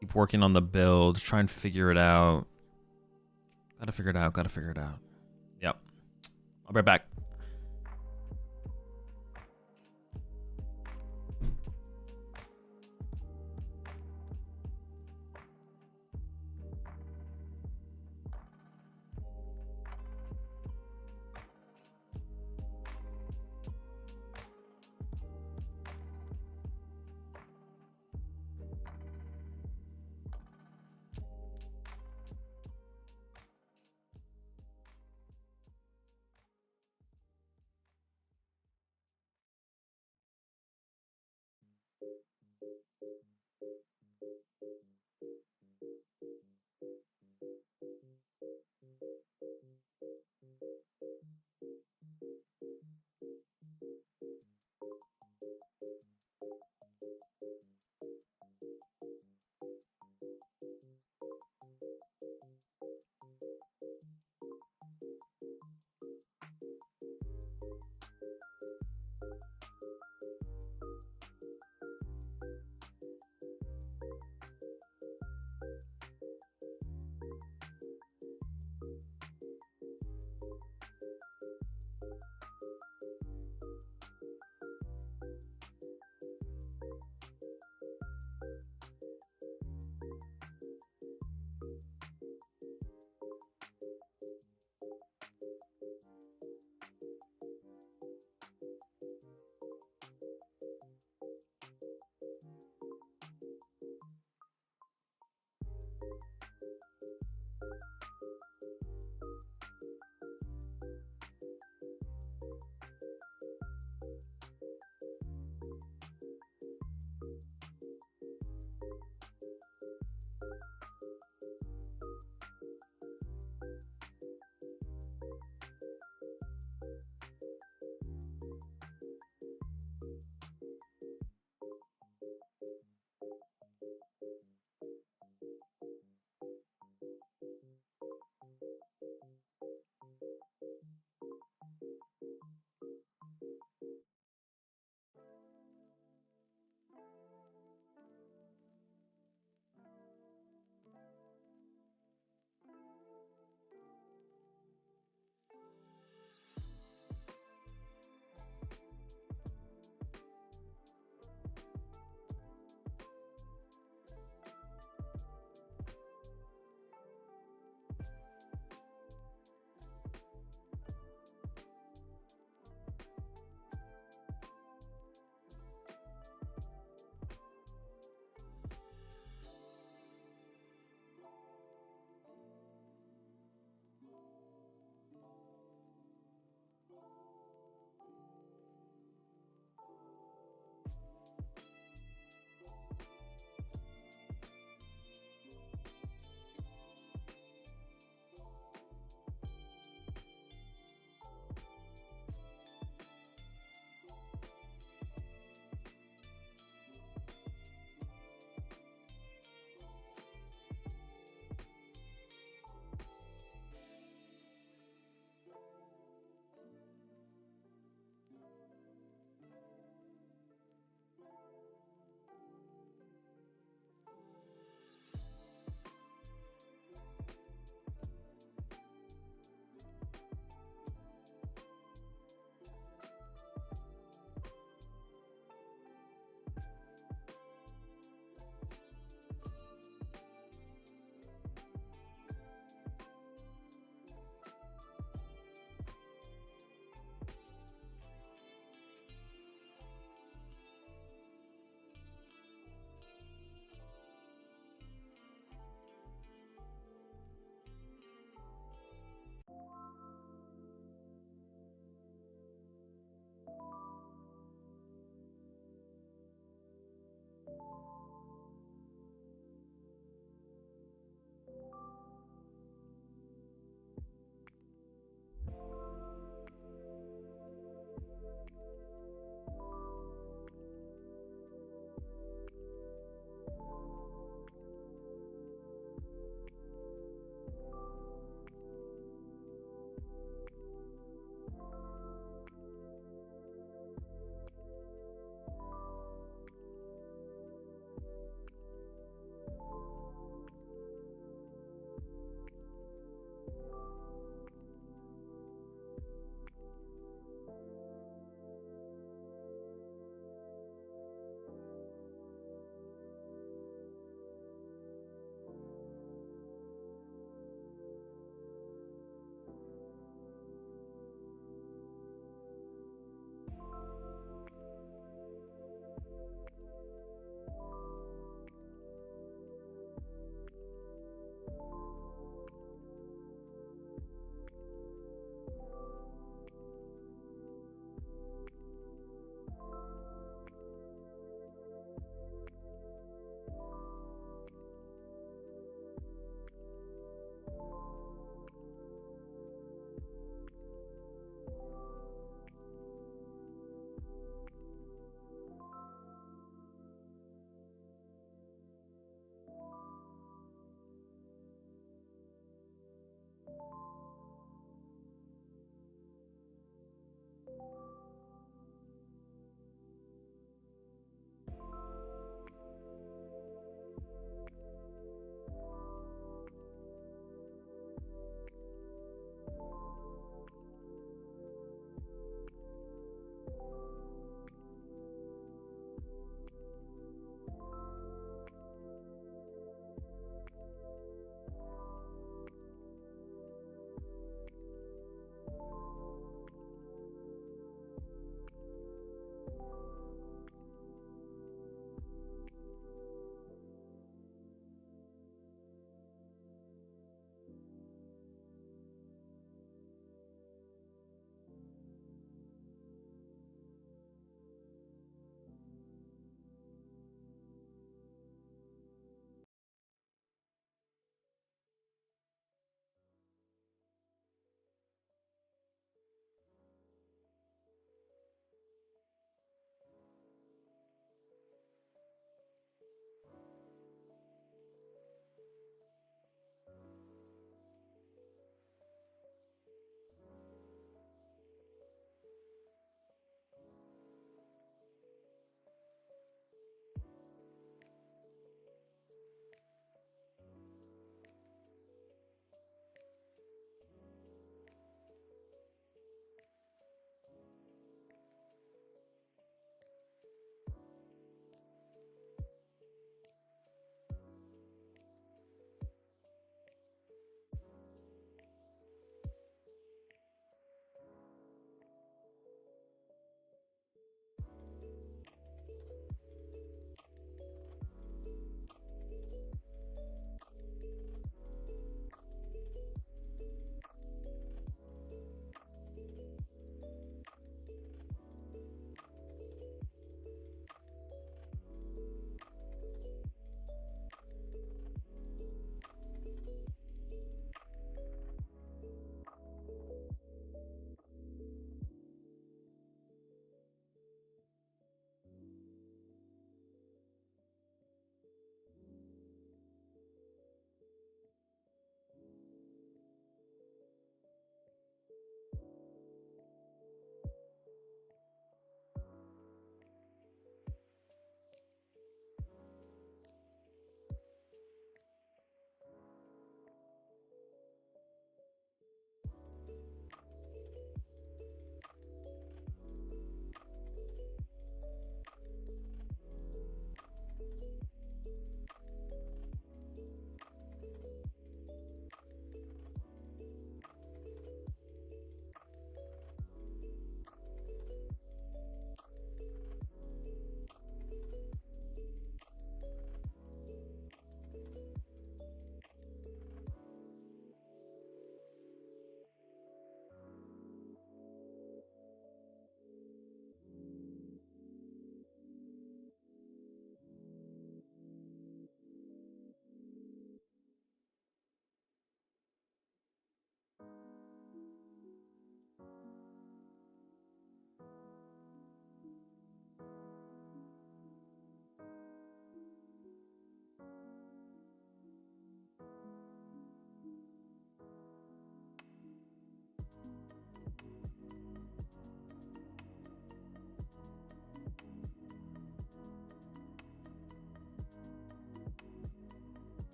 Keep working on the build, try and figure it out. Gotta figure it out. Gotta figure it out. Yep. I'll be right back.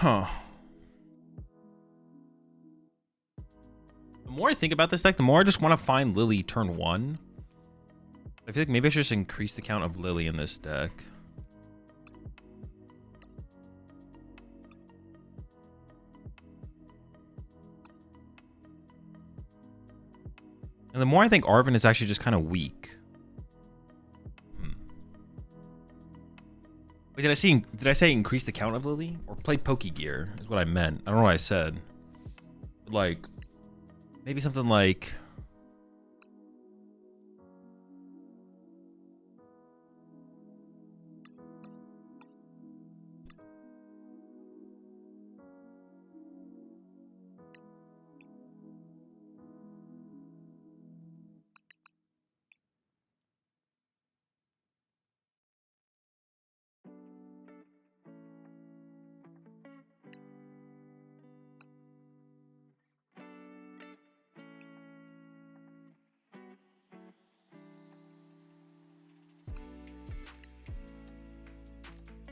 Huh. The more I think about this deck, the more I just want to find Lily turn 1. I feel like maybe I should just increase the count of Lily in this deck. And the more I think Arven is actually just kind of weak. Wait, did I say increase the count of Lily? Or play Pokegear is what I meant. I don't know what I said. But like, maybe something like...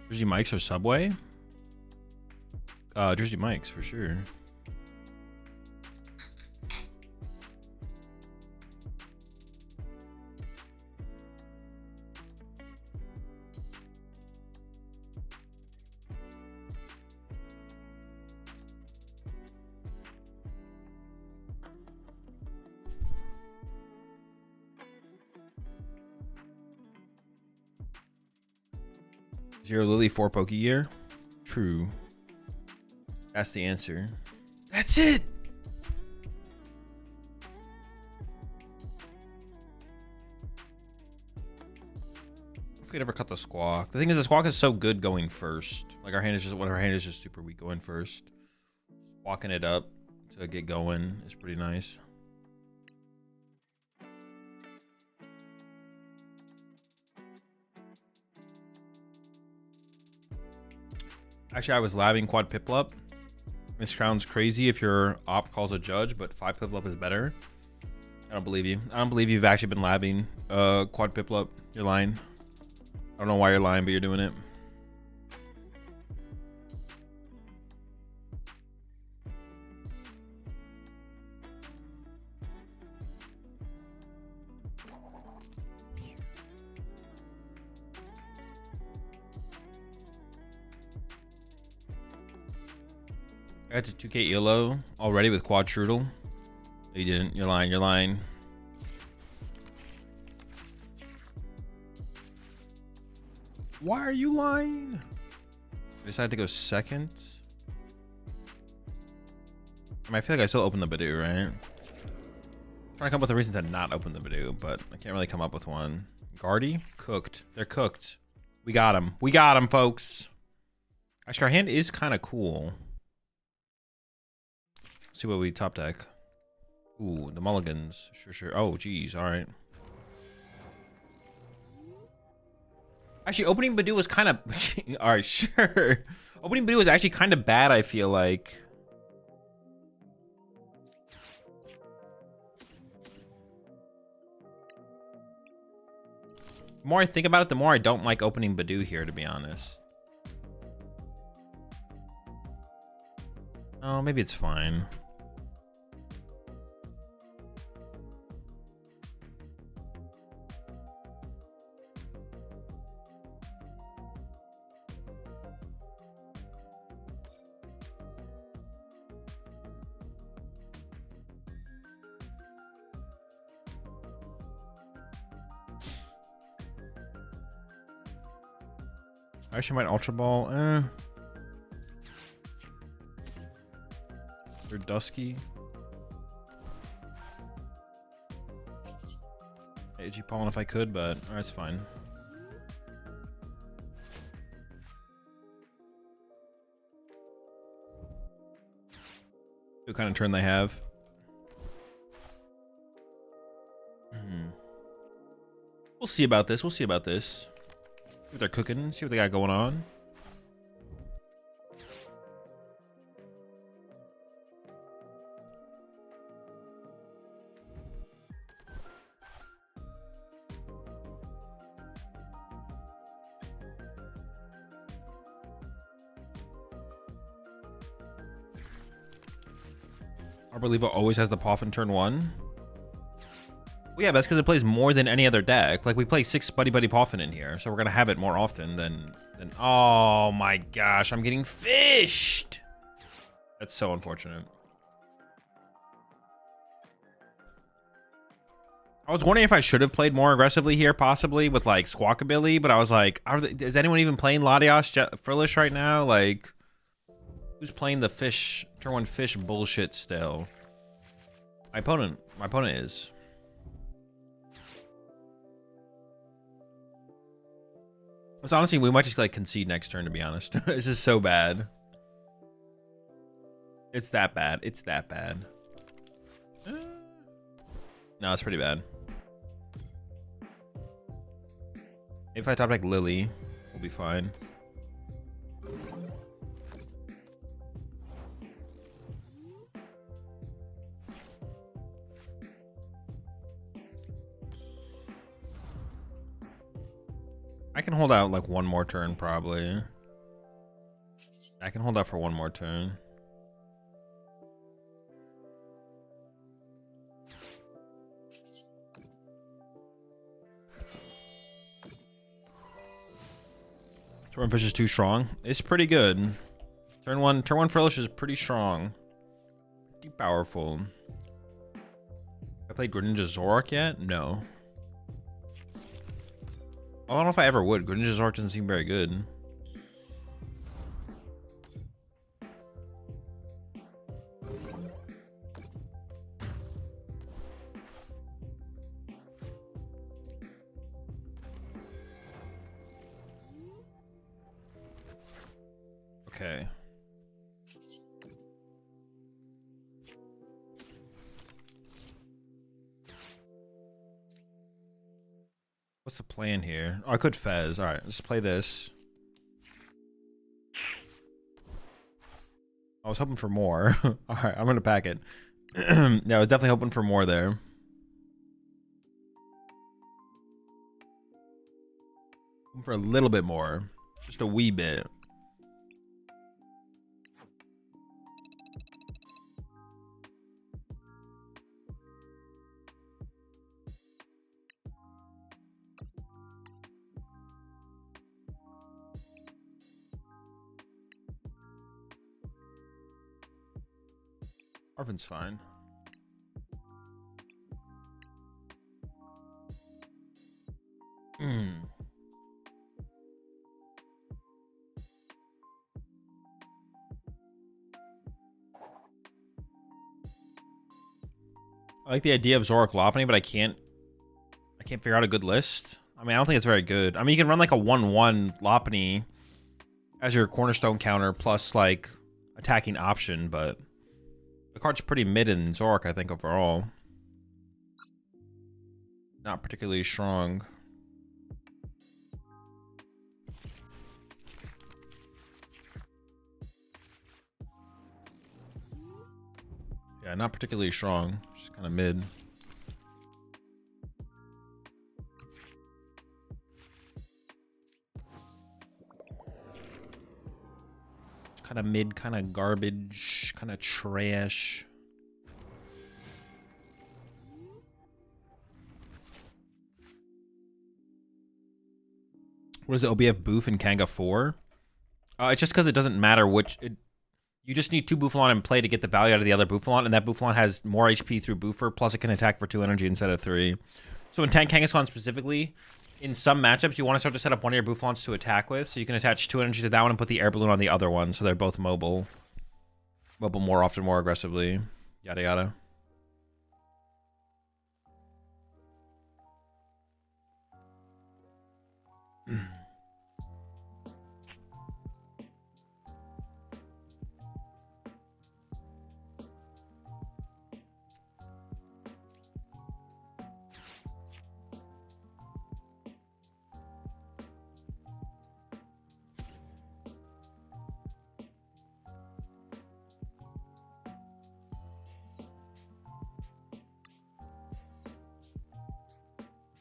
Jersey Mike's or Subway? Jersey Mike's for sure. Zero Lily, 4 Pokegear? True. That's the answer. That's it! If we could ever cut the Squawk. The thing is, the Squawk is so good going first. Like, our hand is just super weak going first. Walking it up to get going is pretty nice. Actually, I was labbing quad Piplup. This crown's crazy if your op calls a judge, but 5 Piplup is better. I don't believe you. I don't believe you've actually been labbing quad Piplup. You're lying. I don't know why you're lying, but you're doing it. I got to 2k ELO already with quad Strudel. No, you didn't. You're lying. You're lying. Why are you lying? I decided to go second. I mean, I feel like I still opened the Badoo, right? I'm trying to come up with a reason to not open the Badoo, but I can't really come up with one. Guardy? Cooked. They're cooked. We got him. We got him, folks. Actually, our hand is kind of cool. Let's see what we top deck. Ooh, the mulligans. Sure. Oh, geez. All right. Actually, opening Badoo was kind of... All right, sure. Opening Badoo was actually kind of bad, I feel like. The more I think about it, the more I don't like opening Badoo here, to be honest. Oh, maybe it's fine. I actually might Ultra Ball. They're dusky. AG Pollen if I could, but alright, it's fine. What kind of turn they have? We'll see about this. We'll see about this. See what they're cooking. See what they got going on. Arboliva always has the Poffin turn 1. Well, yeah, but that's because it plays more than any other deck. Like, we play 6 Buddy Buddy Poffin in here, so we're going to have it more often than... Oh my gosh, I'm getting fished! That's so unfortunate. I was wondering if I should have played more aggressively here, possibly, with, like, Squawkabilly, but I was like, is anyone even playing Latios Frillish right now? Like, who's playing the fish, turn 1 fish bullshit still? My opponent is. It's honestly, we might just like concede next turn, to be honest. This is so bad. It's that bad. It's that bad. No, it's pretty bad. If I top deck Lily, we'll be fine. I can hold out like one more turn, probably. I can hold out for one more turn. Turn 1 fish is too strong. It's pretty good. Turn one Frillish is pretty strong. Pretty powerful. I played Greninja Zoroark yet? No. I don't know if I ever would. Greninja Zoroark doesn't seem very good. Okay. What's the plan here? Oh, I could Fez. All right, let's play this. I was hoping for more. All right, I'm gonna pack it. Yeah, I was definitely hoping for more there. Hoping for a little bit more, just a wee bit. Arvin's fine. I like the idea of Zoroark Lopunny, but I can't figure out a good list. I mean, I don't think it's very good. I mean, you can run like a 1/1 Lopunny as your cornerstone counter plus like attacking option, but the card's pretty mid in Zoroark, I think, overall. Not particularly strong. Yeah, not particularly strong. Just kind of mid. Kind of mid, kind of garbage, kind of trash. What is it? OBF Boof and Kanga 4? It's just because it doesn't matter which... You just need 2 Bouffalon in play to get the value out of the other Bouffalon, and that Bouffalon has more HP through Boofer, plus it can attack for 2 energy instead of 3. So in Kangaskhan specifically, in some matchups, you want to start to set up one of your Bouffalons to attack with, so you can attach 2 energy to that one and put the air balloon on the other one, so they're both mobile. Mobile more often, more aggressively. Yada yada.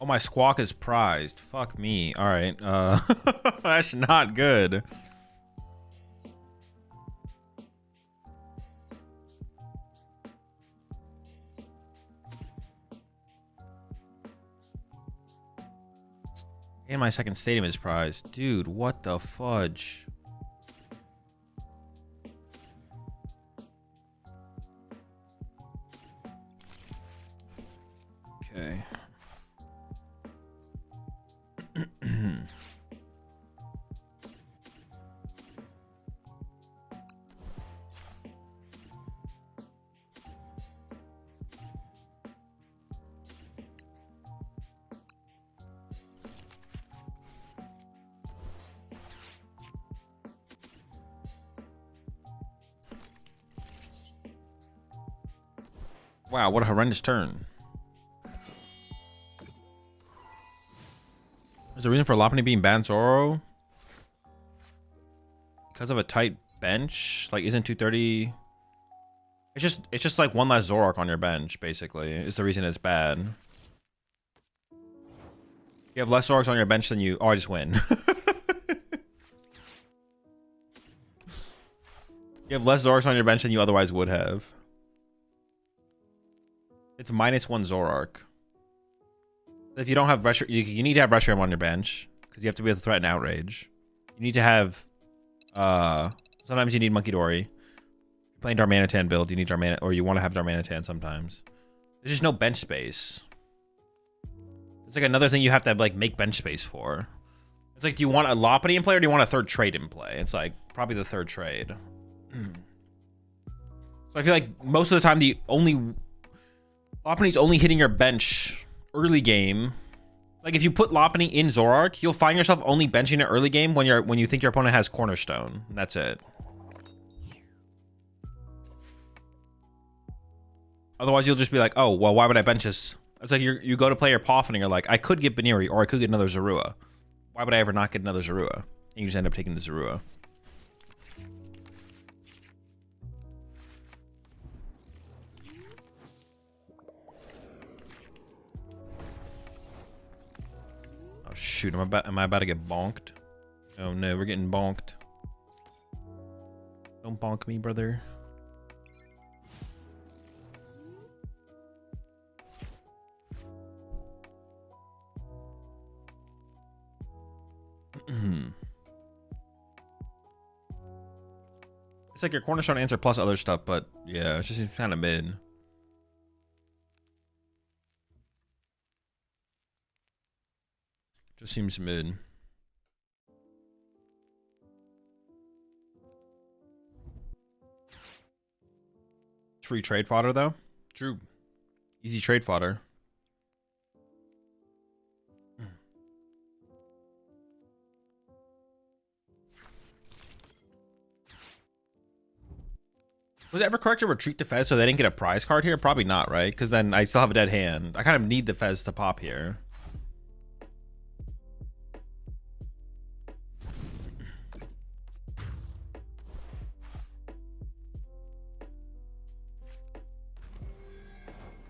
Oh, my Squawk is prized. Fuck me. All right. That's not good. And my second stadium is prized. Dude, what the fudge? Okay. Wow, what a horrendous turn. Is the reason for Lopunny being banned Zoro? Because of a tight bench? Like, isn't 230... It's just like one less Zoroark on your bench, basically, is the reason it's bad. You have less Zoroarks on your bench than you... Oh, I just win. You have less Zoroarks on your bench than you otherwise would have. It's -1 Zoroark. If you don't have Reshiram, you need to have Reshiram on your bench because you have to be able to threaten Outrage. You need to have. Sometimes you need Monkey Dory. You're playing Darmanitan build, you need Darmanitan, or you want to have Darmanitan sometimes. There's just no bench space. It's like another thing you have to like make bench space for. It's like, do you want a Lopunny in play or do you want a third trade in play? It's like probably the third trade. So I feel like most of the time Lopunny's only hitting your bench early game. Like if you put Lopunny in Zoroark, you'll find yourself only benching it early game when you think your opponent has Cornerstone. And that's it. Otherwise, you'll just be like, oh, well, why would I bench this? It's like you go to play your Poffin and you're like, I could get Baniri or I could get another Zorua. Why would I ever not get another Zorua? And you just end up taking the Zorua. Oh shoot, am I about to get bonked? Oh no, we're getting bonked. Don't bonk me, brother. It's like your Cornerstone answer plus other stuff, but yeah, it just seems kind of mid. Just seems mid. Free trade fodder though. True. Easy trade fodder. Was it ever correct to retreat to Fez so they didn't get a prize card here? Probably not, right? Because then I still have a dead hand. I kind of need the Fez to pop here.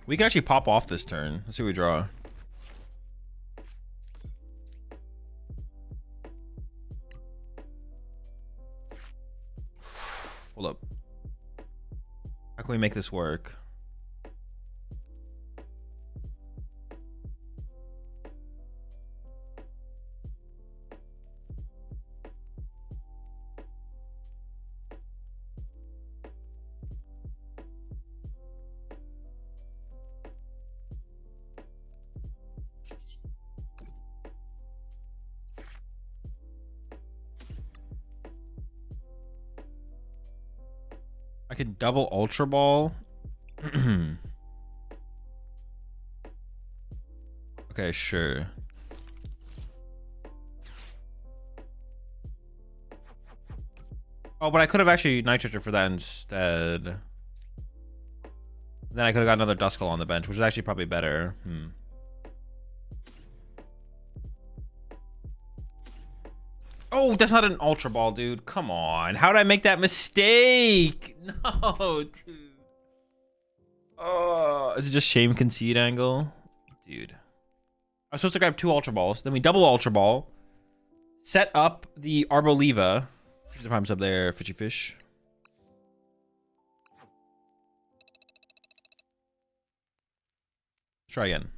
We can actually pop off this turn. Let's see what we draw. Hold up. How can we make this work? I could double Ultra Ball. Okay, sure. Oh, but I could have actually Nitrogen for that instead. Then I could have got another Duskull on the bench, which is actually probably better. Oh, that's not an Ultra Ball, dude. Come on. How did I make that mistake? No, dude. Oh, is it just shame concede angle? Dude. I was supposed to grab 2 Ultra Balls. Then we double Ultra Ball. Set up the Arboliva. If I'm up there, Fishy Fish. Let's try again.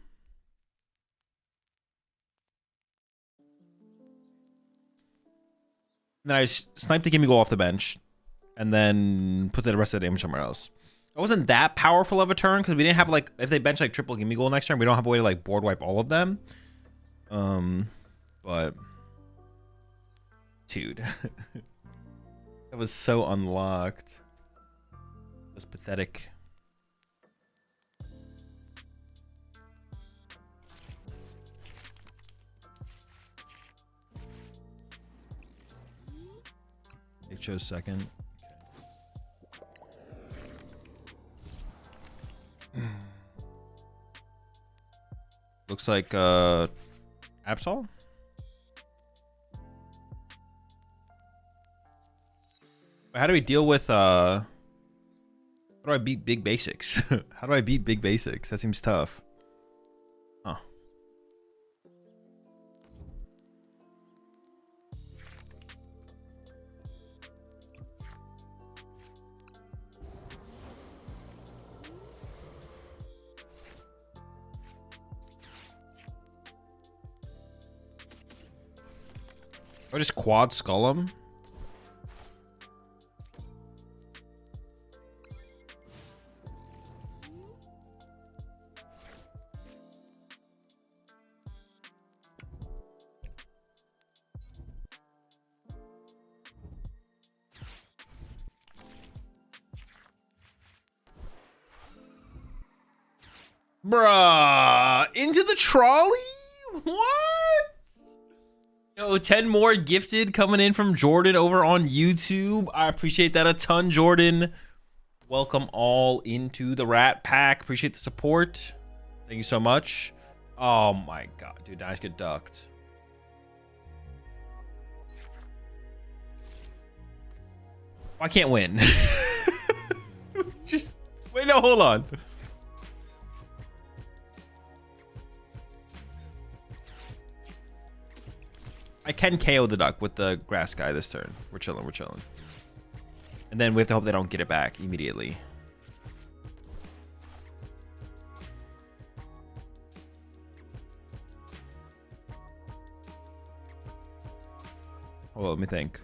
then I sniped the Gimme Goal off the bench, and then put the rest of the damage somewhere else. It wasn't that powerful of a turn because we didn't have like, if they bench like triple Gimme Goal next turn, we don't have a way to like board wipe all of them. But dude, that was so unlocked. It was pathetic. They chose second. Okay. Looks like Absol. How do we deal with how do I beat big basics? How do I beat big basics? That seems tough. Huh. Or just quad skull him? Bruh, into the trolley? What? Yo, 10 more gifted coming in from Jordan over on YouTube. I appreciate that a ton, Jordan. Welcome all into the Rat Pack. Appreciate the support. Thank you so much. Oh my god, dude, I just get ducked. I can't win. Just wait, no, hold on. I can KO the duck with the grass guy this turn. We're chilling, we're chilling. And then we have to hope they don't get it back immediately. Hold on, let me think.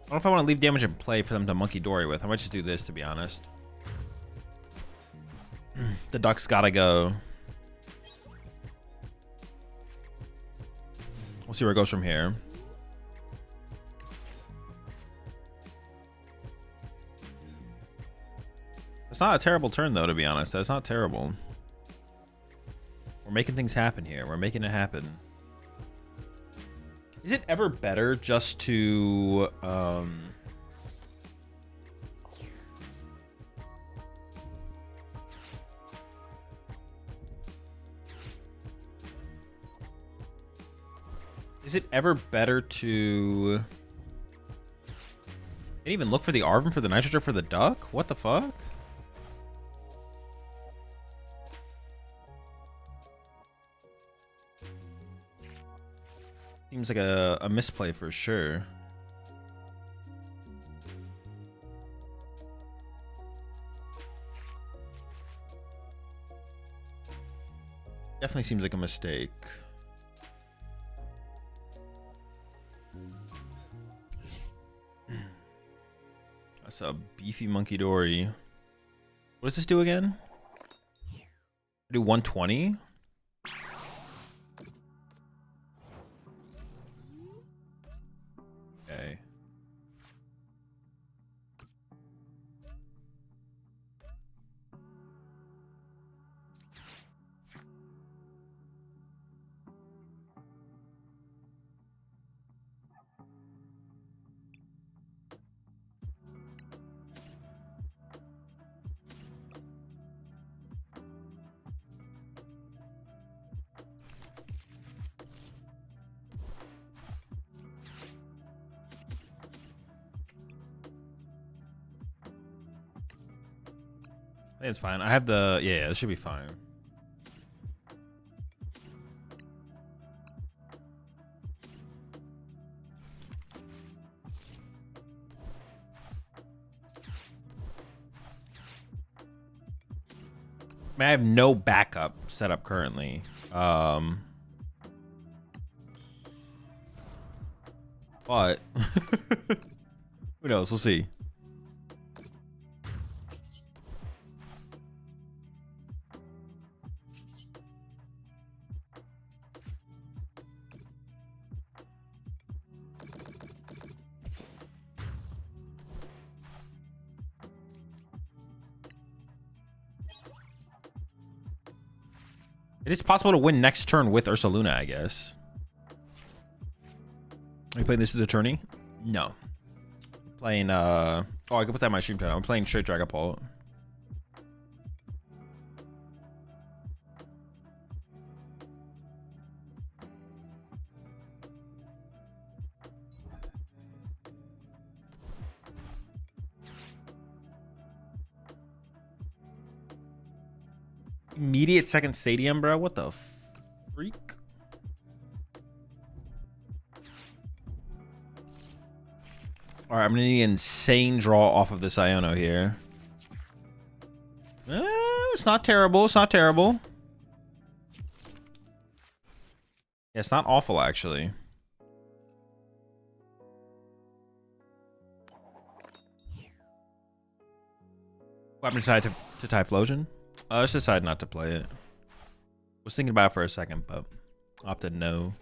I don't know if I want to leave damage in play for them to monkey dory with. I might just do this, to be honest. The duck's gotta go. We'll see where it goes from here. It's not a terrible turn, though, to be honest. That's not terrible. We're making things happen here. We're making it happen. Is it ever better just to is it ever better to didn't even look for the Arvin for the nitrogen for the duck? What the fuck? Seems like a misplay for sure. Definitely seems like a mistake. That's a beefy monkey dory. What does this do again? Do 120? Okay. think it's fine. I have the... Yeah, this should be fine. I have no backup set up currently. But who knows? We'll see. It is possible to win next turn with Ursaluna, I guess. Are you playing this as the tourney? No. Playing, oh, I can put that in my stream channel. I'm playing straight Dragapult. Immediate second stadium, bro. What the freak? All right, I'm gonna need an insane draw off of this Iono here. It's not terrible. It's not terrible. Yeah, it's not awful, actually. What happened to Typhlosion? Let's decide not to play it. Was thinking about it for a second, but opted no.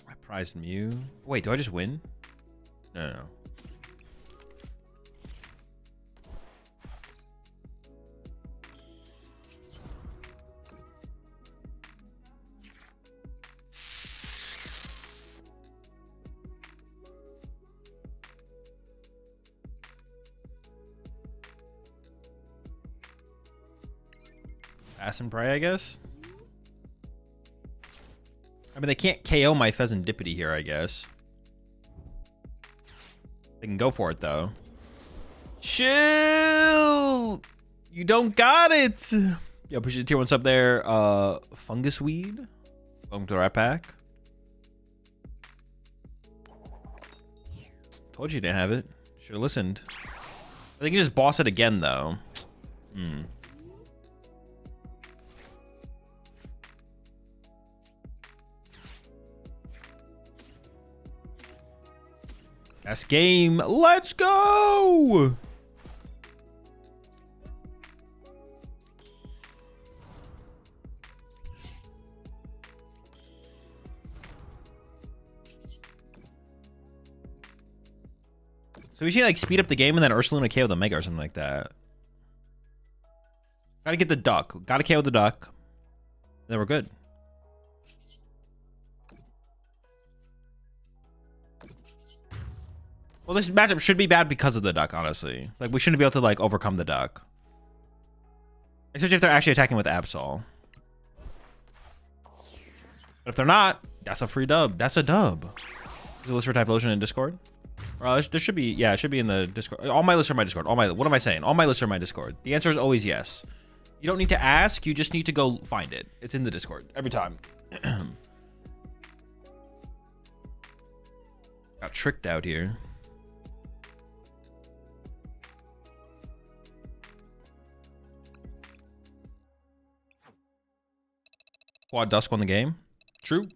I prized Mew. Wait, do I just win? No, no. Pass and pray, I guess. I mean, they can't KO my Pheasantipity here, I guess. They can go for it, though. Chill! You don't got it! Yo, appreciate the tier 1 sub there. Fungus Weed. Welcome to the right pack. Told you didn't have it. Should have listened. I think you just boss it again, though. Best game. Let's go! So we should like speed up the game and then Ursaluna KO the Mega or something like that. Gotta get the duck. Gotta KO the duck. Then we're good. Well, this matchup should be bad because of the duck, honestly. Like, we shouldn't be able to, like, overcome the duck. Especially if they're actually attacking with Absol. But if they're not, that's a free dub. That's a dub. Is it list for Typhlosion in Discord? There should be, yeah, it should be in the Discord. All my lists are in my Discord. What am I saying? All my lists are in my Discord. The answer is always yes. You don't need to ask. You just need to go find it. It's in the Discord every time. Got tricked out here. Quad Dusk won the game. True.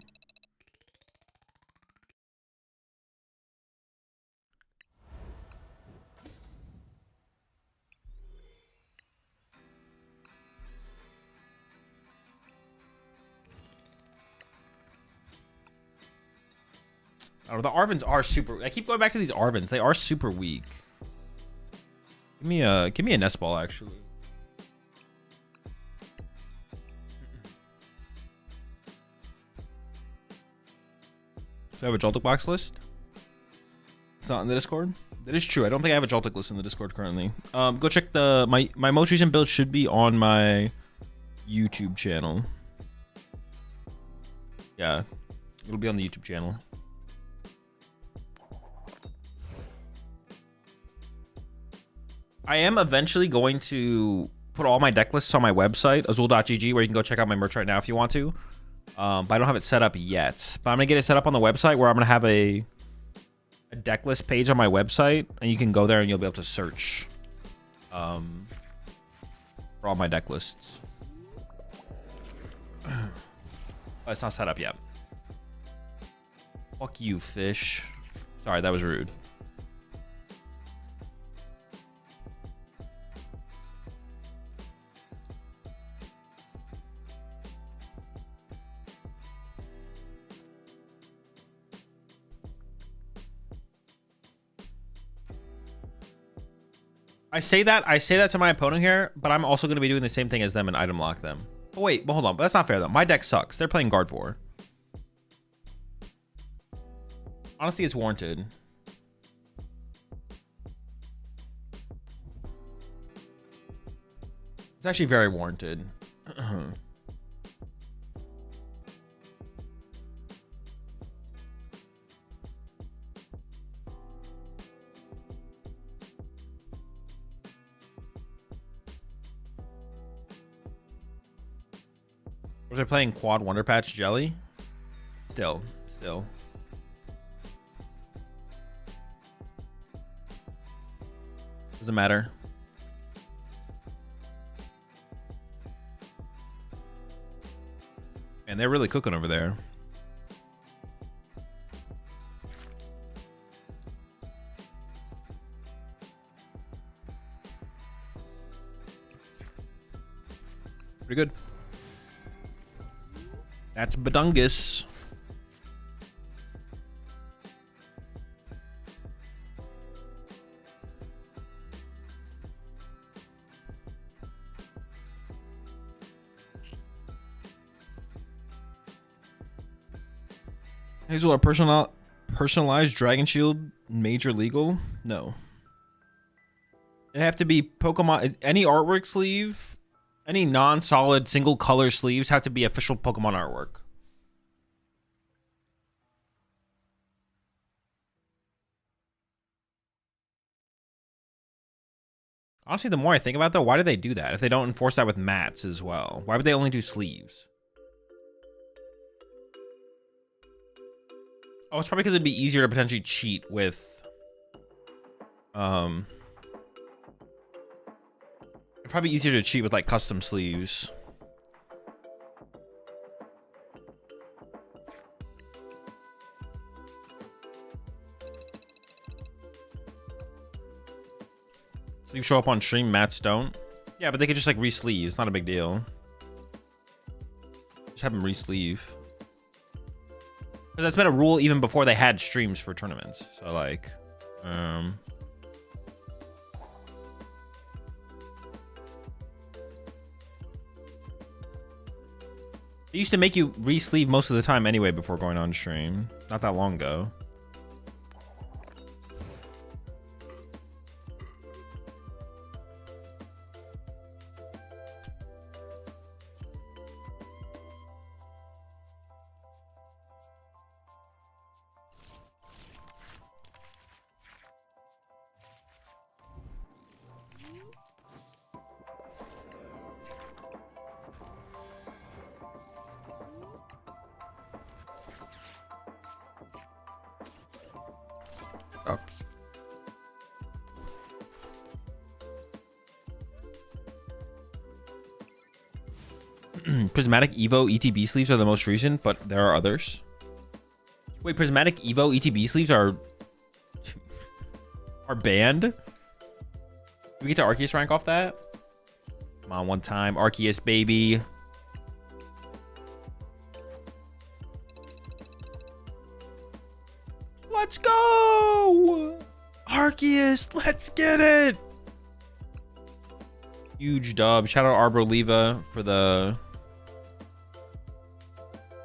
Oh, the Arvins are super. I keep going back to these Arvins. They are super weak. Give me a nest ball, actually. Do I have a Joltik box list? It's not in the Discord. That is true. I don't think I have a Joltik list in the Discord currently. Go check my most recent build should be on my YouTube channel. Yeah, it'll be on the YouTube channel. I am eventually going to put all my deck lists on my website, AzulGG, where you can go check out my merch right now if you want to. But I don't have it set up yet. But I'm going to get it set up on the website where I'm going to have a deck list page on my website. And you can go there and you'll be able to search for all my deck lists. But it's not set up yet. Fuck you, fish. Sorry, that was rude. I say that to my opponent here, but I'm also going to be doing the same thing as them and item lock them. Oh, wait, but hold on. But that's not fair, though. My deck sucks. They're playing Gardevoir. Honestly, it's warranted. It's actually very warranted. Was I playing Quad Wonder Patch Jelly? Still. Doesn't matter. And they're really cooking over there. Pretty good. That's Badungus. Hazel, are personalized Dragon Shield major legal? No. They have to be Pokemon. Any artwork sleeve, any non-solid single color sleeves have to be official Pokemon artwork. Honestly, the more I think about it, though, why do they do that if they don't enforce that with mats as well? Why would they only do sleeves? Oh, it's probably because it'd be easier to potentially cheat with it'd probably easier to cheat with like custom sleeves. Sleeves show up on stream, mats don't. Yeah, but they could just like re-sleeve. It's not a big deal. Just have them re-sleeve. Because that's been a rule even before they had streams for tournaments. So like, they used to make you re-sleeve most of the time anyway before going on stream. Not that long ago. Ups. Prismatic Evo ETB sleeves are the most recent, but there are others. Wait, Prismatic Evo ETB sleeves are banned? Did we get to Arceus rank off that? Come on, one time. Arceus, baby. Let's go! Arceus, let's get it! Huge dub. Shout out Arboliva for the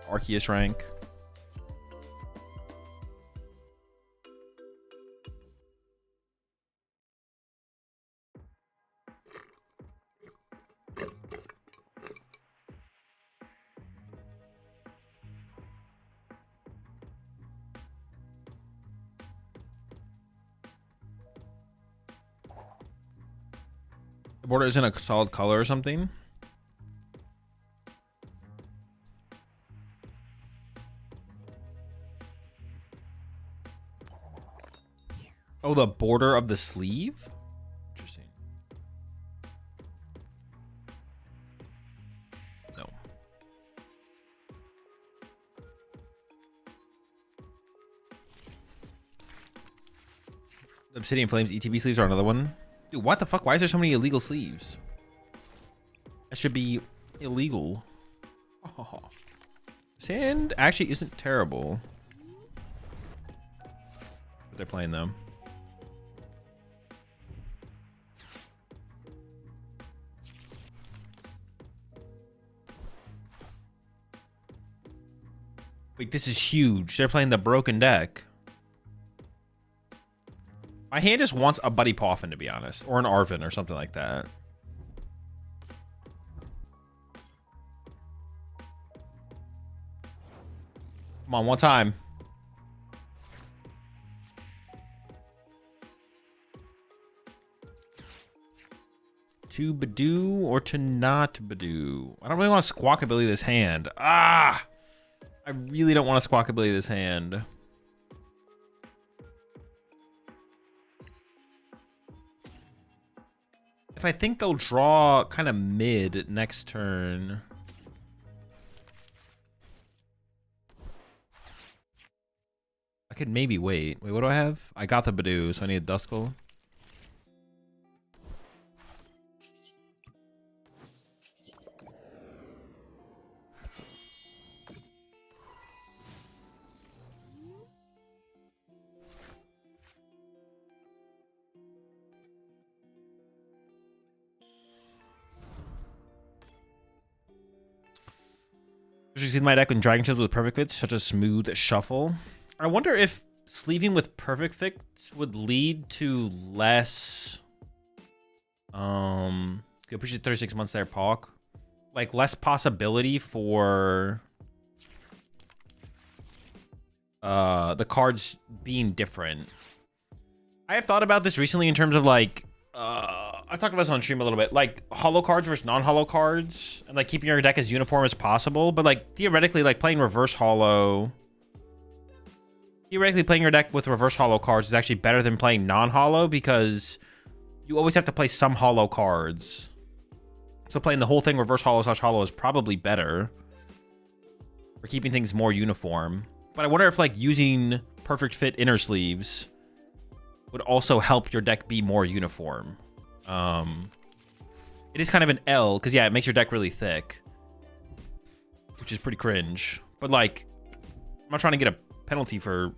Arceus rank. The border isn't a solid color or something. Oh, the border of the sleeve? Interesting. No. The Obsidian Flames ETB sleeves are another one. Dude, what the fuck? Why is there so many illegal sleeves? That should be illegal. Oh. Sand actually isn't terrible. But they're playing them. Wait, this is huge. They're playing the broken deck. My hand just wants a Buddy Poffin, to be honest. Or an Arvin or something like that. Come on, one time. To Badoo or to not Badoo? I don't really want to Squawkabilly this hand. Ah! I really don't want to Squawkabilly this hand. If I think they'll draw kind of mid next turn. I could maybe wait. Wait, what do I have? I got the Badoo, so I need a Duskull. You see my deck when Dragon Shields with Perfect Fits, such a smooth shuffle. I wonder if sleeving with Perfect Fits would lead to less. Go push it 36 months there, Pawk. Like less possibility for the cards being different. I have thought about this recently in terms of like I talked about this on stream a little bit, like holo cards versus non-holo cards, and like keeping your deck as uniform as possible. But like theoretically, like playing reverse holo, theoretically playing your deck with reverse holo cards is actually better than playing non-holo because you always have to play some holo cards. So playing the whole thing reverse holo/holo is probably better for keeping things more uniform. But I wonder if like using Perfect Fit inner sleeves would also help your deck be more uniform. It is kind of an L because yeah, it makes your deck really thick, which is pretty cringe. But like, I'm not trying to get a penalty for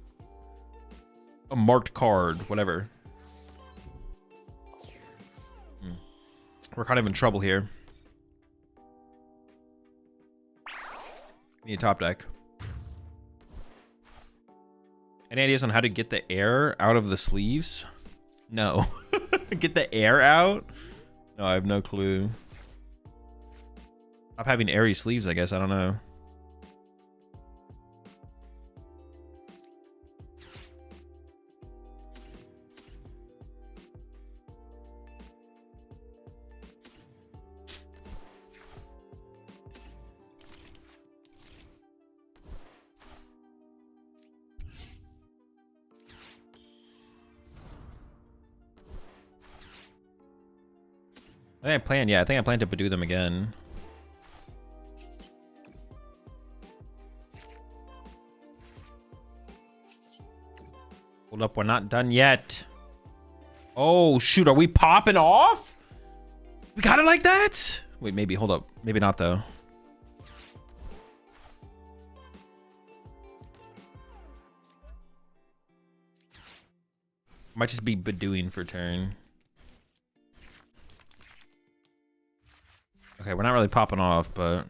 a marked card, whatever. We're kind of in trouble here. Need a top deck. Any ideas on how to get the air out of the sleeves? No. Get the air out? No, I have no clue. Stop having airy sleeves, I guess. I don't know. I think I plan to Badoo them again. Hold up, we're not done yet. Oh, shoot, are we popping off? We got it like that? Wait, maybe, hold up. Maybe not, though. Might just be Badooing for turn. Okay, we're not really popping off, but...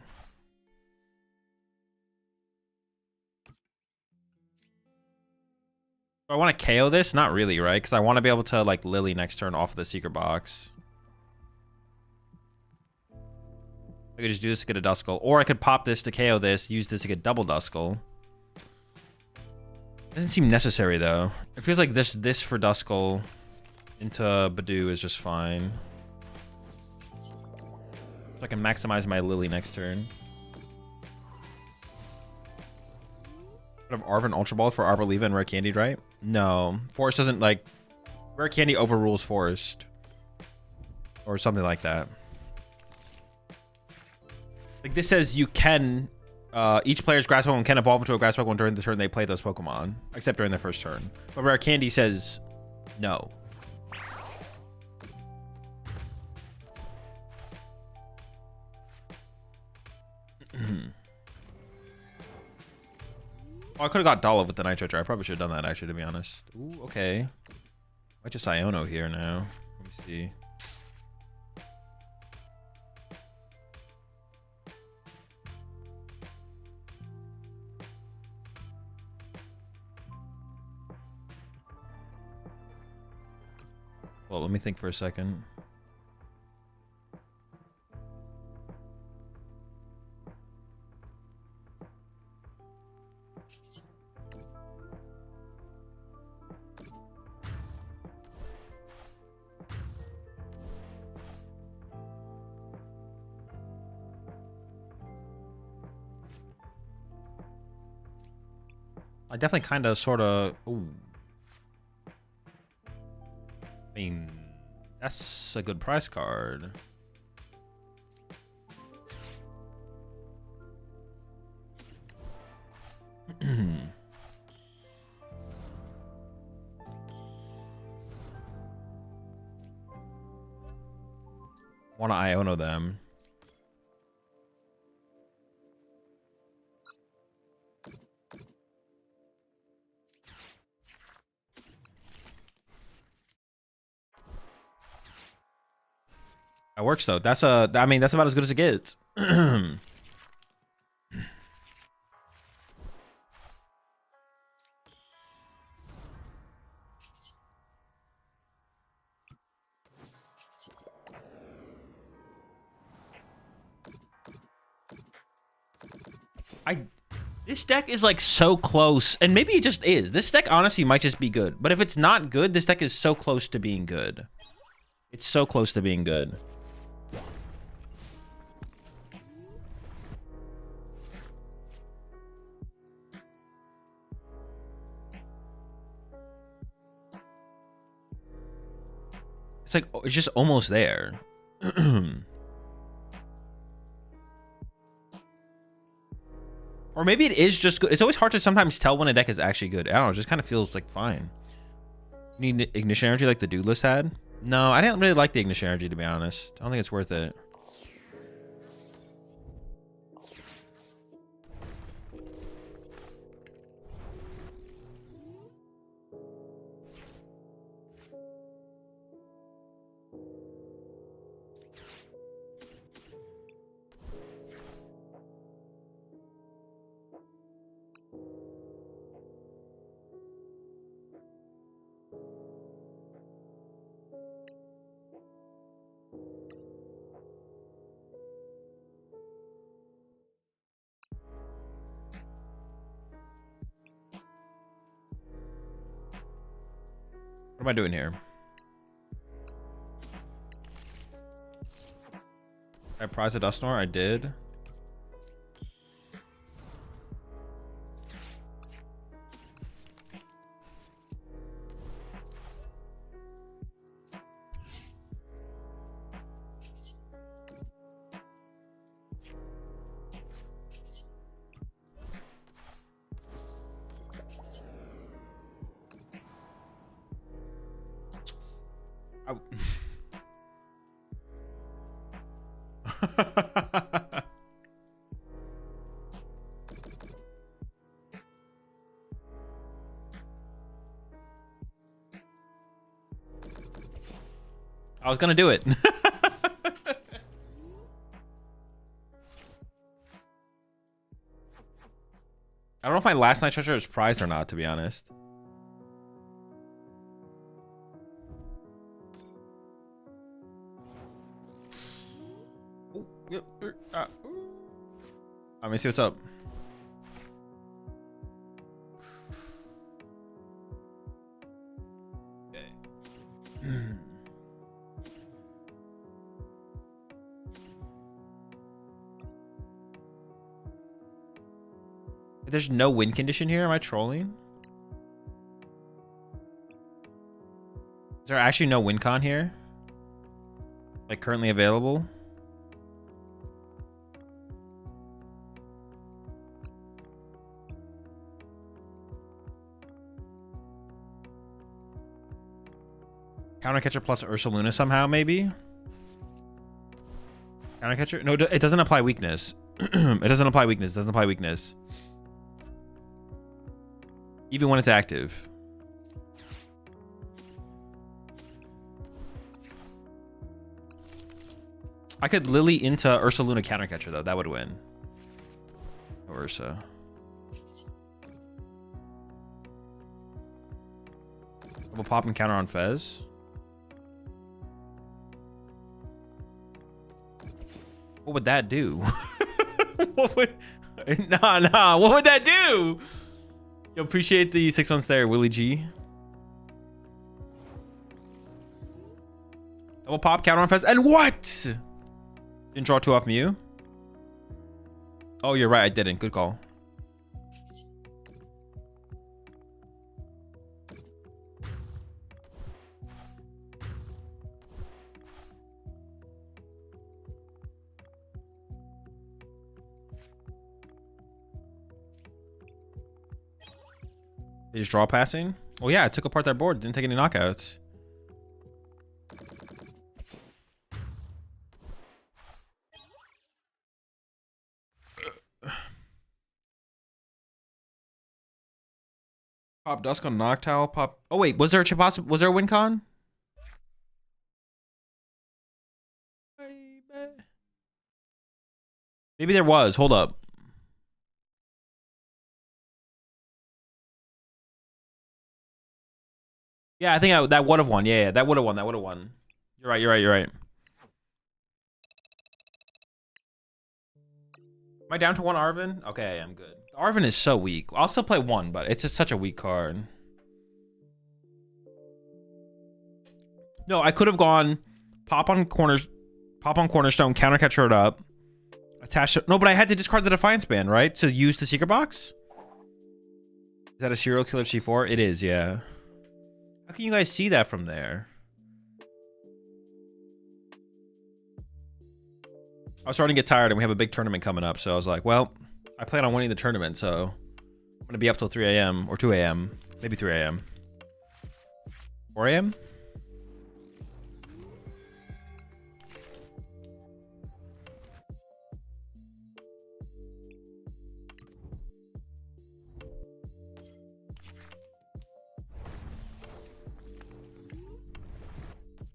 Do I want to KO this? Not really, right? Because I want to be able to, like, Lily next turn off of the secret box. I could just do this to get a Duskull. Or I could pop this to KO this, use this to get double Duskull. Doesn't seem necessary, though. It feels like this for Duskull into Badoo is just fine. So I can maximize my Lily next turn. Of Arvin Ultra Ball for Arboliva and Rare Candy, right? No. Forest doesn't like... Rare Candy overrules Forest. Or something like that. Like this says you can... each player's grass Pokemon can evolve into a grass Pokemon during the turn they play those Pokemon. Except during their first turn. But Rare Candy says no. Oh, I could have got Dolliv with the Nitro Charge. I probably should have done that, actually, to be honest. Ooh, okay. Why just Iono here now? Let me see. Well, let me think for a second. I definitely kind of sort of... Ooh. I mean, that's a good price card. Want to Iono them. That works though. That's I mean, that's about as good as it gets. This deck is like so close, and maybe it just is. This deck honestly might just be good, but if it's not good, this deck is so close to being good. It's so close to being good. It's like, it's just almost there. Or maybe it is just good. It's always hard to sometimes tell when a deck is actually good. I don't know, it just kind of feels like fine. You need Ignition Energy like the Dude List had? No, I didn't really like the Ignition Energy, to be honest. I don't think it's worth it. What am I doing here? I prize a Dusknoir? I did. I was gonna do it. I don't know if my last night treasure is prized or not, to be honest. Let me see what's up. Okay. There's no win condition here. Am I trolling? Is there actually no win con here? Like currently available? Countercatcher plus Ursaluna somehow, maybe? Countercatcher? No, it doesn't apply weakness. It doesn't apply weakness. It doesn't apply weakness. Even when it's active. I could Lily into Ursaluna Countercatcher, though. That would win. Or Ursa. Double pop and counter on Fez. What would that do? What would... Nah. What would that do? Yo, appreciate the 6 months there, Willie G. Double pop, counter on Fez, and what? Didn't draw 2 off Mew. Oh, you're right. I didn't. Good call. They just draw passing? Oh yeah, I took apart their board. Didn't take any knockouts. Pop Dusk on Noctowl. Pop. Oh wait, was there a win con? Maybe there was. Hold up. Yeah, I think that would have won. Yeah, that would have won. That would have won. You're right. Am I down to 1 Arven? Okay, I'm good. Arven is so weak. I'll still play 1, but it's just such a weak card. No, I could have gone pop on Cornerstone, Countercatcher it up, attach it. No, but I had to discard the Defiance Band, right? To use the Secret Box? Is that a serial killer C4? It is, yeah. How can you guys see that from there? I was starting to get tired and we have a big tournament coming up. So I was like, well, I plan on winning the tournament. So I'm going to be up till 3 a.m. or 2 a.m. Maybe 3 a.m. 4 a.m.?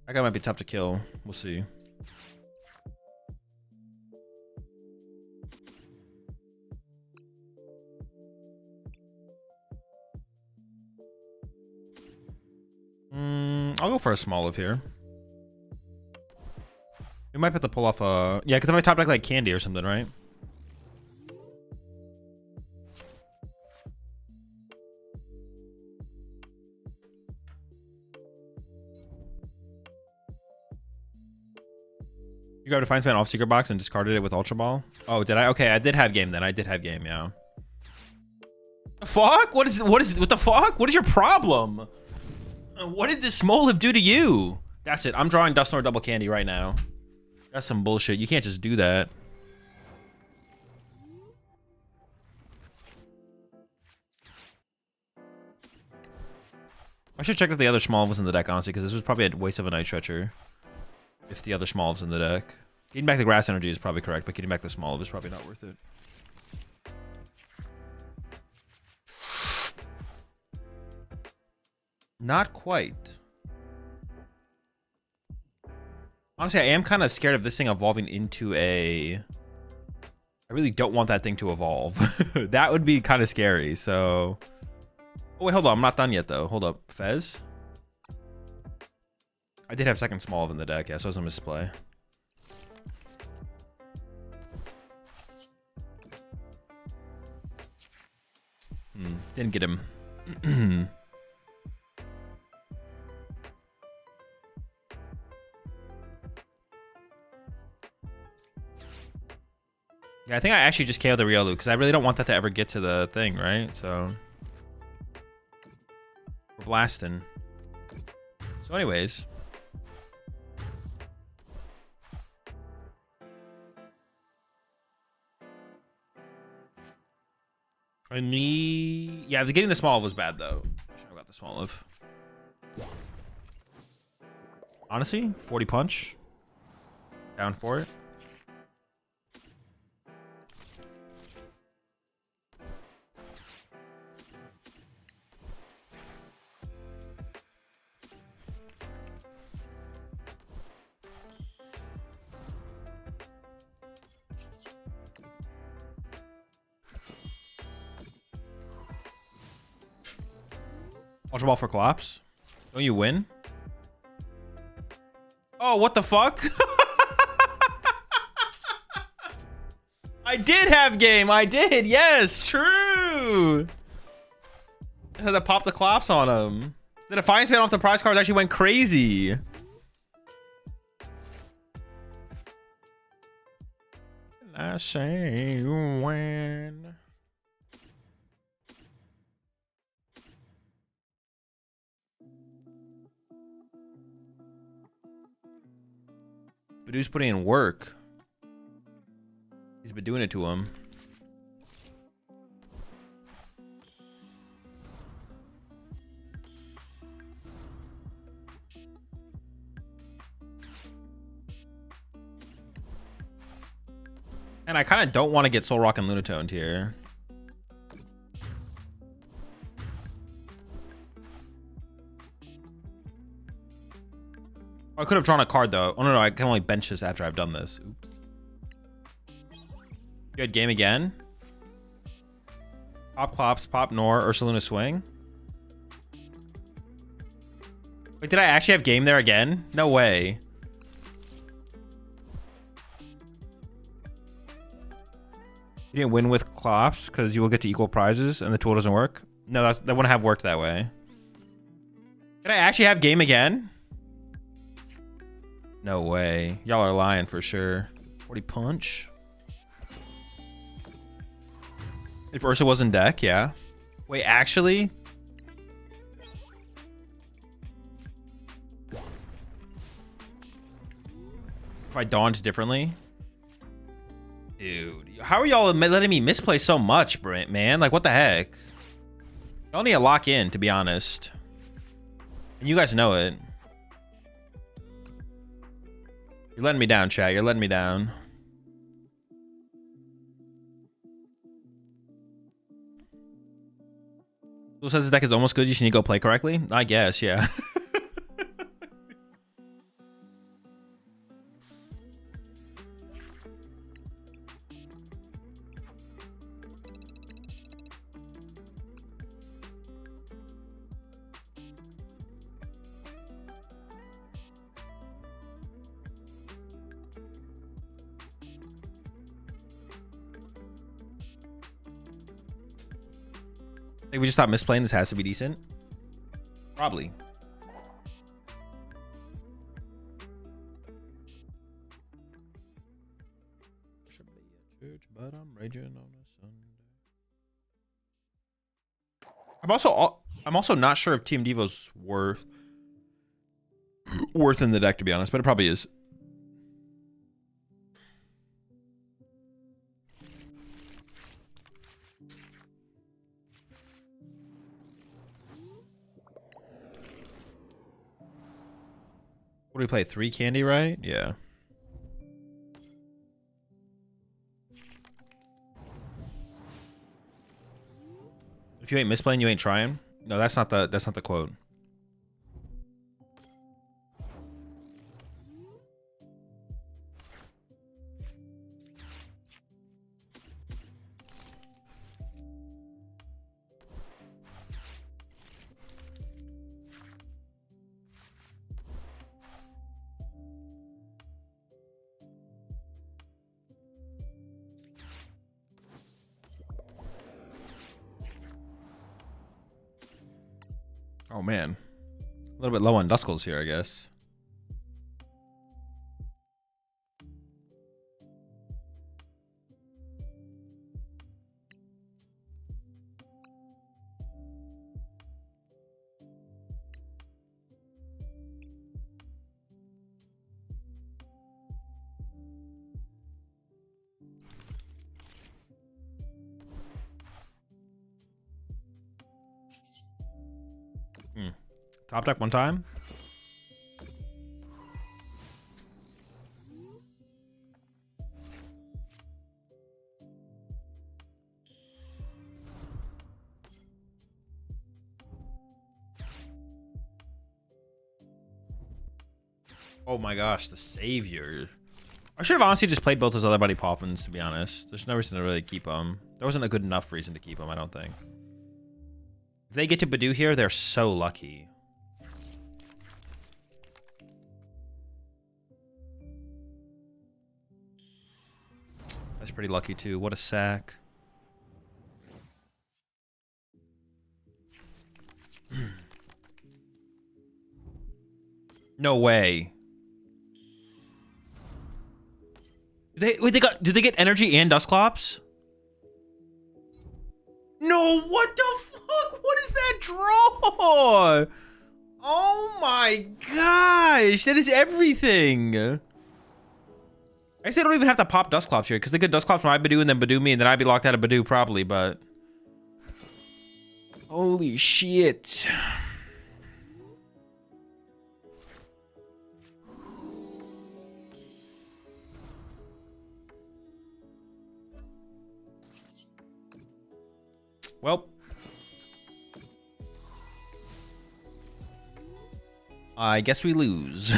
That guy might be tough to kill. We'll see. I'll go for a small live here. We might have to pull off a... Yeah, because if I top deck like Candy or something, right? You grabbed a Defiance Band off Secret Box and discarded it with Ultra Ball? Oh, did I? Okay, I did have game then. I did have game, yeah. The fuck? What the fuck? What is your problem? What did this Smoliv do to you? That's it. I'm drawing Dusknoir double Candy right now. That's some bullshit. You can't just do that. I should check if the other Smoliv was in the deck, honestly, because this was probably a waste of a Night Stretcher. If the other Smoliv's in the deck. Getting back the Grass Energy is probably correct, but getting back the Smoliv is probably not worth it. Not quite. Honestly, I am kind of scared of this thing evolving into a... I really don't want that thing to evolve. That would be kind of scary, so... Oh, wait, hold on. I'm not done yet, though. Hold up. Fez? I did have second Smoliv in the deck, yeah, so it was a misplay. Didn't get him. Yeah, I think I actually just KO'd the Riolu because I really don't want that to ever get to the thing, right? So we're blasting. So anyways. I need... Yeah, getting the small was bad, though. I should have got the small of. Honestly, 40 punch. Down for it. Ultra Ball for collapse. Don't you win? Oh, what the fuck? I did have game. I did. Yes, true. I had to pop the collapse on him. The Defiance Man off the prize cards actually went crazy. I say you win. Badoo's putting in work. He's been doing it to him. And I kind of don't want to get Soul Rock and Lunatoned here. I could have drawn a card though. Oh no, I can only bench this after I've done this. Oops. You had game again. Pop Clops, Pop Nor, Ursaluna Swing. Wait, did I actually have game there again? No way. You didn't win with Clops because you will get to equal prizes and the tool doesn't work? No, that wouldn't have worked that way. Did I actually have game again? No way. Y'all are lying for sure. 40 punch. If Ursa was in deck, yeah. Wait, actually? If I dawned differently? Dude, how are y'all letting me misplay so much, man? Like, what the heck? Y'all need to lock in, to be honest. And you guys know it. You're letting me down, chat. You're letting me down. Who says his deck is almost good? You should need to go play correctly? I guess, yeah. Think we just stop misplaying. This has to be decent. Probably. Should be a church, but I'm raging on a Sunday. I'm also not sure if Team Devo's worth in the deck, to be honest, but it probably is. What do we play? 3 candy, right? Yeah. If you ain't misplaying, you ain't trying. No, that's not the quote. Oh man, a little bit low on Duskulls here, I guess. Top deck one time. Oh my gosh, the savior. I should have honestly just played both those other Buddy Poffins, to be honest. There's no reason to really keep them. There wasn't a good enough reason to keep them, I don't think. If they get to Badoo here, they're so lucky. That's pretty lucky, too. What a sack. No way. Did they get energy and Dusclops? No, what the fuck? What is that draw? Oh my gosh, that is everything. I guess they don't even have to pop Dusclops here, because they could Dusclops my Badoo and then Badoo me, and then I'd be locked out of Badoo probably, but... Holy shit. Well, I guess we lose.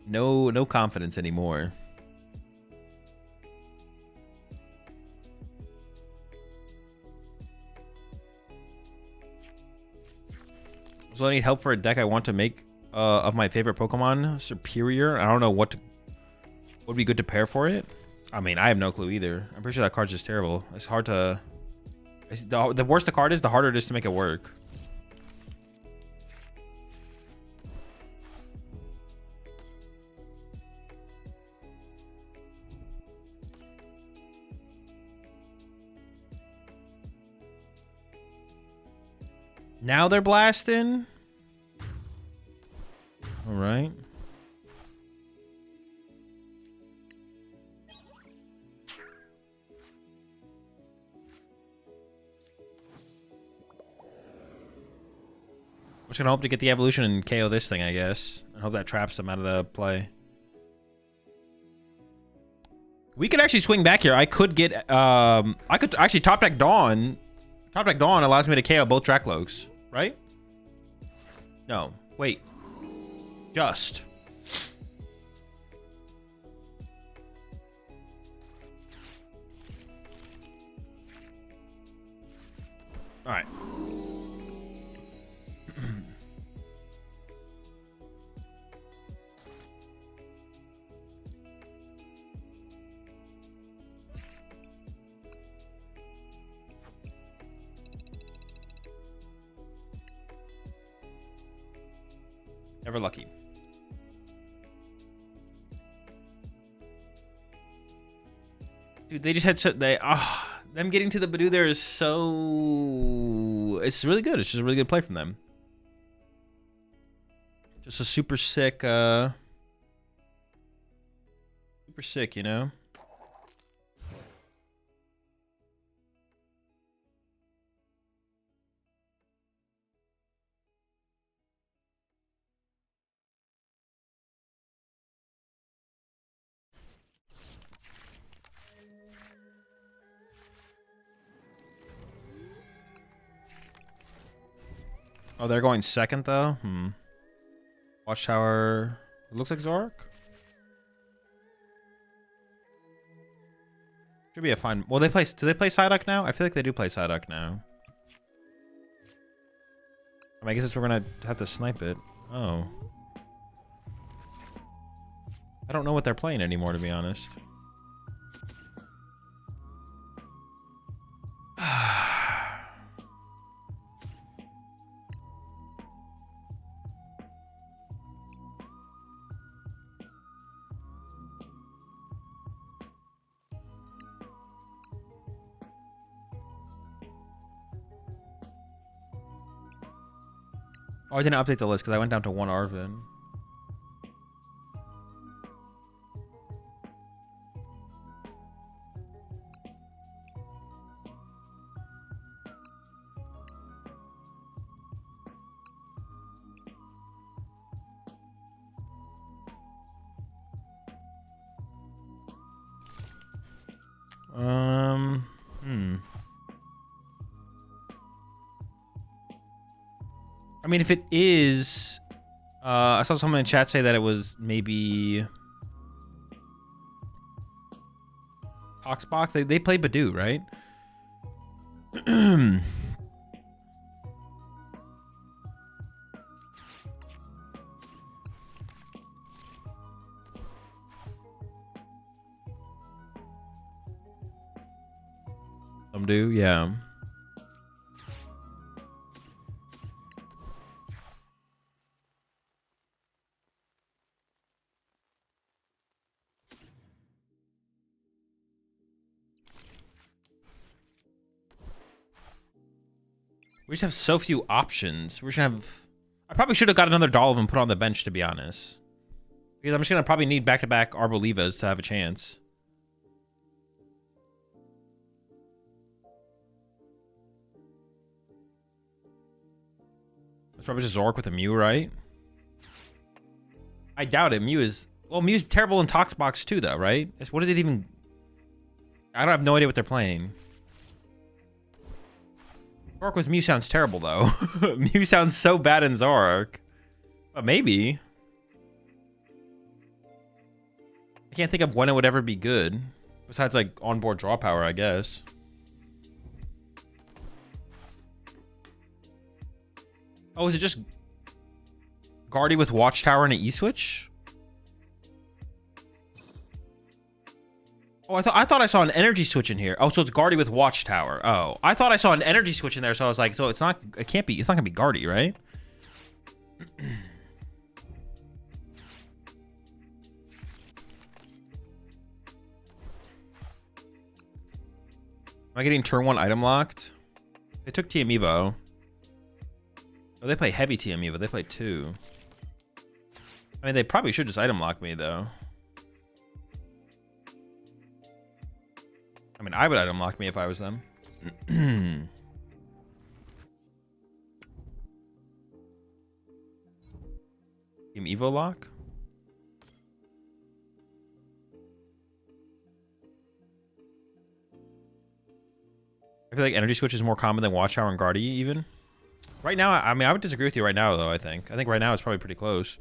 No confidence anymore. So I need help for a deck I want to make of my favorite Pokemon superior. I don't know what would be good to pair for it. I mean, I have no clue either. I'm pretty sure that card's just terrible. It's hard to... The worse the card is, the harder it is to make it work. Now they're blasting. All right. I'm just gonna hope to get the evolution and KO this thing, I guess, and hope that traps them out of the play. We could actually swing back here. I could get I could actually top deck Dawn. Top deck Dawn allows me to KO both Dracloaks, right? No, wait. Just. All right. Never lucky. Dude, they just had so them getting to the Badoo there is so... It's really good. It's just a really good play from them. Just a super sick, you know? Oh, they're going second though? Watchtower. It looks like Zork. Should be a fine. Well, do they play Psyduck now? I feel like they do play Psyduck now. I guess we're gonna have to snipe it. Oh. I don't know what they're playing anymore, to be honest. Oh, I didn't update the list because I went down to one Arvin. I mean, if it is, I saw someone in chat say that it was maybe Toxbox. They play Badoo, right? Some do, yeah. We just have so few options. We're just gonna have... I probably should have got another Doll of them put on the bench, to be honest. Because I'm just gonna probably need back-to-back Arbolivas to have a chance. It's probably just Zork with a Mew, right? I doubt it. Mew is... Well, Mew's terrible in Toxbox too, though, right? What is it even... I don't have no idea what they're playing. Zork with Mew sounds terrible, though. Mew sounds so bad in Zork. But maybe. I can't think of when it would ever be good. Besides, like, onboard draw power, I guess. Oh, is it just Guardy with Watchtower and an E-Switch? Oh, I thought I saw an energy switch in here. Oh, so it's Guardy with Watchtower. Oh, I thought I saw an energy switch in there, so I was like, so it's not, it can't be, it's not gonna be Guardy, right? Am I getting turn 1 item locked? They took TM Evo. Oh, they play heavy TM Evo. They play 2. I mean, they probably should just item lock me, though. I mean, I would item lock me if I was them. Team Evo lock? I feel like energy switch is more common than Watchtower and Guardy, even. Right now, I mean, I would disagree with you right now, though, I think. I think right now it's probably pretty close.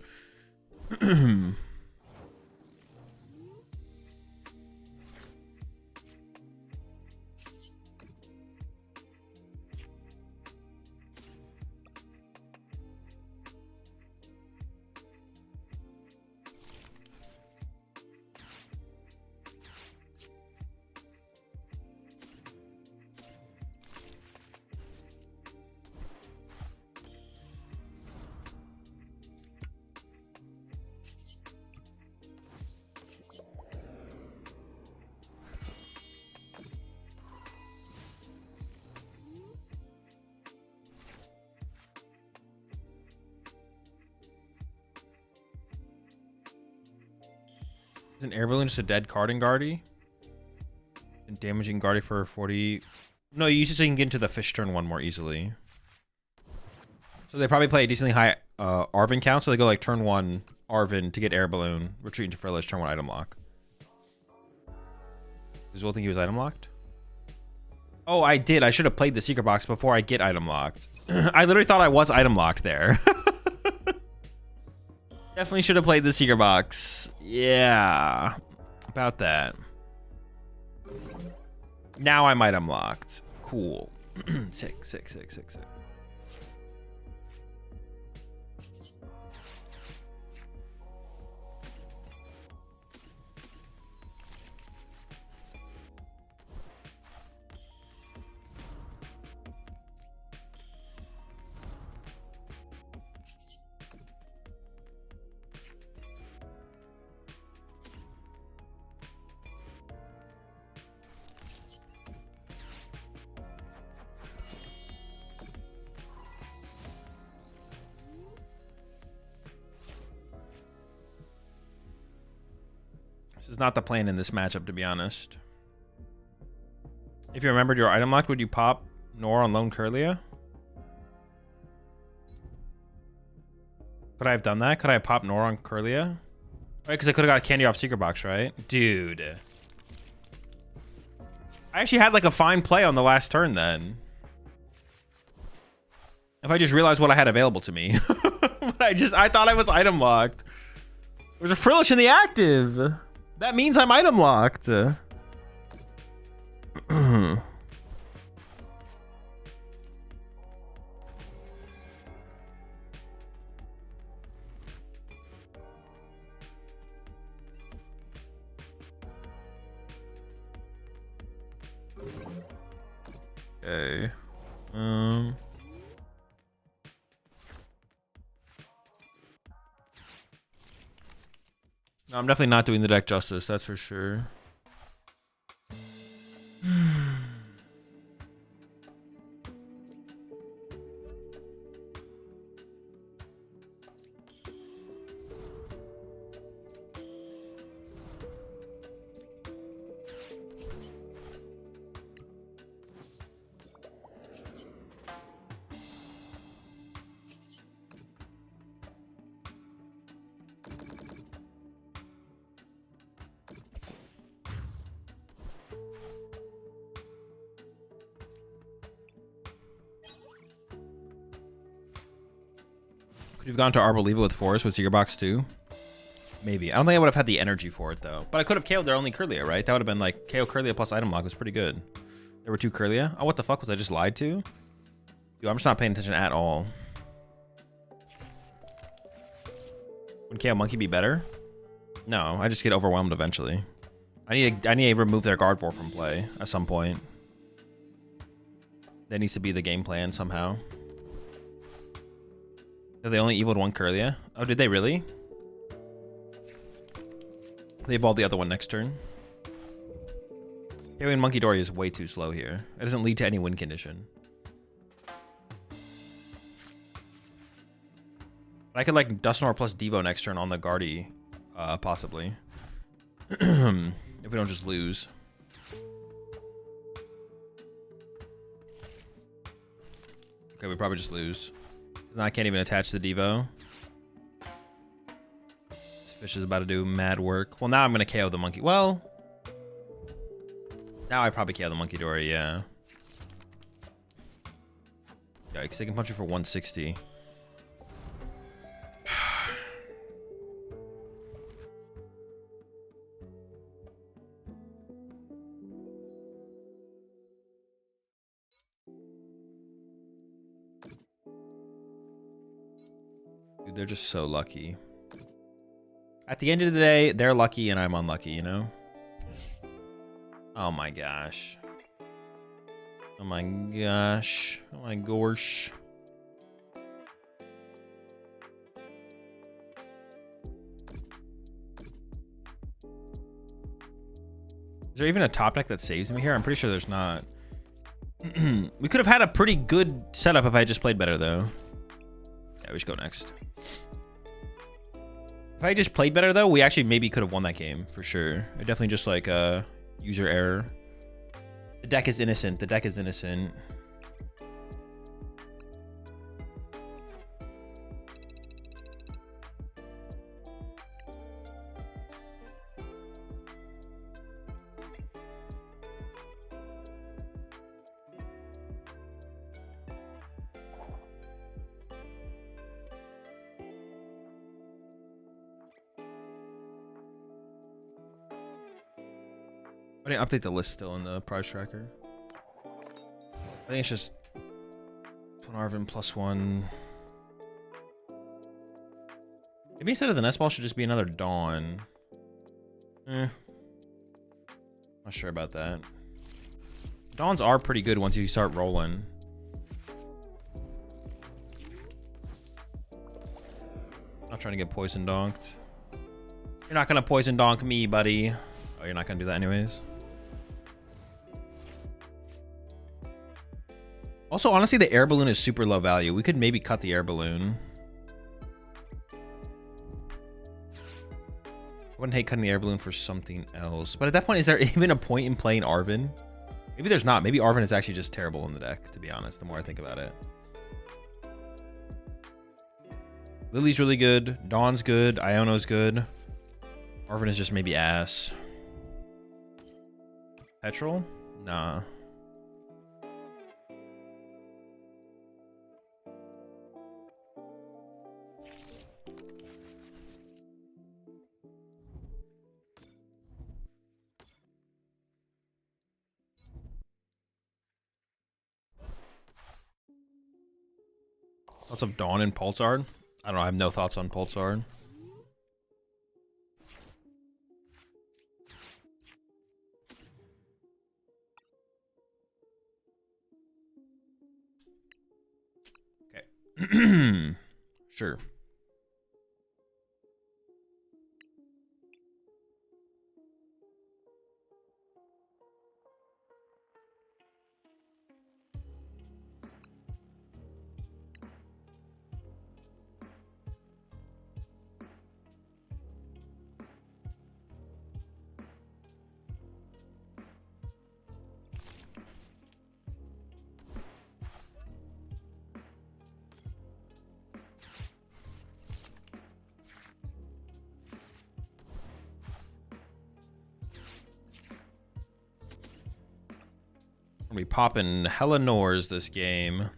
Is an air balloon just a dead card in Guardy? And damaging Guardy for 40... No, you use it so you can get into the fish turn 1 more easily. So they probably play a decently high Arvin count, so they go like turn 1 Arvin to get air balloon, retreat into Frillish, turn 1 item lock. Does Will think he was item locked? Oh, I did. I should have played the secret box before I get item locked. I literally thought I was item locked there. Definitely should have played the secret box. Yeah. About that. Now I'm item locked. Cool. Sick. This is not the plan in this matchup, to be honest. If you remembered your item lock, would you pop Nor on Lone Curlia? Could I have done that? Could I have popped Nor on Curlia? Right, because I could have got candy off secret box, right? Dude. I actually had like a fine play on the last turn then. If I just realized what I had available to me. But I thought I was item locked. There's a Frillish in the active. That means I'm item locked. Okay. No, I'm definitely not doing the deck justice, that's for sure. Could have gone to Arboliva with Forest with Seeker Box too. Maybe. I don't think I would have had the energy for it though. But I could have KO'd their only Kirlia, right? That would have been like KO Kirlia plus item lock was pretty good. There were 2 Kirlia. Oh, what the fuck was I just lied to? Dude, I'm just not paying attention at all. Would KO Monkey be better? No, I just get overwhelmed eventually. I need to remove their guard 4 from play at some point. That needs to be the game plan somehow. They only evolved 1 Kirlia. Oh, did they really? They evolved the other one next turn. KOing Monkey Dory is way too slow here. It doesn't lead to any win condition. But I could like Dusknoir plus Devo next turn on the Guardy, possibly. If we don't just lose. Okay, we probably just lose. Because now I can't even attach the Devo. This fish is about to do mad work. Well, now I'm going to KO the monkey. Well, now I probably KO the Monkey Dory, yeah. Yikes, they can punch you for 160. Dude, they're just so lucky. At the end of the day, they're lucky and I'm unlucky, you know? Oh my gosh. Oh my gosh. Oh my gosh. Is there even a top deck that saves me here? I'm pretty sure there's not. We could have had a pretty good setup if I just played better, though. Yeah, we should go next. If I just played better, though, we actually maybe could have won that game, for sure. It definitely just, like, user error. The deck is innocent. The deck is innocent. I didn't update the list still in the prize tracker. I think it's just Arvin +1. Maybe instead of the nest ball should just be another Dawn. Not sure about that. Dawns are pretty good once you start rolling. Not trying to get poison donked. You're not gonna poison donk me, buddy. Oh, you're not gonna do that anyways. Also, honestly, the air balloon is super low value. We could maybe cut the air balloon. I wouldn't hate cutting the air balloon for something else. But at that point, is there even a point in playing Arvin? Maybe there's not. Maybe Arvin is actually just terrible in the deck, to be honest, the more I think about it. Lily's really good. Dawn's good. Iono's good. Arvin is just maybe ass. Petrol? Nah. Thoughts of Dawn and Pulsar? I don't know. I have no thoughts on Pulsar. Okay. Sure. We popping hella Nors this game.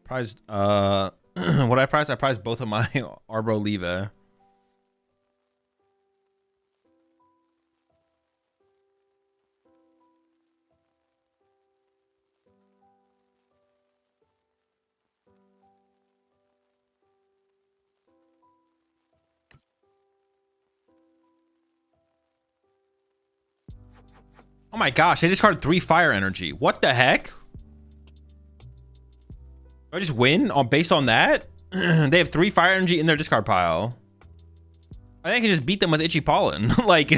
Prized, what I prized? I prized both of my Arboliva. Oh my gosh, they discarded 3 fire energy. What the heck? Do I just win on based on that? They have 3 fire energy in their discard pile. I think I can just beat them with Itchy Pollen. Like,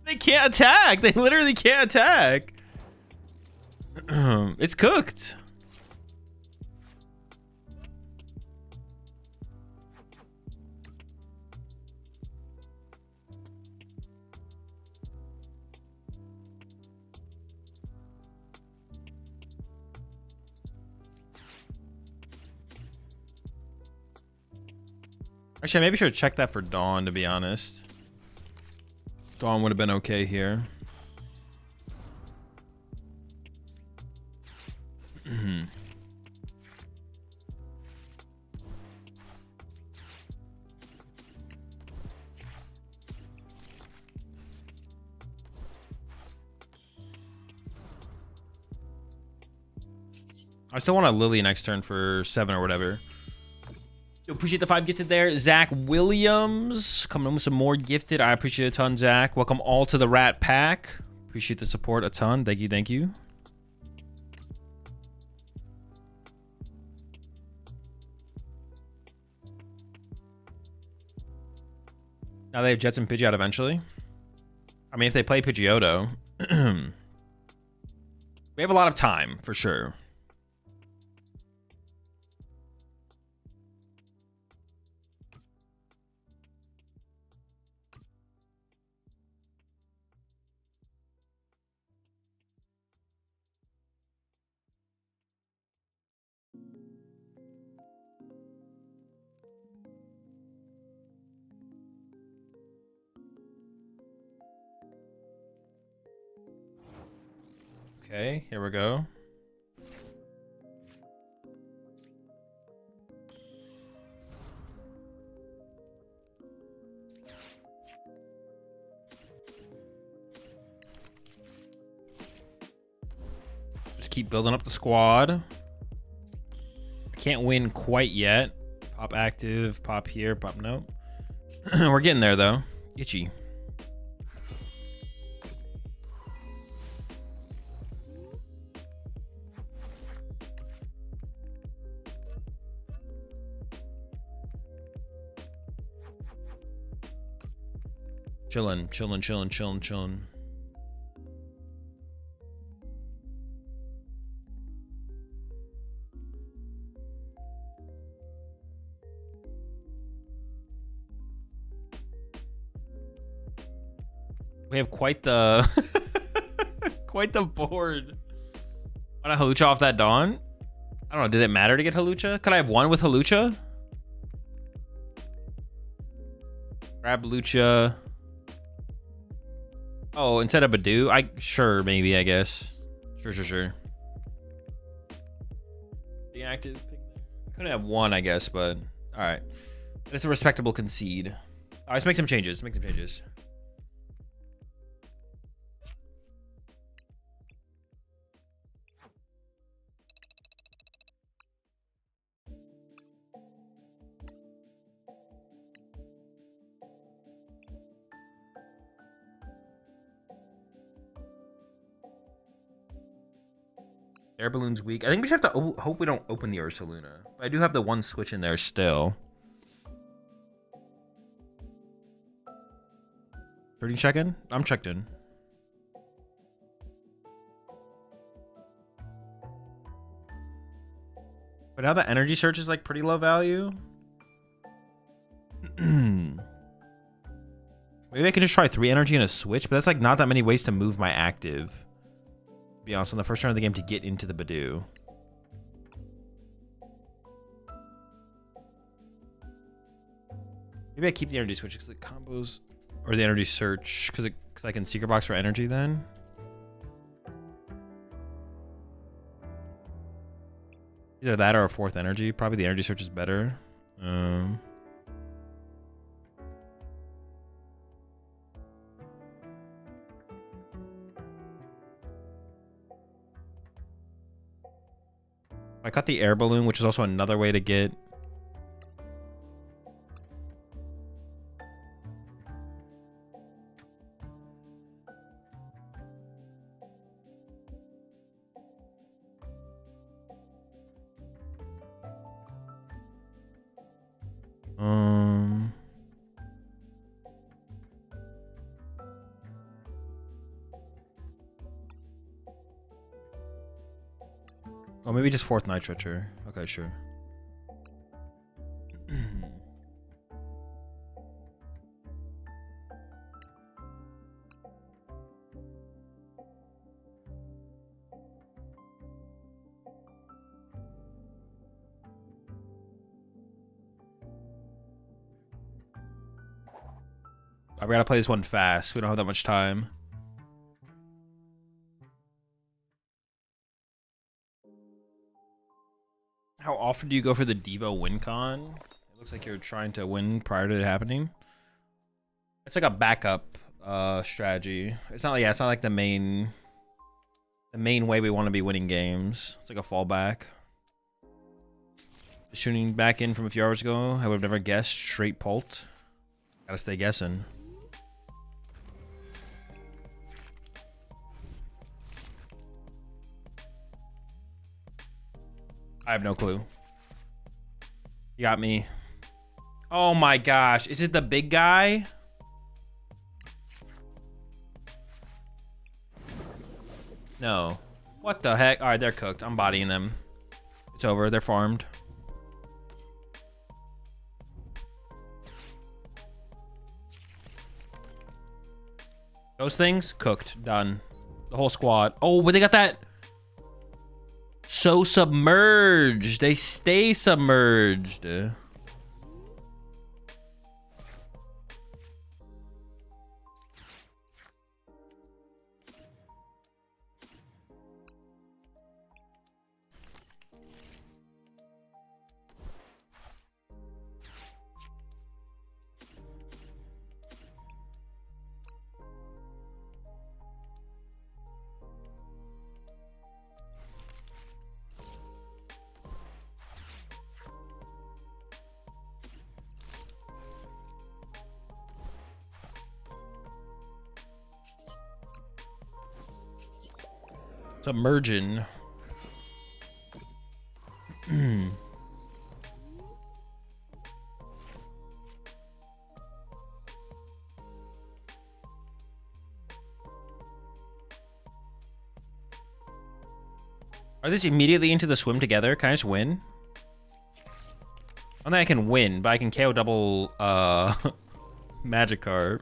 they can't attack. They literally can't attack. It's cooked. Actually, I maybe should check that for Dawn, to be honest. Dawn would have been okay here. I still want a Lily next turn for 7 or whatever. Appreciate the 5 gifted there. Zach Williams coming in with some more gifted. I appreciate it a ton, Zach. Welcome all to the Rat Pack. Appreciate the support a ton. Thank you, thank you. Now they have Jets and Pidgeot eventually. I mean, if they play Pidgeotto, we have a lot of time for sure. Okay, here we go. Just keep building up the squad. I can't win quite yet. Pop active, pop here, pop no. We're getting there though. Itchy. Chillin', chillin', chillin', chillin', chillin'. We have quite the quite the board. Want to Halucha off that Dawn? I don't know. Did it matter to get Halucha? Could I have one with Halucha? Grab Lucha. Oh, instead of Badoo? Sure, maybe, I guess. Sure. The active pick there. I couldn't have one, I guess, but alright. It's a respectable concede. Alright, let's make some changes. Air Balloon's weak. I think we just have to hope we don't open the Ursaluna. But I do have the one switch in there still. 30 check-in? I'm checked in. But now the energy search is like pretty low value. Maybe I can just try 3 energy and a switch, but that's like not that many ways to move my active. To be honest, on the first turn of the game to get into the Badoo. Maybe I keep the energy switch because it combos, or the energy search because I can secret box for energy then. Either that or a 4th energy. Probably the energy search is better. I got the air balloon, which is also another way to get. Oh, maybe just 4th Night Stretcher. Okay, sure. We gotta play this one fast. We don't have that much time. How often do you go for the Devo win con? It looks like you're trying to win prior to it happening. It's like a backup strategy. It's not like, yeah, it's not like the main way we want to be winning games. It's like a fallback. Shooting back in from a few hours ago, I would have never guessed Str8. Gotta stay guessing. I have no clue. You got me. Oh my gosh. Is it the big guy? No. What the heck? Alright, they're cooked. I'm bodying them. It's over. They're farmed. Those things, cooked. Done. The whole squad. Oh, but they got that... So submerged. They stay submerged. Submerging. Are they immediately into the swim together? Can I just win? I don't think I can win, but I can KO double Magikarp.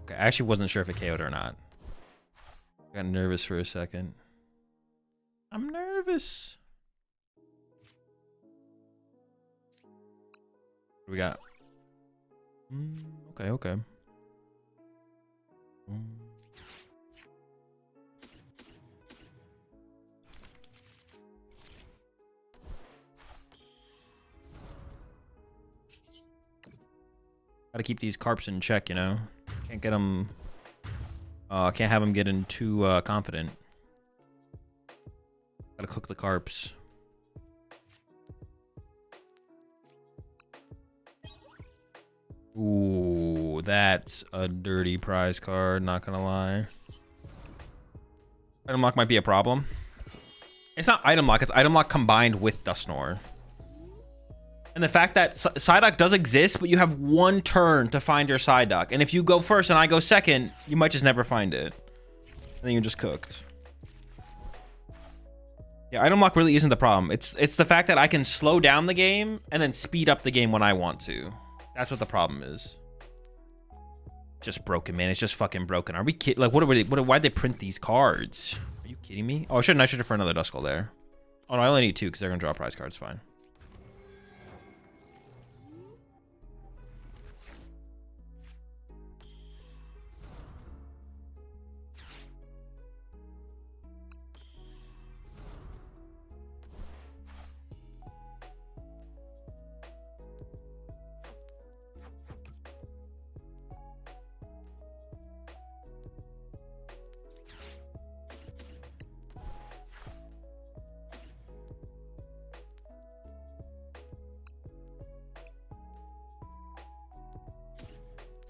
Okay, I actually wasn't sure if it KO'd or not. I got nervous for a second. I'm nervous. What do we got? Okay. Gotta keep these carps in check, you know? Can't get them... can't have them getting too confident. Gotta cook the carps. Ooh, that's a dirty prize card, not gonna lie. Item lock might be a problem. It's not item lock, it's item lock combined with Dusknoir. And the fact that Psyduck does exist, but you have one turn to find your Psyduck. And if you go first and I go second, you might just never find it. And then you're just cooked. Yeah, item lock really isn't the problem. It's the fact that I can slow down the game and then speed up the game when I want to. That's what the problem is. Just broken, man. It's just fucking broken. Are we kidding? Like, why'd they print these cards? Are you kidding me? Oh, I should have for another Duskull there. Oh, no, I only need 2 because they're going to draw prize cards. Fine.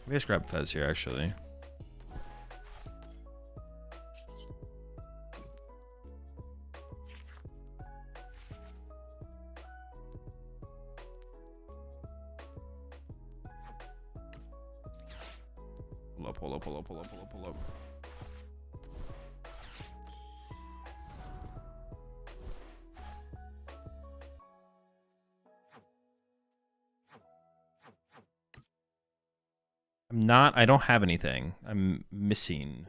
Maybe I just grab Fez here, actually. Pull up. I don't have anything. I'm missing.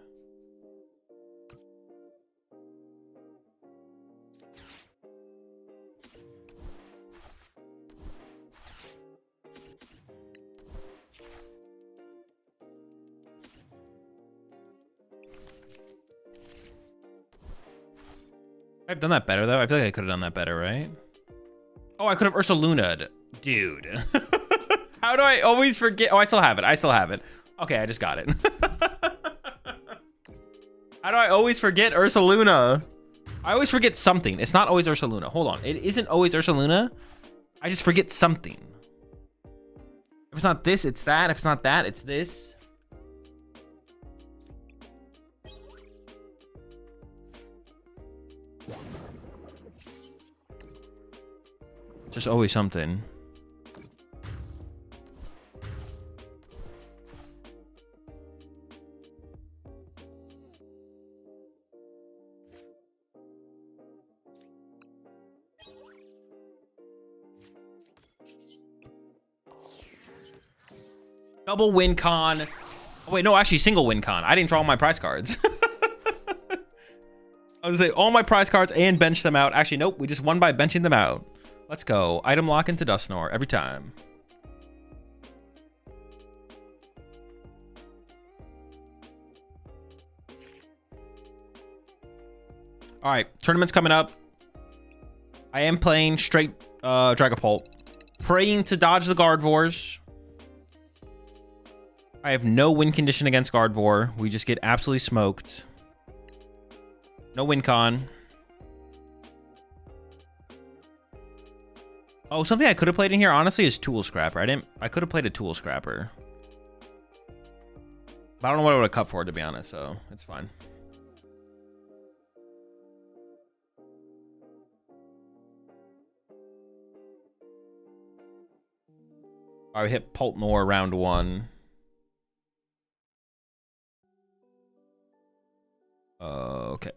I've done that better, though. I feel like I could have done that better, right? Oh, I could have Ursaluna'd. Dude. How do I always forget? Oh, I still have it. Okay, I just got it. How do I always forget Ursaluna? I always forget something. It's not always Ursaluna. Hold on. It isn't always Ursaluna. I just forget something. If it's not this, it's that. If it's not that, it's this. Just always something. Double win con. Oh, wait, no, actually single win con. I didn't draw all my prize cards. I was gonna say all my prize cards and bench them out. Actually, nope, we just won by benching them out. Let's go. Item lock into Dusknoir every time. All right, tournament's coming up. I am playing straight Dragapult. Praying to dodge the Gardevoirs. I have no win condition against Gardevoir. We just get absolutely smoked. No win con. Oh, something I could have played in here, honestly, is Tool Scrapper. I could have played a Tool Scrapper. But I don't know what I would have cut for it, to be honest, so it's fine. Alright, we hit Pultnor round 1. Okay.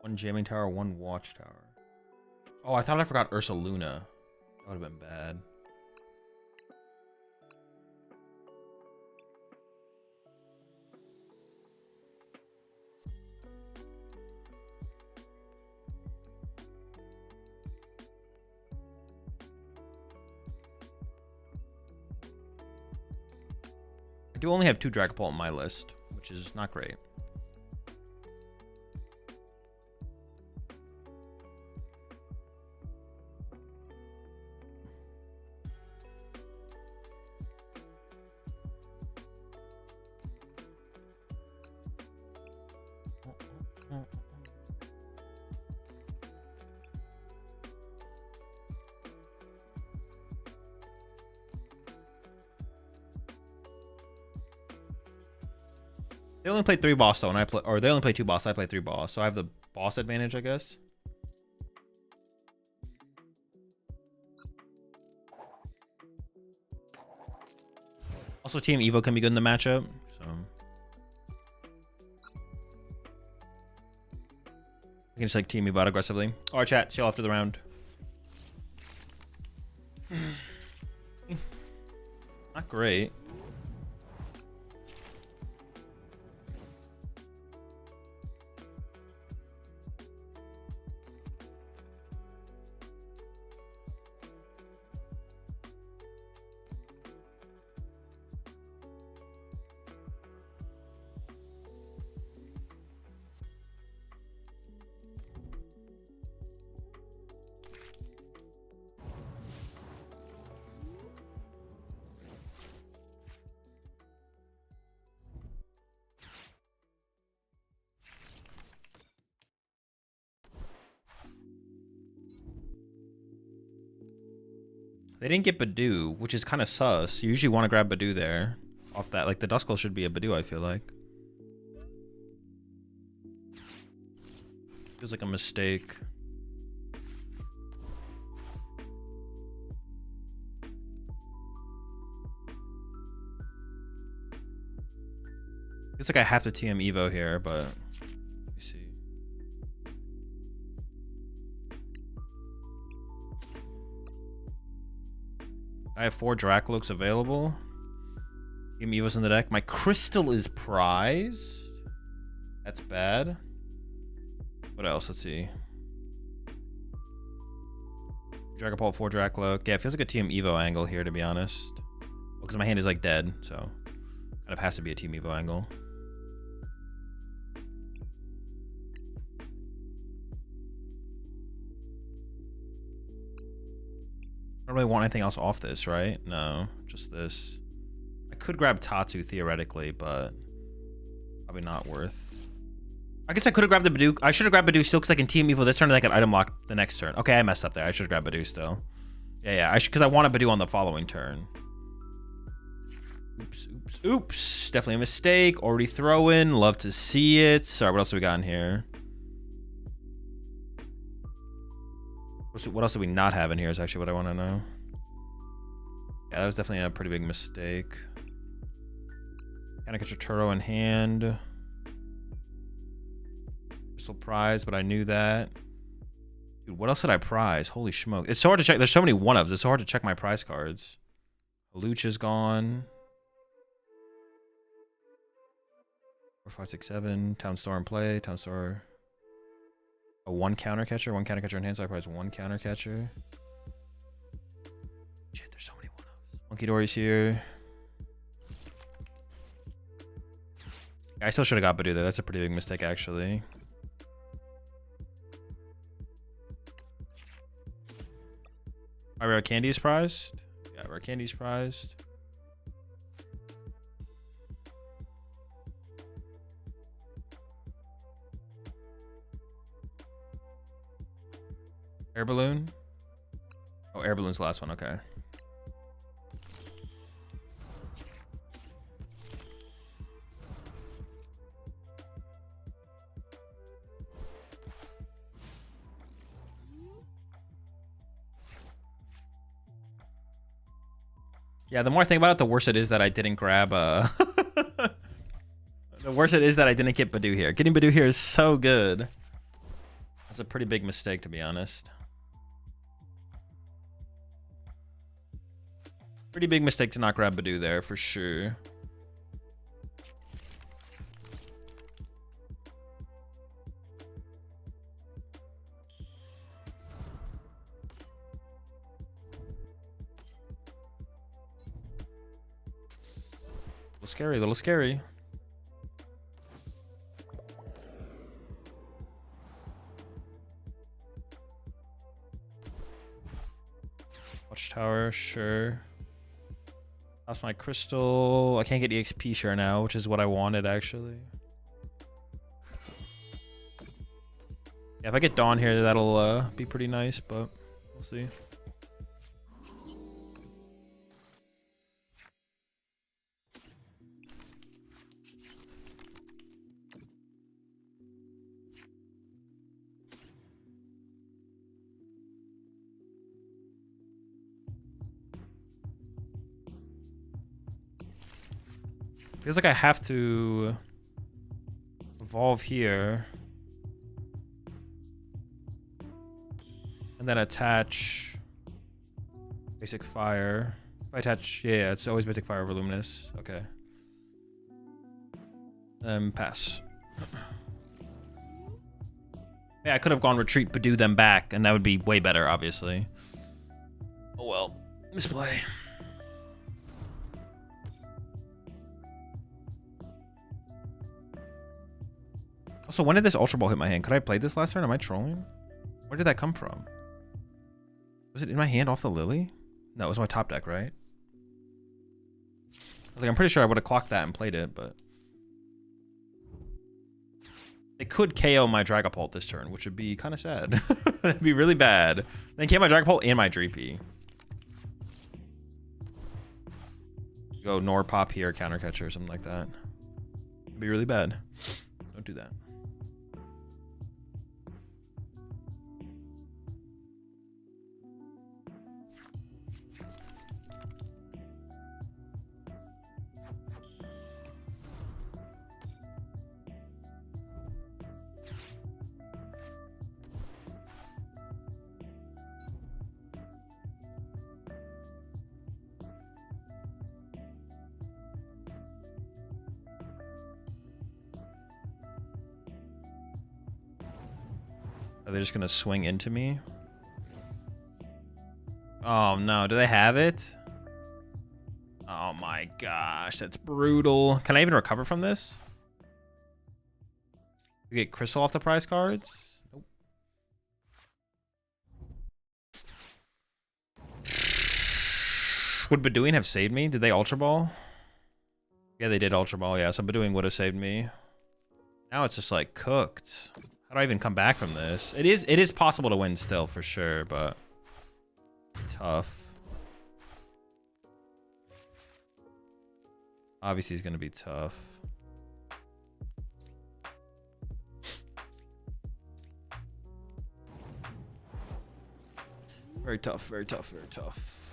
One jamming tower, one watchtower. Oh, I thought I forgot Ursaluna. That would have been bad. I do only have 2 Dragapult on my list, which is not great. They only play 3 boss though, and I play, or they only play 2 boss. I play 3 boss, so I have the boss advantage, I guess. Also, Team Evo can be good in the matchup, so I can just like Team Evo out aggressively. All right, chat. See you after the round. Not great. They didn't get Badoo, which is kind of sus. You usually want to grab Badoo there. Off that, like the Duskull should be a Badoo, I feel like. Feels like a mistake. Feels like I have to TM Evo here, but let me see. I have 4 Draclokes available. Team Evo's in the deck. My Crystal is prized. That's bad. What else? Let's see. Dragapult, 4 Dracloak. Yeah, it feels like a Team Evo angle here, to be honest. Because my hand is like dead, so kind of has to be a Team Evo angle. I don't really want anything else off this, right? No, just this. I could grab Tatsu theoretically, but probably not worth. I guess I could have grabbed the Badoo. I should have grabbed Badoo still because I can Team Evo this turn and I can item lock the next turn. Okay, I messed up there. I should have grabbed Badoo still. Yeah, because I want a Badoo on the following turn. Oops. Definitely a mistake. Already throwing. Love to see it. Sorry, what else do we got in here? What else do we not have in here is actually what I want to know. Yeah, that was definitely a pretty big mistake. Kind of get your Turo in hand. Crystal prize, but I knew that. Dude, what else did I prize? Holy smoke. It's so hard to check. There's so many one-ofs. It's so hard to check my prize cards. Luch is gone. 4, 5, 6, 7. Town Store in play. Town Store. A 1 counter catcher. 1 counter catcher in hand, so I prize 1 counter catcher. Shit, there's so many one-offs. Monkey Dory's here. I still should have got Badoo there. That's a pretty big mistake, actually. My rare candy is prized. Yeah, rare candy's prized. Air balloon. Oh, air balloon's the last one. Okay. Yeah, the more I think about it, the worse it is that I didn't grab the worse it is that I didn't get Badoo here. Getting Badoo here is so good. That's a pretty big mistake, to be honest. Pretty big mistake to not grab Badoo there, for sure. A little scary, a little scary. Watchtower, sure. That's my crystal. I can't get EXP share now, which is what I wanted, actually. Yeah, if I get Dawn here, that'll be pretty nice, but we'll see. Feels like I have to evolve here and then attach basic fire. If I attach, yeah, it's always basic fire over luminous. Okay. Pass. Yeah, I could have gone retreat, but do them back, and that would be way better, obviously. Oh well, misplay. Also, when did this Ultra Ball hit my hand? Could I have played this last turn? Am I trolling? Where did that come from? Was it in my hand off the Lily? No, it was my top deck, right? I was like, I'm pretty sure I would have clocked that and played it, but... It could KO my Dragapult this turn, which would be kind of sad. That'd be really bad. Then KO my Dragapult and my Dreepy. Go Nor Pop here, Counter Catcher, or something like that. It'd be really bad. Don't do that. Are they just gonna swing into me? Oh no, do they have it? Oh my gosh, that's brutal. Can I even recover from this? We get Crystal off the prize cards? Nope. Would Bedouin have saved me? Did they Ultra Ball? Yeah, they did Ultra Ball, yeah, so Bedouin would have saved me. Now it's just like cooked. How do I even come back from this? It is possible to win still for sure, but tough. Obviously, it's gonna be tough. Very tough, very tough, very tough.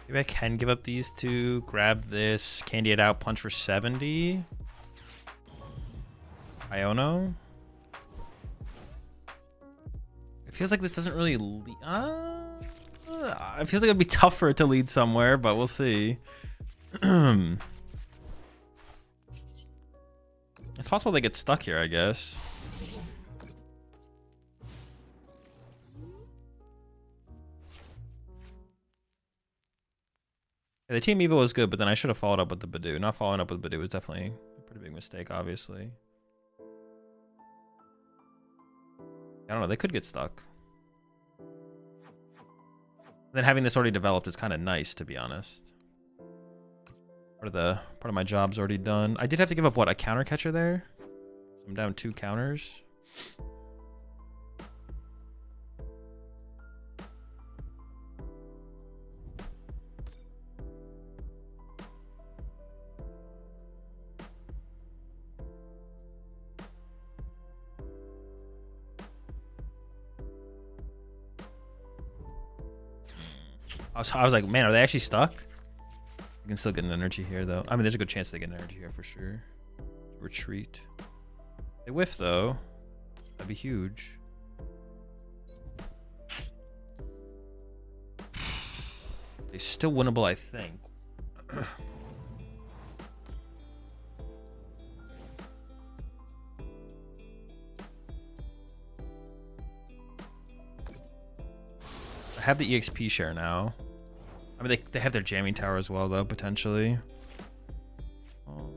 Maybe I can give up these two, grab this, candy it out, punch for 70. Iono. It feels like this doesn't really lead. It feels like it'd be tough for it to lead somewhere, but we'll see. It's possible they get stuck here, I guess. Yeah, the Team Evo was good, but then I should have followed up with the Badoo. Not following up with Badoo was definitely a pretty big mistake, obviously. I don't know, they could get stuck. Then having this already developed is kind of nice, to be honest. Part of my job's already done. I did have to give up, what, a counter catcher there? So I'm down 2 counters. I was like, man, are they actually stuck? You can still get an energy here, though. I mean, there's a good chance they get an energy here for sure. Retreat. They whiff, though. That'd be huge. They're still winnable, I think. I have the EXP share now. I mean, they have their jamming tower as well, though, potentially. Oh.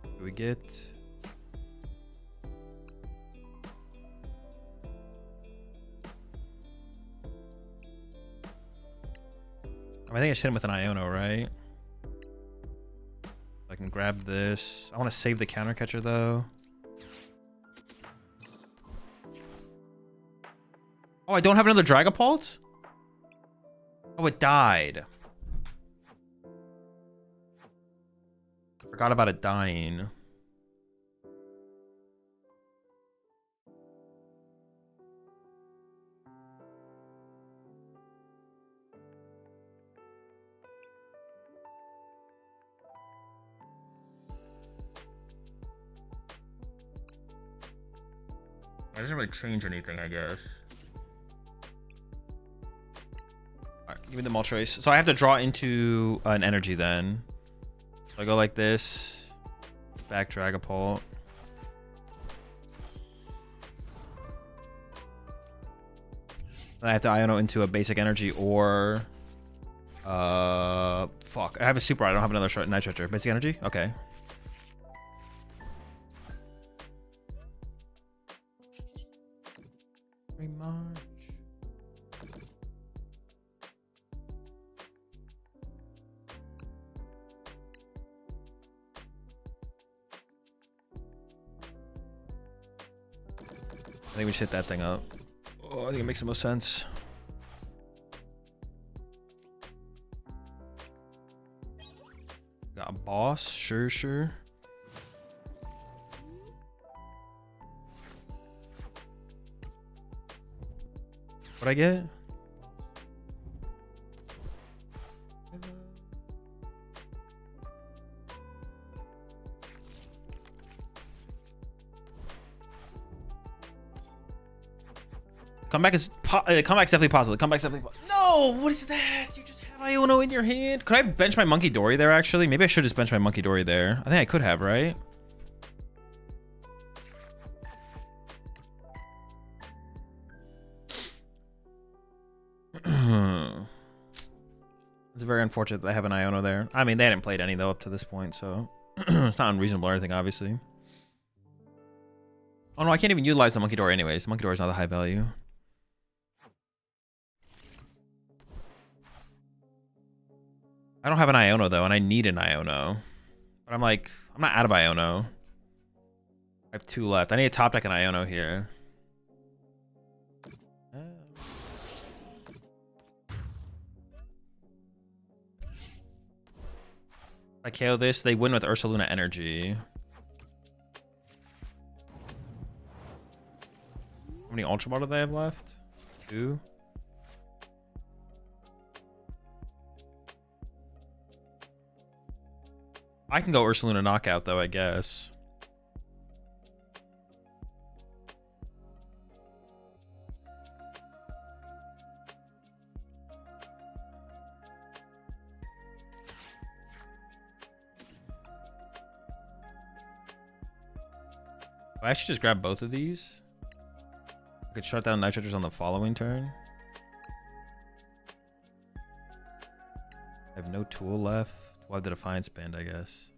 What do we get? I think I should hit him with an Iono, right? I can grab this. I want to save the counter catcher, though. Oh, I don't have another Dragapult? Oh, it died. Forgot about it dying. It doesn't really change anything, I guess. Alright, give me the Moltres. So I have to draw into an energy then. So I go like this. Back Dragapult. Then I have to Iono into a basic energy or... fuck. I have a super. I don't have another short Night Stretcher. Basic energy? Okay. Very much. I think we should hit that thing up. Oh, I think it makes the most sense. Got a boss? Sure, sure. What'd I get? Comeback's definitely possible. Comeback's definitely possible. No, what is that? You just have Iono in your hand. Could I have benched my Monkey Dory there, actually? Maybe I should just bench my Monkey Dory there. I think I could have, right? It's very unfortunate that I have an Iono there. I mean, they hadn't played any, though, up to this point, so... it's not unreasonable or anything, obviously. Oh, no, I can't even utilize the Monkey Dory anyways. The Monkey Dory is not a high value. I don't have an Iono, though, and I need an Iono. But I'm like, I'm not out of Iono. I have 2 left. I need a top deck an Iono here. If I KO this, they win with Ursaluna Energy. How many Ultra Ball do they have left? 2. I can go Ursaluna Knockout, though, I guess. I should just grab both of these. I could shut down Night Treasures on the following turn. I have no tool left. We'll have the Defiance Band, I guess.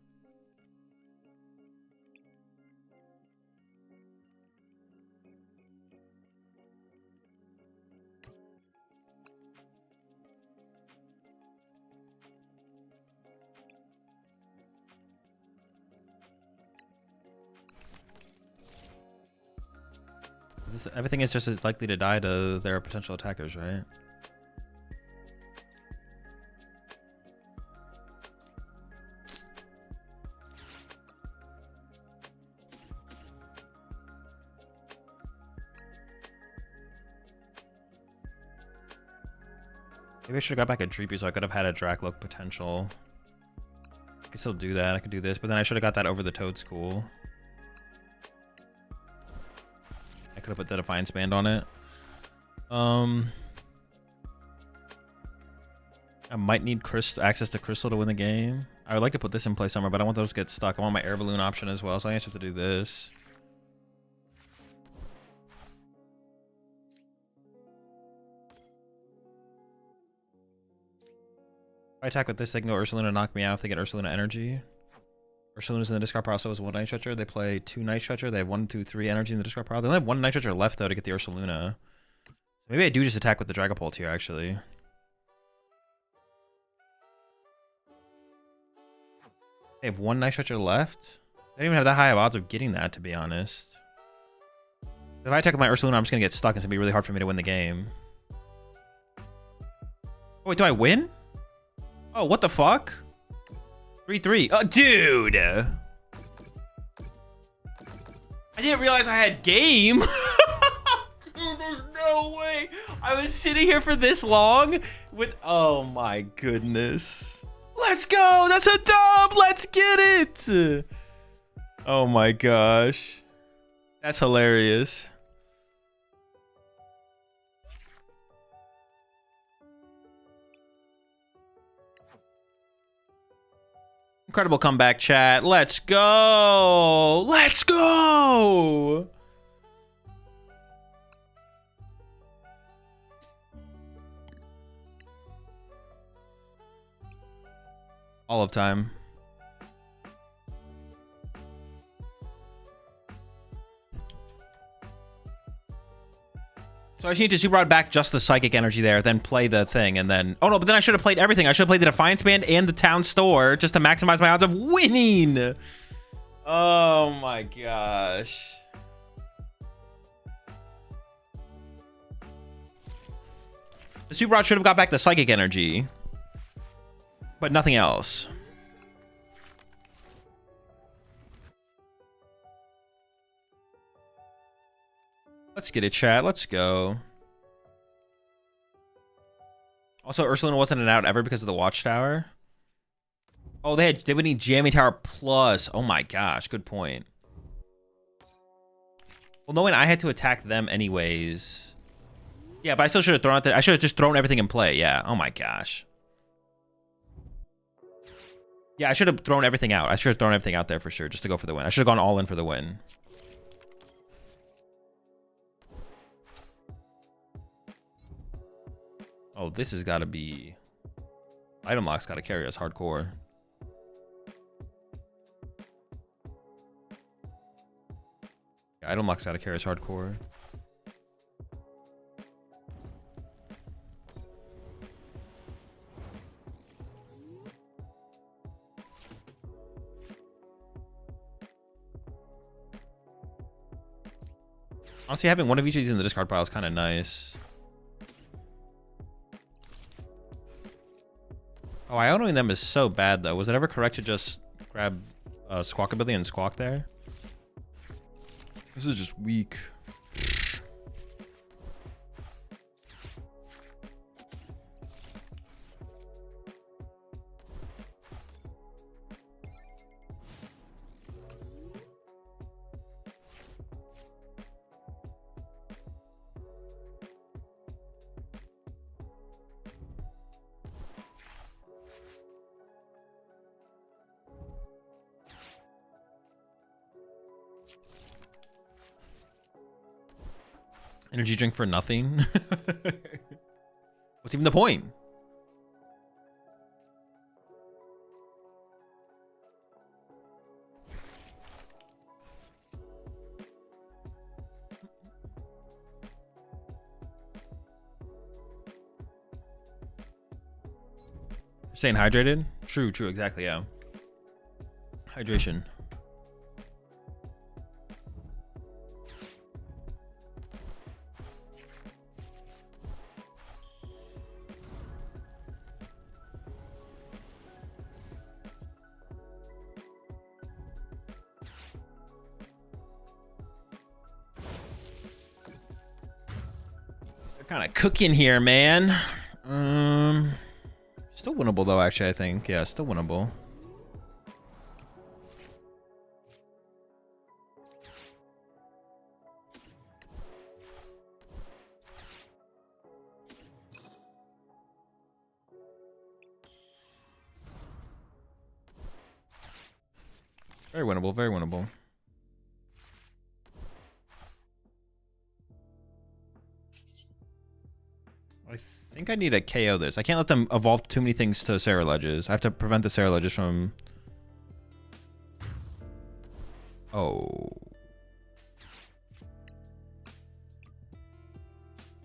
Everything is just as likely to die to their potential attackers, right? Maybe I should have got back a Dreepy so I could have had a Dracloak potential. I could still do that. I could do this, but then I should have got that over the Toad School. I could have put the Defiance Band on it. I might need access to Crystal to win the game. I would like to put this in play somewhere, but I want those to get stuck. I want my Air Balloon option as well, so I just have to do this. If I attack with this, they can go Ursaluna, knock me out if they get Ursaluna energy. Ursaluna's in the discard pile, so is one Night Treasure. They play 2 Night Treasure. They have 1, 2, 3 energy in the discard pile. They only have 1 Night Treasure left, though, to get the Ursaluna. Maybe I do just attack with the Dragapult here, actually. They have 1 Night Treasure left? They don't even have that high of odds of getting that, to be honest. If I attack with my Ursaluna, I'm just going to get stuck, and it's going to be really hard for me to win the game. Oh, wait, do I win? Oh, what the fuck? 3-3. Oh, dude! I didn't realize I had game! Dude, there's no way! I was sitting here for this long with... Oh my goodness. Let's go! That's a dub! Let's get it! Oh my gosh. That's hilarious. Incredible comeback, chat. Let's go! Let's go! All of time. So I just need to super rod back just the Psychic energy there, then play the thing, and then... Oh no, but then I should have played everything. I should have played the Defiance Band and the Town Store just to maximize my odds of winning! Oh my gosh. The super rod should have got back the Psychic energy, but nothing else. Let's get it, chat. Let's go. Also, Ursaluna wasn't an out ever because of the Watchtower. Oh, they would need Jamming Tower plus. Oh my gosh, good point. Well, knowing I had to attack them anyways. Yeah, but I still should have thrown out I should have just thrown everything in play. Yeah. Oh my gosh. Yeah, I should have thrown everything out. I should have thrown everything out there for sure, just to go for the win. I should have gone all in for the win. Oh, this has got to be... Item Lock's got to carry us hardcore. Yeah, Item Lock's got to carry us hardcore. Honestly, having one of each of these in the discard pile is kind of nice. Oh, Ionoing them is so bad, though. Was it ever correct to just grab Squawkabilly and Squawk there? This is just weak. Energy drink for nothing? What's even the point? Staying hydrated? True, true, exactly, yeah. Hydration. They're kind of cooking here, man. Still winnable though, actually, I think. Yeah, still winnable. Very winnable, very winnable. I think I need to KO this. I can't let them evolve too many things to Sarah Ledges. I have to prevent the Sarah Ledges from... Oh.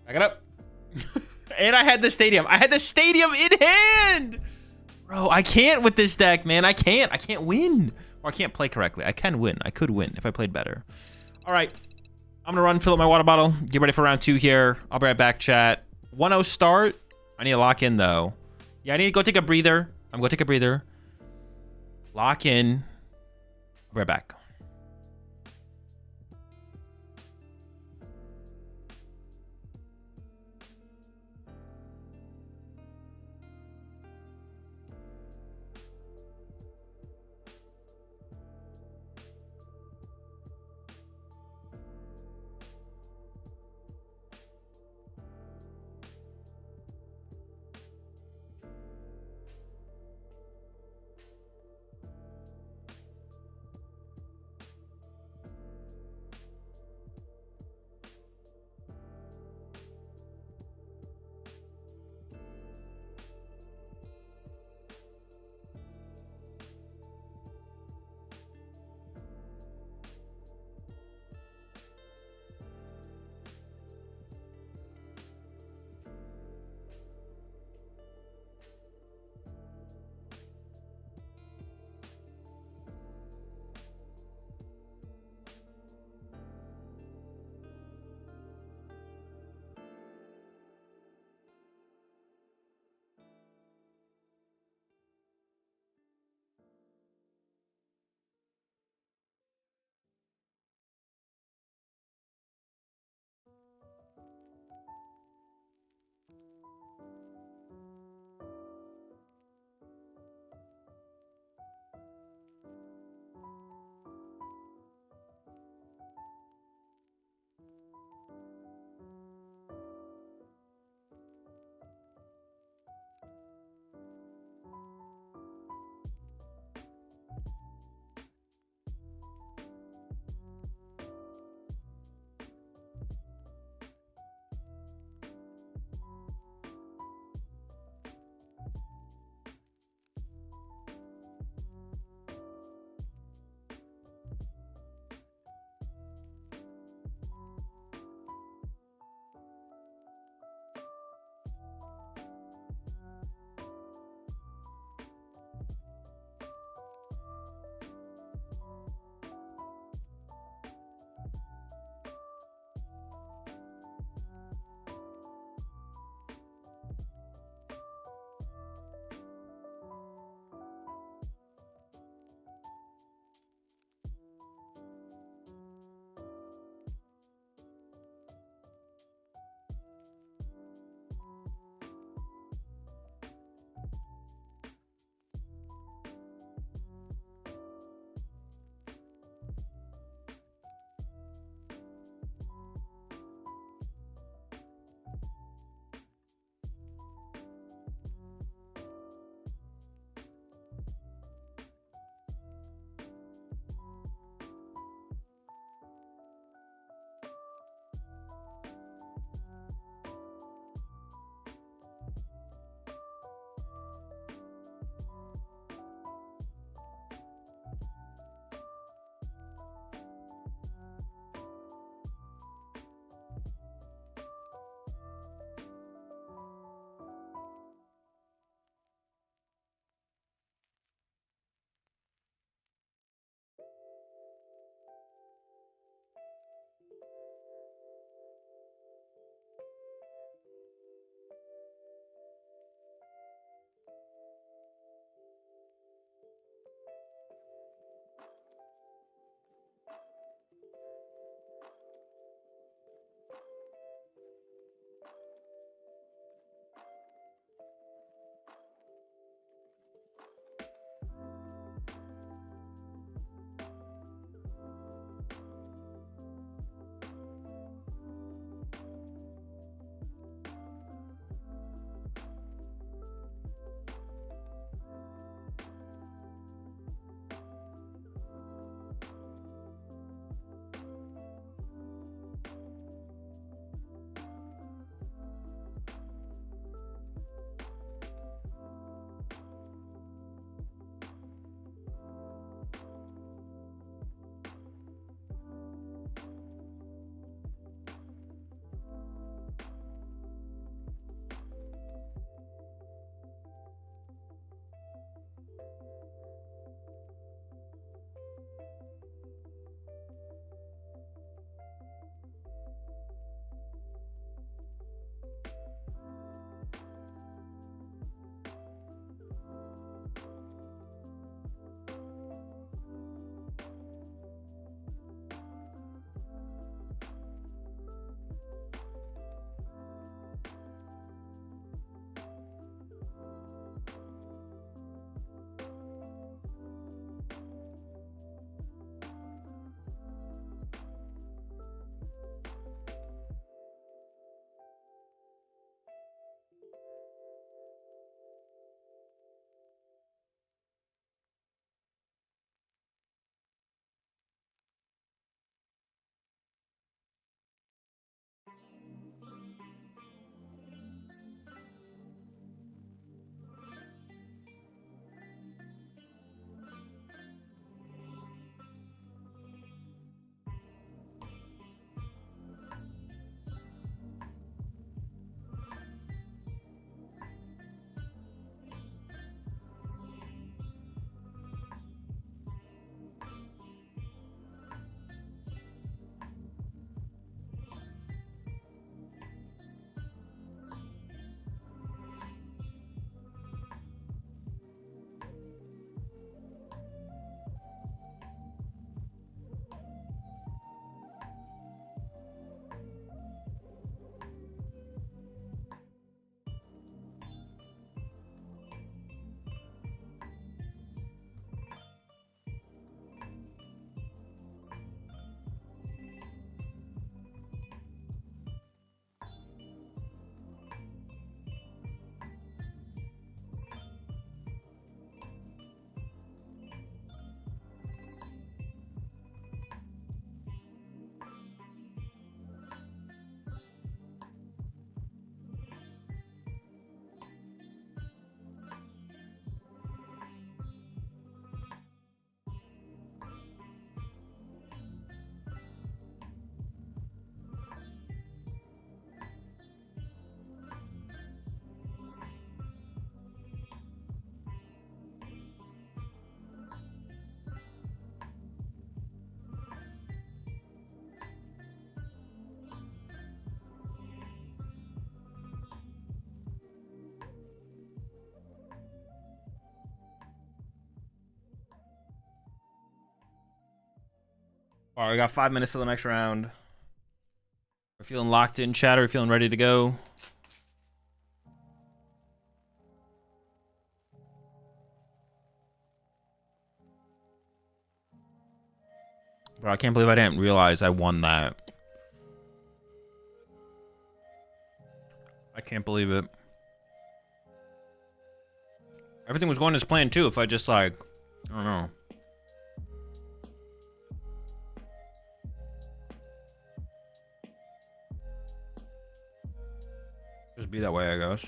Back it up. And I had the stadium. I had the stadium in hand! Bro, I can't with this deck, man. I can't. I can't win. Or I can't play correctly. I can win. I could win if I played better. All right. I'm going to run, fill up my water bottle. Get ready for round 2 here. I'll be right back, chat. 1-0 start. I need to lock in, though. Yeah, I need to go take a breather. I'm going to take a breather. Lock in. I'll be right back. All right, we got 5 minutes till the next round. We're feeling locked in, chat. Are we feeling ready to go? Bro, I can't believe I didn't realize I won that. I can't believe it. Everything was going as planned too. If I just like, I don't know. Just be that way, I guess.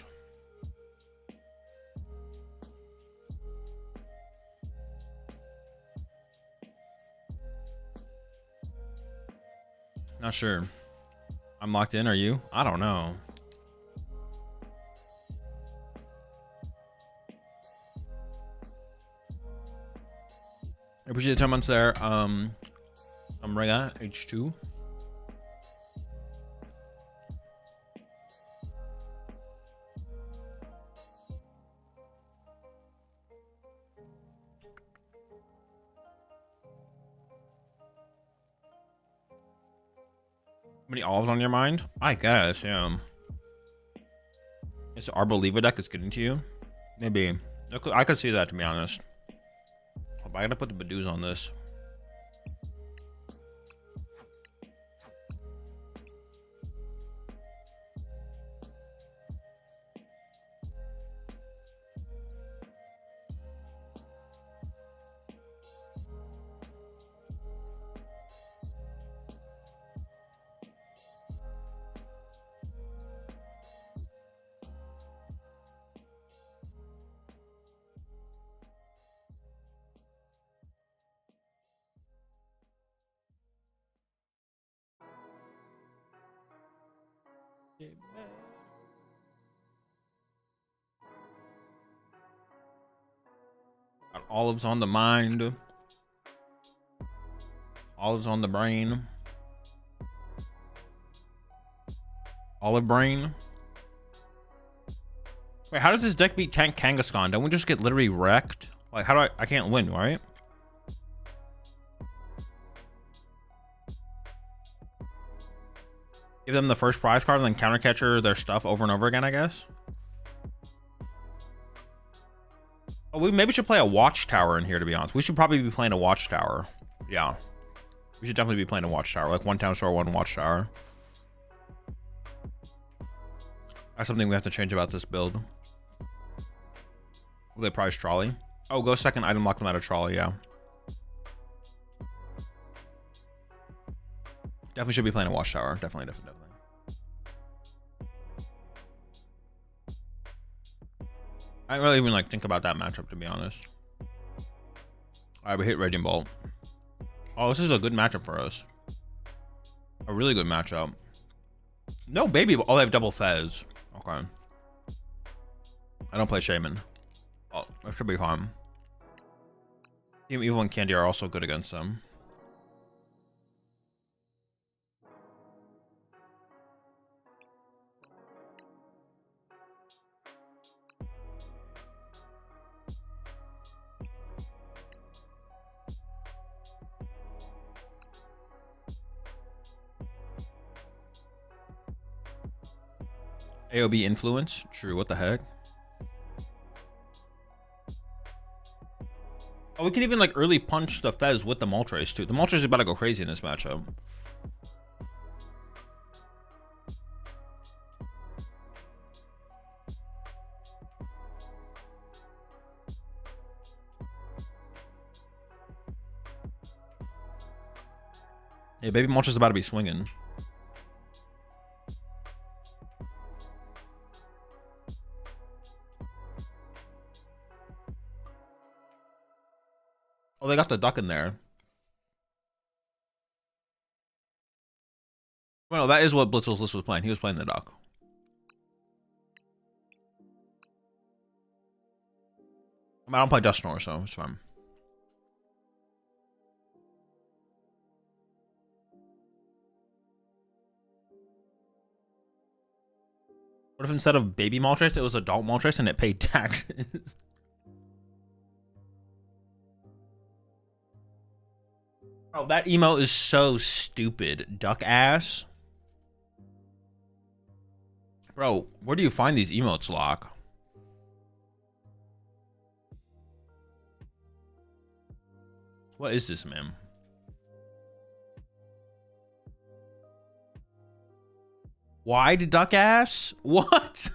Not sure. I'm locked in. Are you? I don't know. I appreciate the 10 months there. I'm Rega H2. Many olives on your mind? I guess, yeah. It's the Arboliva deck that's getting to you. Maybe. I could see that, to be honest. But I gotta put the Badoos on this. Got olives on the mind. Olives on the brain. Olive brain. Wait, how does this deck beat Tank Kangaskhan? Don't we just get literally wrecked? Like, how do I can't win, right? Give them the first prize card and then counter catcher their stuff over and over again, I guess. Oh, we maybe should play a Watchtower in here, to be honest. We should probably be playing a Watchtower. Yeah. We should definitely be playing a Watchtower. Like 1 Town Store, 1 Watchtower. That's something we have to change about this build. Will they prize trolley? Oh, go second item, lock them out of trolley, yeah. Definitely should be playing a Watchtower. Definitely. I didn't really even like think about that matchup, to be honest. Alright, we hit Raging Bolt. Oh, this is a good matchup for us. A really good matchup. No baby. Oh, they have double Fez. Okay. I don't play Shaman. Oh, that should be fun. Team Evil and Candy are also good against them. AOB influence? True, what the heck? Oh, we can even like early punch the Fez with the Moltres too. The Moltres is about to go crazy in this matchup. Yeah, baby Moltres is about to be swinging. Oh, they got the duck in there. Well, that is what Blitzel's list was playing. He was playing the duck. I mean, I don't play Dusknoir, so it's fine. What if instead of baby Moltres, it was adult Moltres and it paid taxes? Oh, that emote is so stupid. Duck ass. Bro, where do you find these emotes, Lock? What is this, man? Wide duck ass? What?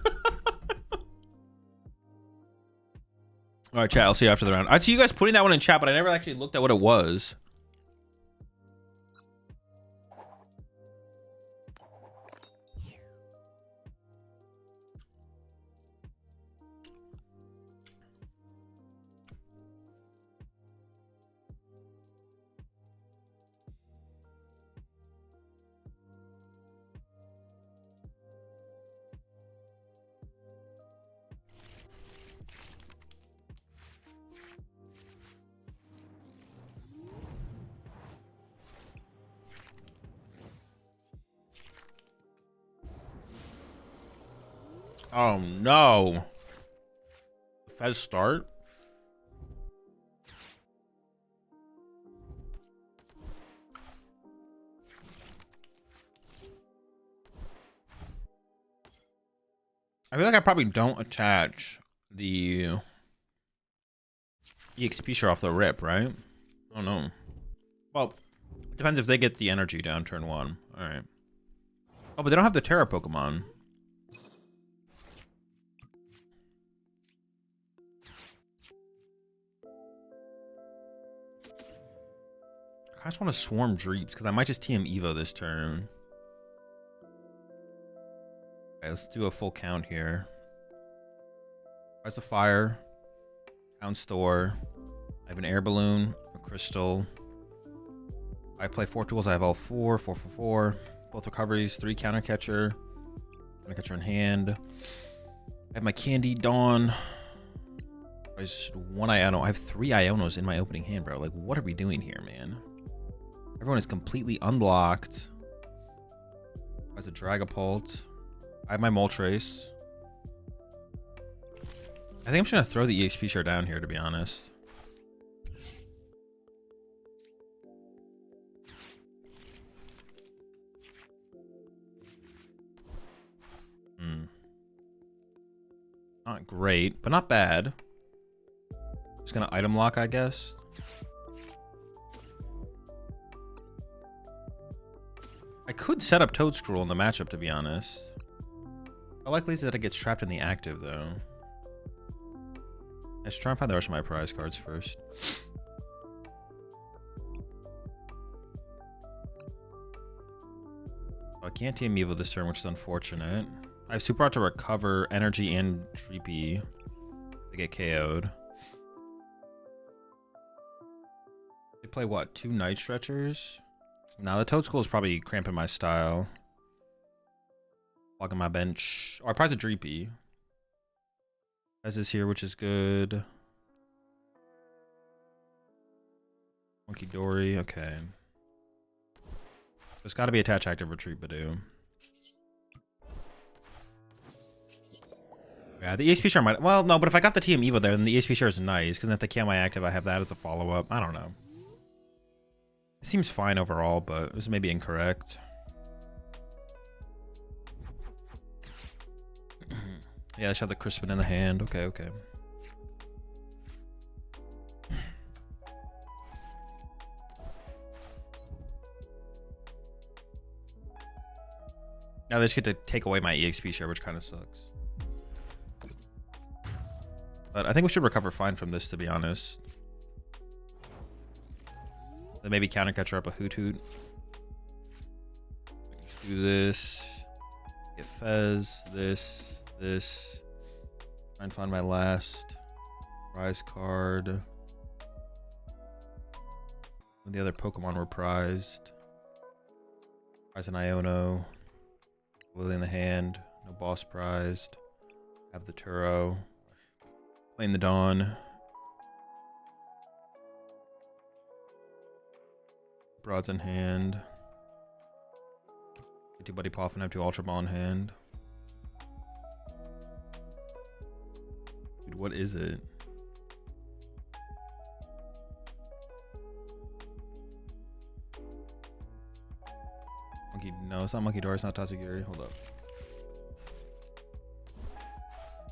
All right, chat. I'll see you after the round. I see you guys putting that one in chat, but I never actually looked at what it was. Oh no. Fez start? I feel like I probably don't attach the EXP share off the rip, right? I don't know. Well, it depends if they get the energy down turn 1. Alright. Oh, but they don't have the Terra Pokemon. I just want to swarm Dreeps because I might just TM Evo this turn. Okay, let's do a full count here. Rise of Fire. Town Store. I have an Air Balloon, a Crystal. I play 4 tools. I have all 4. 4 for 4. Both recoveries. 3 Counter Catcher. Counter Catcher in hand. I have my Candy Dawn. There's 1 Iono. I have 3 Ionos in my opening hand, bro. Like, what are we doing here, man? Everyone is completely unblocked. There's a Dragapult. I have my Moltres. I think I'm just going to throw the EXP share down here, to be honest. Not great, but not bad. Just going to item lock, I guess. I could set up Toadstool in the matchup, to be honest. How likely is it that it gets trapped in the active, though? Let's try and find the rest of my prize cards first. Oh, I can't TM Evo this turn, which is unfortunate. I have Super Art to recover energy and Dreepy. They get KO'd. They play, what, 2 Night Stretchers? Now the Toadstool is probably cramping my style. Blocking my bench. Oh, I prize a Dreepy. As is here, which is good. Monkey Dory, okay. There's got to be attach active retreat, Badoo. Yeah, the EXP share might. Well, no, but if I got the TM Evo there, then the EXP share is nice. Because if they kill my active, I have that as a follow up. I don't know. It seems fine overall, but it was maybe incorrect. Yeah, I should have the Crispin in the hand. Okay, okay. Now they just get to take away my EXP share, which kind of sucks. But I think we should recover fine from this, to be honest. Then maybe counter catcher up a Hoot Hoot. Do this. Get Fez. This. Try and find my last prize card. And the other Pokemon were prized. Prize an Iono. Lily in the hand. No boss prized. Have the Turo. Playing the Dawn. Broads in hand. Get 2 Buddy Poff and have 2 Ultra Ball in hand. Dude, what is it? Monkey. No, it's not Monkey Door. It's not Tatsugiri. Hold up.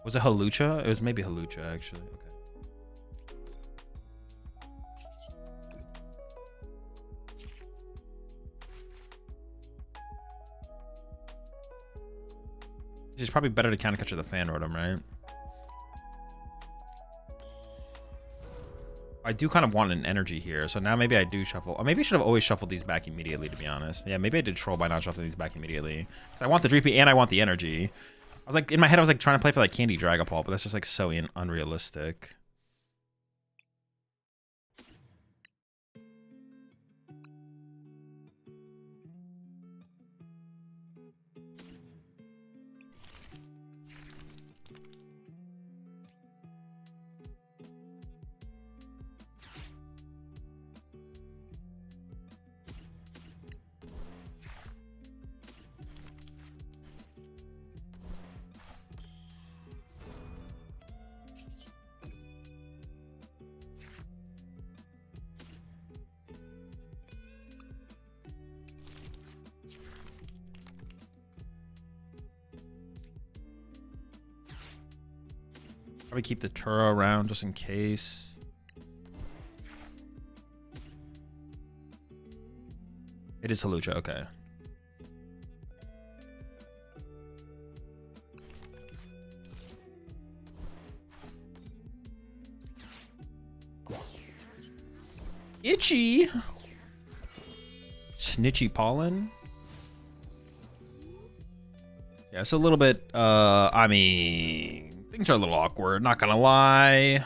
Was it Halucha? It was maybe Halucha, actually. Okay. It's probably better to counter catch the fan rotom, right? I do kind of want an energy here, so now maybe I do shuffle. Or maybe I should have always shuffled these back immediately, to be honest. Yeah, maybe I did troll by not shuffling these back immediately. I want the Dreepy and I want the energy. I was like, in my head, I was like trying to play for like Candy Dragapult, but that's just like so unrealistic. Probably keep the Turo around just in case. It is Halucha, okay. Itchy. Snitchy pollen. Yeah, it's a little bit, I mean, things are a little awkward, not gonna lie.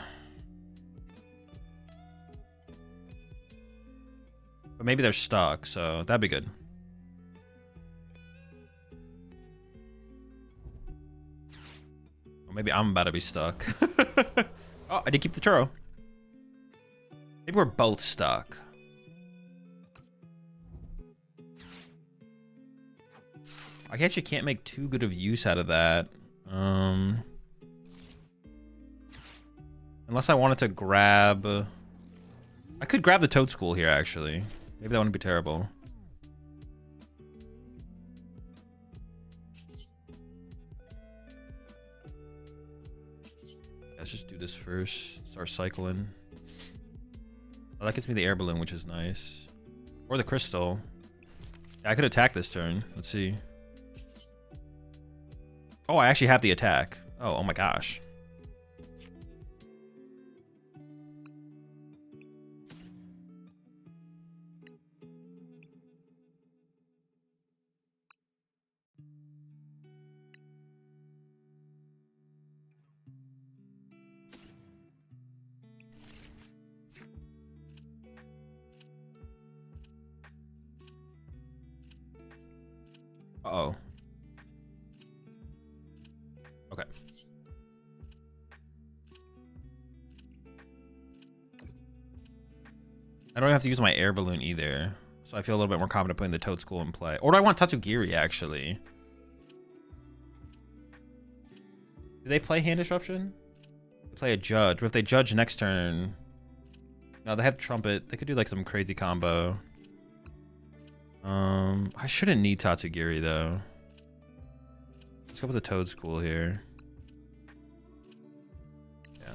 But maybe they're stuck, so that'd be good. Or maybe I'm about to be stuck. Oh, I did keep the Turo. Maybe we're both stuck. I actually can't make too good of use out of that. Unless I wanted to grab... I could grab the Toad School here, actually. Maybe that wouldn't be terrible. Let's just do this first. Start cycling. Oh, that gets me the air balloon, which is nice. Or the crystal. Yeah, I could attack this turn. Let's see. Oh, I actually have the attack. Oh my gosh. Uh-oh. Okay. I don't have to use my air balloon either. So I feel a little bit more confident putting the Toad School in play. Or do I want Tatsugiri, actually? Do they play Hand Disruption? They play a Judge. But if they Judge next turn... No, they have Trumpet. They could do like some crazy combo. I shouldn't need Tatsugiri, though. Let's go with the Toad School here. Yeah.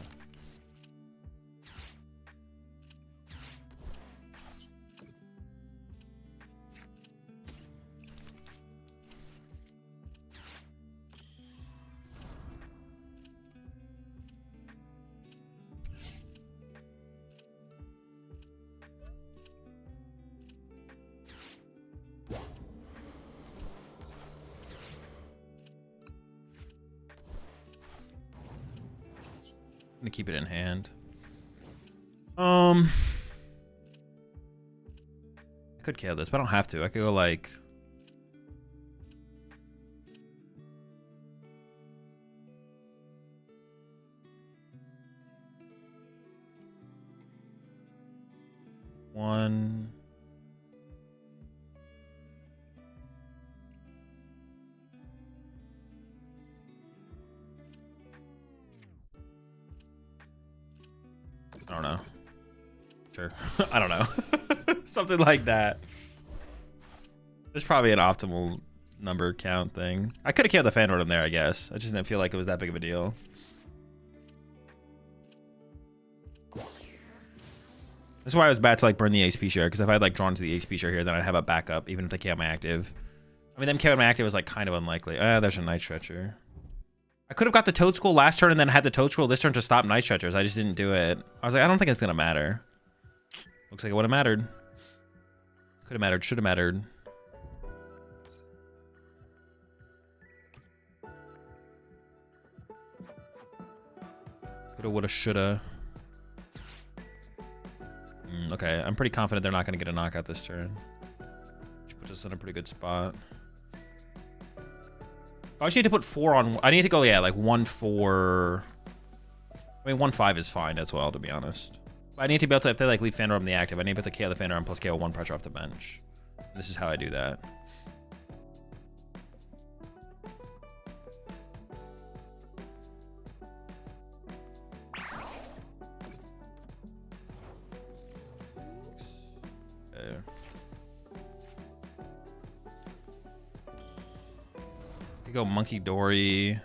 I'm gonna keep it in hand. I could KO this, but I don't have to. I could go like... One... I don't know. Sure. I don't know. Something like that. There's probably an optimal number count thing. I could have killed the fan rotom there, I guess. I just didn't feel like it was that big of a deal. That's why I was bad to like burn the HP share, because if I had like drawn to the HP share here, then I'd have a backup, even if they KO my active. I mean, them KO my active was like kind of unlikely. There's a Night Stretcher. I could have got the Toad School last turn and then had the Toad School this turn to stop Night Stretchers. I just didn't do it. I was like, I don't think it's gonna matter. Looks like it would have mattered. Could have mattered. Should have mattered. Coulda, woulda, shoulda. Okay, I'm pretty confident they're not going to get a knockout this turn. Which puts us in a pretty good spot. I just need to put 4 on... I need to go, yeah, like 1-4... I mean, 1-5 is fine as well, to be honest. But I need to be able to, if they like leave Fandorum in the active, I need to be able to KO the Fandorum plus KO 1 pressure off the bench. And this is how I do that. Could go Monkey Dory.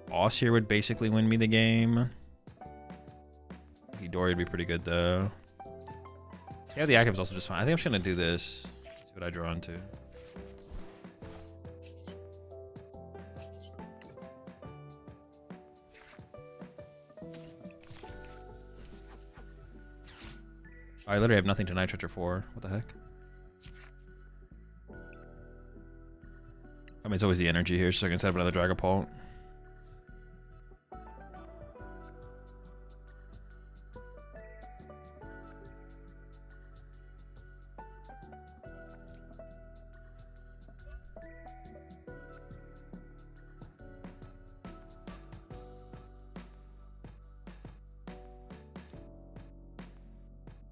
Boss here would basically win me the game. Monkey Dory would be pretty good though. Yeah, the active is also just fine. I think I'm just gonna do this. See what I draw into. I literally have nothing to Night Stretcher for. What the heck? I mean, it's always the energy here, so I can set up another Dragapult.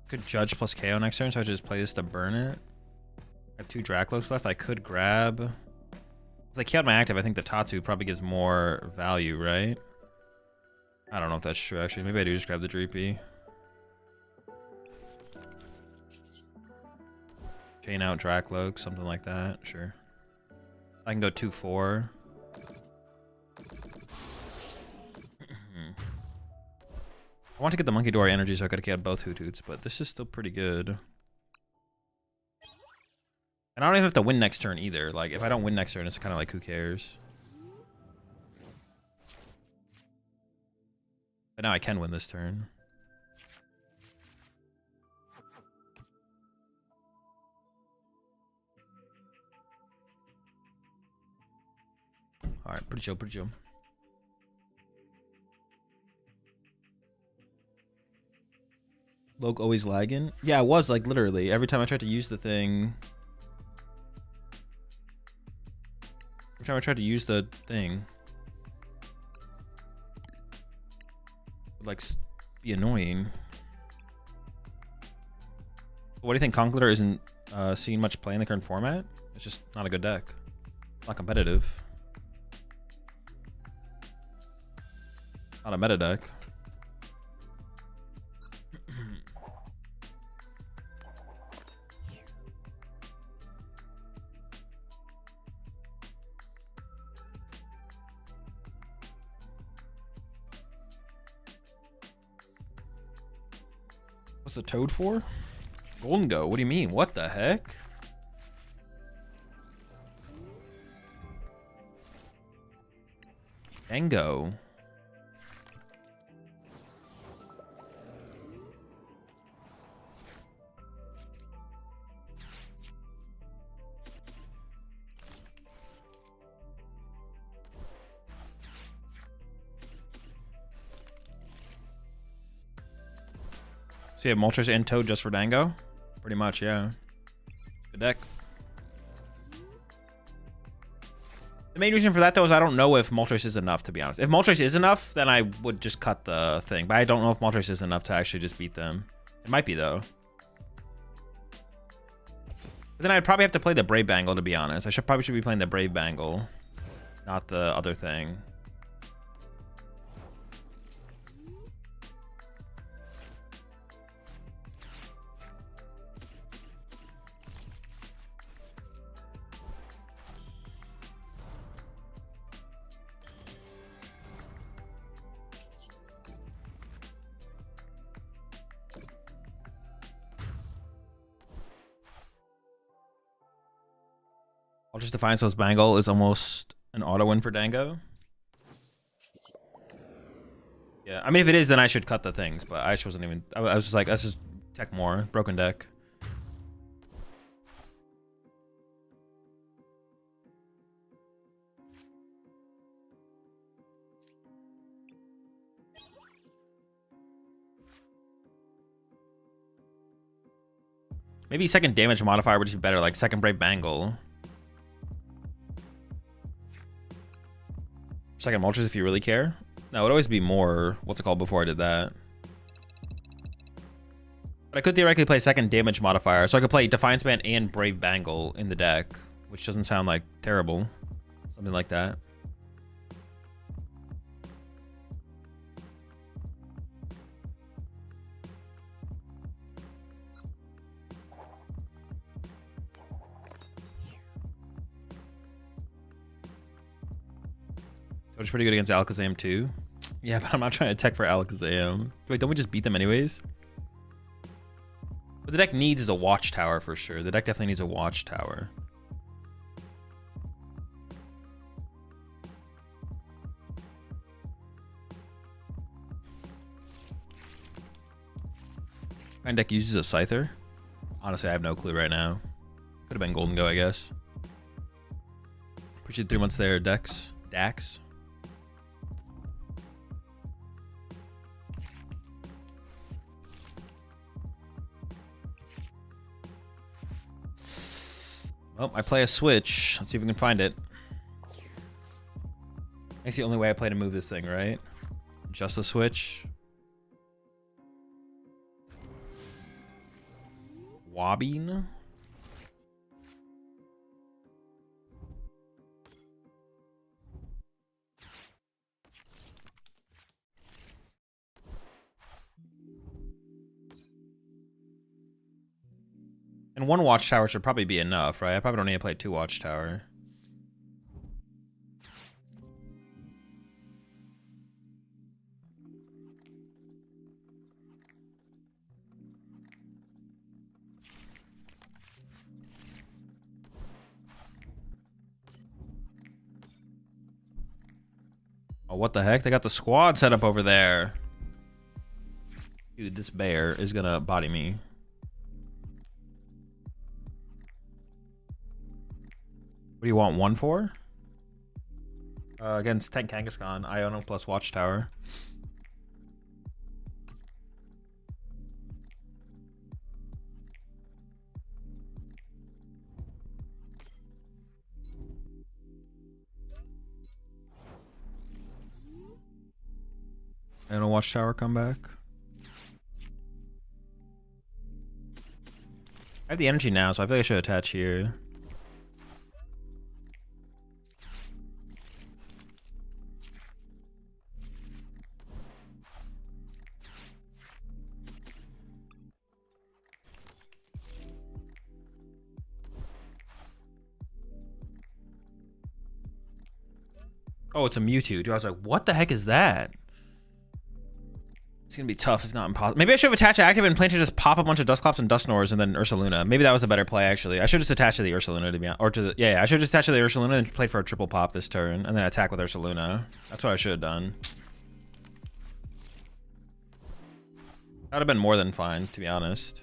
Could Judge plus KO next turn, so I just play this to burn it. I have 2 Draclos left. I could grab... If they KO'd my active, I think the Tatsu probably gives more value, right? I don't know if that's true, actually. Maybe I do just grab the Dreepy. Chain out Dracloak, something like that. Sure. I can go 2-4. I want to get the Monkey Dory energy so I could have killed both Hootoots, but this is still pretty good. And I don't even have to win next turn either. Like, if I don't win next turn, it's kind of like, who cares? But now I can win this turn. Alright, pretty chill, pretty chill. Loke always lagging? Yeah, it was like literally every time I tried to use the thing. Every time I tried to use the thing. It would like be annoying. What do you think? Conkeler isn't seeing much play in the current format? It's just not a good deck. Not competitive. Not a meta deck. What's the Toad for? Golden Go. What do you mean? What the heck? Dango. So you have Moltres and Toad just for Dango? Pretty much, yeah. Good deck. The main reason for that, though, is I don't know if Moltres is enough, to be honest. If Moltres is enough, then I would just cut the thing. But I don't know if Moltres is enough to actually just beat them. It might be, though. But then I'd probably have to play the Brave Bangle, to be honest. I probably should be playing the Brave Bangle, not the other thing. Ultra's Defiance Post Bangle is almost an auto win for Dango. Yeah, I mean, if it is, then I should cut the things, but I just wasn't even... I was just like, let's just tech more. Broken deck. Maybe second damage modifier would just be better, like second Brave Bangle. Second Moltres if you really care. No, it would always be more, what's it called, before I did that. But I could theoretically play second damage modifier, so I could play Defiance Band and Brave Bangle in the deck, which doesn't sound like terrible. Something like that. Which is pretty good against Alakazam too. Yeah, but I'm not trying to tech for Alakazam. Wait, don't we just beat them anyways? What the deck needs is a Watchtower for sure. The deck definitely needs a Watchtower. What kind of deck uses a Scyther? Honestly, I have no clue right now. Could have been Golden Go, I guess. Appreciate 3 months there, Dax. Well, I play a switch. Let's see if we can find it. That's the only way I play to move this thing, right? Just a switch. Wobbing. And 1 Watchtower should probably be enough, right? I probably don't need to play 2 Watchtower. Oh, what the heck? They got the squad set up over there. Dude, this bear is gonna body me. What do you want 1 for? Against 10 Kangaskhan, Iono plus Watchtower. Iono Watchtower comeback. I have the energy now, so I feel like I should attach here. Oh, it's a Mewtwo. Dude, I was like, what the heck is that? It's gonna be tough, if not impossible. Maybe I should have attached active and plan to just pop a bunch of Dusclops and Dusknors and then Ursaluna. Maybe that was a better play, actually. I should just attach to the Ursaluna, to be honest. Or to the, yeah, I should just attach to the Ursaluna and play for a triple pop this turn, and then attack with Ursaluna. That's what I should have done. That would have been more than fine, to be honest.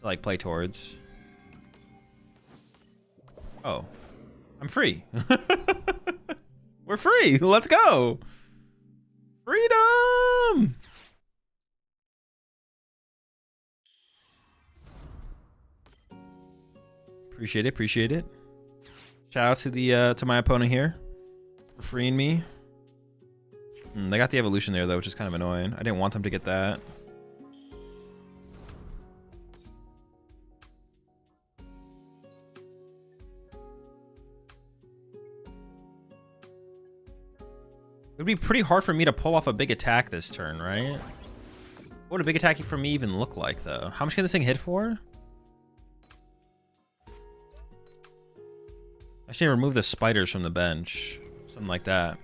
To, like, play towards. Oh. I'm free. We're free. Let's go. Freedom. Appreciate it. Appreciate it. Shout out to the to my opponent here for freeing me. They got the evolution there though, which is kind of annoying. I didn't want them to get that. It would be pretty hard for me to pull off a big attack this turn, right? What would a big attack for me even look like, though? How much can this thing hit for? I should remove the spiders from the bench. Something like that.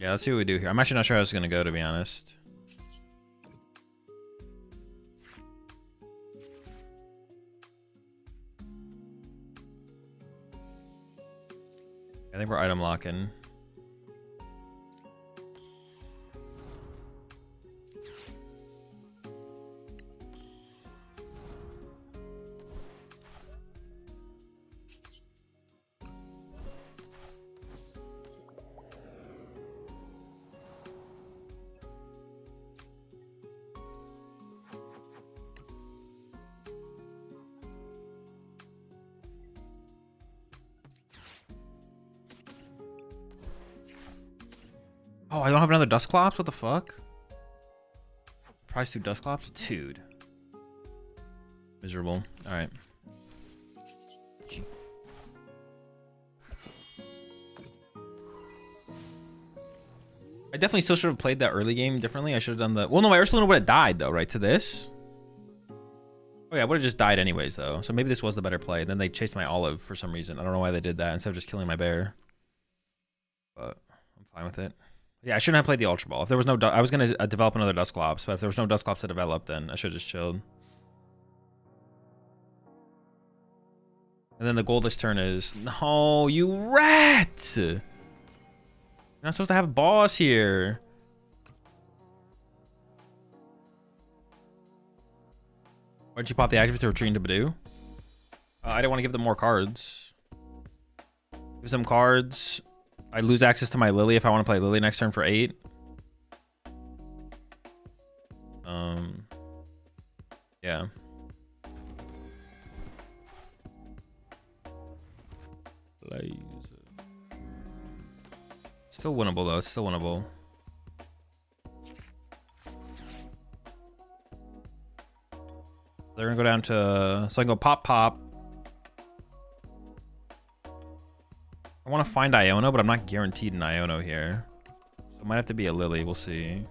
Yeah, let's see what we do here. I'm actually not sure how it's gonna go, to be honest. I think we're item locking. Oh, I don't have another Dusclops? What the fuck? Price 2 Dusclops? Dude. Miserable. Alright. I definitely still should have played that early game differently. I should have done the... Well, no, my Ursaluna would have died, though, right? To this? Oh, yeah, I would have just died anyways, though. So maybe this was the better play. Then they chased my Olive for some reason. I don't know why they did that instead of just killing my bear. But I'm fine with it. Yeah, I shouldn't have played the Ultra Ball. If there was no... I was going to develop another Dusclops, but if there was no Dusclops to develop, then I should have just chilled. And then the goal this turn is... No, you rat! You're not supposed to have a boss here. Why'd you pop the active to retreat into Badoo? I didn't want to give them more cards. Give some cards. I lose access to my Lily if I want to play Lily next turn for 8. Yeah. Still winnable though. It's still winnable. They're gonna go down to, so I can go pop pop. I want to find Iono, but I'm not guaranteed an Iono here. So it might have to be a Lily. We'll see.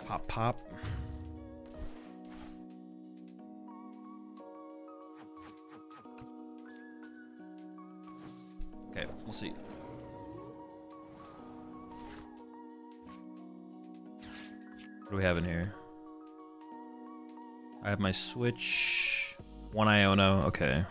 Pop pop. Okay, we'll see. What do we have in here? I have my switch. 1 Iono. Okay.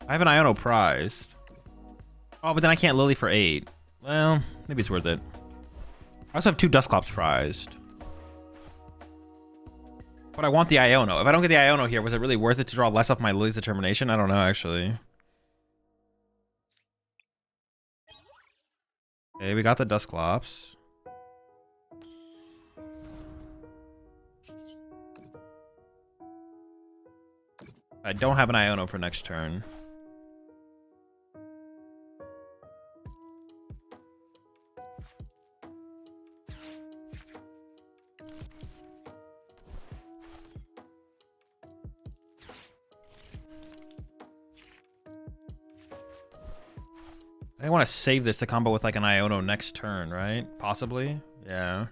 I have an Iono prized. Oh, but then I can't Lily for 8. Well, maybe it's worth it. I also have 2 Dusclops prized. But I want the Iono. If I don't get the Iono here, was it really worth it to draw less off my Lily's Determination? I don't know, actually. Okay, we got the Dusclops. I don't have an Iono for next turn. I want to save this to combo with like an Iono next turn, right? Possibly. Yeah.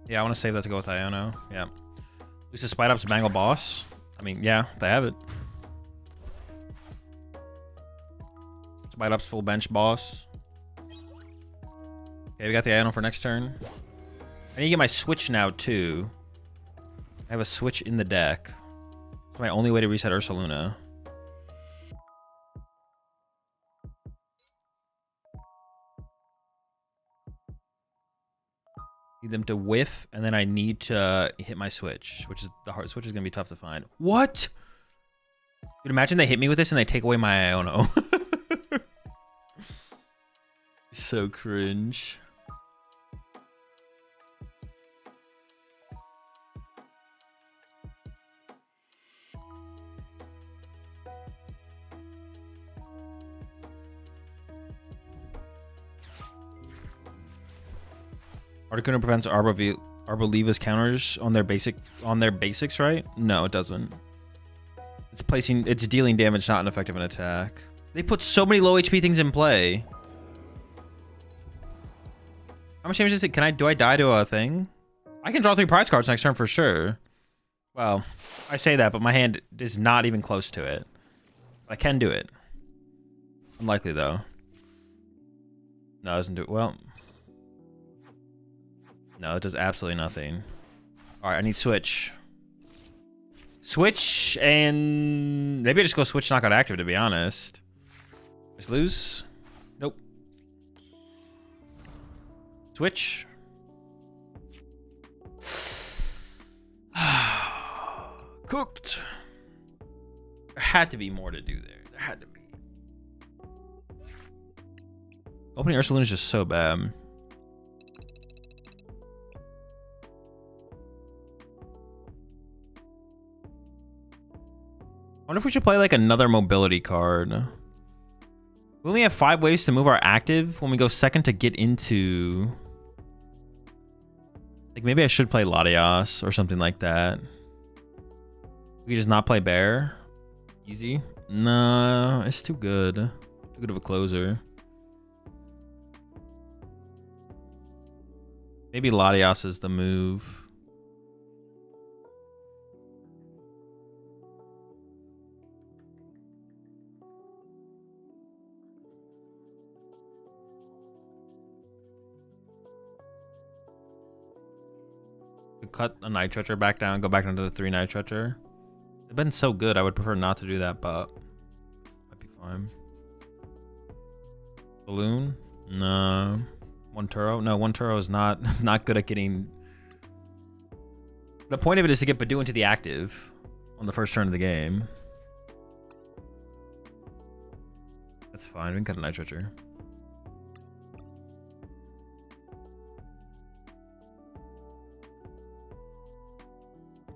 Yeah, I want to save that to go with Iono. Yeah. Lose the Spite Up's Bangle Boss. I mean, yeah, they have it. Spite Up's full bench boss. Okay, we got the Iono for next turn. I need to get my switch now, too. I have a switch in the deck. It's my only way to reset Ursaluna. Need them to whiff, and then I need to hit my switch, which is the hard switch is going to be tough to find. What? Dude, imagine they hit me with this and they take away my Iono. So cringe. Articuno prevents Arboliva's counters on their basics, right? No, it doesn't. It's dealing damage, not an effective an attack. They put so many low HP things in play. How much damage is it? Do I die to a thing? I can draw 3 prize cards next turn for sure. Well, I say that, but my hand is not even close to it. I can do it. Unlikely though. No, it doesn't do it well. No, it does absolutely nothing. Alright, I need switch. Switch, and maybe I just go switch knockout active, to be honest. Just lose? Nope. Switch. Cooked. There had to be more to do there. There had to be. Opening Ursaluna is just so bad. I wonder if we should play like another mobility card. We only have 5 ways to move our active when we go second to get into... Like maybe I should play Latias or something like that. We just not play Bear. Easy. No, it's too good. Too good of a closer. Maybe Latias is the move. Cut a Night Treacher back down, go back down to the 3 Night Treacher. They've been so good, I would prefer not to do that, but might be fine. Balloon? No. One Turo? No, one Turo is not good at getting... The point of it is to get Badu into the active on the first turn of the game. That's fine, we can cut a Night Treacher.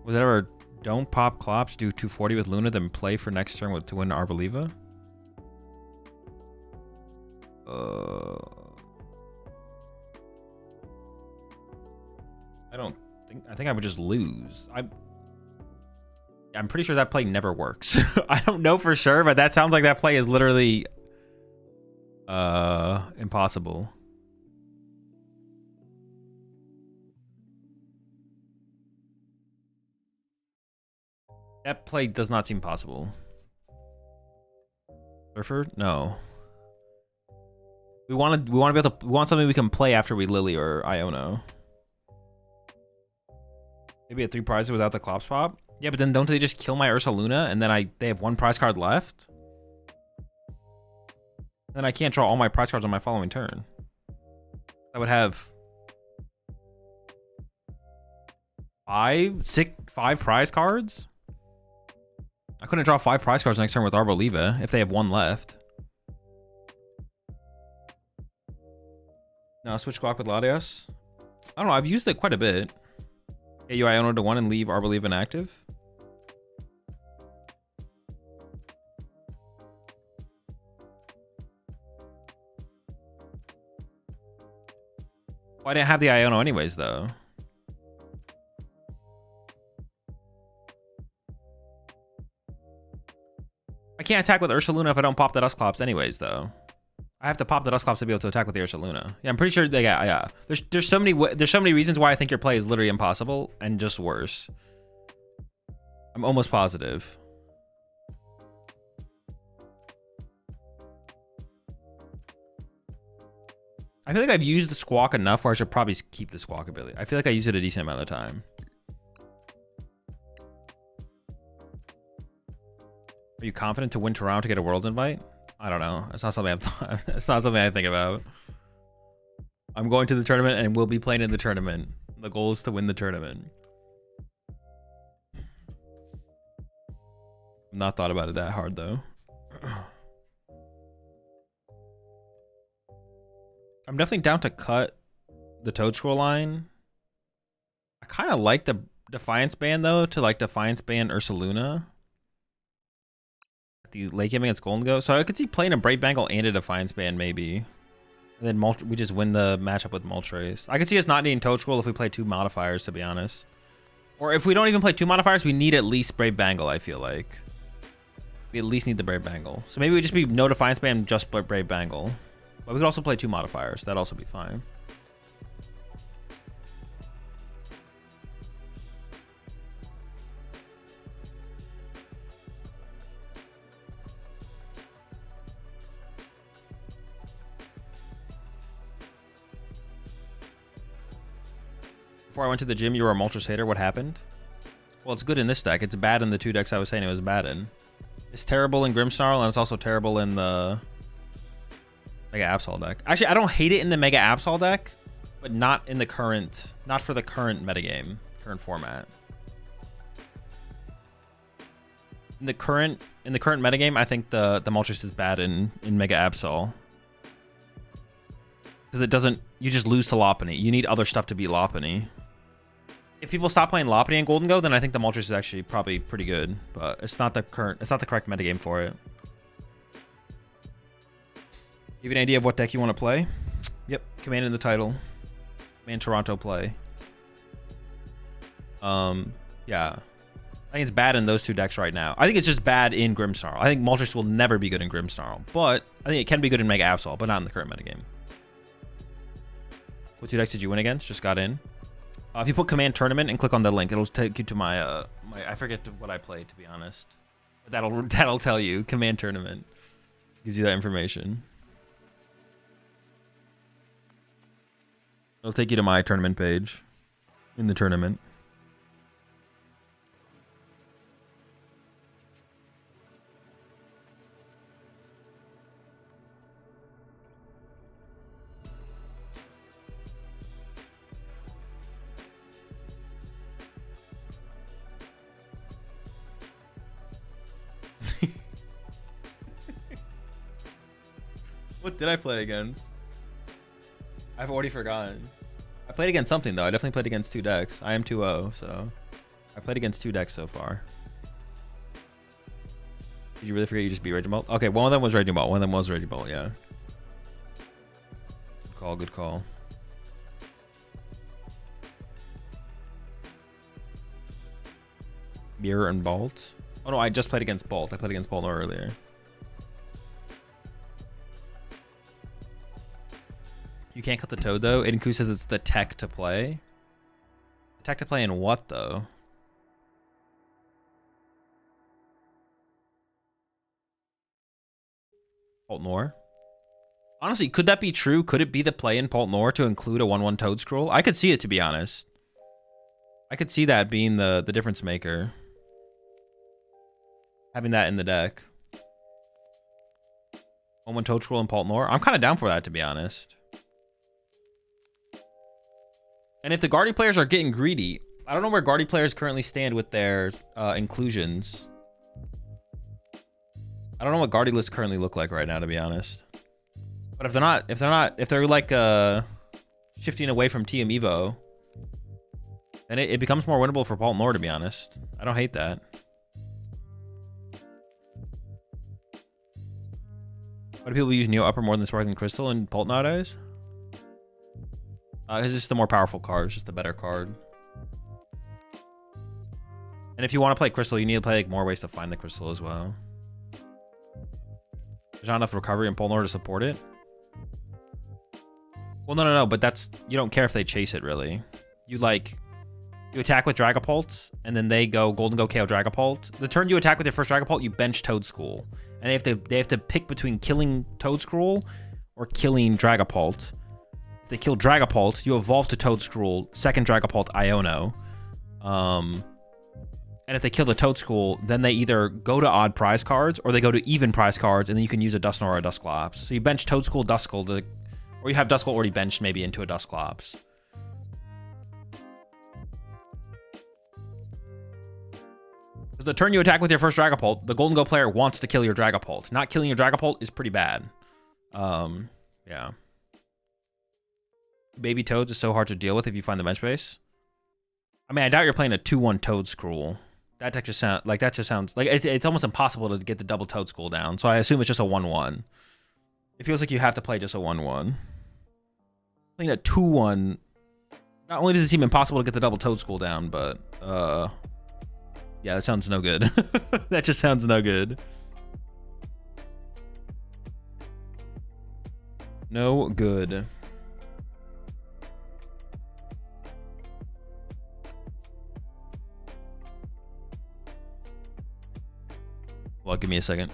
Was that ever don't pop Clops, do 240 with Luna, then play for next turn to win Arboliva? I think I would just lose. I'm pretty sure that play never works. I don't know for sure, but that sounds like that play is literally impossible. That play does not seem possible. Surfer? No. We want something we can play after we Lily or Iono. Maybe a 3 prizes without the Clops pop? Yeah, but then don't they just kill my Ursaluna and then they have 1 prize card left? Then I can't draw all my prize cards on my following turn. I would have 5 prize cards? I couldn't draw 5 prize cards next turn with Arboliva if they have 1 left. No, switch Glock with Latias. I don't know, I've used it quite a bit. Get you Iono to 1 and leave Arboliva inactive. Well, I didn't have the Iono anyways, though. I can't attack with Ursaluna if I don't pop the Dusclops anyways, though. I have to pop the Dusclops to be able to attack with the Ursaluna. Yeah, I'm pretty sure. Yeah. There's so many reasons why I think your play is literally impossible and just worse. I'm almost positive. I feel like I've used the Squawk enough where I should probably keep the Squawk ability. I feel like I use it a decent amount of time. Are you confident to win Toronto to get a world invite? I don't know. It's not something it's not something I think about. I'm going to the tournament and will be playing in the tournament. The goal is to win the tournament. Not thought about it that hard though. I'm definitely down to cut the Toad Scroll line. I kind of like the Defiance Band, though, to like Defiance Band Ursaluna. The late game against Golden Go. So I could see playing a Brave Bangle and a Defiance Band, maybe. And then we just win the matchup with Moltres. I could see us not needing Toad Scroll if we play 2 modifiers, to be honest. Or if we don't even play 2 modifiers, we need at least Brave Bangle, I feel like. We at least need the Brave Bangle. So maybe we just be no Defiance Band, just Brave Bangle. But we could also play 2 modifiers. That'd also be fine. Before I went to the gym, you were a Moltres hater. What happened? Well, it's good in this deck. It's bad in the 2 decks I was saying it was bad in. It's terrible in Grimmsnarl, and it's also terrible in the Mega Absol deck. Actually, I don't hate it in the Mega Absol deck, but not in the current, not for the current metagame, current format. In the current metagame, I think the Moltres is bad in Mega Absol. Because it doesn't, you just lose to Lopunny. You need other stuff to beat Lopunny. If people stop playing Lopunny and Golden Go, then I think the Moltres is actually probably pretty good, but it's not the correct metagame for it. You have an idea of what deck you want to play? Yep, Command in the title. Command Toronto play. Yeah. I think it's bad in those 2 decks right now. I think it's just bad in Grimmsnarl. I think Moltres will never be good in Grimmsnarl, but I think it can be good in Mega Absol, but not in the current metagame. What 2 decks did you win against? Just got in. If you put Command Tournament and click on the link, it'll take you to my I forget what I played, to be honest. But that'll tell you. Command Tournament gives you that information. It'll take you to my tournament page in the tournament. What did I play against? I've already forgotten. I played against something, though. I definitely played against 2 decks. I am 2-0, so I played against 2 decks so far. Did you really forget you just beat Raging Bolt? Okay, one of them was Raging Bolt. One of them was Raging Bolt, yeah. Good call, good call. Mirror and Bolt? Oh, no, I just played against Bolt. I played against Bolt earlier. You can't cut the Toad, though. Idinku says it's the tech to play. Tech to play in what, though? Pult Noir? Honestly, could that be true? Could it be the play in Pult Noir to include a 1/1 Toad Scroll? I could see it, to be honest. I could see that being the difference maker. Having that in the deck. 1/1 Toad Scroll and Pult Noir. I'm kind of down for that, to be honest. And if the Guardy players are getting greedy, I don't know where Guardy players currently stand with their inclusions. I don't know what Guardy lists currently look like right now, to be honest. But if they're like shifting away from TM Evo, then it becomes more winnable for Pult Noir, to be honest. I don't hate that. Why do people use Neo Upper more than Sparkling Crystal in Pult nowadays? It's just the more powerful card. It's just the better card. And if you want to play Crystal, you need to play like more ways to find the Crystal as well. There's not enough recovery in Pult Noir to support it. Well, no. But that's, you don't care if they chase it, really. You attack with Dragapult, and then they go Golden Go KO Dragapult. The turn you attack with your first Dragapult, you bench Toad Scroll. And they have to pick between killing Toad Scroll or killing Dragapult. If they kill Dragapult, you evolve to Toad Scroll, second Dragapult Iono. And if they kill the Toad Scroll, then they either go to odd prize cards or they go to even prize cards, and then you can use a Dusknoir or a Dusclops. So you bench Toad Scroll, Duskull, or you have Duskull already benched maybe into a Dusclops. Because the turn you attack with your first Dragapult, the Golden Go player wants to kill your Dragapult. Not killing your Dragapult is pretty bad. Yeah. baby toads is so hard to deal with if you find the bench space. I mean, I doubt you're playing a 2-1 toad scroll. That just sounds like it's almost impossible to get the double toad school down. So I assume it's just a 1-1. It feels like you have to play just a 1-1. Playing a 2-1. Not only does it seem impossible to get the double toad school down, but yeah, that sounds no good. That just sounds no good. No good. Well, give me a second.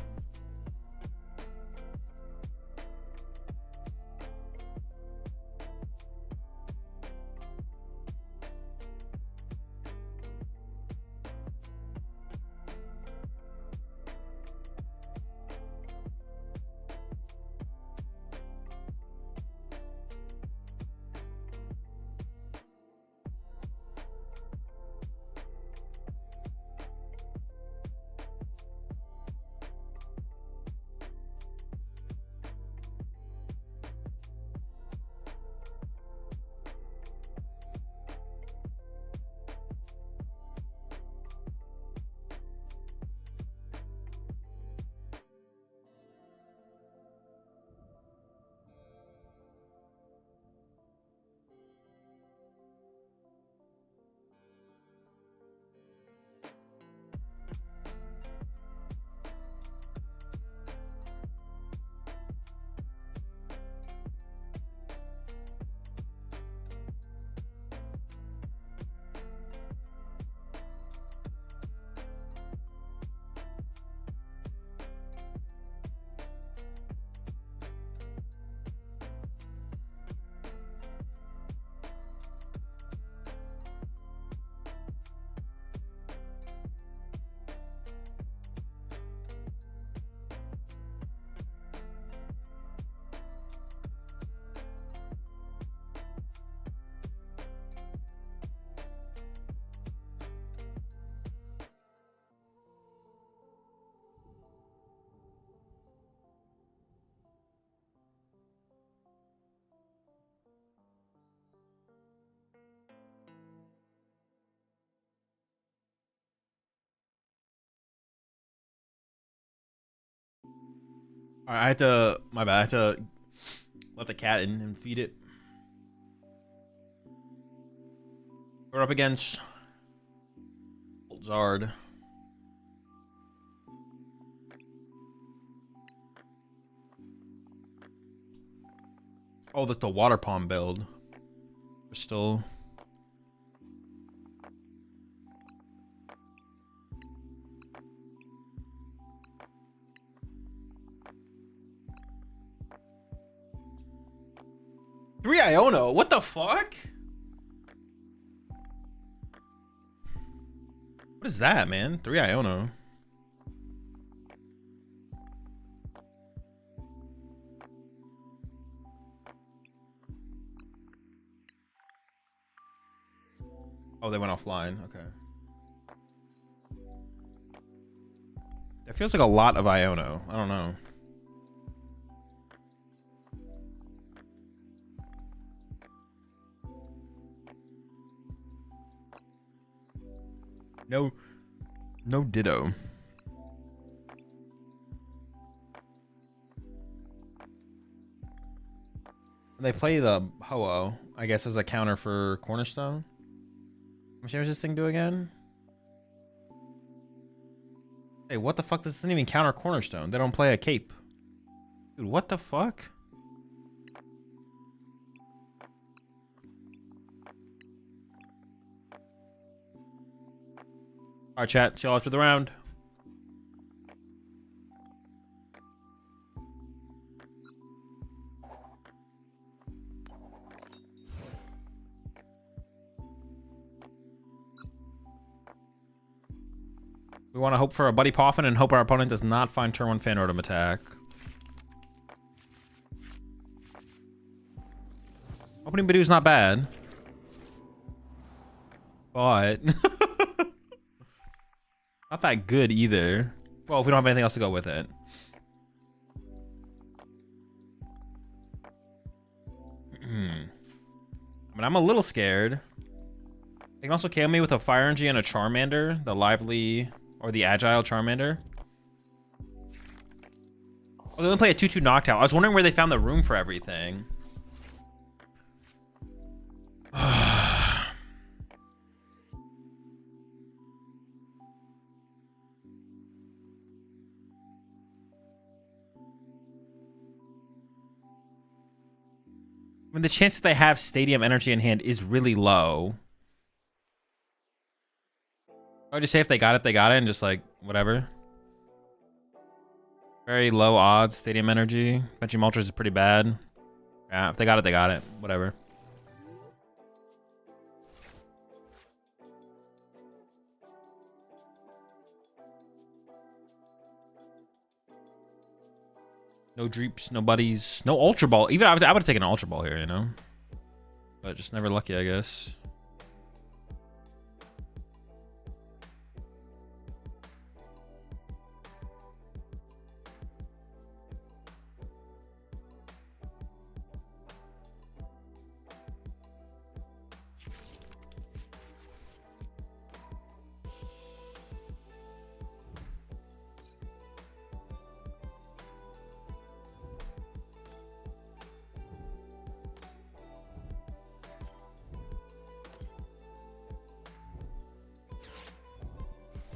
All right, I have to. My bad. I have to let the cat in and feed it. We're up against Zard. Oh, that's the water palm build. We're still. Three Iono, what the fuck? What is that, man? 3 Iono. Oh, they went offline. Okay. That feels like a lot of Iono. I don't know. No ditto. They play the Ho-Oh, I guess, as a counter for Cornerstone. How much damage does this thing do again? Hey, what the fuck does this thing even counter Cornerstone? They don't play a cape. Dude, what the fuck? Alright, chat. See y'all after the round. We want to hope for a Buddy Poffin and hope our opponent does not find turn 1 Fan Rotom attack. Opening Bidoo's not bad. But... not that good either. Well, if we don't have anything else to go with it. mean, I'm a little scared. They can also KO me with a Fire Energy and a Charmander, the lively or the agile Charmander. Oh, they only play a 2/2 Noctowl. I was wondering where they found the room for everything. I mean, the chance that they have Stadium Energy in hand is really low. I would just say if they got it, they got it, and just like, whatever. Very low odds, Stadium Energy. Benchy Moltres is pretty bad. Yeah, if they got it, they got it. Whatever. No Dreeps, no Buddies, no Ultra Ball. Even I would have taken an Ultra Ball here, you know? But just never lucky, I guess.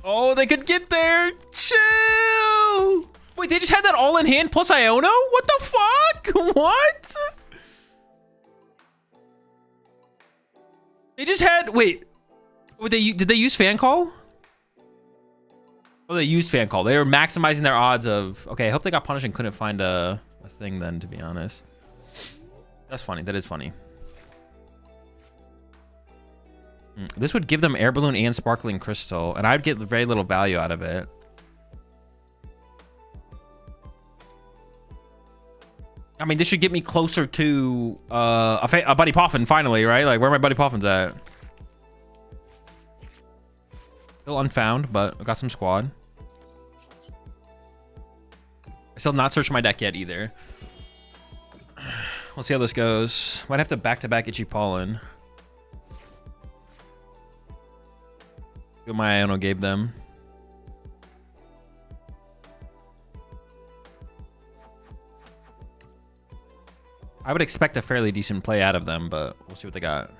Oh, they could get there. Chill. Wait, they just had that all in hand plus Iono? What the fuck? What? They just had, wait, did they use fan call? Oh, they used fan call. They were maximizing their odds of, okay, I hope they got punished and couldn't find a thing then, to be honest. That's funny. That is funny. This would give them Air Balloon and Sparkling Crystal, and I'd get very little value out of it. I mean, this should get me closer to a Buddy Poffin, finally, right? Like, where my Buddy Poffins at? Still unfound, but I got some squad. I still have not searched my deck yet, either. We'll see how this goes. Might have to back-to-back Itchy Pollen. See what my Iono gave them. I would expect a fairly decent play out of them, but we'll see what they got.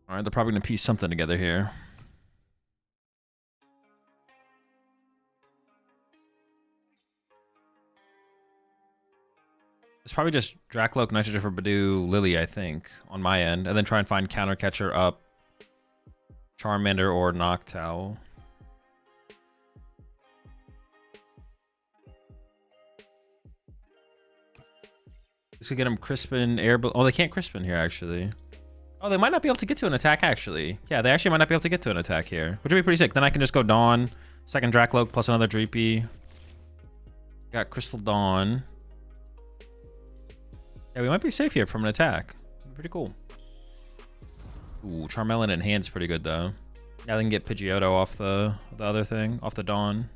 All right, they're probably going to piece something together here. It's probably just Dracloak, Nitrogen for Badoo, Lily, I think, on my end. And then try and find Counter Catcher up Charmander or Noctowl. This could get them Crispin, Air... Oh, they can't Crispin here, actually. Oh, they might not be able to get to an attack, actually. Yeah, they actually might not be able to get to an attack here, which would be pretty sick. Then I can just go Dawn, second Dracloak, plus another Dreepy. Got Crystal Dawn. Yeah, we might be safe here from an attack. Pretty cool. Ooh, Charmeleon in hand's pretty good, though. Yeah, they can get Pidgeotto off the other thing, off the Dawn.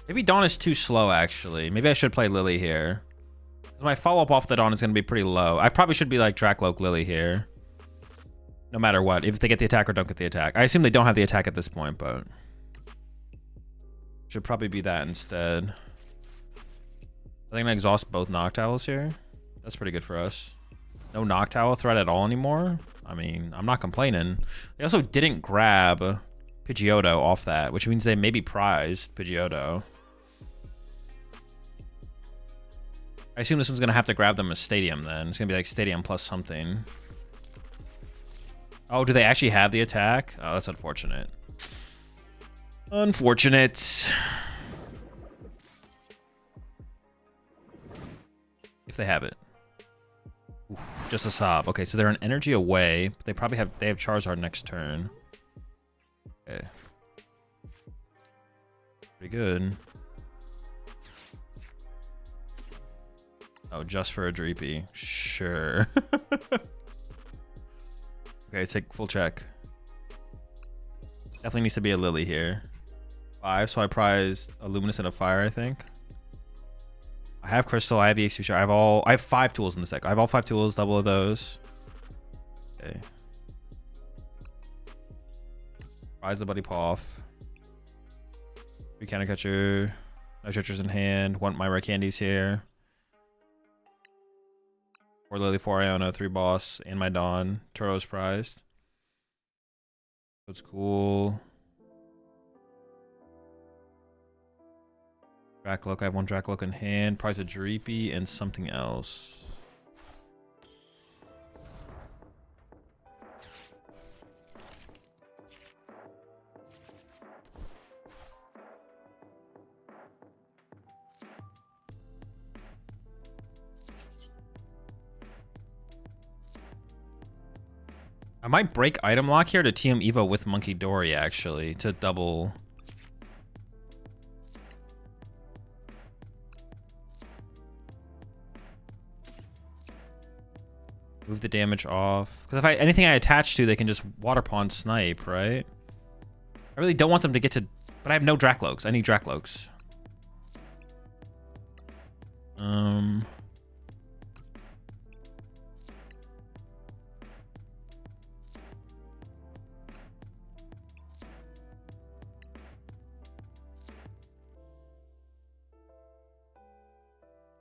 Maybe Dawn is too slow, actually. Maybe I should play Lily here. My follow-up off the Dawn is going to be pretty low. I probably should be like Dracloak Lily here. No matter what, if they get the attack or don't get the attack. I assume they don't have the attack at this point, but should probably be that instead. I think I exhaust both Noctowls here. That's pretty good for us. No Noctowl threat at all anymore. I mean, I'm not complaining. They also didn't grab Pidgeotto off that, which means they maybe prized Pidgeotto. I assume this one's going to have to grab them a Stadium then. It's going to be like Stadium plus something. Oh, do they actually have the attack? Oh, that's unfortunate. Unfortunate. If they have it. Oof, just a sob. Okay, so they're an energy away. But they probably have Charizard next turn. Okay. Pretty good. Oh, just for a Dreepy. Sure. Okay, take full check. Definitely needs to be a Lily here. 5, so I prized a Luminous and a Fire, I think. I have Crystal, I have EXP Shard, I have 5 tools in this deck. I have all 5 tools, double of those. Okay. Prize the Buddy Paw off. 3 Counter Catcher. No Treacherous in hand. Want my rare candies here. 4 Lily, 4 Iona, 3 Boss, and my Dawn. Turo's prized. That's cool. Dracloak, I have 1 Dracloak in hand. Prize a Dreepy and something else. I might break item lock here to TM Evo with Monkey Dory, actually, to double. Move the damage off. Because if anything I attach to, they can just Water Pond snipe, right? I really don't want them to get to... But I have no Dracloaks. I need Dracloaks.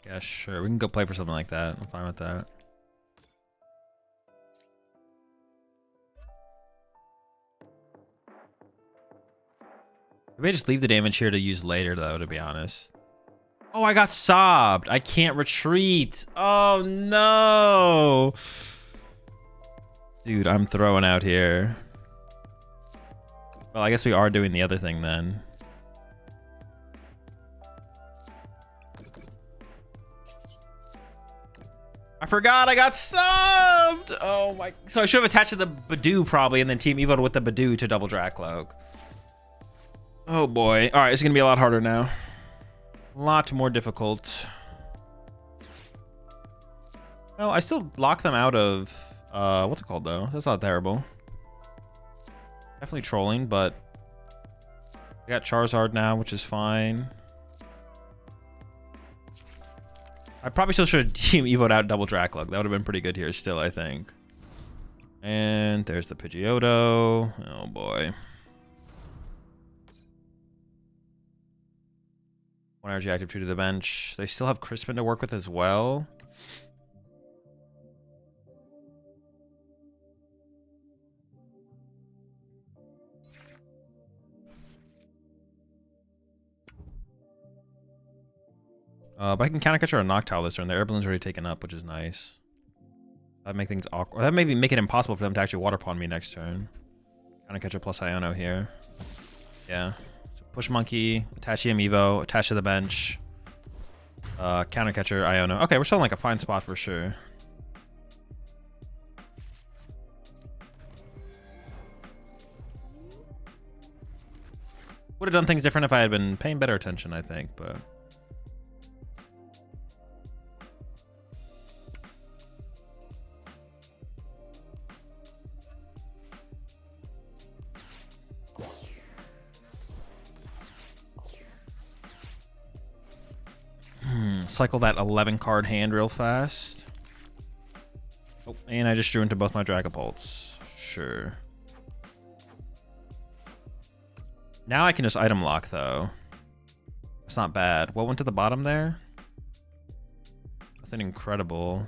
Yeah, sure. We can go play for something like that. I'm fine with that. We may just leave the damage here to use later, though, to be honest. Oh, I got sobbed. I can't retreat. Oh, no. Dude, I'm throwing out here. Well, I guess we are doing the other thing then. I forgot I got subbed. Oh my. So I should have attached to the Badoo probably and then Team Evo with the Badoo to double Dracloak. Oh boy. All right, it's going to be a lot harder now. A lot more difficult. Well, I still lock them out of... what's it called, though? That's not terrible. Definitely trolling, but... I got Charizard now, which is fine. I probably still should have Team Evo'd out double Dracloak. That would have been pretty good here still, I think. And there's the Pidgeotto. Oh, boy. 1 energy active, 2 to the bench. They still have Crispin to work with as well. But I can counter catcher or Noctowl this turn. The Airballoon's already taken up, which is nice. That'd make things awkward. That maybe make it impossible for them to actually Water Pond me next turn. Counter catcher plus Iono here. Yeah. So push Monkey, attach EM Evo, attach to the bench. Counter catcher, Iono. Okay, we're still in like a fine spot for sure. Would have done things different if I had been paying better attention, I think, but... Cycle that 11 card hand real fast. Oh, and I just drew into both my Dragapults. Sure. Now I can just item lock though. That's not bad. What went to the bottom there? Nothing incredible.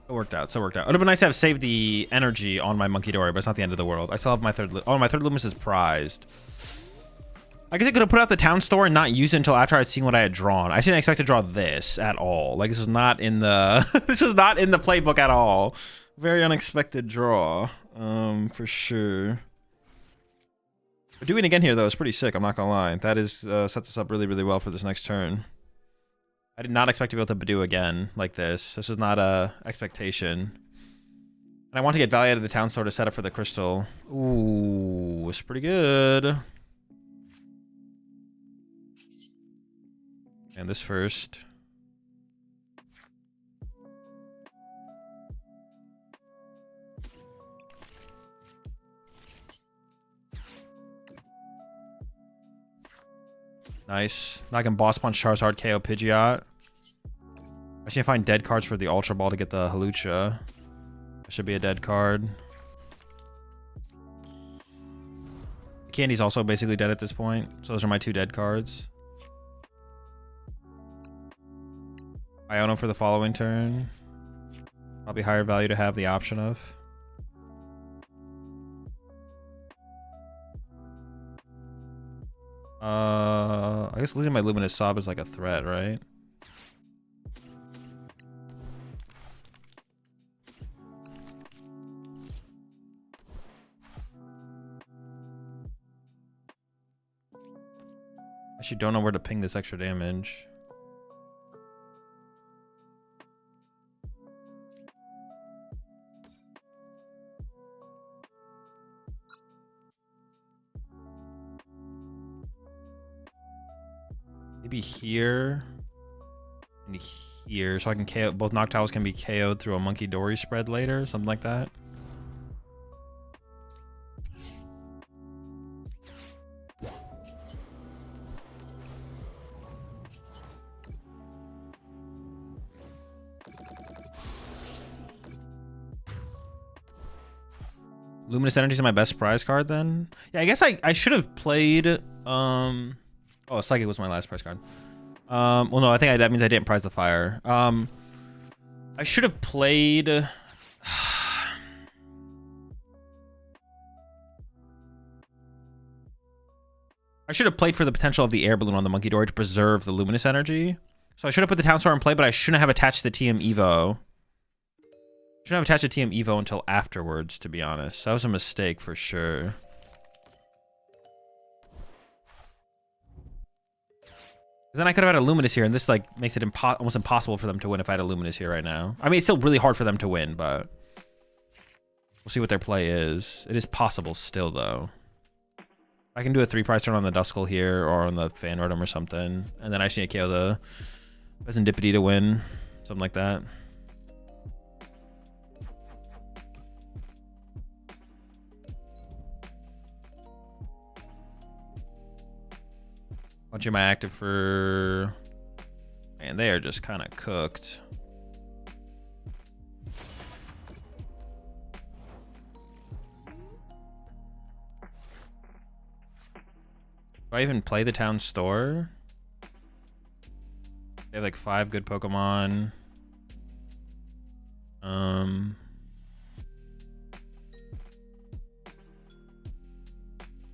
It worked out. So it worked out. It would have been nice to have saved the energy on my Monkey Dory, but it's not the end of the world. I still have my third. Oh, my third Loomis is prized. I guess I could have put out the town store and not use it until after I'd seen what I had drawn. I didn't expect to draw this at all. Like, this was not in the this was not in the playbook at all. Very unexpected draw, for sure. But doing it again here though is pretty sick. I'm not gonna lie. That is sets us up really, really well for this next turn. I did not expect to be able to Badoo again like this. This is not a expectation. And I want to get value out of the town store to set up for the crystal. Ooh, it's pretty good. And this first. Nice. Now I can boss punch Charizard, KO Pidgeot. I should find dead cards for the Ultra Ball to get the Halucha. That should be a dead card. Candy's also basically dead at this point. So those are my 2 dead cards. Iono for the following turn. Probably higher value to have the option of. I guess losing my Luminous Sob is like a threat, right? I actually don't know where to ping this extra damage. Maybe here and here, so I can KO. Both Noctowls can be KO'd through a Monkey Dory spread later, something like that. Luminous Energy is my best prize card then? Yeah, I guess I should have played oh, Psychic was my last prize card. Well, no, I think that means I didn't prize the fire. I should have played... I should have played for the potential of the air balloon on the Monkey Dory to preserve the Luminous Energy. So I should have put the Town Store in play, but I shouldn't have attached the TM Evo. Shouldn't have attached the TM Evo until afterwards, to be honest. That was a mistake for sure. Then I could have had a Luminous here, and this like makes it almost impossible for them to win if I had a Luminous here right now. I mean, it's still really hard for them to win, but we'll see what their play is. It is possible still, though. I can do a 3-prize turn on the Duskull here, or on the Fan Rotom or something, and then I just need to KO the Serendipity to win, something like that. Punching my active for... Man, they are just kind of cooked. Do I even play the town store? They have like 5 good Pokemon.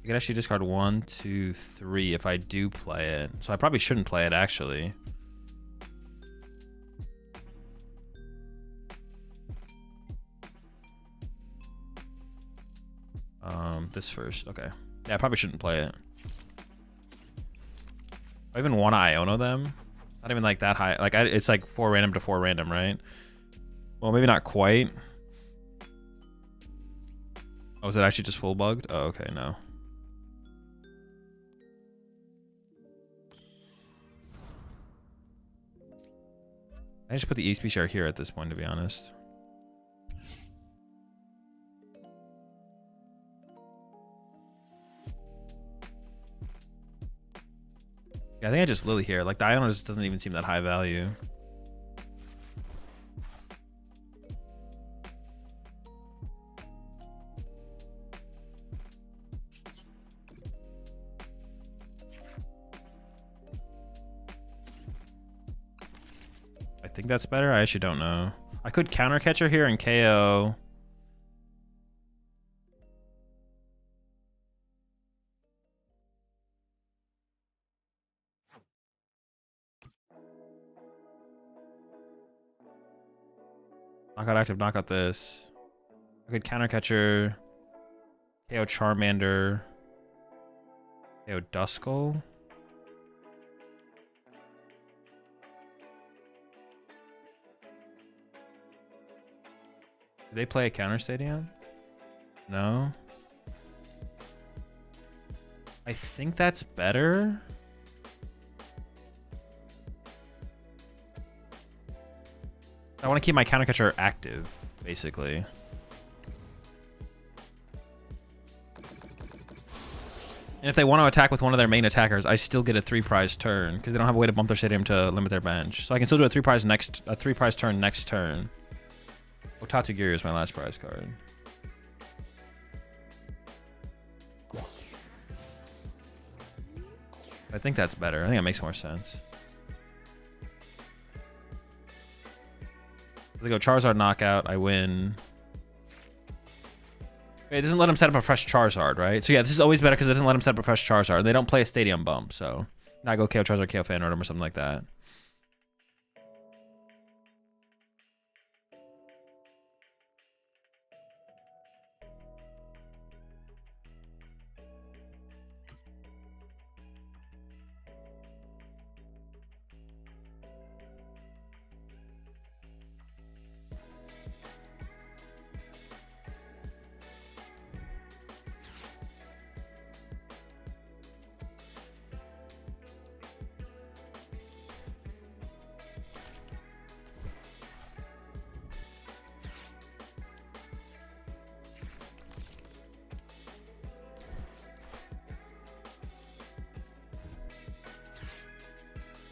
I could actually discard 1, 2, 3 if I do play it. So I probably shouldn't play it, actually. This first. Okay. Yeah, I probably shouldn't play it. I even want to Iono them. It's not even like that high. Like, it's like 4 random to 4 random, right? Well, maybe not quite. Oh, is it actually just full bugged? Oh, okay, no. I just put the EXP share here at this point, to be honest. Yeah, I think I just Lily here. Like, the Iono just doesn't even seem that high value. I think that's better. I actually don't know. I could counter catcher here and KO. Knockout active, knockout this. I could counter catcher. KO Charmander. KO Duskull. Do they play a counter stadium? No. I think that's better. I want to keep my counter catcher active, basically. And if they want to attack with one of their main attackers, I still get a 3-prize turn because they don't have a way to bump their stadium to limit their bench. So I can still do a 3-prize turn next turn. Otatsugiri is my last prize card. I think that's better. I think it makes more sense. If they go Charizard knockout, I win. Okay, it doesn't let them set up a fresh Charizard, right? So yeah, this is always better because it doesn't let them set up a fresh Charizard. They don't play a stadium bump, so now I go KO Charizard, KO Fan Rotom or something like that.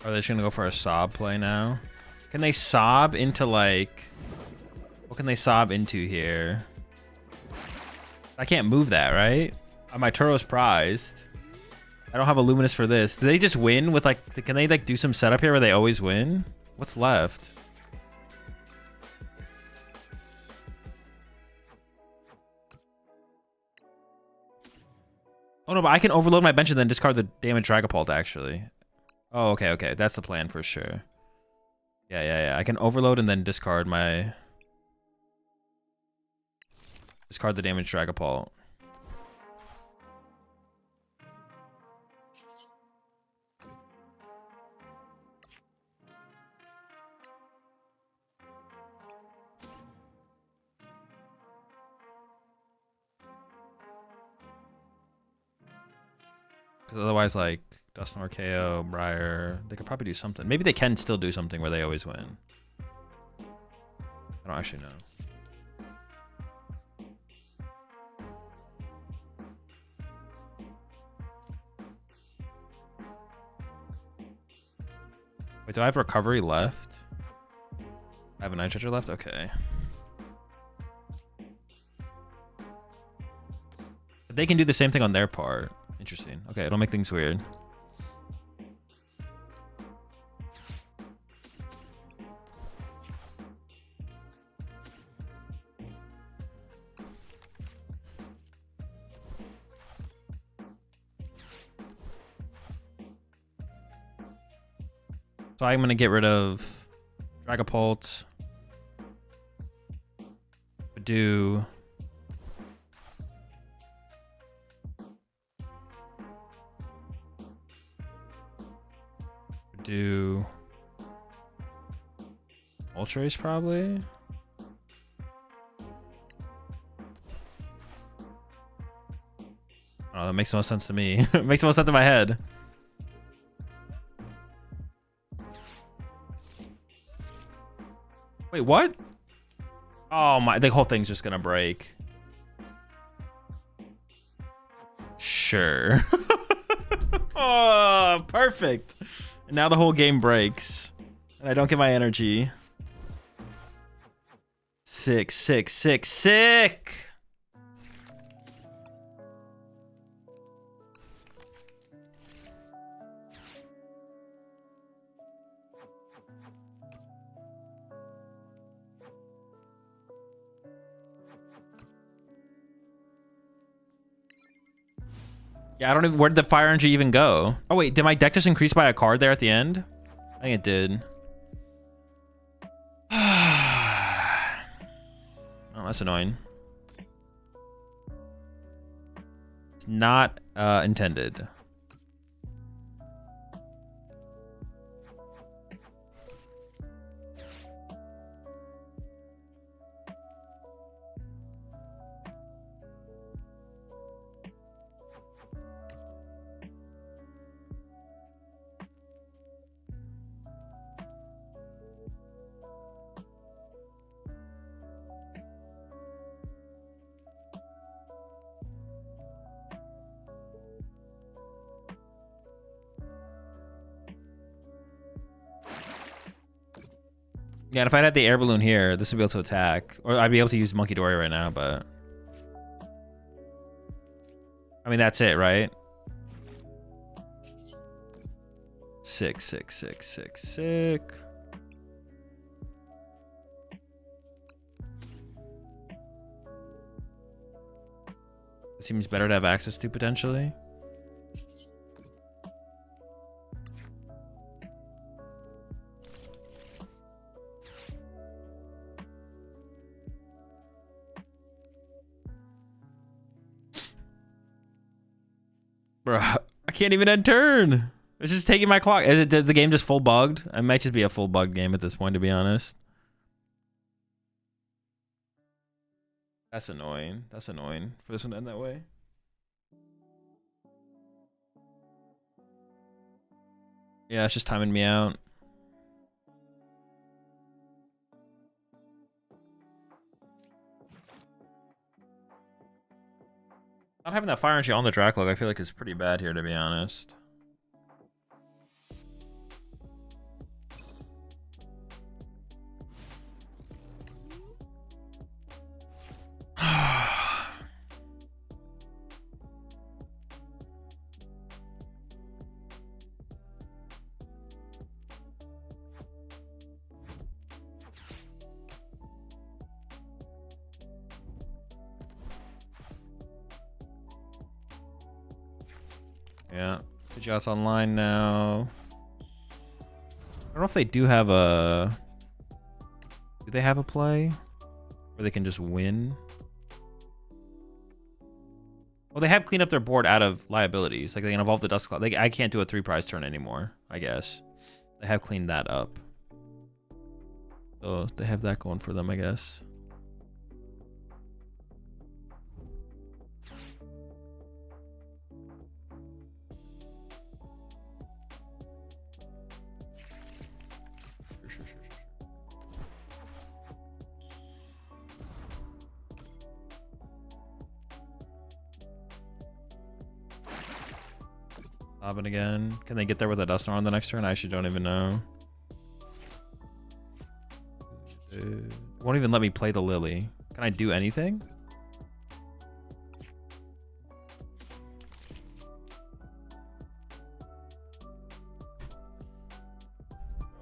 Are they just gonna go for a sob play now? Can they sob into like... What can they sob into here? I can't move that, right? My Turo's prized. I don't have a Luminous for this. Do they just win with like... Can they like do some setup here where they always win? What's left? Oh no, but I can overload my bench and then discard the damaged Dragapult actually. Oh, okay, okay. That's the plan for sure. Yeah. I can overload and then discard my... Discard the damaged Dragapult. Because otherwise, like, Dusknoir KO, Briar, they could probably do something. Maybe they can still do something where they always win. I don't actually know. Wait, do I have recovery left? I have a Night Treasure left? Okay. But they can do the same thing on their part. Interesting. Okay, it'll make things weird. So I'm going to get rid of Dragapult, do Ultrace probably. Oh, that makes the most sense to me. It makes the most sense in my head. Wait, what? Oh my, the whole thing's just gonna break. Sure. Oh, perfect. And now the whole game breaks. And I don't get my energy. Sick. Yeah, I don't even... Where did the fire energy even go? Oh, wait. Did my deck just increase by a card there at the end? I think it did. Oh, that's annoying. It's not intended. Yeah, and if I had the air balloon here, this would be able to attack. Or I'd be able to use Monkey Dory right now, but... I mean, that's it, right? Sick. It seems better to have access to, potentially. Bro, I can't even end turn. It's just taking my clock. Does the game just full bugged? It might just be a full bugged game at this point, to be honest. That's annoying. That's annoying for this one to end that way. Yeah, it's just timing me out. Not having that fire energy on the Dracloak, I feel like is pretty bad here, to be honest. Yeah, Pidgeot's online now. I don't know if they do have a... Do they have a play where they can just win? Well, they have cleaned up their board out of liabilities. Like, they can evolve the Dust Cloud. I can't do a 3-prize turn anymore, I guess. They have cleaned that up. So they have that going for them, I guess. It again. Can they get there with a Duster on the next turn? I actually don't even know. It won't even let me play the Lily. Can I do anything?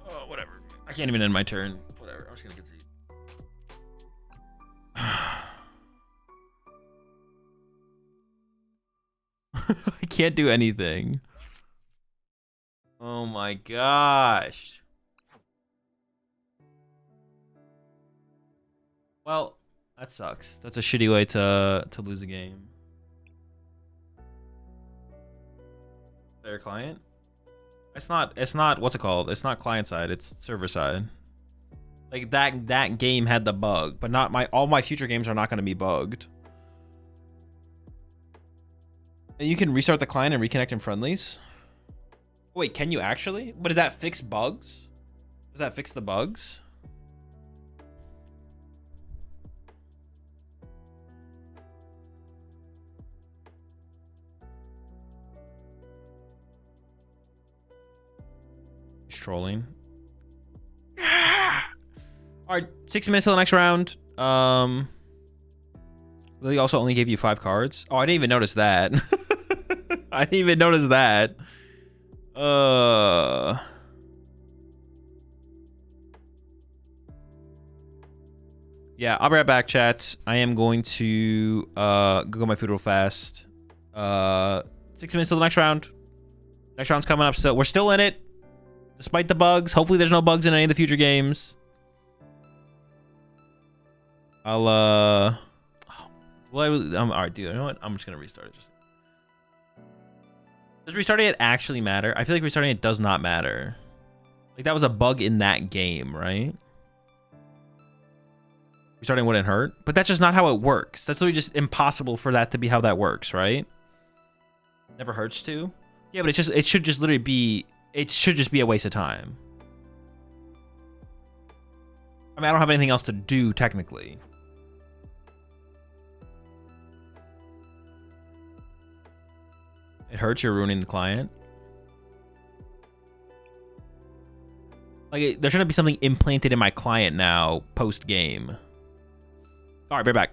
Oh, whatever. I can't even end my turn. Whatever. I'm just gonna concede. I can't do anything. Oh my gosh. Well, that sucks. That's a shitty way to lose a game. Their client? It's not what's it called? It's not client side, it's server side. Like that game had the bug, but not all my future games are not going to be bugged. You can restart the client and reconnect in friendlies. Wait, can you actually? But does that fix bugs? Does that fix the bugs? He's trolling. All right, 6 minutes till the next round. Lily also only gave you 5 cards. Oh, I didn't even notice that. I didn't even notice that. Yeah, I'll be right back, chat. I am going to go get my food real fast. 6 minutes till the next round. Next round's coming up still. We're still in it. Despite the bugs. Hopefully there's no bugs in any of the future games. Alright, dude. You know what? I'm just gonna restart it. Does restarting it actually matter? I feel like restarting it does not matter. Like, that was a bug in that game, right? Restarting wouldn't hurt. But that's just not how it works. That's literally just impossible for that to be how that works, right? Never hurts to. Yeah, but it should just literally be, it should just be a waste of time. I mean, I don't have anything else to do, technically. It hurts, you're ruining the client. Like, there shouldn't be something implanted in my client now, post-game. Alright, be back.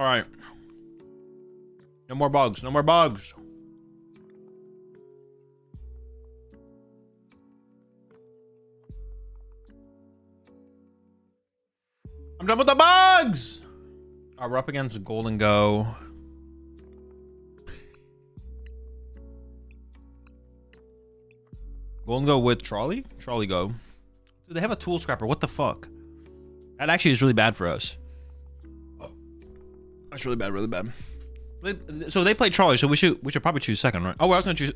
All right. No more bugs. No more bugs. I'm done with the bugs. All right, we're up against Golden Go. Golden Go with Trolley? Trolley Go. Dude, they have a tool scrapper. What the fuck? That actually is really bad for us. That's really bad, really bad. So they play Trolley, so we should probably choose second, right? Oh, well, I was gonna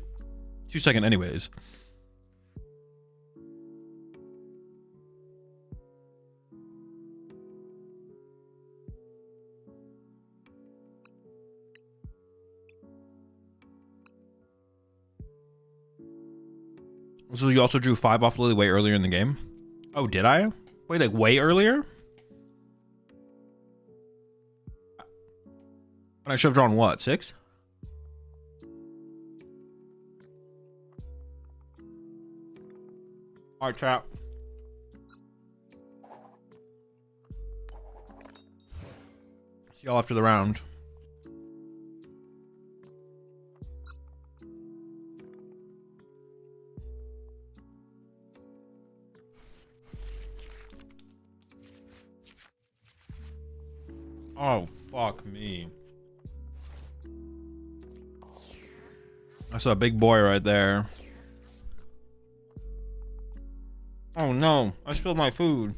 choose second anyways. So you also drew 5 off Lily way earlier in the game? Oh, did I? Wait, like way earlier? And I should have drawn what, 6? All right, chat. See y'all after the round. Oh, fuck me. I saw a big boy right there. Oh no, I spilled my food.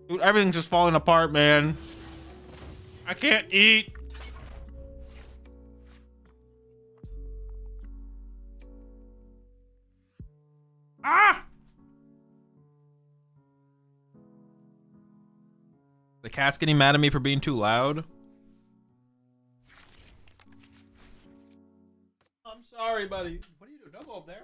Dude, everything's just falling apart, man. I can't eat. Ah! The cat's getting mad at me for being too loud. I'm sorry, buddy. What are you doing? Don't go up there.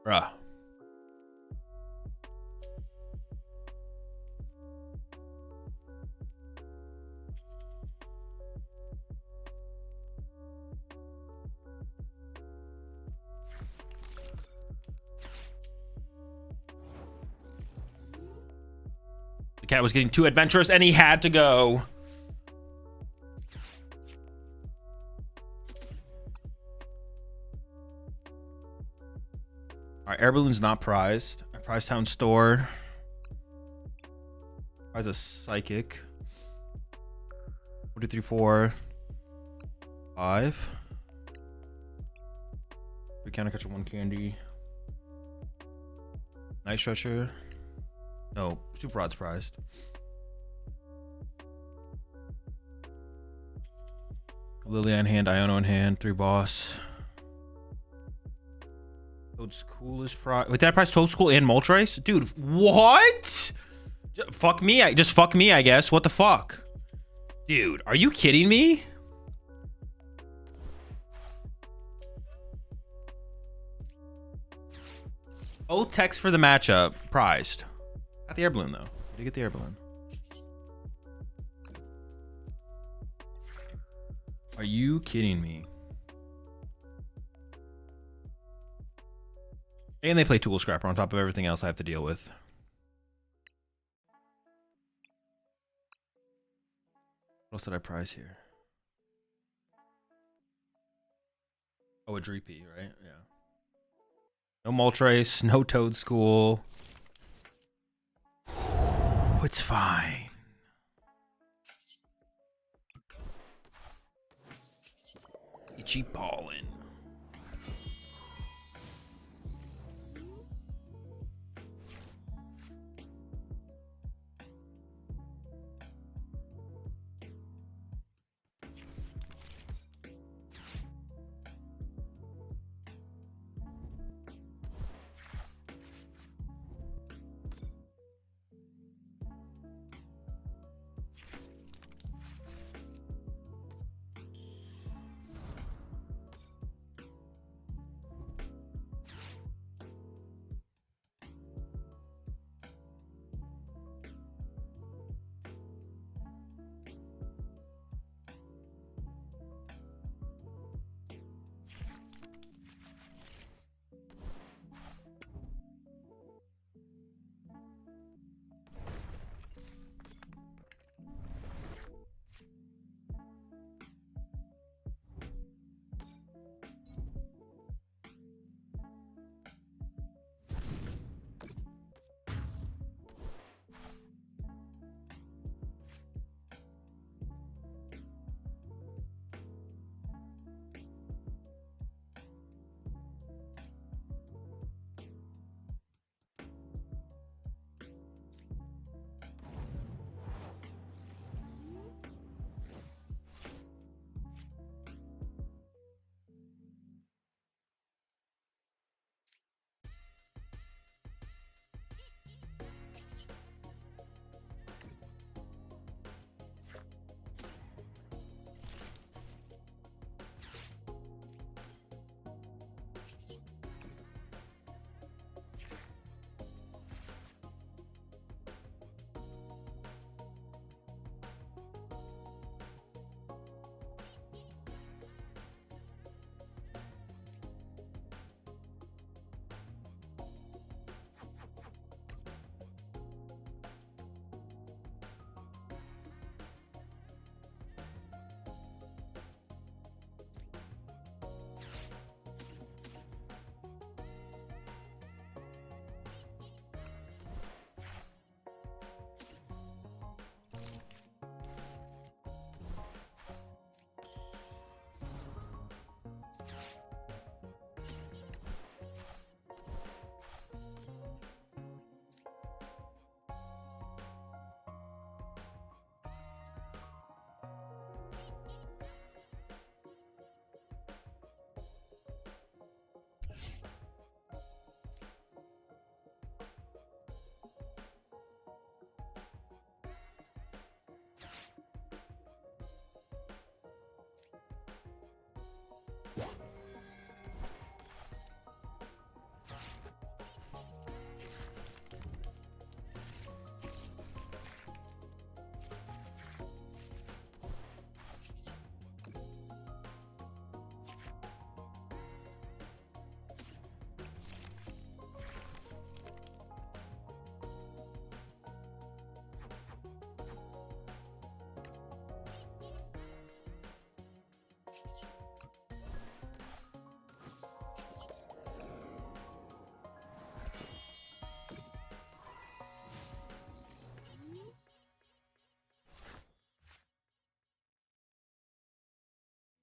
Bruh. The cat was getting too adventurous and he had to go. Alright, air balloon's not prized. I prize town store. Prize a psychic. 1, 2, 3, 4, 5. 3 counter catcher, 1 candy. Night stretcher. No, super rod's prized. Lily in hand, Iono in hand, 3 boss. Toad School is prize. Wait, did I prize Toad School and Moltres? Dude, what? Fuck me. Just fuck me, I guess. What the fuck? Dude, are you kidding me? Both texts for the matchup prized. Got the air balloon though. Did you get the air balloon? Are you kidding me? And they play Tool Scrapper on top of everything else I have to deal with. What else did I prize here? Oh, a Dreepy, right? Yeah. No Moltres, no Toad School. It's fine. Itchy pollen.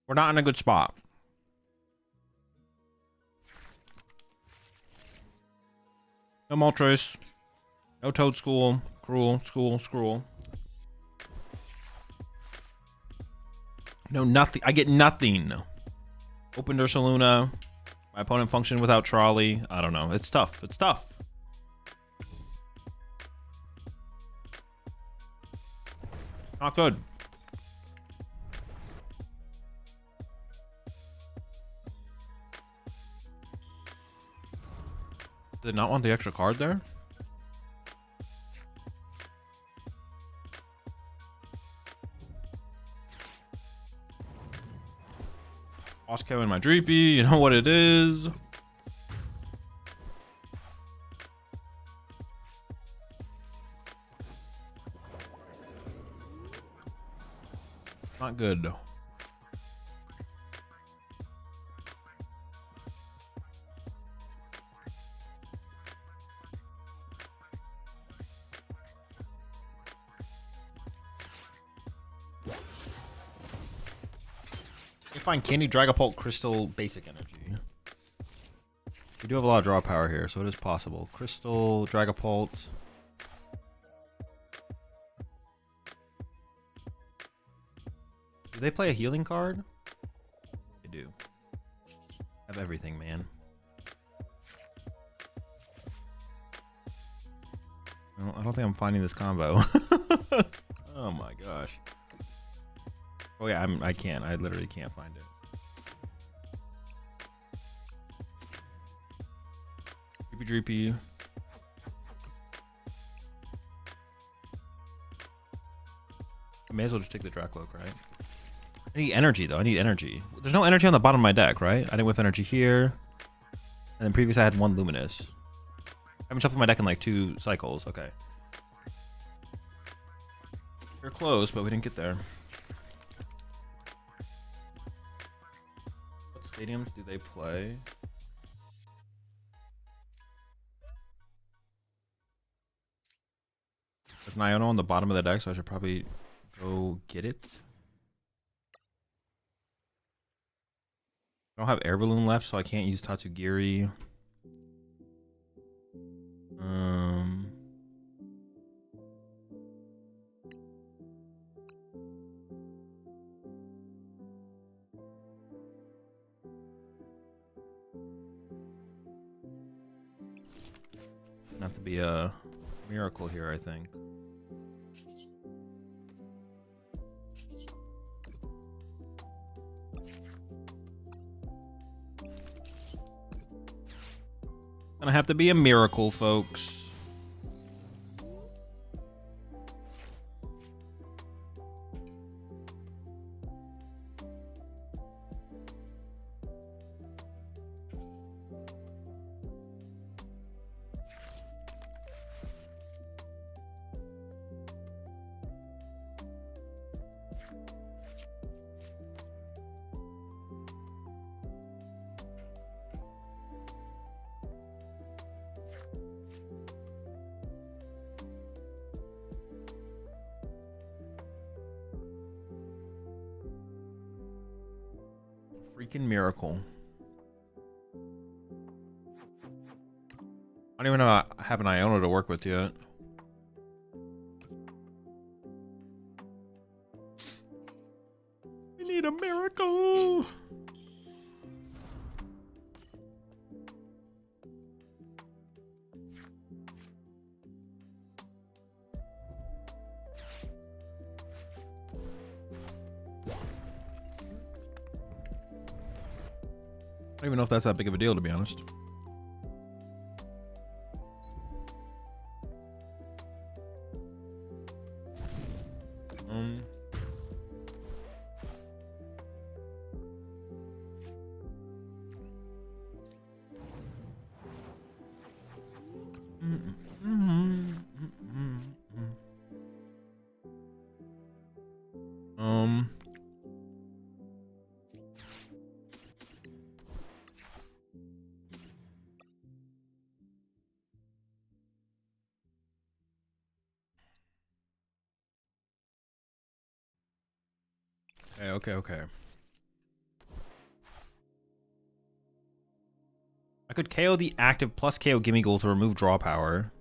We're not in a good spot. No Moltres. No Toad School. Cruel. Scroll. No, nothing. I get nothing. Open Ursaluna. My opponent functioned without Trolley. I don't know. It's tough. It's tough. Not good. Did not want the extra card there? Osco in my Dreepy, you know what it is. Not good. Find Candy, Dragapult, Crystal, Basic Energy. We do have a lot of draw power here, so it is possible. Crystal, Dragapult. Do they play a healing card? They do. Have everything, man. I don't think I'm finding this combo. Oh my gosh. Oh yeah, I can't. I literally can't find it. Dreepy. I may as well just take the Dracloak, right? I need energy though. I need energy. There's no energy on the bottom of my deck, right? I didn't whiff energy here. And then previous I had one Luminous. I haven't shuffled my deck in like 2 cycles. Okay. We're close, but we didn't get there. Stadiums do they play? There's Niono on the bottom of the deck, so I should probably go get it. I don't have Air Balloon left, so I can't use Tatsugiri. Have to be a miracle here, I think. Gonna have to be a miracle, folks. Freaking miracle. I don't even know I have an Iono to work with yet. We need a miracle. I don't even know if that's that big of a deal, to be honest. Okay. could KO the active plus KO Gimme Ghoul to remove draw power.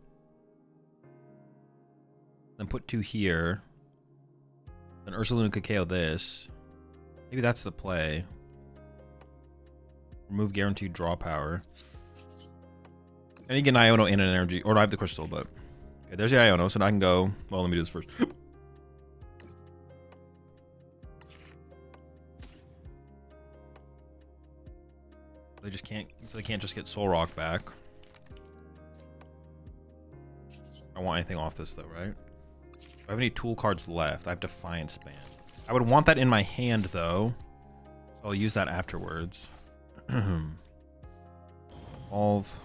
Then put 2 here. Then Ursaluna could KO this. Maybe that's the play. Remove guaranteed draw power. I need to get an Iono and an energy. Or do I have the crystal, but... Okay, there's the Iono, so now I can go... Well, let me do this first. They just can't... So they can't just get Soul Rock back. I don't want anything off this, though, right? Do I have any tool cards left? I have Defiance Band. I would want that in my hand, though. So I'll use that afterwards. Evolve.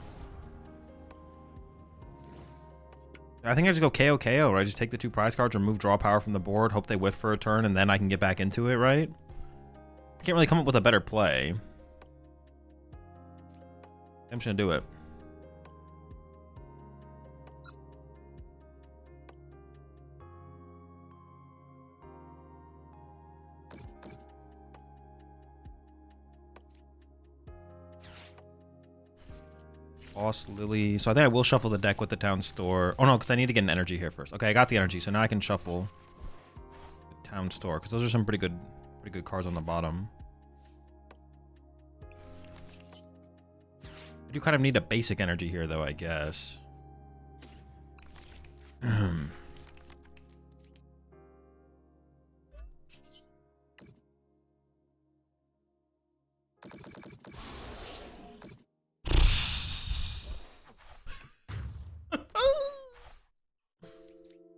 I think I just go KO KO, right? Just take the 2 prize cards, remove draw power from the board, hope they whiff for a turn, and then I can get back into it, right? I can't really come up with a better play. I'm just gonna do it. Boss Lily. So I think I will shuffle the deck with the town store. Oh no, because I need to get an energy here first. Okay, I got the energy, so now I can shuffle the town store because those are some pretty good cards on the bottom. I do kind of need a basic energy here, though, I guess.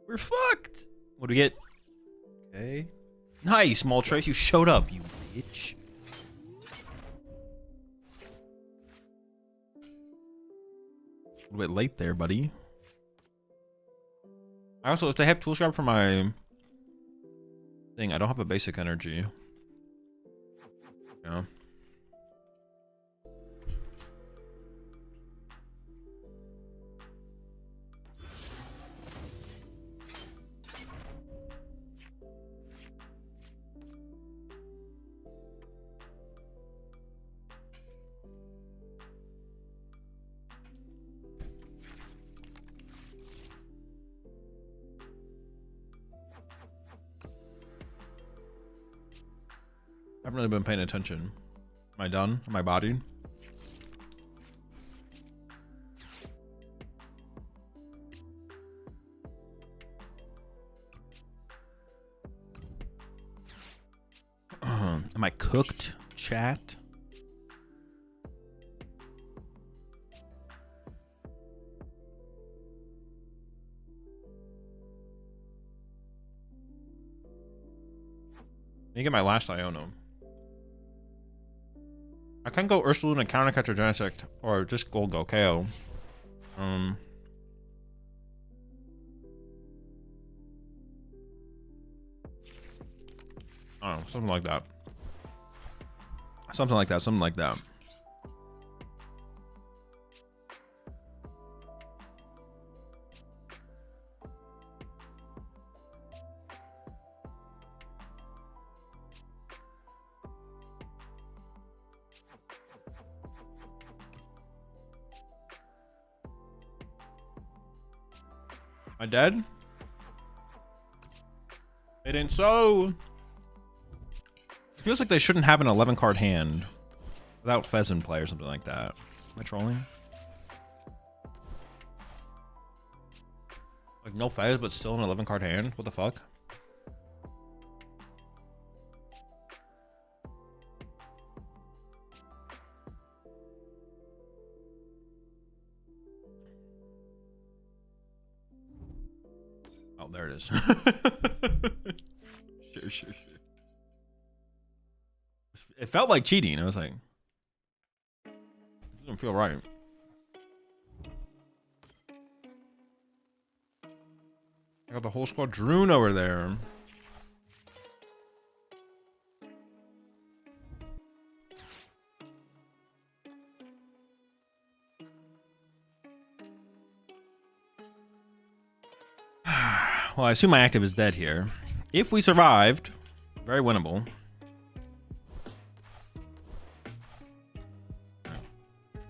We're fucked. What do we get? Okay. Nice, small trace. You showed up, you bitch. A little bit late there, buddy. I also, if they have tool shop for my thing, I don't have a basic energy. Yeah. I haven't really been paying attention. Am I done? Am I bodied? Am I cooked, chat? Let me get my last Iono. I can go Ursaluna, Countercatcher, Genesect, or just Gold go KO. I don't know, something like that. Something like that, something like that. Am I dead? It ain't so. It feels like they shouldn't have an 11 card hand without Pheasant play or something like that. Am I trolling? Like no Fez, but still an 11 card hand? What the fuck? Oh, there it is. Sure. It felt like cheating. I was like, it doesn't feel right. I got the whole squadron over there. Well, I assume my active is dead here. If we survived, very winnable.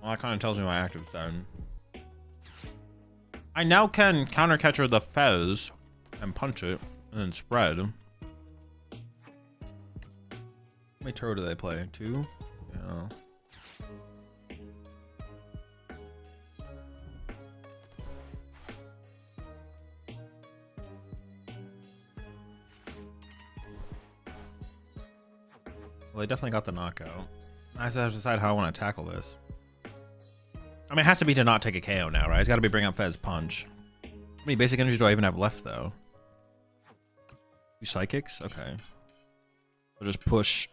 Well, that kind of tells me my active's done. I now can counter catcher the Fez and punch it and then spread. How many turbo do they play? 2? Yeah. Well, they definitely got the knockout. I just have to decide how I want to tackle this. I mean, it has to be to not take a KO now, right? It's got to be bring up Fez punch. How many basic energy do I even have left, though? 2 psychics? Okay. So just push.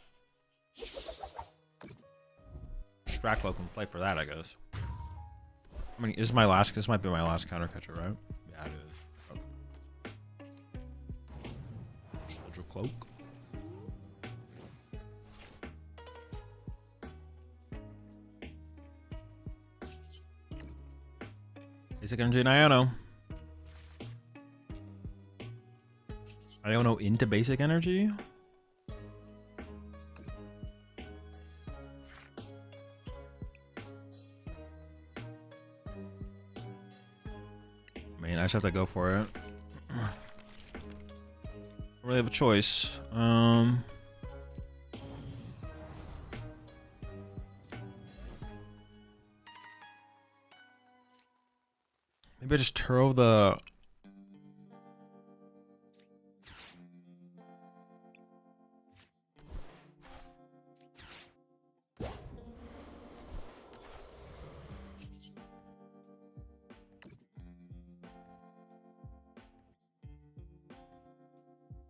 Str8 can play for that, I guess. I mean, this might be my last counter catcher, right? Yeah, it is. Okay. Soldier cloak. Basic energy and Iono. Iono into basic energy? I mean, I just have to go for it. I don't really have a choice. Maybe I just Turo the...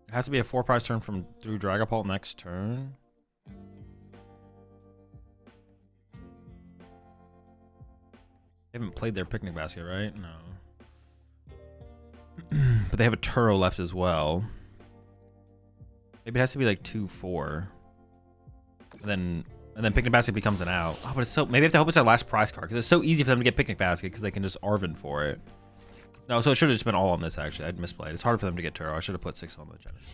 It has to be a 4-prize turn through Dragapult next turn. They haven't played their picnic basket, right? No. But they have a Turo left as well. Maybe it has to be like 2-4. And then picnic basket becomes an out. Oh, but it's so... Maybe I have to hope it's our last prize card, because it's so easy for them to get picnic basket because they can just Arvin for it. No, so it should have just been all on this, actually. I'd misplayed. It's hard for them to get Turo. I should have put 6 on the Genesis.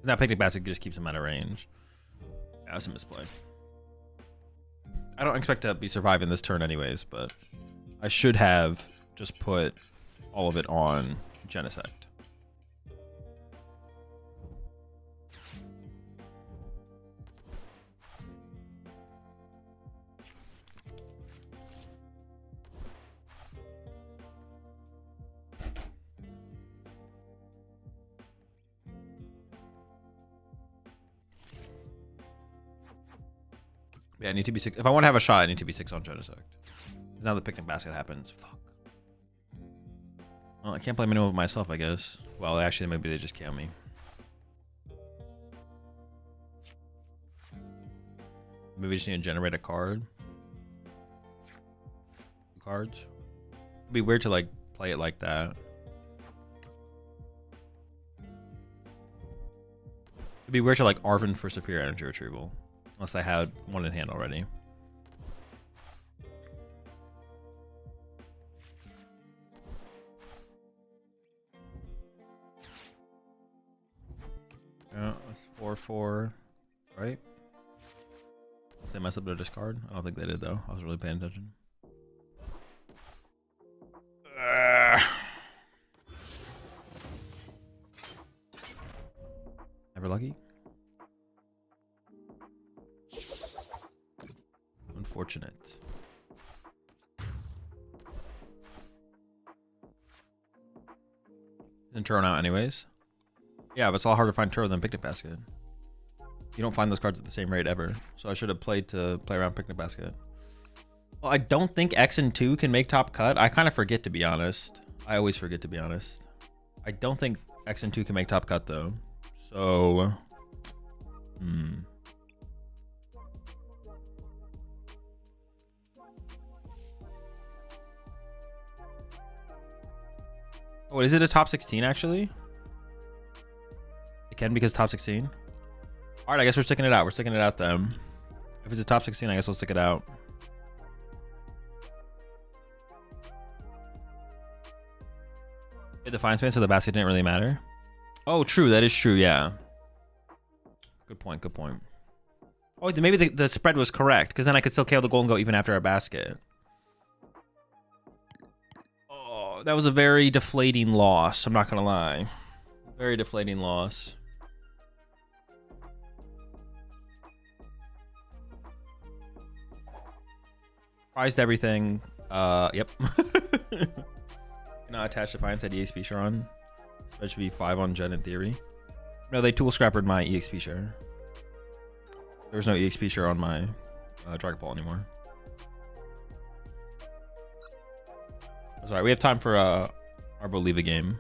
That picnic basket just keeps them out of range. Yeah, that's a misplay. I don't expect to be surviving this turn anyways, but I should have just put all of it on Genesect. Yeah, I need to be 6. If I want to have a shot, I need to be 6 on Genesect. Because now the picnic basket happens. Fuck. Well, I can't blame anyone but myself, I guess. Well, actually, maybe they just kill me. Maybe we just need to generate a card. 2 cards. It'd be weird to, like, play it like that. It'd be weird to, like, Arvin for superior energy retrieval. Unless I had one in hand already. Yeah, that's 4-4, right? Unless they mess up their discard. I don't think they did though. I was really paying attention. Never lucky. Unfortunate. Isn't Turo out anyways? Yeah, but it's a lot harder to find Turo than Picnic Basket. You don't find those cards at the same rate ever. So I should have played to play around Picnic Basket. Well, I don't think X and 2 can make top cut. I kind of forget, to be honest. I always forget, to be honest. I don't think X and 2 can make top cut though. So... Oh, is it a top 16 actually? It can because top 16. All right, I guess we're sticking it out. We're sticking it out then. If it's a top 16, I guess we'll stick it out. It defines space, so the basket didn't really matter. Oh, true. That is true. Yeah. Good point. Good point. Oh, maybe the spread was correct because then I could still KO the golden goat even after our basket. that was a very deflating loss. I'm not gonna lie. Very deflating loss. Prized everything. Yep. Cannot attach Defiance at EXP share on. That should be 5 on Gen in theory. No, they tool scrappered my EXP share. There was no EXP share on my Dragapult anymore. Sorry, we have time for Arboliva game.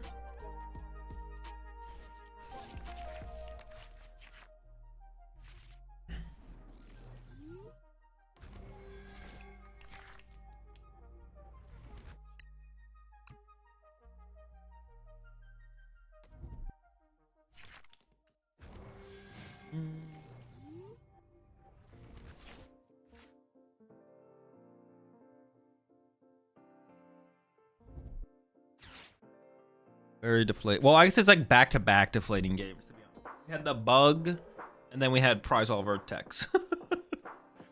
Very deflate. Well, I guess it's like back-to-back deflating games, to be honest. We had the bug, and then we had prize all of our techs.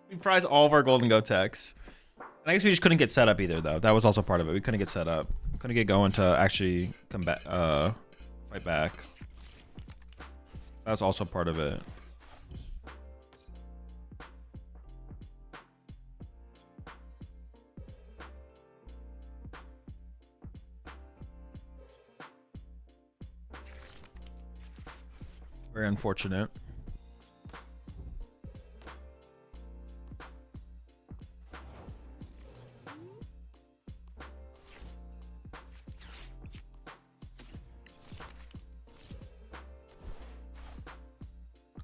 We prize all of our golden go techs. And I guess we just couldn't get set up either, though. That was also part of it. We couldn't get set up. We couldn't get going to actually come back, fight back. That was also part of it. Very unfortunate.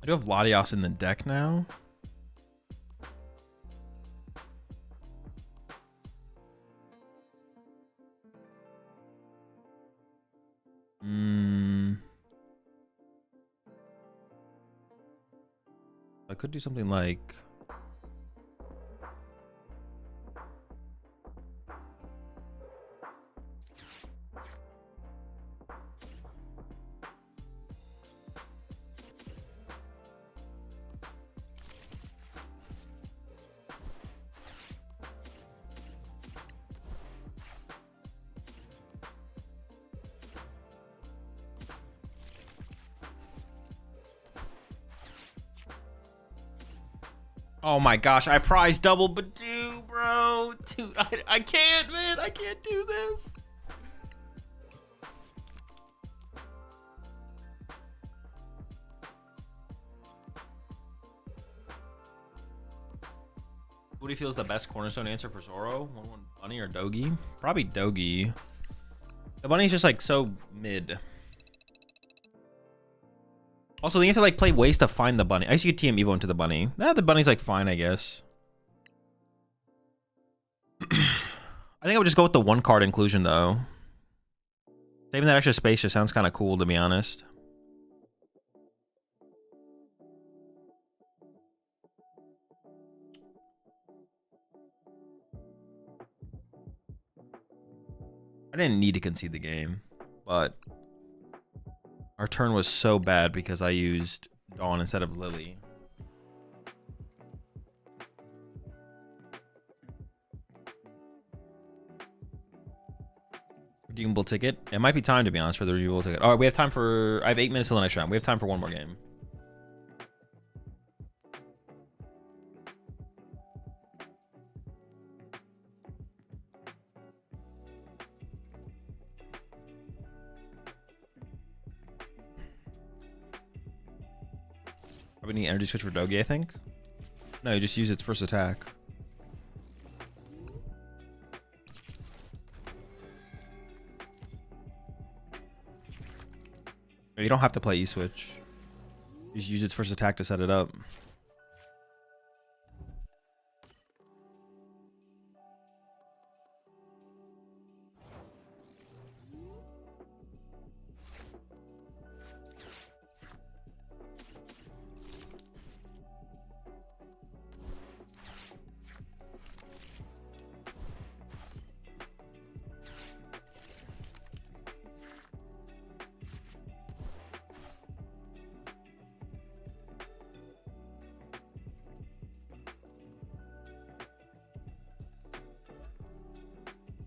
I do have Latios in the deck now. I could do something like... Oh my gosh, I prize double Badoo, bro. Dude, I can't, man. I can't do this. Who do you feel is the best cornerstone answer for Zoro? 1-1 Bunny or Dogi? Probably Dogi. The Bunny's just like so mid. Also, you have to like play ways to find the bunny. I guess you could TM Evo into the bunny. Nah, the bunny's like fine, I guess. I think I would just go with the one card inclusion though. Saving that extra space just sounds kind of cool, to be honest. I didn't need to concede the game, but our turn was so bad because I used Dawn instead of Lily. Redeemable ticket. It might be time, to be honest, for the redeemable ticket. All right, we have time for... I have 8 minutes till the next round. We have time for one more game. Probably need energy switch for Dogi, I think. No, you just use its first attack. You don't have to play E-switch. You just use its first attack to set it up.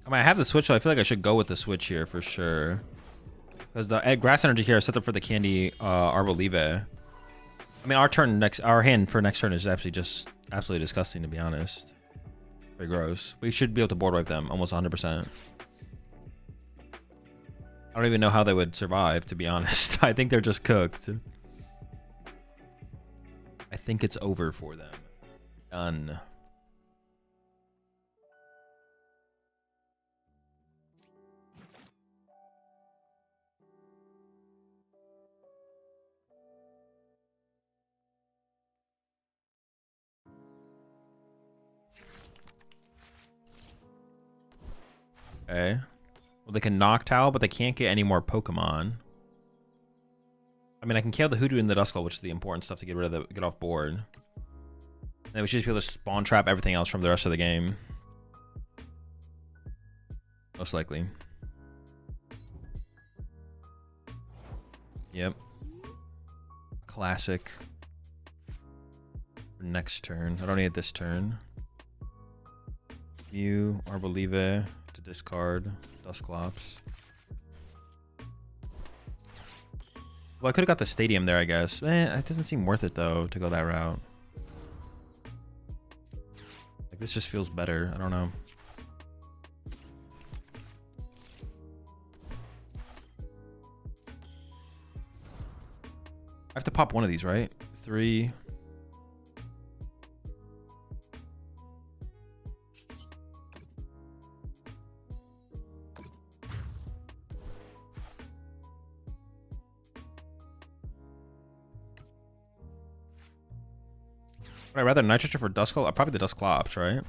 I mean, I have the switch, so I feel like I should go with the switch here for sure. Because the grass energy here is set up for the candy Arboliva. I mean, our hand for next turn is absolutely disgusting, to be honest. Very gross. We should be able to board wipe them almost 100%. I don't even know how they would survive, to be honest. I think they're just cooked. I think it's over for them. Done. Okay. Well, they can knock Towel, but they can't get any more Pokemon. I mean, I can kill the Hoodoo and the Duskull, which is the important stuff to get off board. And then we should just be able to spawn trap everything else from the rest of the game. Most likely. Yep. Classic. For next turn. I don't need it this turn. Mew, Arboliva to discard. Dusclops. Well, I could have got the stadium there, I guess. It doesn't seem worth it, though, to go that route. Like, this just feels better. I don't know. I have to pop one of these, right? 3. Would I rather Nitrogen for Duskull? Probably the Dusclops, right?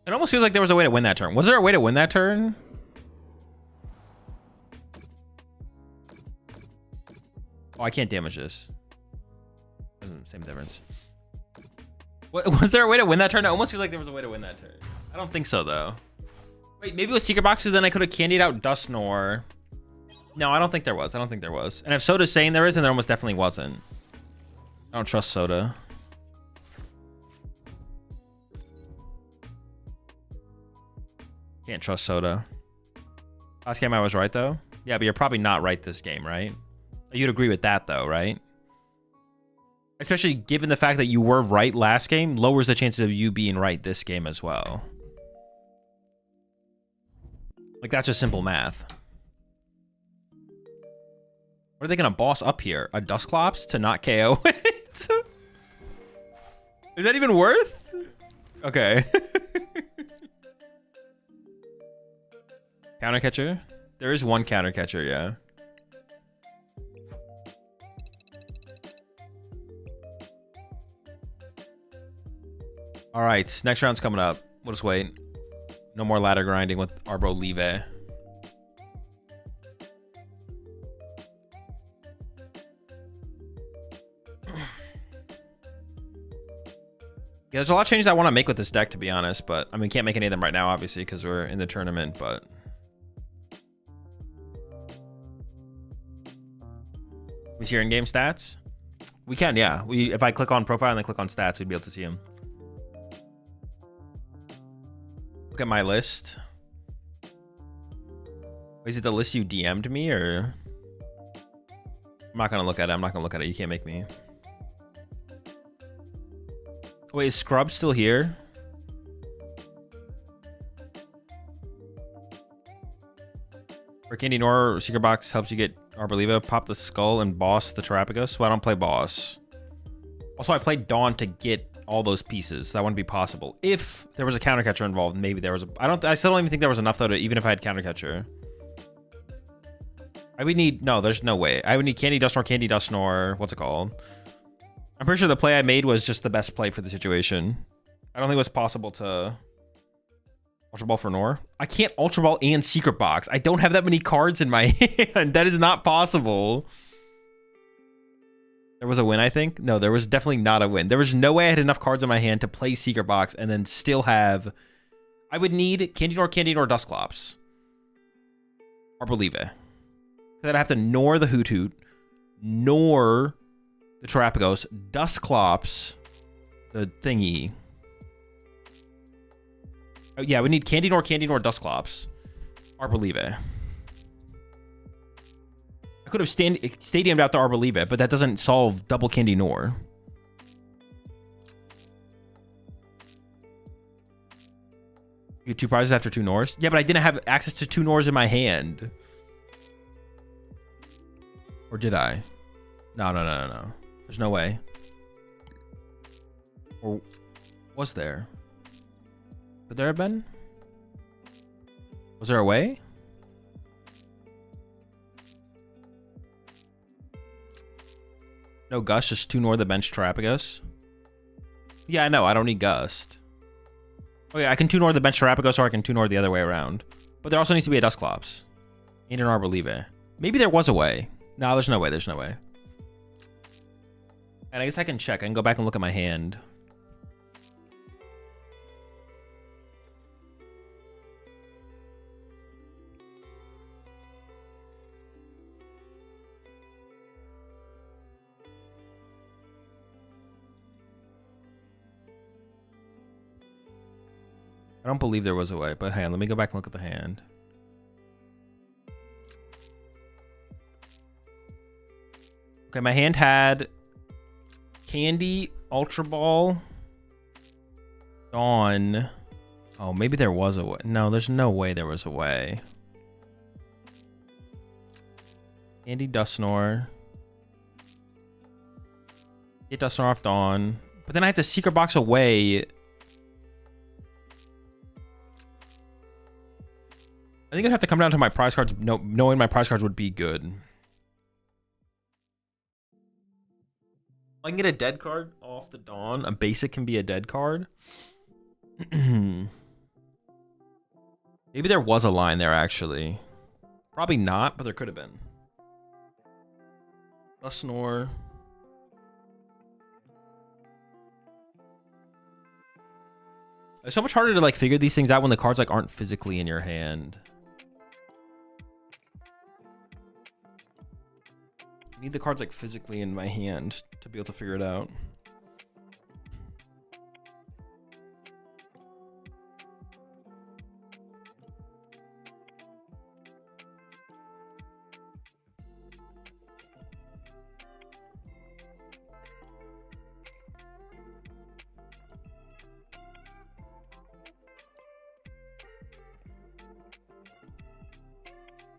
It almost feels like there was a way to win that turn. Was there a way to win that turn? Oh, I can't damage this. Doesn't same difference. What, was there a way to win that turn? I almost feel like there was a way to win that turn. I don't think so, though. Wait, maybe with secret boxes, then I could have candied out Dusknoir. No, I don't think there was. I don't think there was. And if Soda's saying there is, then there almost definitely wasn't. I don't trust Soda. Can't trust Soda. Last game I was right, though. Yeah, but you're probably not right this game, right? You'd agree with that, though, right? Especially given the fact that you were right last game, lowers the chances of you being right this game as well. Like, that's just simple math. What are they going to boss up here? A Dusclops to not KO it? Is that even worth? Okay. Counter catcher? There is one counter catcher, yeah. All right, next round's coming up. We'll just wait. No more ladder grinding with Arboliva. Yeah, there's a lot of changes I want to make with this deck, to be honest, but I mean, can't make any of them right now, obviously, because we're in the tournament, but we see your in-game stats? We can, yeah. If I click on profile and then click on stats, we'd be able to see them. Look at my list. Is it the list you DM'd me, or? I'm not gonna look at it. I'm not gonna look at it. You can't make me. Wait, is Scrub still here? For Candy Nor, Secret Box helps you get Arboliva, pop the skull, and boss the Terapagos. Well, I don't play boss. Also, I played Dawn to get all those pieces. That wouldn't be possible. If there was a counter catcher involved, maybe there was a... I still don't even think there was enough, though, to, even if I had counter catcher. I would need... No, there's no way. I would need Candy Dusknoir. What's it called? I'm pretty sure the play I made was just the best play for the situation. I don't think it was possible to... Ultra Ball for Nor. I can't Ultra Ball and Secret Box. I don't have that many cards in my hand. That is not possible. There was a win, I think. No, there was definitely not a win. There was no way I had enough cards in my hand to play Secret Box and then still have... I would need Candy Nor, Dusclops. Arboliva. Then I'd have to Nor the Hoot Hoot, Nor the Terapagos, Dusclops, the thingy. Oh, yeah, we need Candy Nor, Dusclops, Arboliva. I could have stadiumed out the Arboliva, but that doesn't solve double Candy Nor. You get 2 prizes after 2 Nors? Yeah, but I didn't have access to 2 Nors in my hand. Or did I? No. There's no way. Or was there? Could there have been? Was there a way? No Gust, just 2 Nor the bench Terapagos. Yeah, I know. I don't need Gust. Oh yeah, I can 2 Nor the bench Terapagos, or I can 2 Nor the other way around. But there also needs to be a Dusclops. And an Arboliva. Maybe there was a way. No, there's no way. There's no way. And I guess I can check. I can go back and look at my hand. I don't believe there was a way, but hang on, let me go back and look at the hand. Okay, my hand had Candy, Ultra Ball, Dawn. Oh, maybe there was a way. No, there's no way there was a way. Candy, Dusknor. Get Dusknor off Dawn. But then I have to secret box away. I think I'd have to come down to my prize cards, knowing my prize cards would be good. I can get a dead card off the Dawn. A basic can be a dead card. Maybe there was a line there, actually. Probably not, but there could have been. Dusknor. It's so much harder to like figure these things out when the cards like aren't physically in your hand. I need the cards like physically in my hand to be able to figure it out.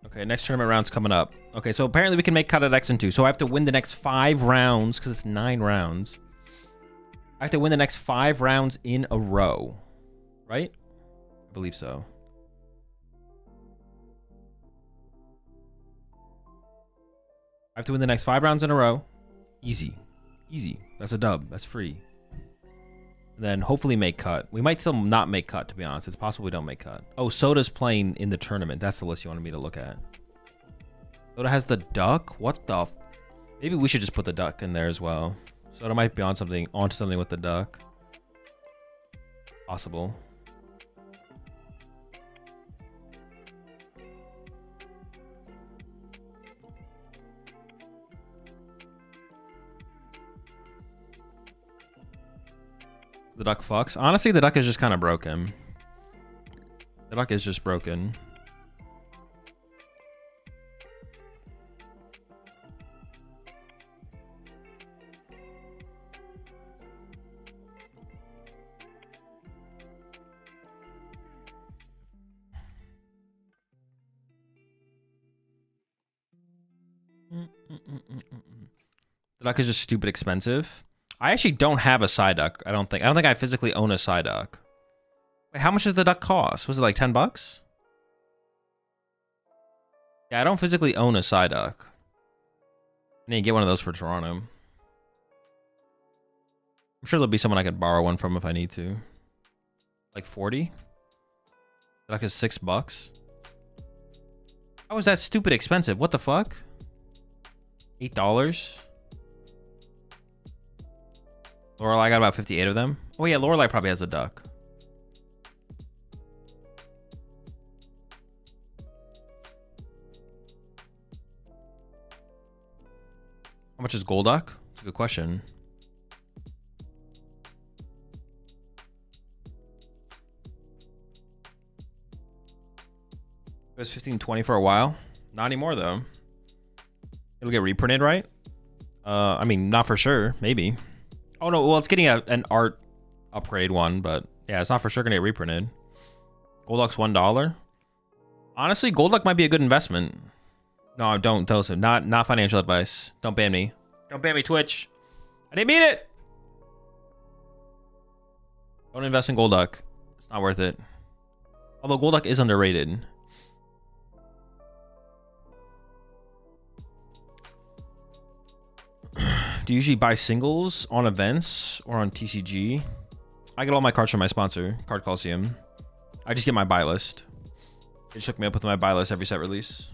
Okay, next tournament round's coming up. Okay, so apparently we can make cut at X and 2. So I have to win the next 5 rounds, because it's 9 rounds. I have to win the next 5 rounds in a row. Right? I believe so. I have to win the next 5 rounds in a row. Easy. Easy. That's a dub. That's free. And then hopefully make cut. We might still not make cut, to be honest. It's possible we don't make cut. Oh, Soda's playing in the tournament. That's the list you wanted me to look at. Soda has the duck? What the... Maybe we should just put the duck in there as well. Soda might be onto something with the duck. Possible. The duck fucks. Honestly, the duck is just kind of broken. The duck is just broken. The duck is just stupid expensive. I actually don't have a Psyduck. I don't think I physically own a Psyduck. Wait, how much does the duck cost? Was it like 10 bucks? Yeah, I don't physically own a Psyduck. I need to get one of those for Toronto. I'm sure there'll be someone I could borrow one from if I need to. Like 40? The duck is 6 bucks. How is that stupid expensive? What the fuck? $8? Lorelei got about 58 of them. Oh yeah, Lorelei probably has a duck. How much is Golduck? That's a good question. It was 1520 for a while. Not anymore though. It'll get reprinted, right? I mean, not for sure. Maybe. Oh no, well, it's getting an art upgrade one, but yeah, it's not for sure gonna get reprinted. Golduck's $1. Honestly, Golduck might be a good investment. No, don't tell us. Not financial advice. Don't ban me. Don't ban me, Twitch. I didn't mean it. Don't invest in Golduck. It's not worth it. Although Golduck is underrated. Do you usually buy singles on events or on TCG? I get all my cards from my sponsor, Card Coliseum. I just get my buy list. They just hook me up with my buy list every set release.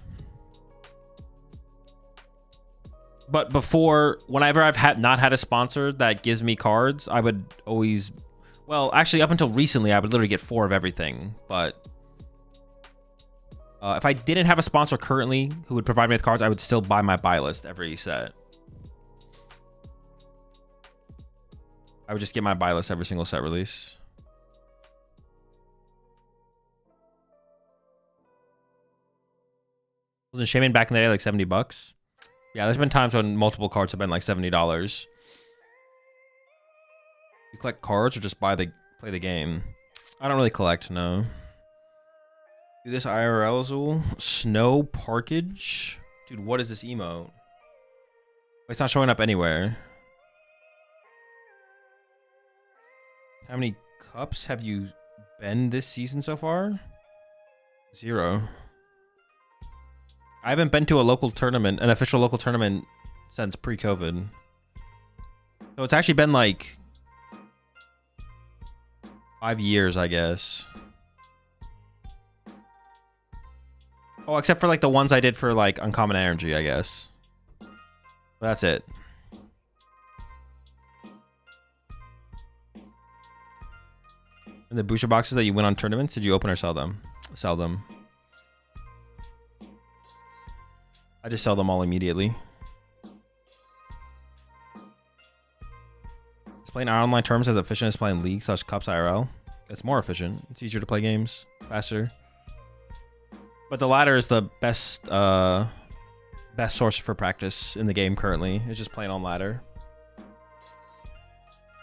But before, whenever I've not had a sponsor that gives me cards, I would always, well, actually up until recently, I would literally get 4 of everything. But if I didn't have a sponsor currently who would provide me with cards, I would still buy my buy list every set. I would just get my buy list every single set release. Wasn't Shaman back in the day like $70? Yeah, there's been times when multiple cards have been like $70. You collect cards or just play the game? I don't really collect, no. Do this IRL, Azul. Snow Parkage? Dude, what is this emote? It's not showing up anywhere. How many cups have you been this season so far? 0. I haven't been to a local tournament, an official local tournament, since pre-COVID. So it's actually been like 5 years, I guess. Oh, except for like the ones I did for like Uncommon Energy, I guess. But that's it. And the booster boxes that you win on tournaments, did you open or sell them? Sell them. I just sell them all immediately. Is playing online terms as efficient as playing League / Cups IRL? It's more efficient. It's easier to play games. Faster. But the ladder is the best best source for practice in the game currently. It's just playing on ladder.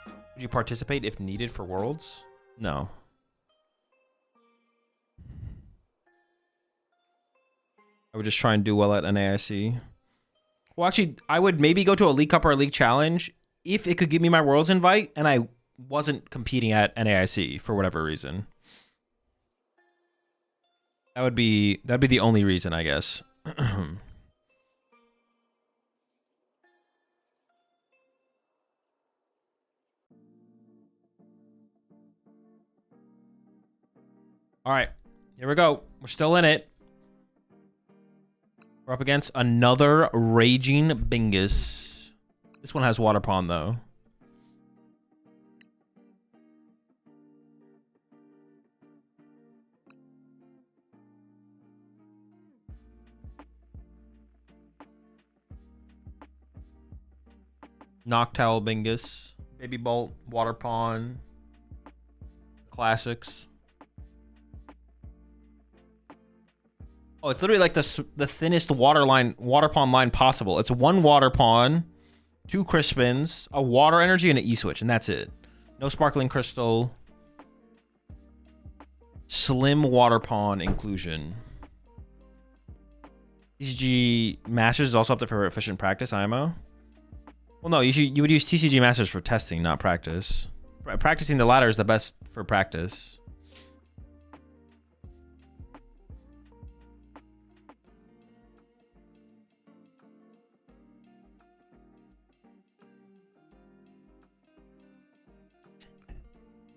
Would you participate if needed for Worlds? No. I would just try and do well at NAIC. Well, actually, I would maybe go to a League Cup or a League Challenge if it could give me my Worlds invite and I wasn't competing at NAIC for whatever reason. That'd be the only reason, I guess. All right, here we go. We're still in it. We're up against another Raging Bingus. This one has Water Pond, though. Noctowl Bingus. Baby Bolt. Water Pond. Classics. Oh, it's literally like the thinnest water pond line possible. It's 1 water pond, 2 Crispins, a water energy, and an E-switch, and that's it. No sparkling crystal. Slim water pond inclusion. TCG Masters is also up there for efficient practice, IMO. Well, no, you would use TCG Masters for testing, not practice. Practicing the ladder is the best for practice.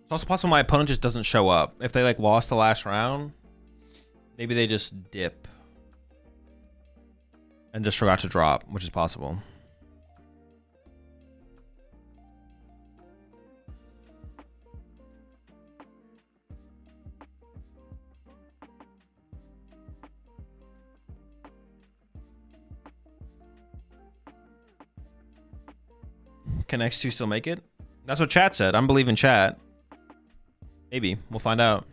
It's also possible my opponent just doesn't show up. If they like lost the last round, maybe they just dip and just forgot to drop, which is possible. Can X2 still make it? That's what chat said. I'm believing chat. Maybe. We'll find out.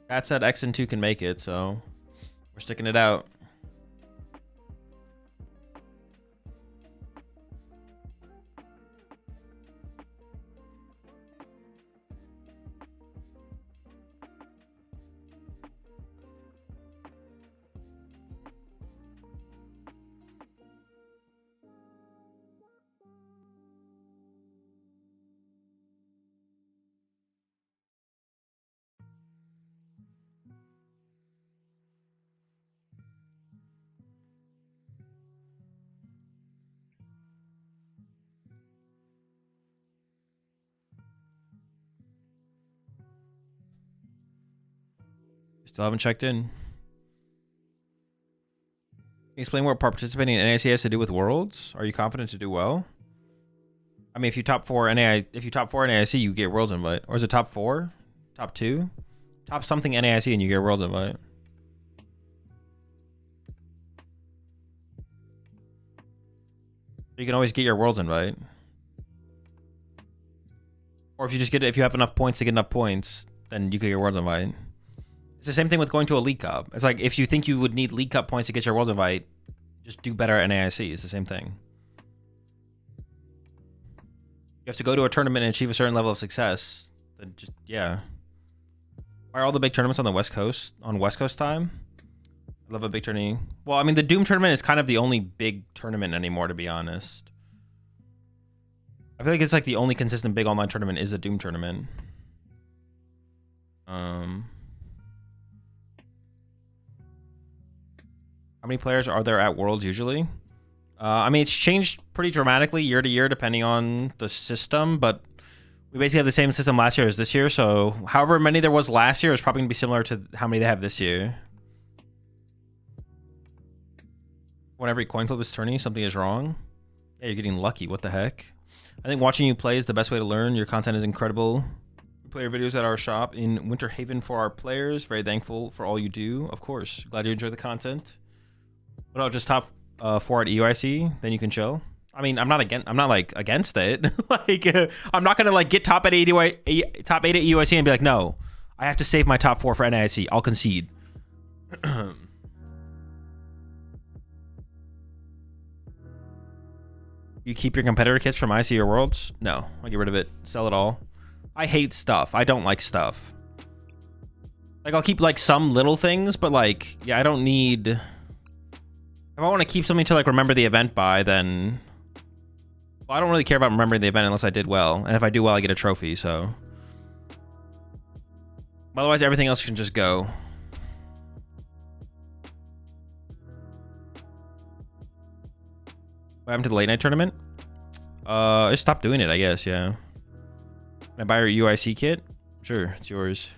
Chat said X and 2 can make it, so we're sticking it out. Still haven't checked in. Can you explain what participating in NAIC has to do with Worlds? Are you confident to do well? I mean, if you top 4 NAIC, you get Worlds invite. Or is it top 4? Top 2? Top something NAIC and you get Worlds invite. You can always get your Worlds invite. Or if you just get it, if you have enough points to get enough points, then you get your Worlds invite. It's the same thing with going to a League Cup. It's like if you think you would need League Cup points to get your Worlds invite, just do better at NAIC. It's the same thing. You have to go to a tournament and achieve a certain level of success. Then just, yeah. Why are all the big tournaments on the West Coast, on West Coast time? I love a big tourney. Well, I mean, the Doom tournament is kind of the only big tournament anymore, to be honest. I feel like it's like the only consistent big online tournament is the Doom tournament. How many players are there at Worlds usually? I mean, it's changed pretty dramatically year to year depending on the system, but we basically have the same system last year as this year. So however many there was last year is probably going to be similar to how many they have this year. When every coin flip is turning, something is wrong. Yeah, you're getting lucky. What the heck? I think watching you play is the best way to learn. Your content is incredible. We play your videos at our shop in Winter Haven for our players. Very thankful for all you do. Of course. Glad you enjoy the content. What about just top 4 at EUIC? Then you can chill. I mean, I'm not like against it. Like, I'm not gonna like get top 8 at EUIC and be like, no, I have to save my top 4 for NAIC. I'll concede. You keep your competitor kits from IC or Worlds? No, I get rid of it. Sell it all. I hate stuff. I don't like stuff. Like, I'll keep like some little things, but like, yeah, I don't need. If I want to keep something to like remember the event by, then well, I don't really care about remembering the event unless I did well. And if I do well, I get a trophy, so. Otherwise, everything else can just go. What happened to the late night tournament? I just stopped doing it, I guess, yeah. Can I buy your UIC kit? Sure, it's yours.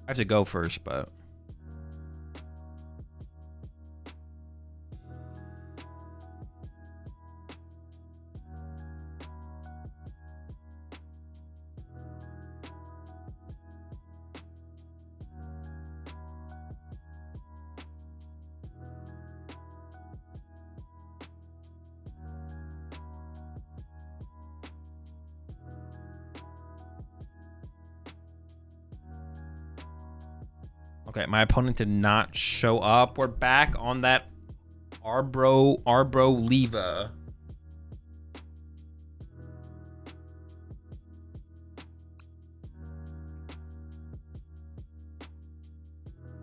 I have to go first, but. Okay, my opponent did not show up. We're back on that Arboliva.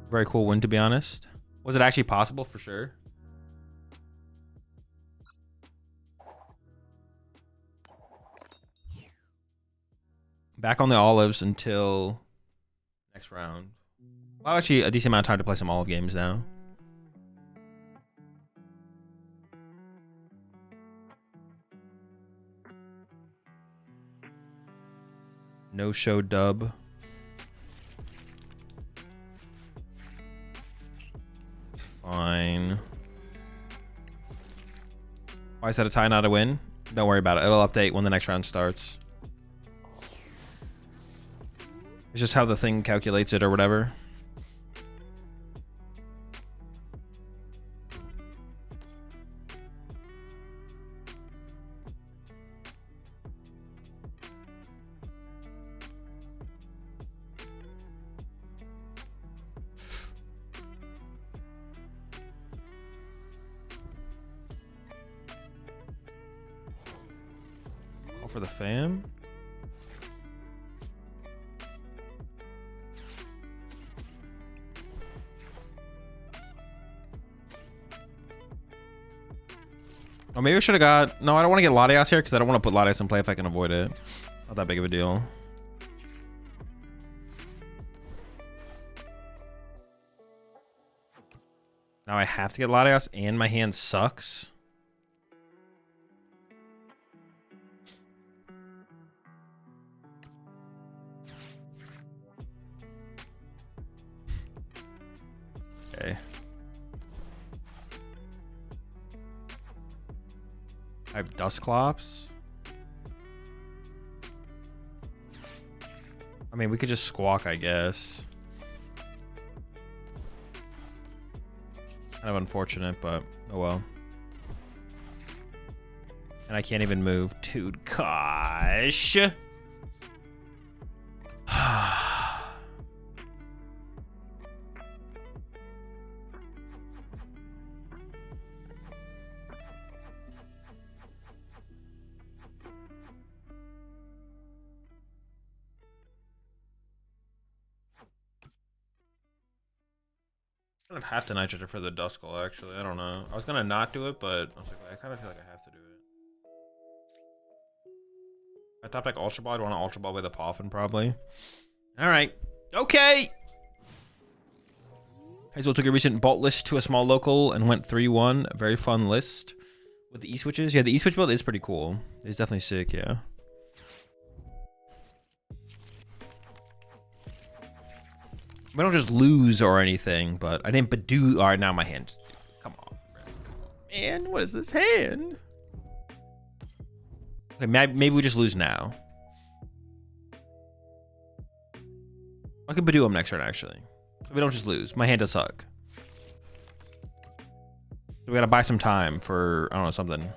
Very cool win, to be honest. Was it actually possible? For sure. Back on the olives until next round. Well, actually, a decent amount of time to play some olive games now. No show dub. It's fine. Why is that a tie, not a win? Don't worry about it. It'll update when the next round starts. It's just how the thing calculates it or whatever. Call for the fam. Oh, maybe I should have got... No, I don't want to get Latias here because I don't want to put Latias in play if I can avoid it. It's not that big of a deal. Now I have to get Latias and my hand sucks. Okay. I have Dusclops. I mean, we could just Squawk, I guess. Kind of unfortunate, but oh well. And I can't even move. Dude, gosh. I kind of have to nitrate for the Duskull, actually. I don't know. I was gonna not do it, but I was like, I kind of feel like I have to do it. I top deck Ultra Ball. I'd want to Ultra Ball with a Poffin, probably. All right. Okay. Azul took a recent Bolt list to a small local and went 3-1. A very fun list with the E-switches. Yeah, the E-switch build is pretty cool. It's definitely sick, yeah. We don't just lose or anything, but I didn't Badoo. All right, now my hand. Come on, man. What is this hand? Okay, maybe we just lose now. I can Badoo him next turn, actually. We don't just lose. My hand does suck. So we gotta buy some time for, I don't know, something.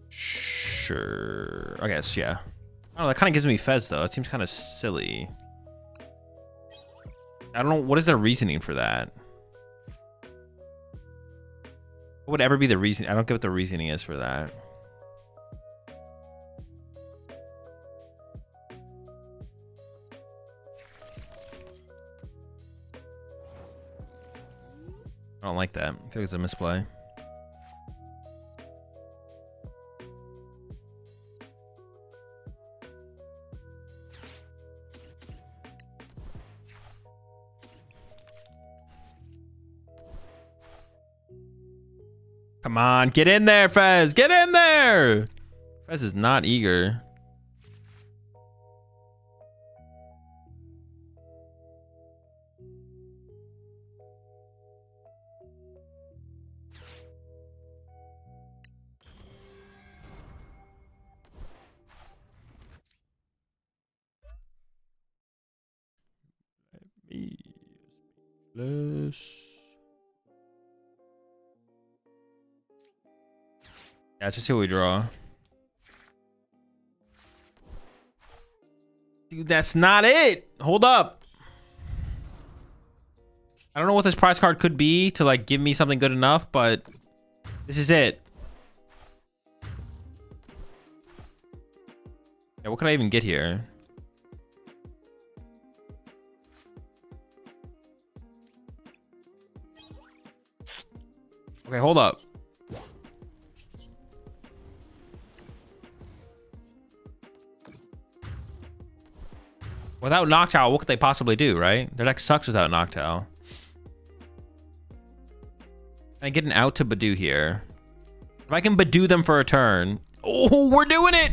Sure. I guess, yeah. I don't know, that kind of gives me Fez, though. It seems kind of silly. I don't know. What is their reasoning for that? What would ever be the reason? I don't get what the reasoning is for that. I don't like that. I feel like it's a misplay. Come on, get in there, Fez. Get in there. Fez is not eager. Yeah, let's just see what we draw. Dude, that's not it. Hold up. I don't know what this prize card could be to like give me something good enough, but this is it. Yeah, what could I even get here? Okay, hold up. Without Noctowl, what could they possibly do, right? Their deck sucks without Noctowl. Can I get an out to Badoo here? If I can Badoo them for a turn. Oh, we're doing it!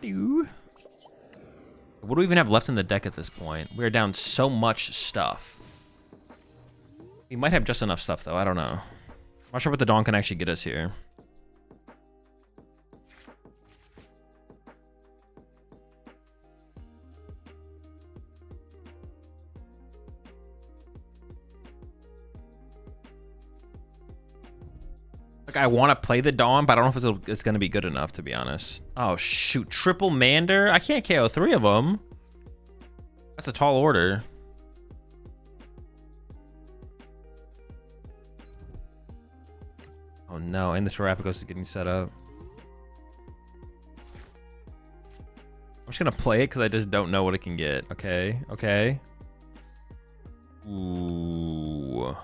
do. What do we even have left in the deck at this point? We're down so much stuff. We might have just enough stuff, though. I don't know. I'm not sure what the Dawn can actually get us here. Like, I want to play the Dawn, but I don't know if it's going to be good enough, to be honest. Oh, shoot. Triple Mander? I can't KO 3 of them. That's a tall order. Oh, no. And the Terrapagos is getting set up. I'm just going to play it because I just don't know what it can get. Okay. Okay. Ooh.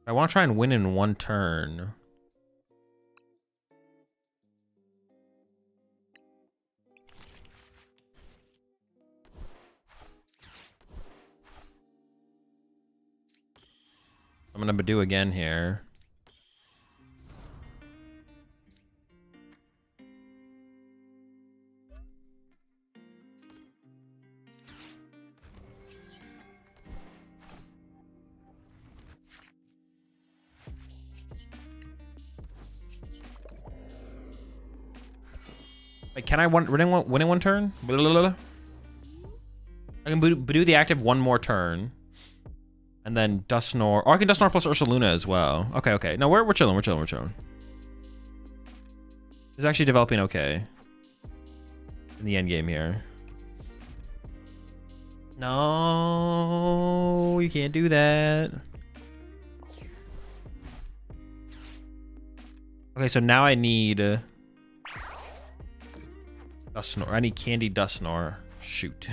I want to try and win in one turn. I'm going to do again here. Wait, can I win in one turn? Blah, blah, blah. I can do the active one more turn. And then Dusknoir. Oh, I can Dusknoir plus Ursaluna as well. Okay, okay. No, we're chilling, we're chilling, we're chilling. It's actually developing okay. In the end game here. No, you can't do that. Okay, so now I need... Dusknoir. I need Candy Dusknoir. Shoot.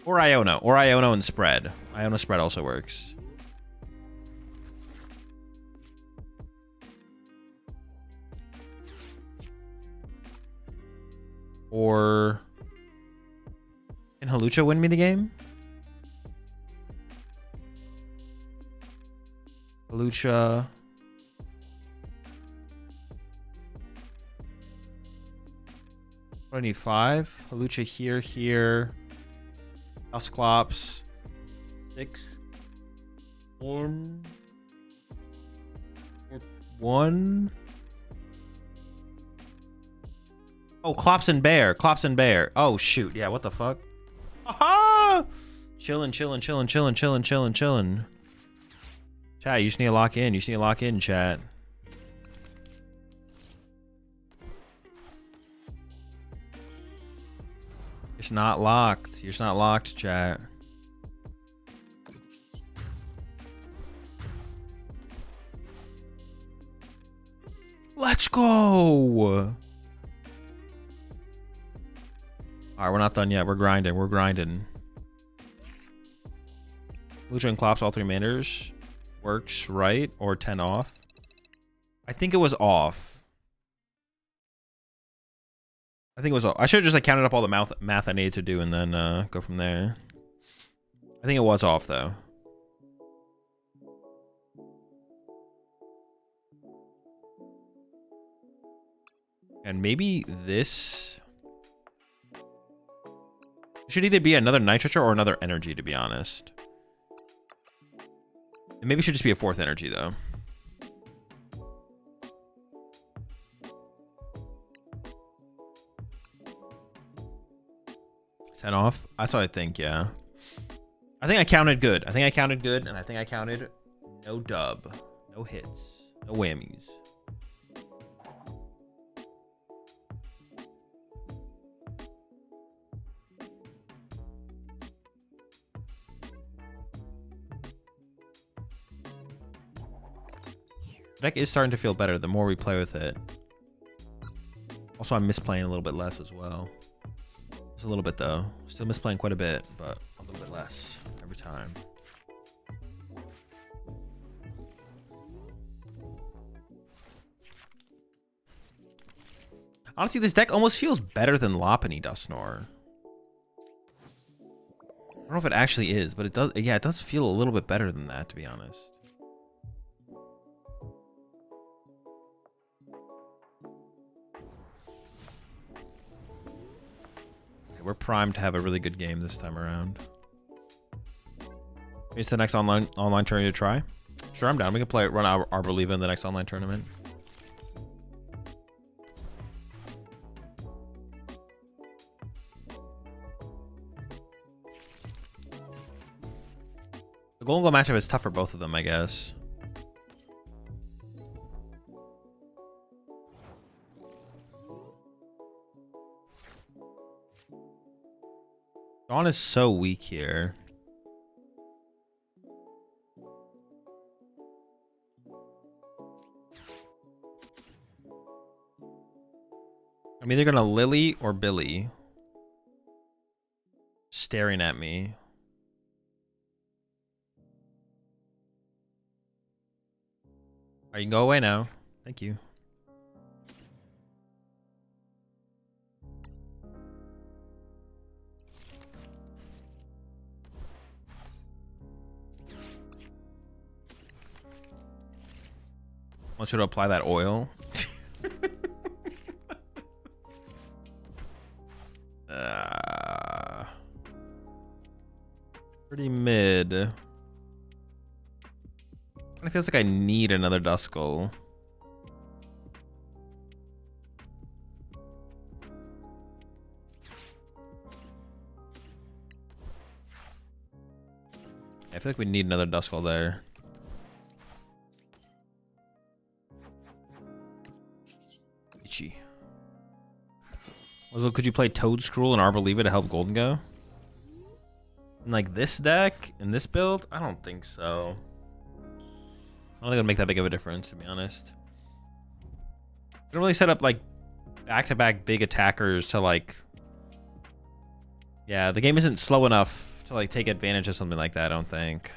Or Iono. Or Iono and spread. Iono spread also works. Or... Can Hawlucha win me the game? Hawlucha... I need 5. Hawlucha here, here. Dusclops. 6. 1. 1. Oh, Clops and Bear. Clops and Bear. Oh, shoot. Yeah, what the fuck? Aha! Chillin', chillin', chillin', chillin', chillin', chillin', chillin'. Chat, you just need to lock in. You just need to lock in, chat. It's not locked. You're just not locked, chat. Let's go! Alright, we're not done yet. We're grinding. We're grinding. Lucha and Clops, all 3 Manders. Works, right? Or 10 off. I think it was off. I think it was. I should have just like counted up all the math I needed to do and then go from there. I think it was off though. And maybe this should either be another Nitrocha or another energy, to be honest. And maybe it should just be a 4th energy though. Off. That's what I think, yeah. I think I counted good. I think I counted good, and I think I counted no dub. No hits. No whammies. The deck is starting to feel better the more we play with it. Also, I'm misplaying a little bit less as well. Just a little bit though. Still misplaying quite a bit, but a little bit less every time. Honestly, this deck almost feels better than Lopunny Dusknoir. don't know if it actually is, but it does. Yeah, it does feel a little bit better than that, to be honest. Okay, we're primed to have a really good game this time around. Is the next online tournament to try? Sure, I'm down. We can run Arboliva in the next online tournament. The Golden Glow matchup is tough for both of them, I guess. Dawn is so weak here. I'm either gonna Lily or Billy. Staring at me. Alright, you can go away now. Thank you. I want you to apply that oil. Pretty mid. It feels like I need another Duskull. I feel like we need another Duskull there. Itchy. Also, could you play Toadscruel and Arboliva to help Golden go? In like this deck, in this build? I don't think so. I don't think it would make that big of a difference, to be honest. I don't really set up like back-to-back big attackers to like... Yeah, the game isn't slow enough to like take advantage of something like that, I don't think.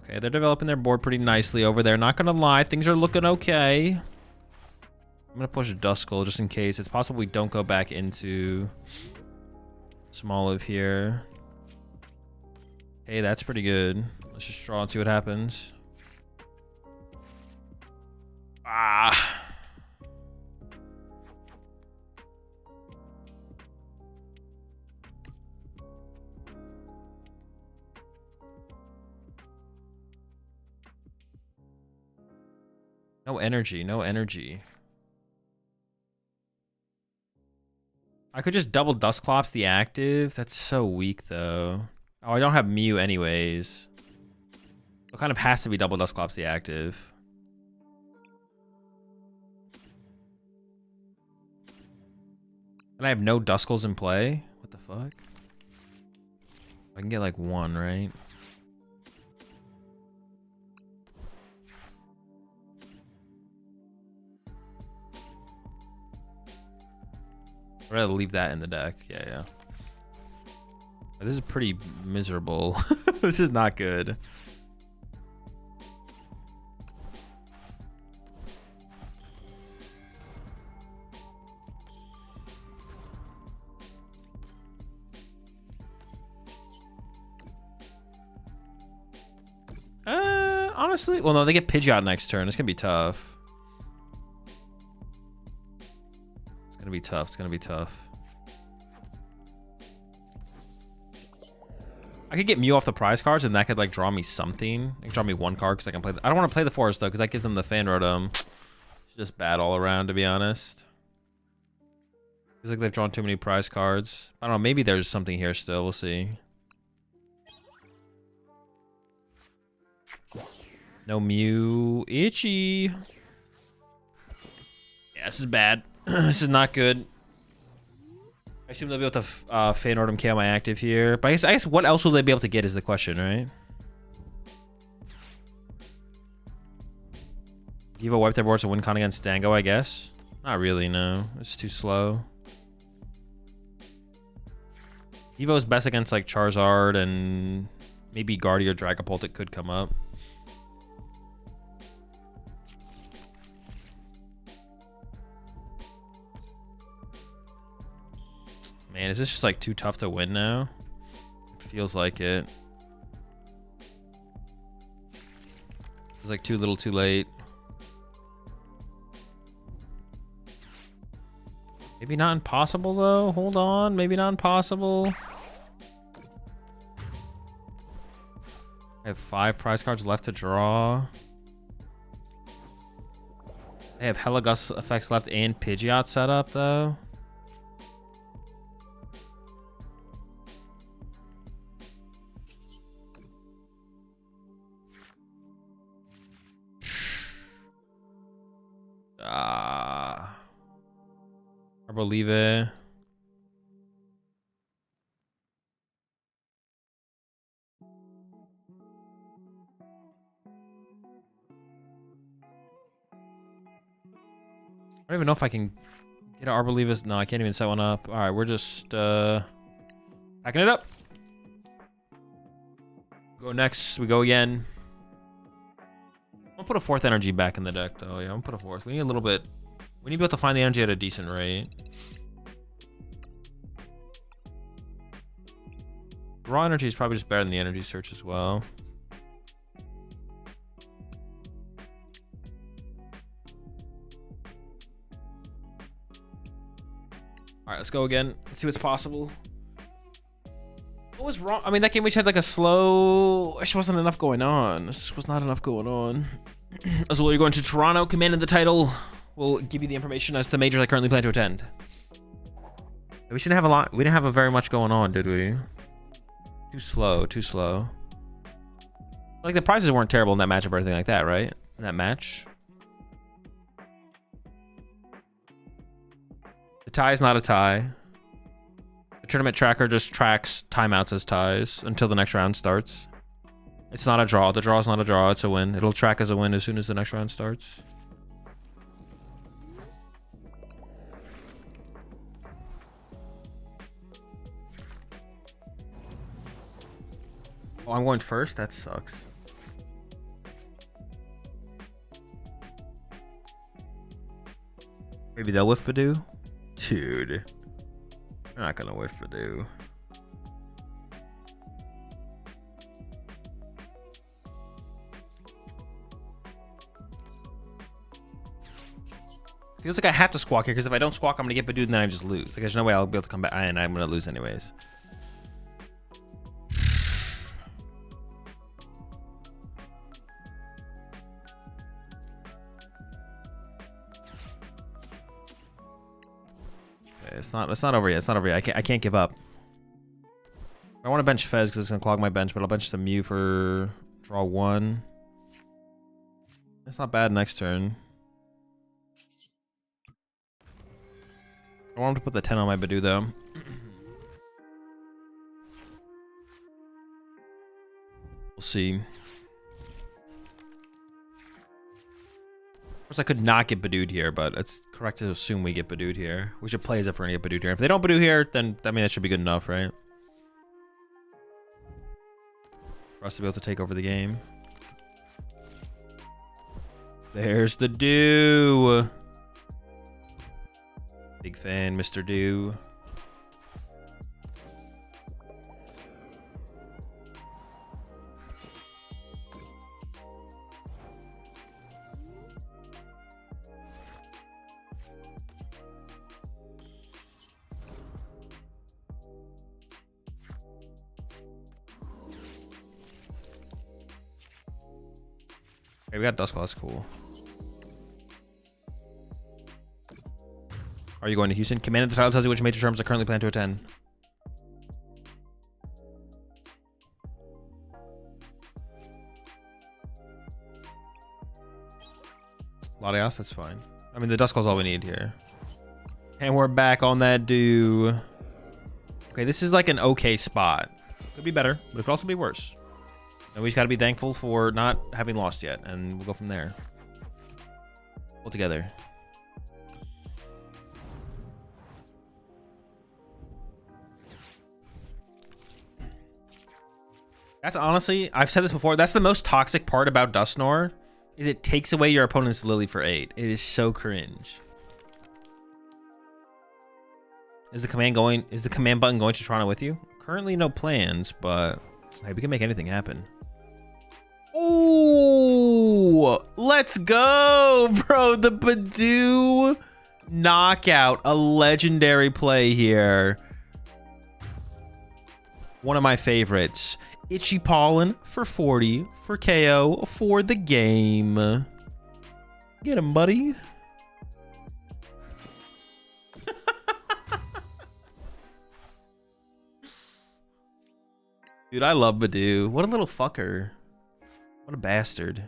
Okay, they're developing their board pretty nicely over there. Not gonna lie, things are looking okay. I'm gonna push Duskull just in case. It's possible we don't go back into Smoliv here. Hey, that's pretty good. Let's just draw and see what happens. Ah. No energy, no energy. I could just double Dusclops the active. That's so weak, though. Oh, I don't have Mew anyways. It kind of has to be double Dusclops the active. And I have no Duskulls in play? What the fuck? I can get like one, right? I'd rather leave that in the deck. Yeah. This is pretty miserable. This is not good. Honestly, well, no, they get Pidgeot next turn. It's gonna be tough. It's gonna be tough. It's gonna be tough. I could get Mew off the prize cards, and that could like draw me something. It could draw me one card because I can play. I don't want to play the forest though, because that gives them the Fan Rotom. It's just bad all around, to be honest. Feels like they've drawn too many prize cards. I don't know. Maybe there's something here still. We'll see. No Mew. Itchy. Yeah, this is bad. This is not good. I assume they'll be able to Fan Rotom KO my active here. But I guess what else will they be able to get is the question, right? Evo wipe their boards to win con against Dango, I guess. Not really, no. It's too slow. Evo is best against like Charizard and maybe Guardy or Dragapult. It could come up. Man, is this just like too tough to win now? It feels like it. It's like too little too late. Maybe not impossible though. Hold on. Maybe not impossible. I have 5 prize cards left to draw. I have Heligus effects left and Pidgeot set up though. Arboliva. I don't even know if I can get an Arboliva. No, I can't even set one up. All right, we're just packing it up. Go next. We go again. I'll put a 4th energy back in the deck, though. Yeah, I'll put a 4th. We need a little bit. We need to be able to find the energy at a decent rate. Raw energy is probably just better than the energy search as well. All right, let's go again. Let's see what's possible. What was wrong? I mean, that game we just had like a slow. There just wasn't enough going on. There just was not enough going on. As well, you're going to Toronto, commanding the title. We'll give you the information as to the majors I currently plan to attend. We shouldn't have a lot. We didn't have a very much going on, did we? Too slow. Too slow. Like the prizes weren't terrible in that matchup or anything like that, right? In that match. The tie is not a tie. The tournament tracker just tracks timeouts as ties until the next round starts. It's not a draw. The draw is not a draw. It's a win. It'll track as a win as soon as the next round starts. Oh, I'm going first? That sucks. Maybe they'll whiff Badoo? Dude. They're not gonna whiff Badoo. Feels like I have to squawk here, because if I don't squawk, I'm gonna get Badooed and then I just lose. Like, there's no way I'll be able to come back, and I'm gonna lose anyways. It's not over yet. It's not over yet. I can't give up. I want to bench Fez because it's gonna clog my bench, but I'll bench the Mew for draw 1. That's not bad next turn. I want him to put the 10 on my Badoo though. We'll see. Of course, I could not get Badooed here, but it's correct to assume we get Badooed here. We should play as if we're gonna get Badooed here. If they don't Badoo here, then I mean that should be good enough, right? For us to be able to take over the game. There's the Dew. Big fan, Mr. Dew. Okay, we got Duskull, that's cool. Are you going to Houston? Command of the title tells you which major terms I currently plan to attend. Latias, that's fine. I mean, the Duskull's all we need here. And we're back on that Dew. Okay, this is like an okay spot. Could be better, but it could also be worse. And we just got to be thankful for not having lost yet, and we'll go from there. Pull together. That's honestly, I've said this before, that's the most toxic part about Dusknoir, is it takes away your opponent's Lily for 8. It is so cringe. Is the command button going to Toronto with you? Currently no plans, but hey, we can make anything happen. Ooh, let's go, bro. The Badoo knockout, a legendary play here. One of my favorites. Itchy Pollen for 40 for KO for the game. Get him, buddy. Dude, I love Badoo. What a little fucker. What a bastard.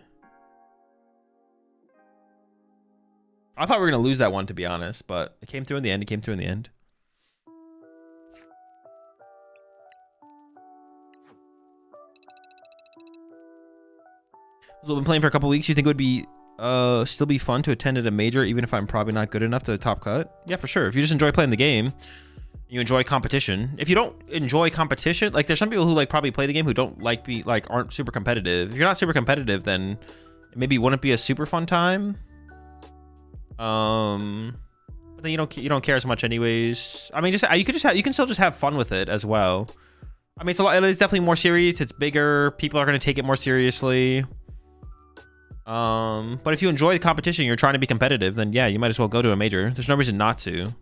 I thought we were going to lose that one, to be honest, but it came through in the end. It came through in the end. So I've been playing for a couple weeks. You think it would be still be fun to attend at a major, even if I'm probably not good enough to top cut? Yeah, for sure. If you just enjoy playing the game, you enjoy competition. If you don't enjoy competition, like there's some people who like probably play the game who don't like aren't super competitive. If you're not super competitive, then it maybe wouldn't be a super fun time. But then you don't care as much anyways. I mean, you can still just have fun with it as well. I mean, it's definitely more serious. It's bigger. People are going to take it more seriously. But if you enjoy the competition, you're trying to be competitive, then yeah, you might as well go to a major. There's no reason not to.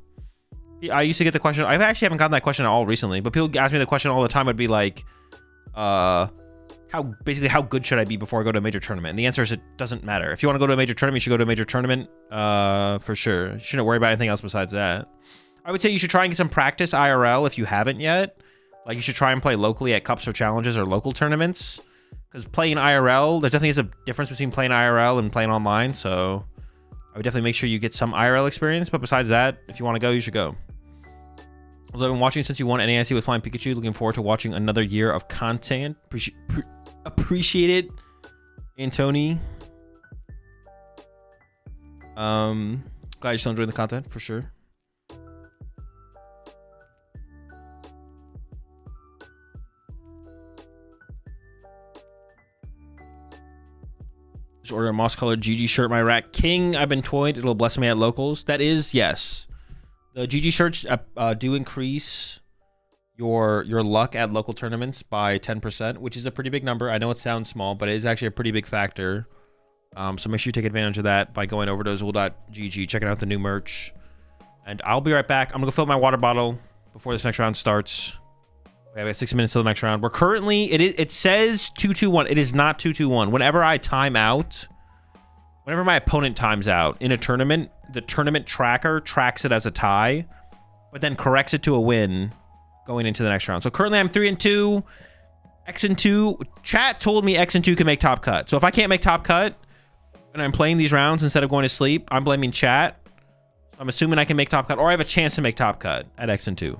I used to get the question. I actually haven't gotten that question at all recently, but people ask me the question all the time. Would be like, how good should I be before I go to a major tournament? And the answer is it doesn't matter. If you want to go to a major tournament, you should go to a major tournament, for sure. You shouldn't worry about anything else besides that. I would say you should try and get some practice IRL if you haven't yet. Like you should try and play locally at cups or challenges or local tournaments. Because playing IRL, there definitely is a difference between playing IRL and playing online. So I would definitely make sure you get some IRL experience. But besides that, if you want to go, you should go. I've been watching since you won NAIC with Flying Pikachu. Looking forward to watching another year of content. Appreciate it, Antony. Glad you're still enjoying the content for sure. Just order a moss-colored GG shirt. My Rat King. I've been toyed. It'll bless me at locals. That is yes. The GG shirts do increase your luck at local tournaments by 10%, which is a pretty big number. I know it sounds small, but it is actually a pretty big factor. So make sure you take advantage of that by going over to Azul.gg, checking out the new merch. And I'll be right back. I'm going to go fill up my water bottle before this next round starts. Okay, we got 6 minutes till the next round. We're currently, it says 2-2-1. It is not 2-2-1. Whenever I time out, whenever my opponent times out in a tournament, the tournament tracker tracks it as a tie, but then corrects it to a win going into the next round. So currently I'm 3-2, X and 2. Chat told me X and 2 can make top cut. So if I can't make top cut and I'm playing these rounds instead of going to sleep, I'm blaming chat. I'm assuming I can make top cut, or I have a chance to make top cut at X and 2.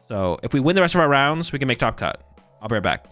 So if we win the rest of our rounds, we can make top cut. I'll be right back.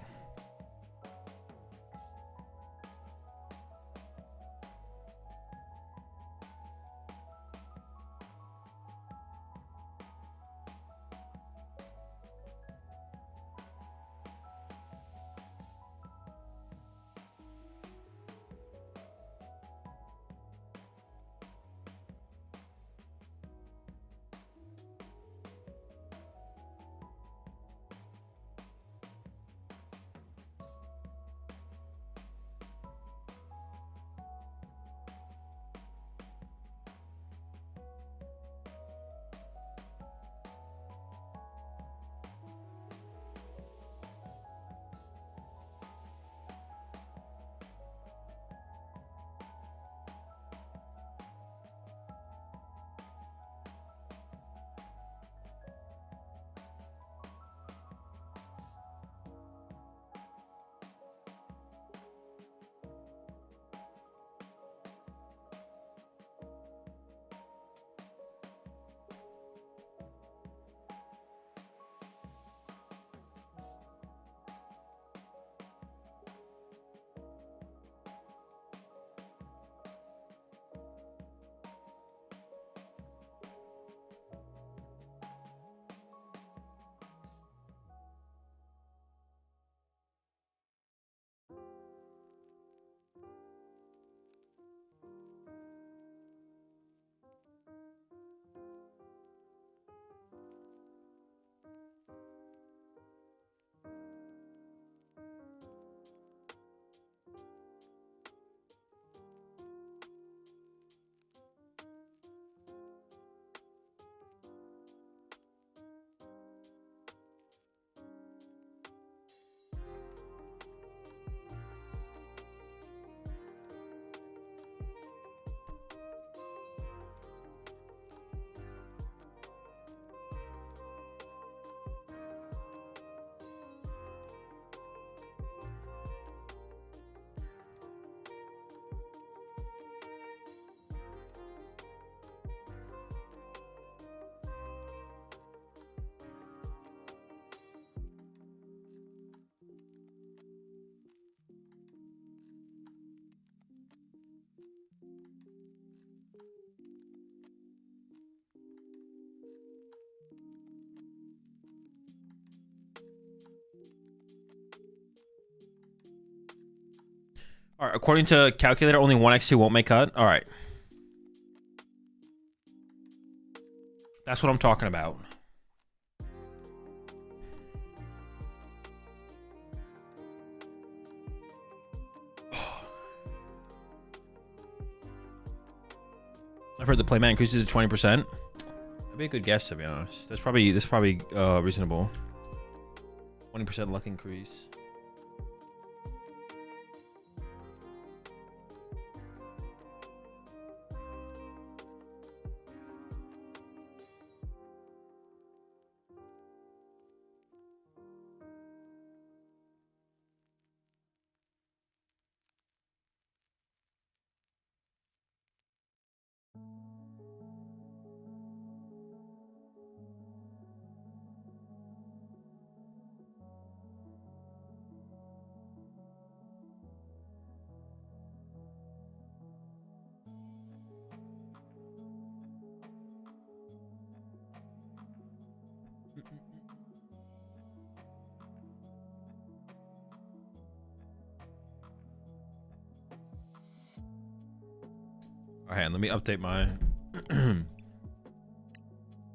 All right, according to calculator, only 1x2 won't make cut. All right. That's what I'm talking about. I've heard the playmat increases to 20%. That'd be a good guess, to be honest. That's probably reasonable. 20% luck increase. Alright, let me update my... I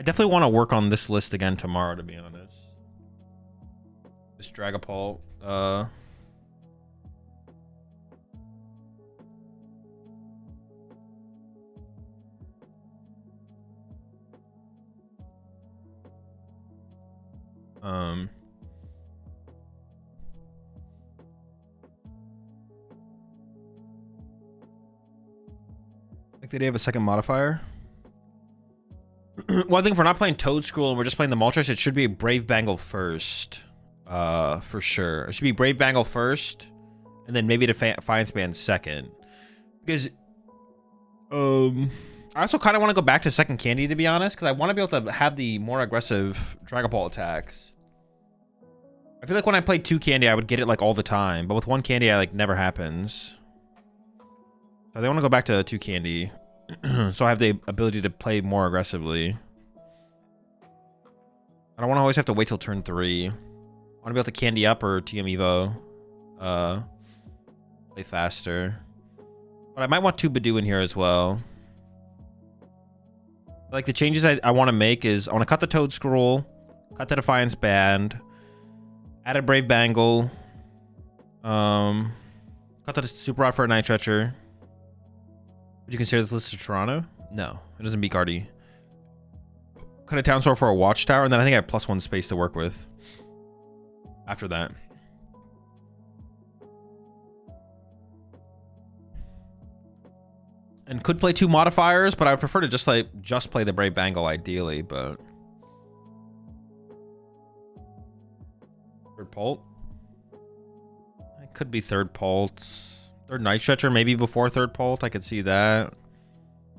definitely want to work on this list again tomorrow, to be honest. This Dragapult. Like they have a second modifier. Well, I think if we're not playing Toad Scroll and we're just playing the Moltres, it should be a Brave Bangle first. For sure. It should be Brave Bangle first, and then maybe Defiance Band second. Because, I also kind of want to go back to second candy, to be honest, because I want to be able to have the more aggressive Dragapult attacks. I feel like when I played 2 candy, I would get it like all the time, but with 1 candy, I like never happens. So they want to go back to 2 candy, so I have the ability to play more aggressively. I don't want to always have to wait till turn 3. I want to be able to candy up or TM Evo, play faster. But I might want 2 Badoo in here as well. Like the changes I want to make is I want to cut the Toad Scroll, cut the Defiance Band, add a Brave Bangle, cut the Super Rod for a Night Stretcher. Would you consider this list of Toronto? No, it doesn't beat Guardy. Cut a Town Sword for a Watchtower, and then I think I have +1 space to work with after that. And could play 2 modifiers, but I would prefer to just play the Brave Bangle ideally, but third Pult. It could be third Pult. Third Night Stretcher, maybe before third Pult. I could see that.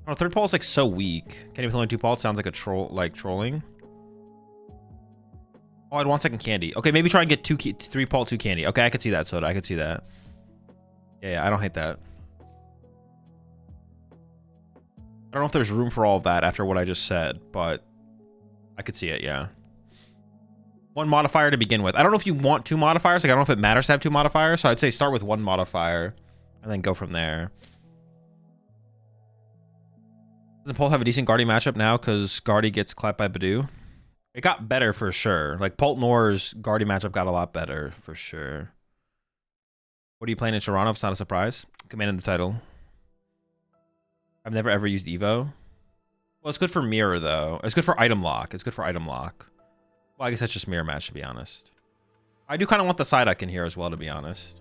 Oh, third Pult's like so weak. Can't even play 2 Pult. Sounds like a trolling. Oh, I'd want second candy. Okay, maybe try and get 3 Pult, 2 candy. Okay, I could see that, Soda. I could see that. Yeah, I don't hate that. I don't know if there's room for all of that after what I just said, but I could see it, yeah. 1 modifier to begin with. I don't know if you want 2 modifiers. Like, I don't know if it matters to have 2 modifiers, so I'd say start with 1 modifier and then go from there. Doesn't Pult have a decent Guardy matchup now because Guardy gets clapped by Badoo? It got better for sure. Like, Pult Nor's Guardy matchup got a lot better for sure. What are you playing in Toronto? It's not a surprise. Command in the title. I've never ever used Evo. Well, it's good for mirror though. It's good for item lock. It's good for item lock. Well, I guess that's just mirror match, to be honest. I do kind of want the Psyduck in here as well, to be honest.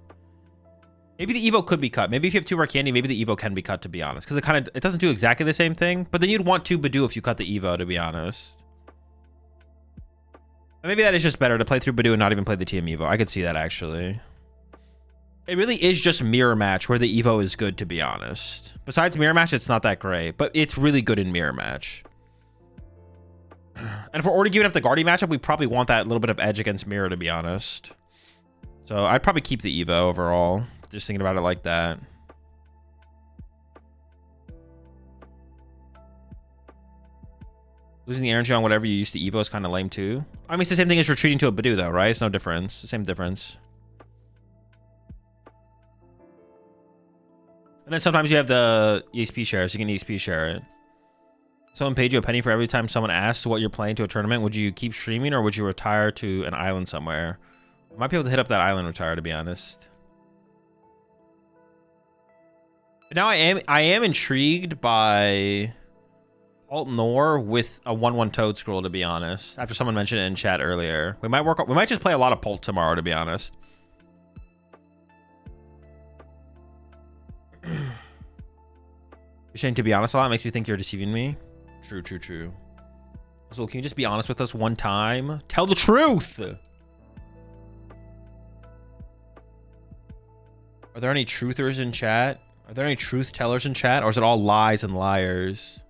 Maybe the Evo could be cut. Maybe if you have 2 rare candy, maybe the Evo can be cut, to be honest. Because it doesn't do exactly the same thing. But then you'd want 2 Badoo if you cut the Evo, to be honest. But maybe that is just better to play through Badoo and not even play the TM Evo. I could see that, actually. It really is just mirror match where the Evo is good, to be honest. Besides mirror match, it's not that great. But it's really good in mirror match. And if we're already giving up the Guardy matchup, we probably want that little bit of edge against mirror, to be honest. So I'd probably keep the Evo overall. Just thinking about it like that. Losing the energy on whatever you used to Evo is kind of lame too. I mean, it's the same thing as retreating to a Badoo though, right? It's no difference. Same difference. And then sometimes you have the EXP share, so you can EXP share it. Someone paid you a penny for every time someone asks what you're playing to a tournament. Would you keep streaming or would you retire to an island somewhere? I might be able to hit up that island retire, to be honest. But now I am intrigued by Alt Nor with a 1/1 Toad Scroll, to be honest. After someone mentioned it in chat earlier. We might just play a lot of Pult tomorrow, to be honest. You're saying to be honest a lot makes you think you're deceiving me. True, true, true. So can you just be honest with us one time? Tell the truth! Are there any truthers in chat? Are there any truth tellers in chat? Or is it all lies and liars?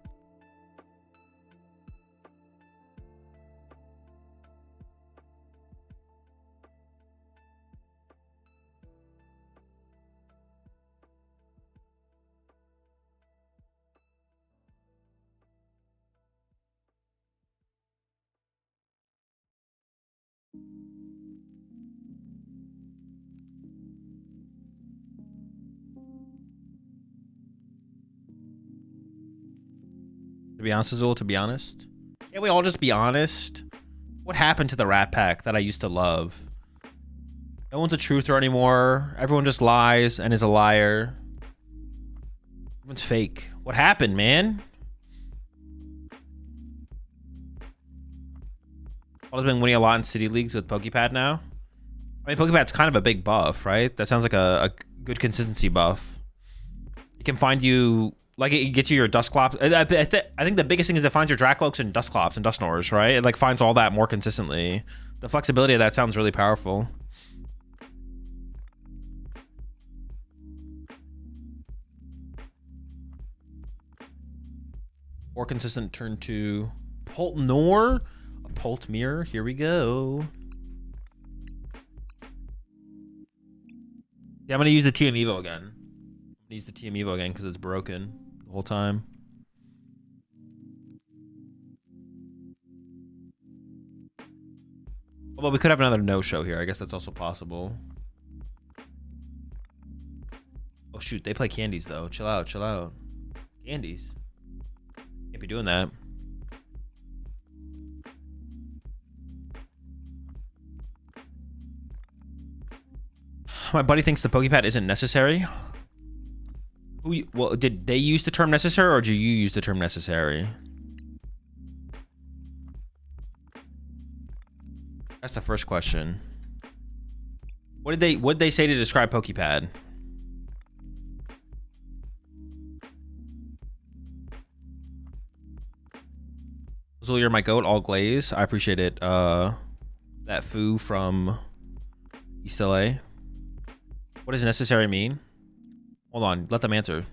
To be honest, Azul, to be honest. Can't we all just be honest? What happened to the Rat Pack that I used to love? No one's a truther anymore. Everyone just lies and is a liar. Everyone's fake. What happened, man? I've been winning a lot in city leagues with PokePad now. I mean, PokePad's kind of a big buff, right? That sounds like a good consistency buff. It can find you... Like, it gets you your Dusclops. I think the biggest thing is it finds your Dracloaks and Dusclops and Dusknors, right? It, like, finds all that more consistently. The flexibility of that sounds really powerful. More consistent turn to Pult Nor. A Pult Mirror. Here we go. Yeah, I'm going to use the TM Evo again. I'm going to use the TM Evo again because it's broken the whole time. Although we could have another no-show here. I guess that's also possible. Oh, shoot. They play Candies, though. Chill out. Chill out. Candies. Can't be doing that. My buddy thinks the PokePad isn't necessary. Well, did they use the term necessary or did you use the term necessary? That's the first question. What did they say to describe PokePad? Azul, you're my goat, all glaze. I appreciate it. That foo from East LA. What does necessary mean? Hold on, let them answer.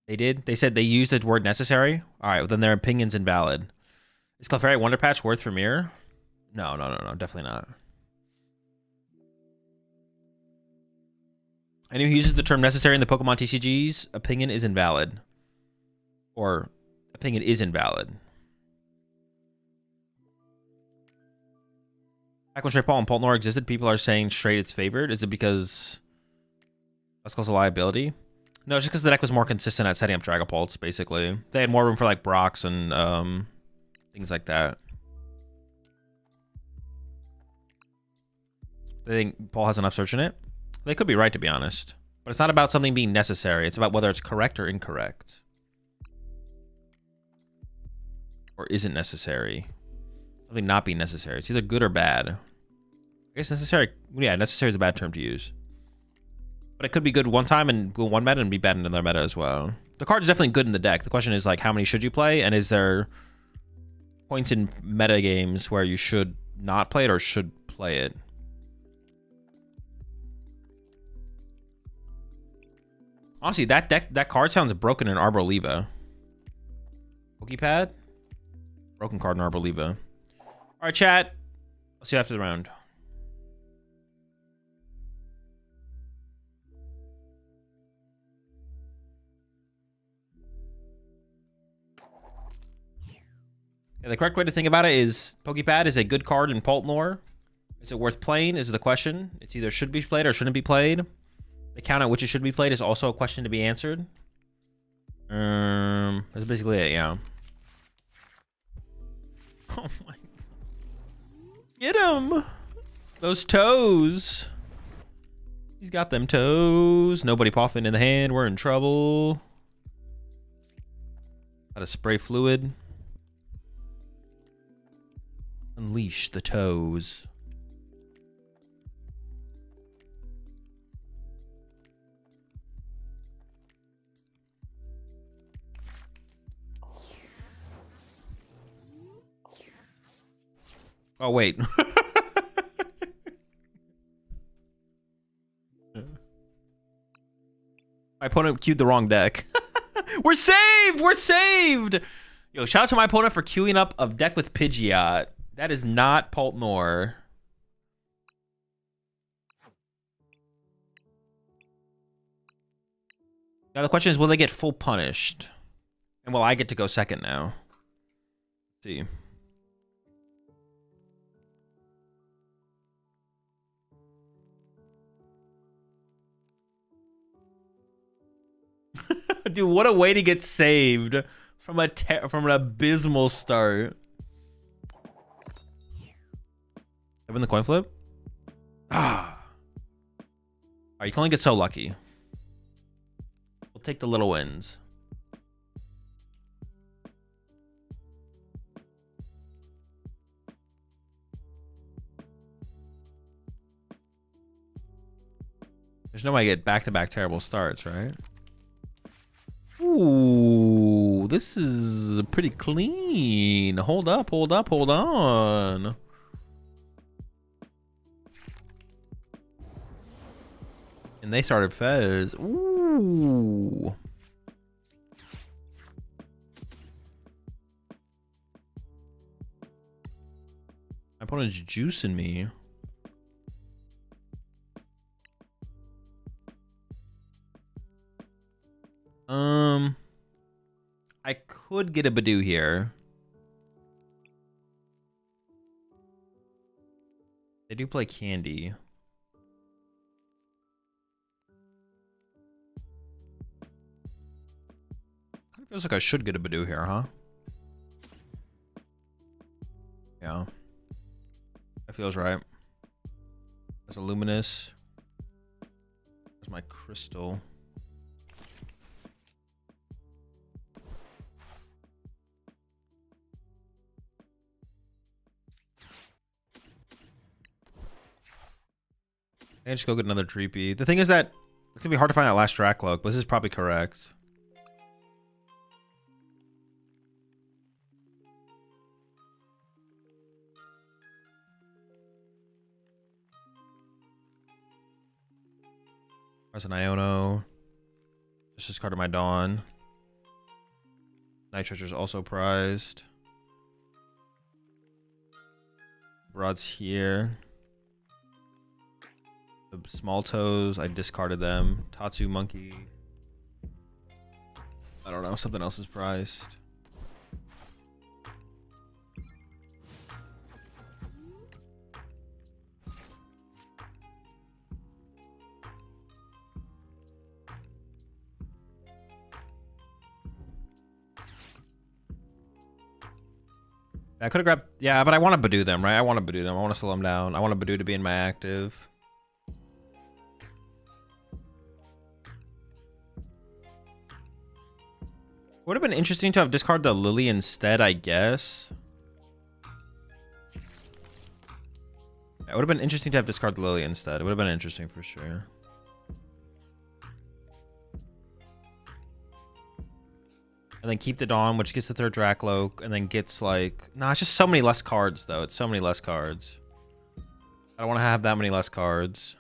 They did? They said they used the word necessary? Alright, well, then their opinion's invalid. Is Clefairy Wonder Patch worth for mirror? No, definitely not. Anyone who uses the term necessary in the Pokemon TCG's opinion is invalid. Or opinion is invalid. Back when Str8 and Pult Nor existed, people are saying Str8 is favored. Is it because that's cause a liability? No, it's just because the deck was more consistent at setting up Dragapults, basically. They had more room for like Brocks and things like that. They think Paul has enough search in it. They could be right, to be honest. But it's not about something being necessary. It's about whether it's correct or incorrect. Or isn't necessary. Something not being necessary. It's either good or bad. I guess necessary... Yeah, necessary is a bad term to use. But it could be good one time and go one meta and be bad in another meta as well. The card is definitely good in the deck. The question is, like, how many should you play? And is there points in meta games where you should not play it or should play it? Honestly, that card sounds broken in Arboliva. PokePad? Broken card in Arboliva. All right, chat. I'll see you after the round. Yeah, the correct way to think about it is PokePad is a good card in Pult Nor. Is it worth playing is the question. It's either should be played or shouldn't be played. The count at which it should be played is also a question to be answered. That's basically it, yeah. Oh my. Get him! Those toes. He's got them toes. Nobody popping in the hand. We're in trouble. Gotta spray fluid. Unleash the toes. Oh, wait. My opponent queued the wrong deck. We're saved! We're saved! Yo, shout out to my opponent for queuing up a deck with Pidgeot. That is not Poltnor. Now the question is, will they get full punished? And will I get to go second now? Let's see. Dude, what a way to get saved from an abysmal start. I win the coin flip? Ah. Alright, you can only get so lucky. We'll take the little wins. There's no way I get back-to-back terrible starts, right? Ooh, this is pretty clean. Hold up, hold up, hold on. And they started Fez. Ooh. My opponent's juicing me. I could get a Badoo here. They do play Candy. Kind of feels like I should get a Badoo here, huh? Yeah. That feels right. There's a Luminous. There's my Crystal. I just go get another Dreepy. The thing is that it's gonna be hard to find that last Dracloak, but this is probably correct. There's an Iono. Just discarded my Dawn. Night Treasure's also prized. Rod's here. The small toes, I discarded them. Tatsu Monkey. I don't know, something else is priced. I could have grabbed, yeah, but I want to Badoo them, right? I want to Badoo them. I want to slow them down. I want Badoo to be in my active. Would have been interesting to have discarded the Lily instead, I guess. It would have been interesting to have discarded the Lily instead. It would have been interesting for sure. And then keep the Dawn, which gets the third Dracloak, and then gets like... Nah, it's just so many less cards, though. It's so many less cards. I don't want to have that many less cards.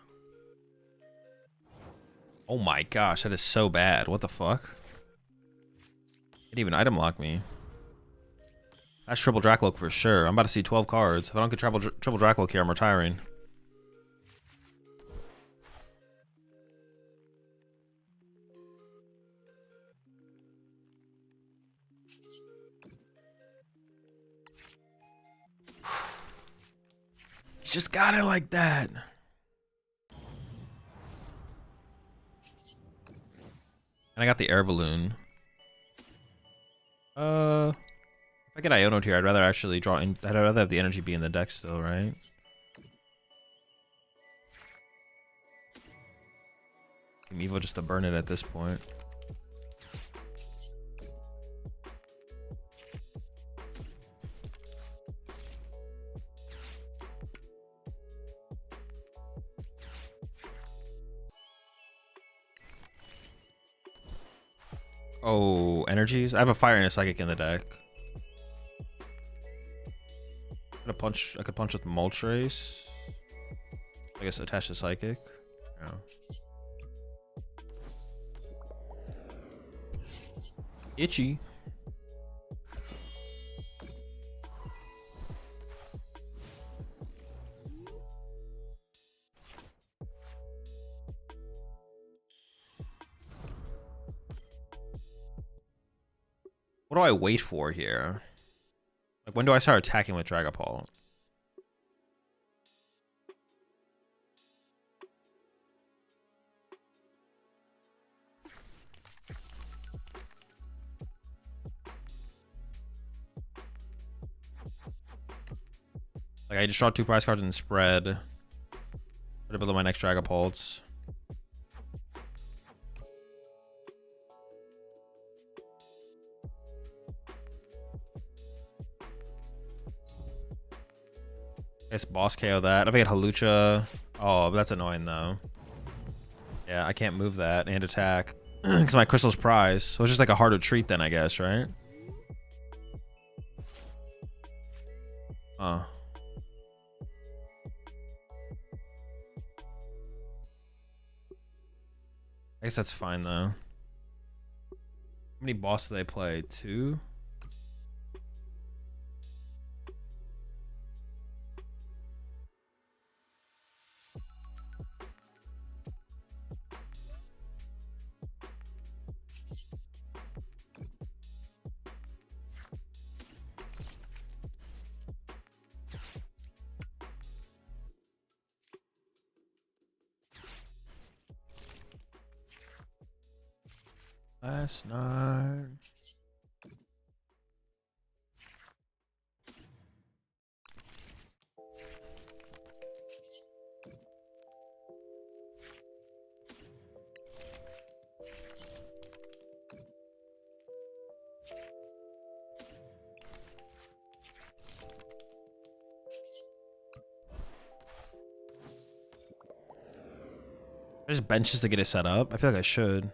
Oh my gosh, that is so bad. What the fuck? It even item lock me. That's triple Dracloak for sure. I'm about to see 12 cards. If I don't get triple Dracloak here, I'm retiring. just got it like that. And I got the air balloon. If I get Ionoed here, I'd rather actually draw in. I'd rather have the energy be in the deck still, right? Evo just to burn it at this point. Oh, energies. I have a fire and a psychic in the deck. I could punch with Moltres. I guess attach to psychic. Yeah. Itchy. What do I wait for here? Like, when do I start attacking with Dragapult? Like, I just draw 2 prize cards and spread. Put it below my next Dragapults. I guess boss KO that. If I get Halucha. Oh, but that's annoying though. Yeah, I can't move that and attack. Because my crystal's prize. So it's just like a hard retreat then, I guess, right? Oh. I guess that's fine though. How many bosses do they play? 2? Last night. I just benches to get it set up. I feel like I should.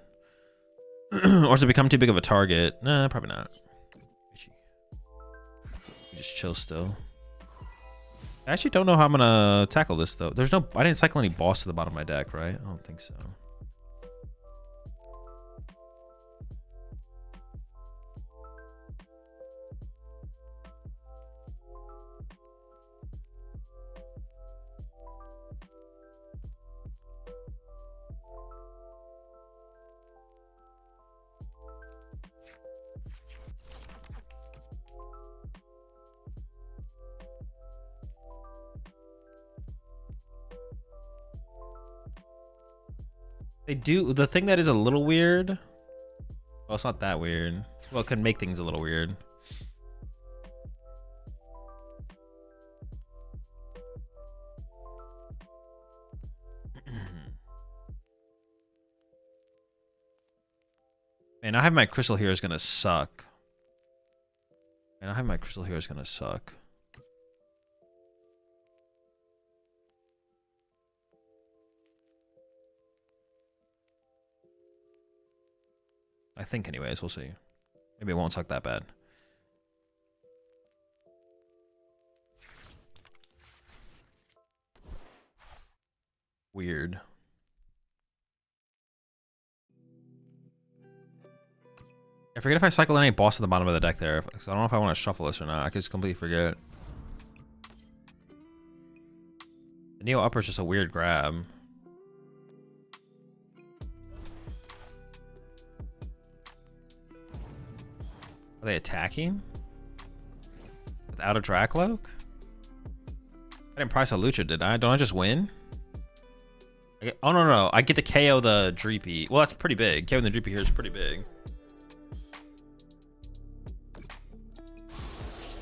Or does it become too big of a target? Nah, probably not. Just chill still. I actually don't know how I'm gonna tackle this though. There's no, I didn't cycle any boss to the bottom of my deck, right? I don't think so. They do the thing that is a little weird. Well, it's not that weird. Well, it could make things a little weird. Man, I have my crystal here is gonna suck. And I have my crystal here is gonna suck. I think anyways, we'll see. Maybe it won't suck that bad. Weird. I forget if I cycle any boss at the bottom of the deck there. I don't know if I want to shuffle this or not. I could just completely forget. The Neo Upper is just a weird grab. Are they attacking? Without a Dracloak? I didn't price a Lucha, did I? Don't I just win? Oh, no. I get to KO the Dreepy. Well, that's pretty big. KOing the Dreepy here is pretty big.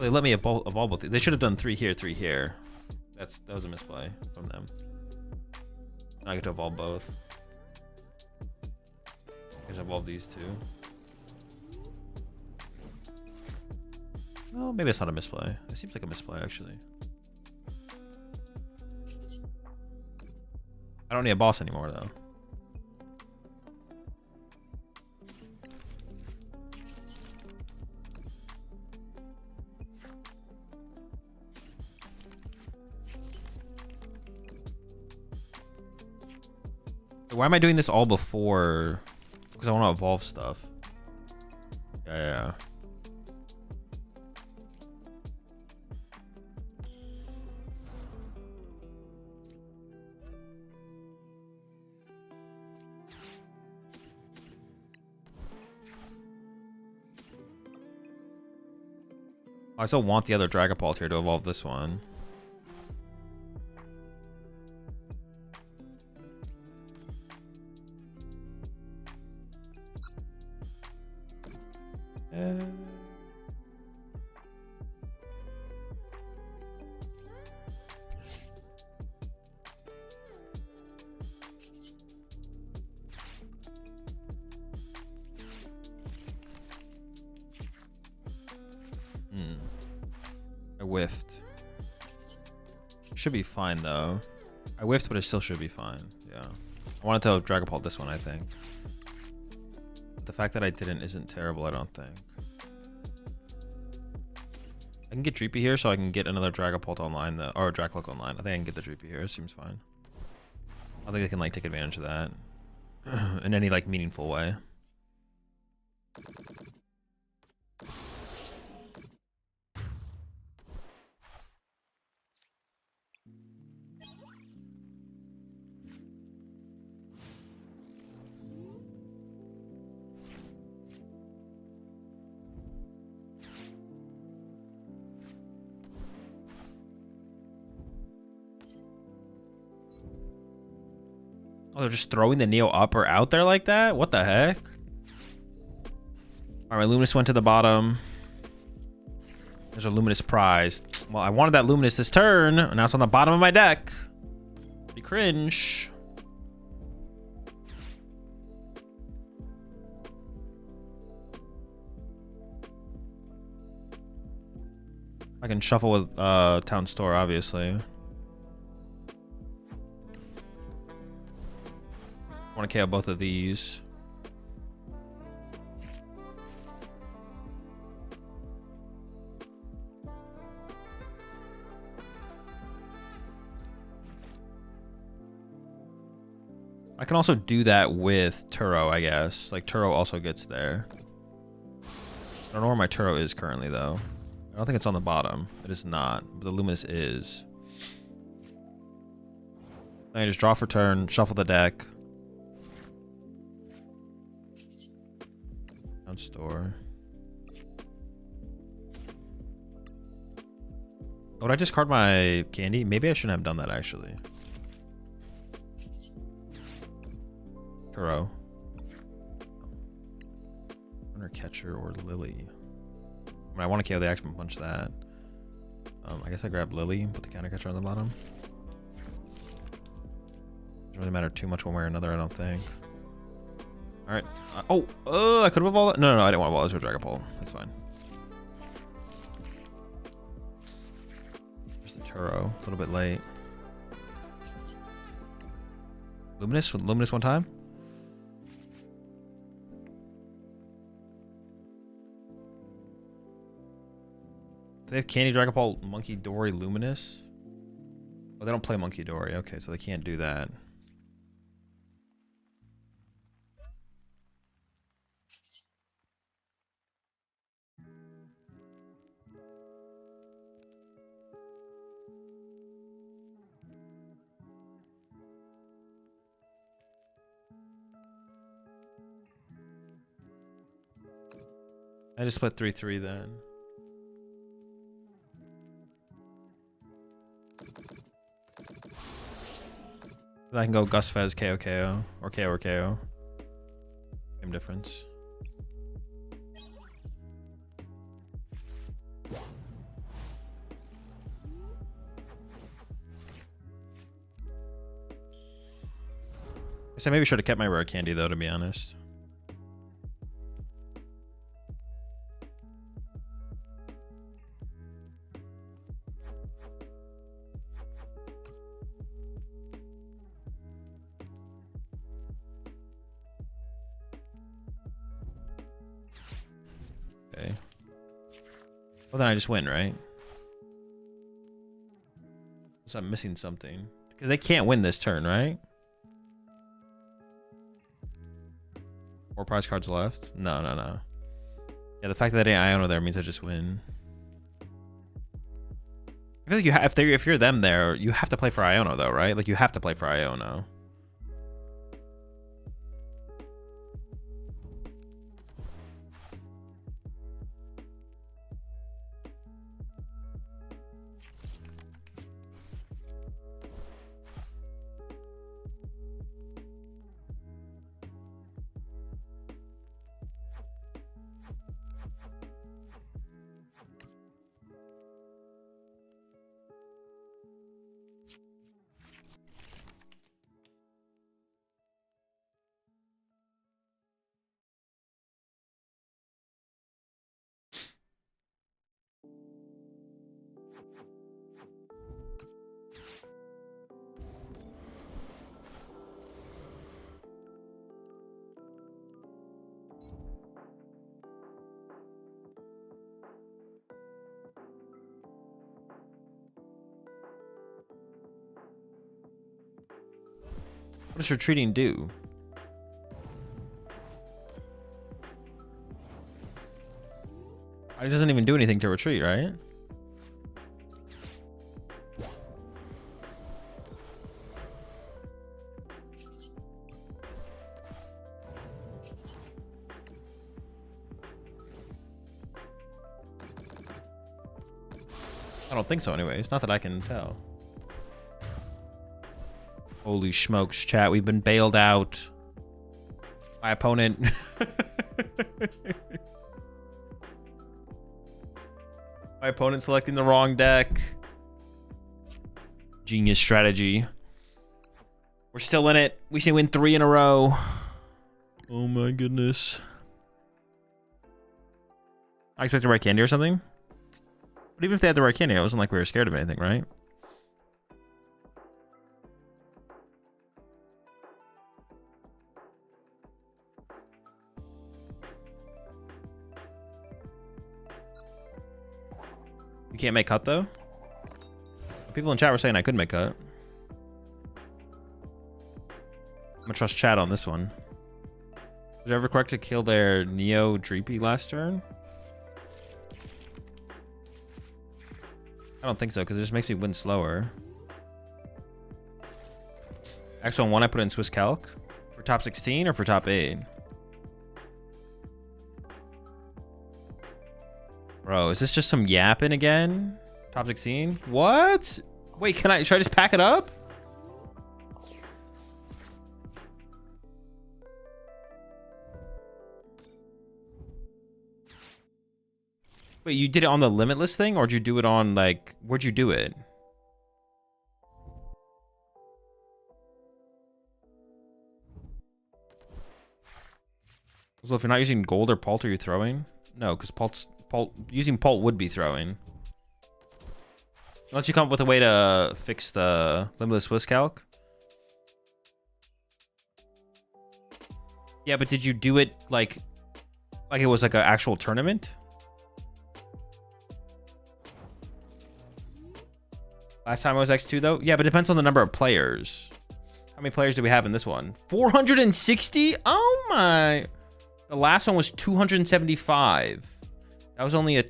They let me evolve both. They should have done 3 here, 3 here. That was a misplay from them. Now I get to evolve both. I can evolve these 2. Well, maybe it's not a misplay. It seems like a misplay, actually. I don't need a boss anymore, though. Why am I doing this all before? Because I want to evolve stuff. Yeah. I still want the other Dragapult here to evolve this one. I whiffed. Should be fine though. I whiffed, but it still should be fine. Yeah. I wanted to Dragapult this one, I think. But the fact that I didn't isn't terrible, I don't think. I can get Dreepy here, so I can get another Dragapult online, though, or Dracloak online. I think I can get the Dreepy here. It seems fine. I think they can like take advantage of that in any like meaningful way. Oh, they're just throwing the Neo up or out there like that? What the heck? All right, Luminous went to the bottom. There's a Luminous prize. Well, I wanted that Luminous this turn, and now it's on the bottom of my deck. Pretty cringe. I can shuffle with Town Store, obviously. I want to KO both of these. I can also do that with Turo, I guess. Like, Turo also gets there. I don't know where my Turo is currently, though. I don't think it's on the bottom. It is not, but the Luminous is. I just draw for turn, shuffle the deck. Town Store. Oh, would I discard my candy? Maybe I shouldn't have done that, actually. Turo. Runner Catcher or Lily. I mean, I want to KO the action punch that. I guess I grab Lily, put the counter catcher on the bottom. Doesn't really matter too much one way or another, I don't think. All right. I could have evolved. No, I didn't want to evolve. Let's go Dragapult. That's fine. Just the Turo. A little bit late. Luminous one time. They have Candy, Dragapult, Monkey Dory, Luminous. Oh, they don't play Monkey Dory. Okay, so they can't do that. I just split 3-3 then. I can go Gus Fez, KO, KO, or KO or KO. Same difference. I maybe should have kept my rare candy though, to be honest. Okay. Well, then I just win, right? So I'm missing something. Because they can't win this turn, right? 4 prize cards left? No, no, no. Yeah, the fact that they ain't Iono there means I just win. I feel like you if you're them there, you have to play for Iono though, right? Like you have to play for Iono. What does retreating do? It doesn't even do anything to retreat, right? I don't think so anyways. Not that I can tell. Holy smokes, chat. We've been bailed out. My opponent. My opponent selecting the wrong deck. Genius strategy. We're still in it. We should win 3 in a row. Oh my goodness. I expect the right candy or something. But even if they had the right candy, it wasn't like we were scared of anything, right? You can't make cut though? People in chat were saying I could make cut. I'm gonna trust chat on this one. Did I ever correct to kill their Neo Dreepy last turn? I don't think so, because it just makes me win slower. X1 I put in Swiss Calc for top 16 or for top 8? Bro, is this just some yapping again? Top 16? What? Wait, should I just pack it up? Wait, you did it on the limitless thing, or did you do it on, like, where'd you do it? So if you're not using gold or Pult, are you throwing? No, because using Pult would be throwing. Unless you come up with a way to fix the limitless Swiss Calc. Yeah, but did you do it like it was like an actual tournament? Last time it was X2 though? Yeah, but it depends on the number of players. How many players do we have in this one? 460? Oh my. The last one was 275. That was only a...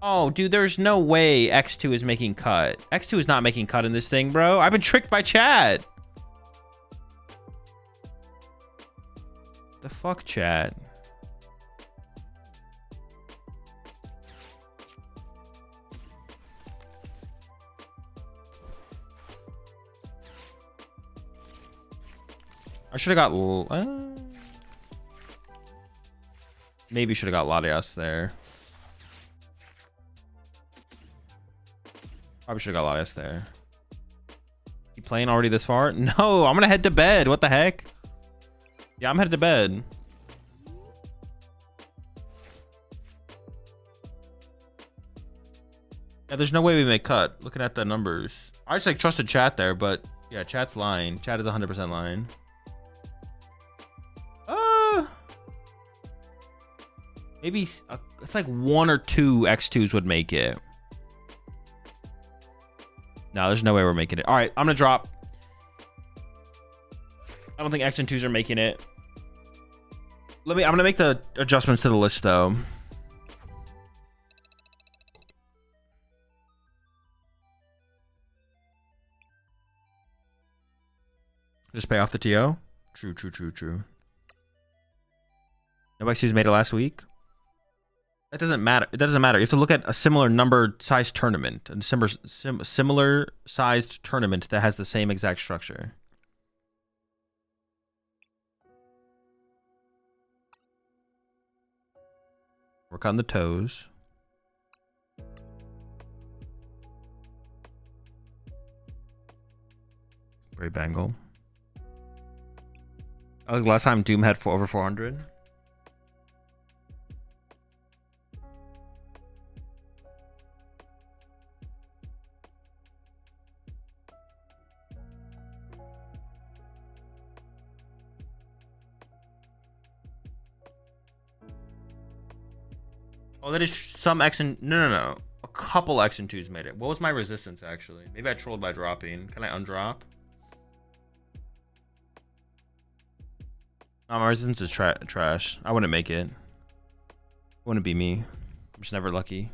Oh, dude, there's no way X2 is making cut. X2 is not making cut in this thing, bro. I've been tricked by chat. The fuck, chat? I should have got... maybe should have got Latias there. Probably should have got Latias there. You playing already this far? No, I'm gonna head to bed. What the heck? Yeah, I'm headed to bed. Yeah, there's no way we make cut. Looking at the numbers. I just like trusted chat there, but yeah, chat's lying. Chat is 100% lying. Maybe it's like 1 or 2 X2s would make it. No, there's no way we're making it. All right, I'm gonna drop. I don't think X and 2s are making it. I'm gonna make the adjustments to the list though. Just pay off the TO. True. No X2s made it last week. That doesn't matter. It doesn't matter. You have to look at a similar number sized tournament, a similar sized tournament that has the same exact structure. Work on the toes. Brave Bangle. Oh, last time Doom had over 400. Oh, that is some X and... No. A couple X and 2s made it. What was my resistance, actually? Maybe I trolled by dropping. Can I undrop? No, my resistance is trash. I wouldn't make it. Wouldn't be me. I'm just never lucky.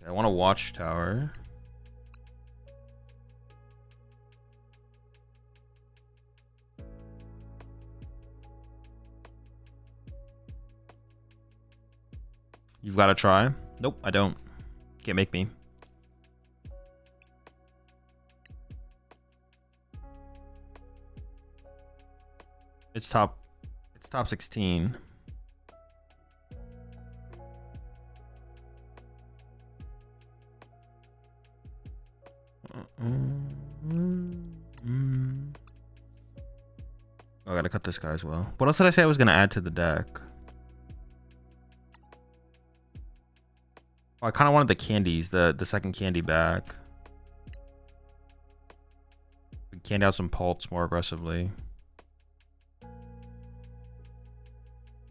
Okay, I want a watchtower. You've got to try. Nope, I don't. Can't make me. It's top 16. Oh, I gotta cut this guy as well. What else did I say I was gonna add to the deck? Oh, I kind of wanted the candies, the second candy back. Candy out some Pults more aggressively.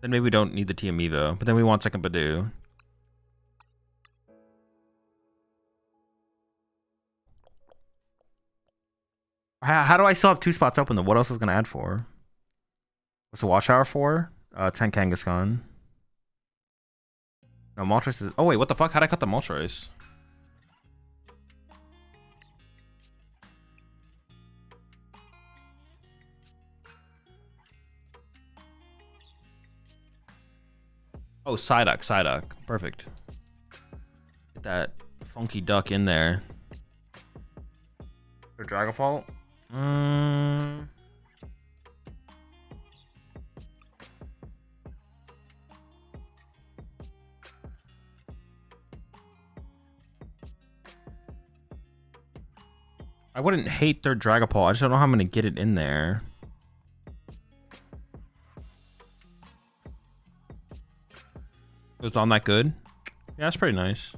Then maybe we don't need the TME though, but then we want second Badoo. How do I still have 2 spots open though? What else is gonna add for? What's the Watchtower for? 10 Kangaskhan. No, Moltres is... Oh wait, what the fuck? How'd I cut the Moltres? Oh, Psyduck. Perfect. Get that funky duck in there. For Dragapult? I wouldn't hate their Dragapult. I just don't know how I'm going to get it in there. Was on that good? Yeah, that's pretty nice.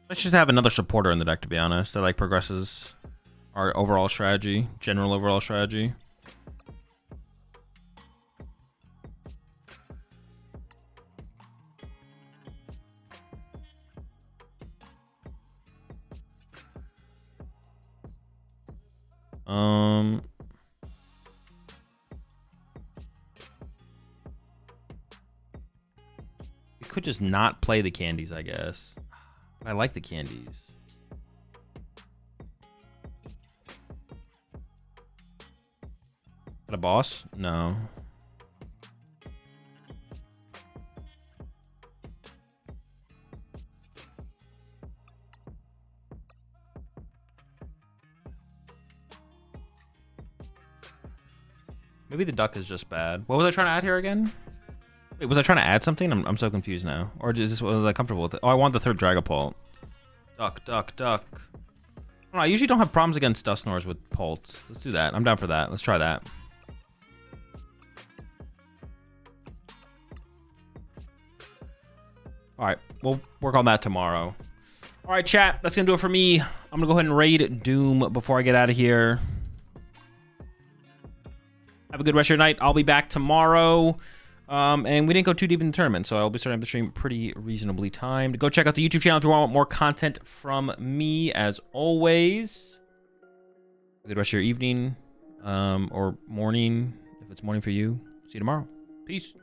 Let's just have another supporter in the deck, to be honest. That like progresses our overall strategy, general overall strategy. We could just not play the candies, I guess. I like the candies. Got a boss? No. Maybe the duck is just bad. What was I trying to add here again? Wait, was I trying to add something? I'm so confused now. Or is this, was I comfortable with it? Oh, I want the third Dragapult. Duck, duck, duck. I usually don't have problems against Dusknors with Pults. Let's do that. I'm down for that. Let's try that. All right, we'll work on that tomorrow. All right, chat, that's gonna do it for me. I'm gonna go ahead and raid Doom before I get out of here. Have a good rest of your night. I'll be back tomorrow. And we didn't go too deep in the tournament, so I'll be starting the stream pretty reasonably timed. Go check out the YouTube channel if you want more content from me, as always. Have a good rest of your evening, or morning, if it's morning for you. See you tomorrow. Peace.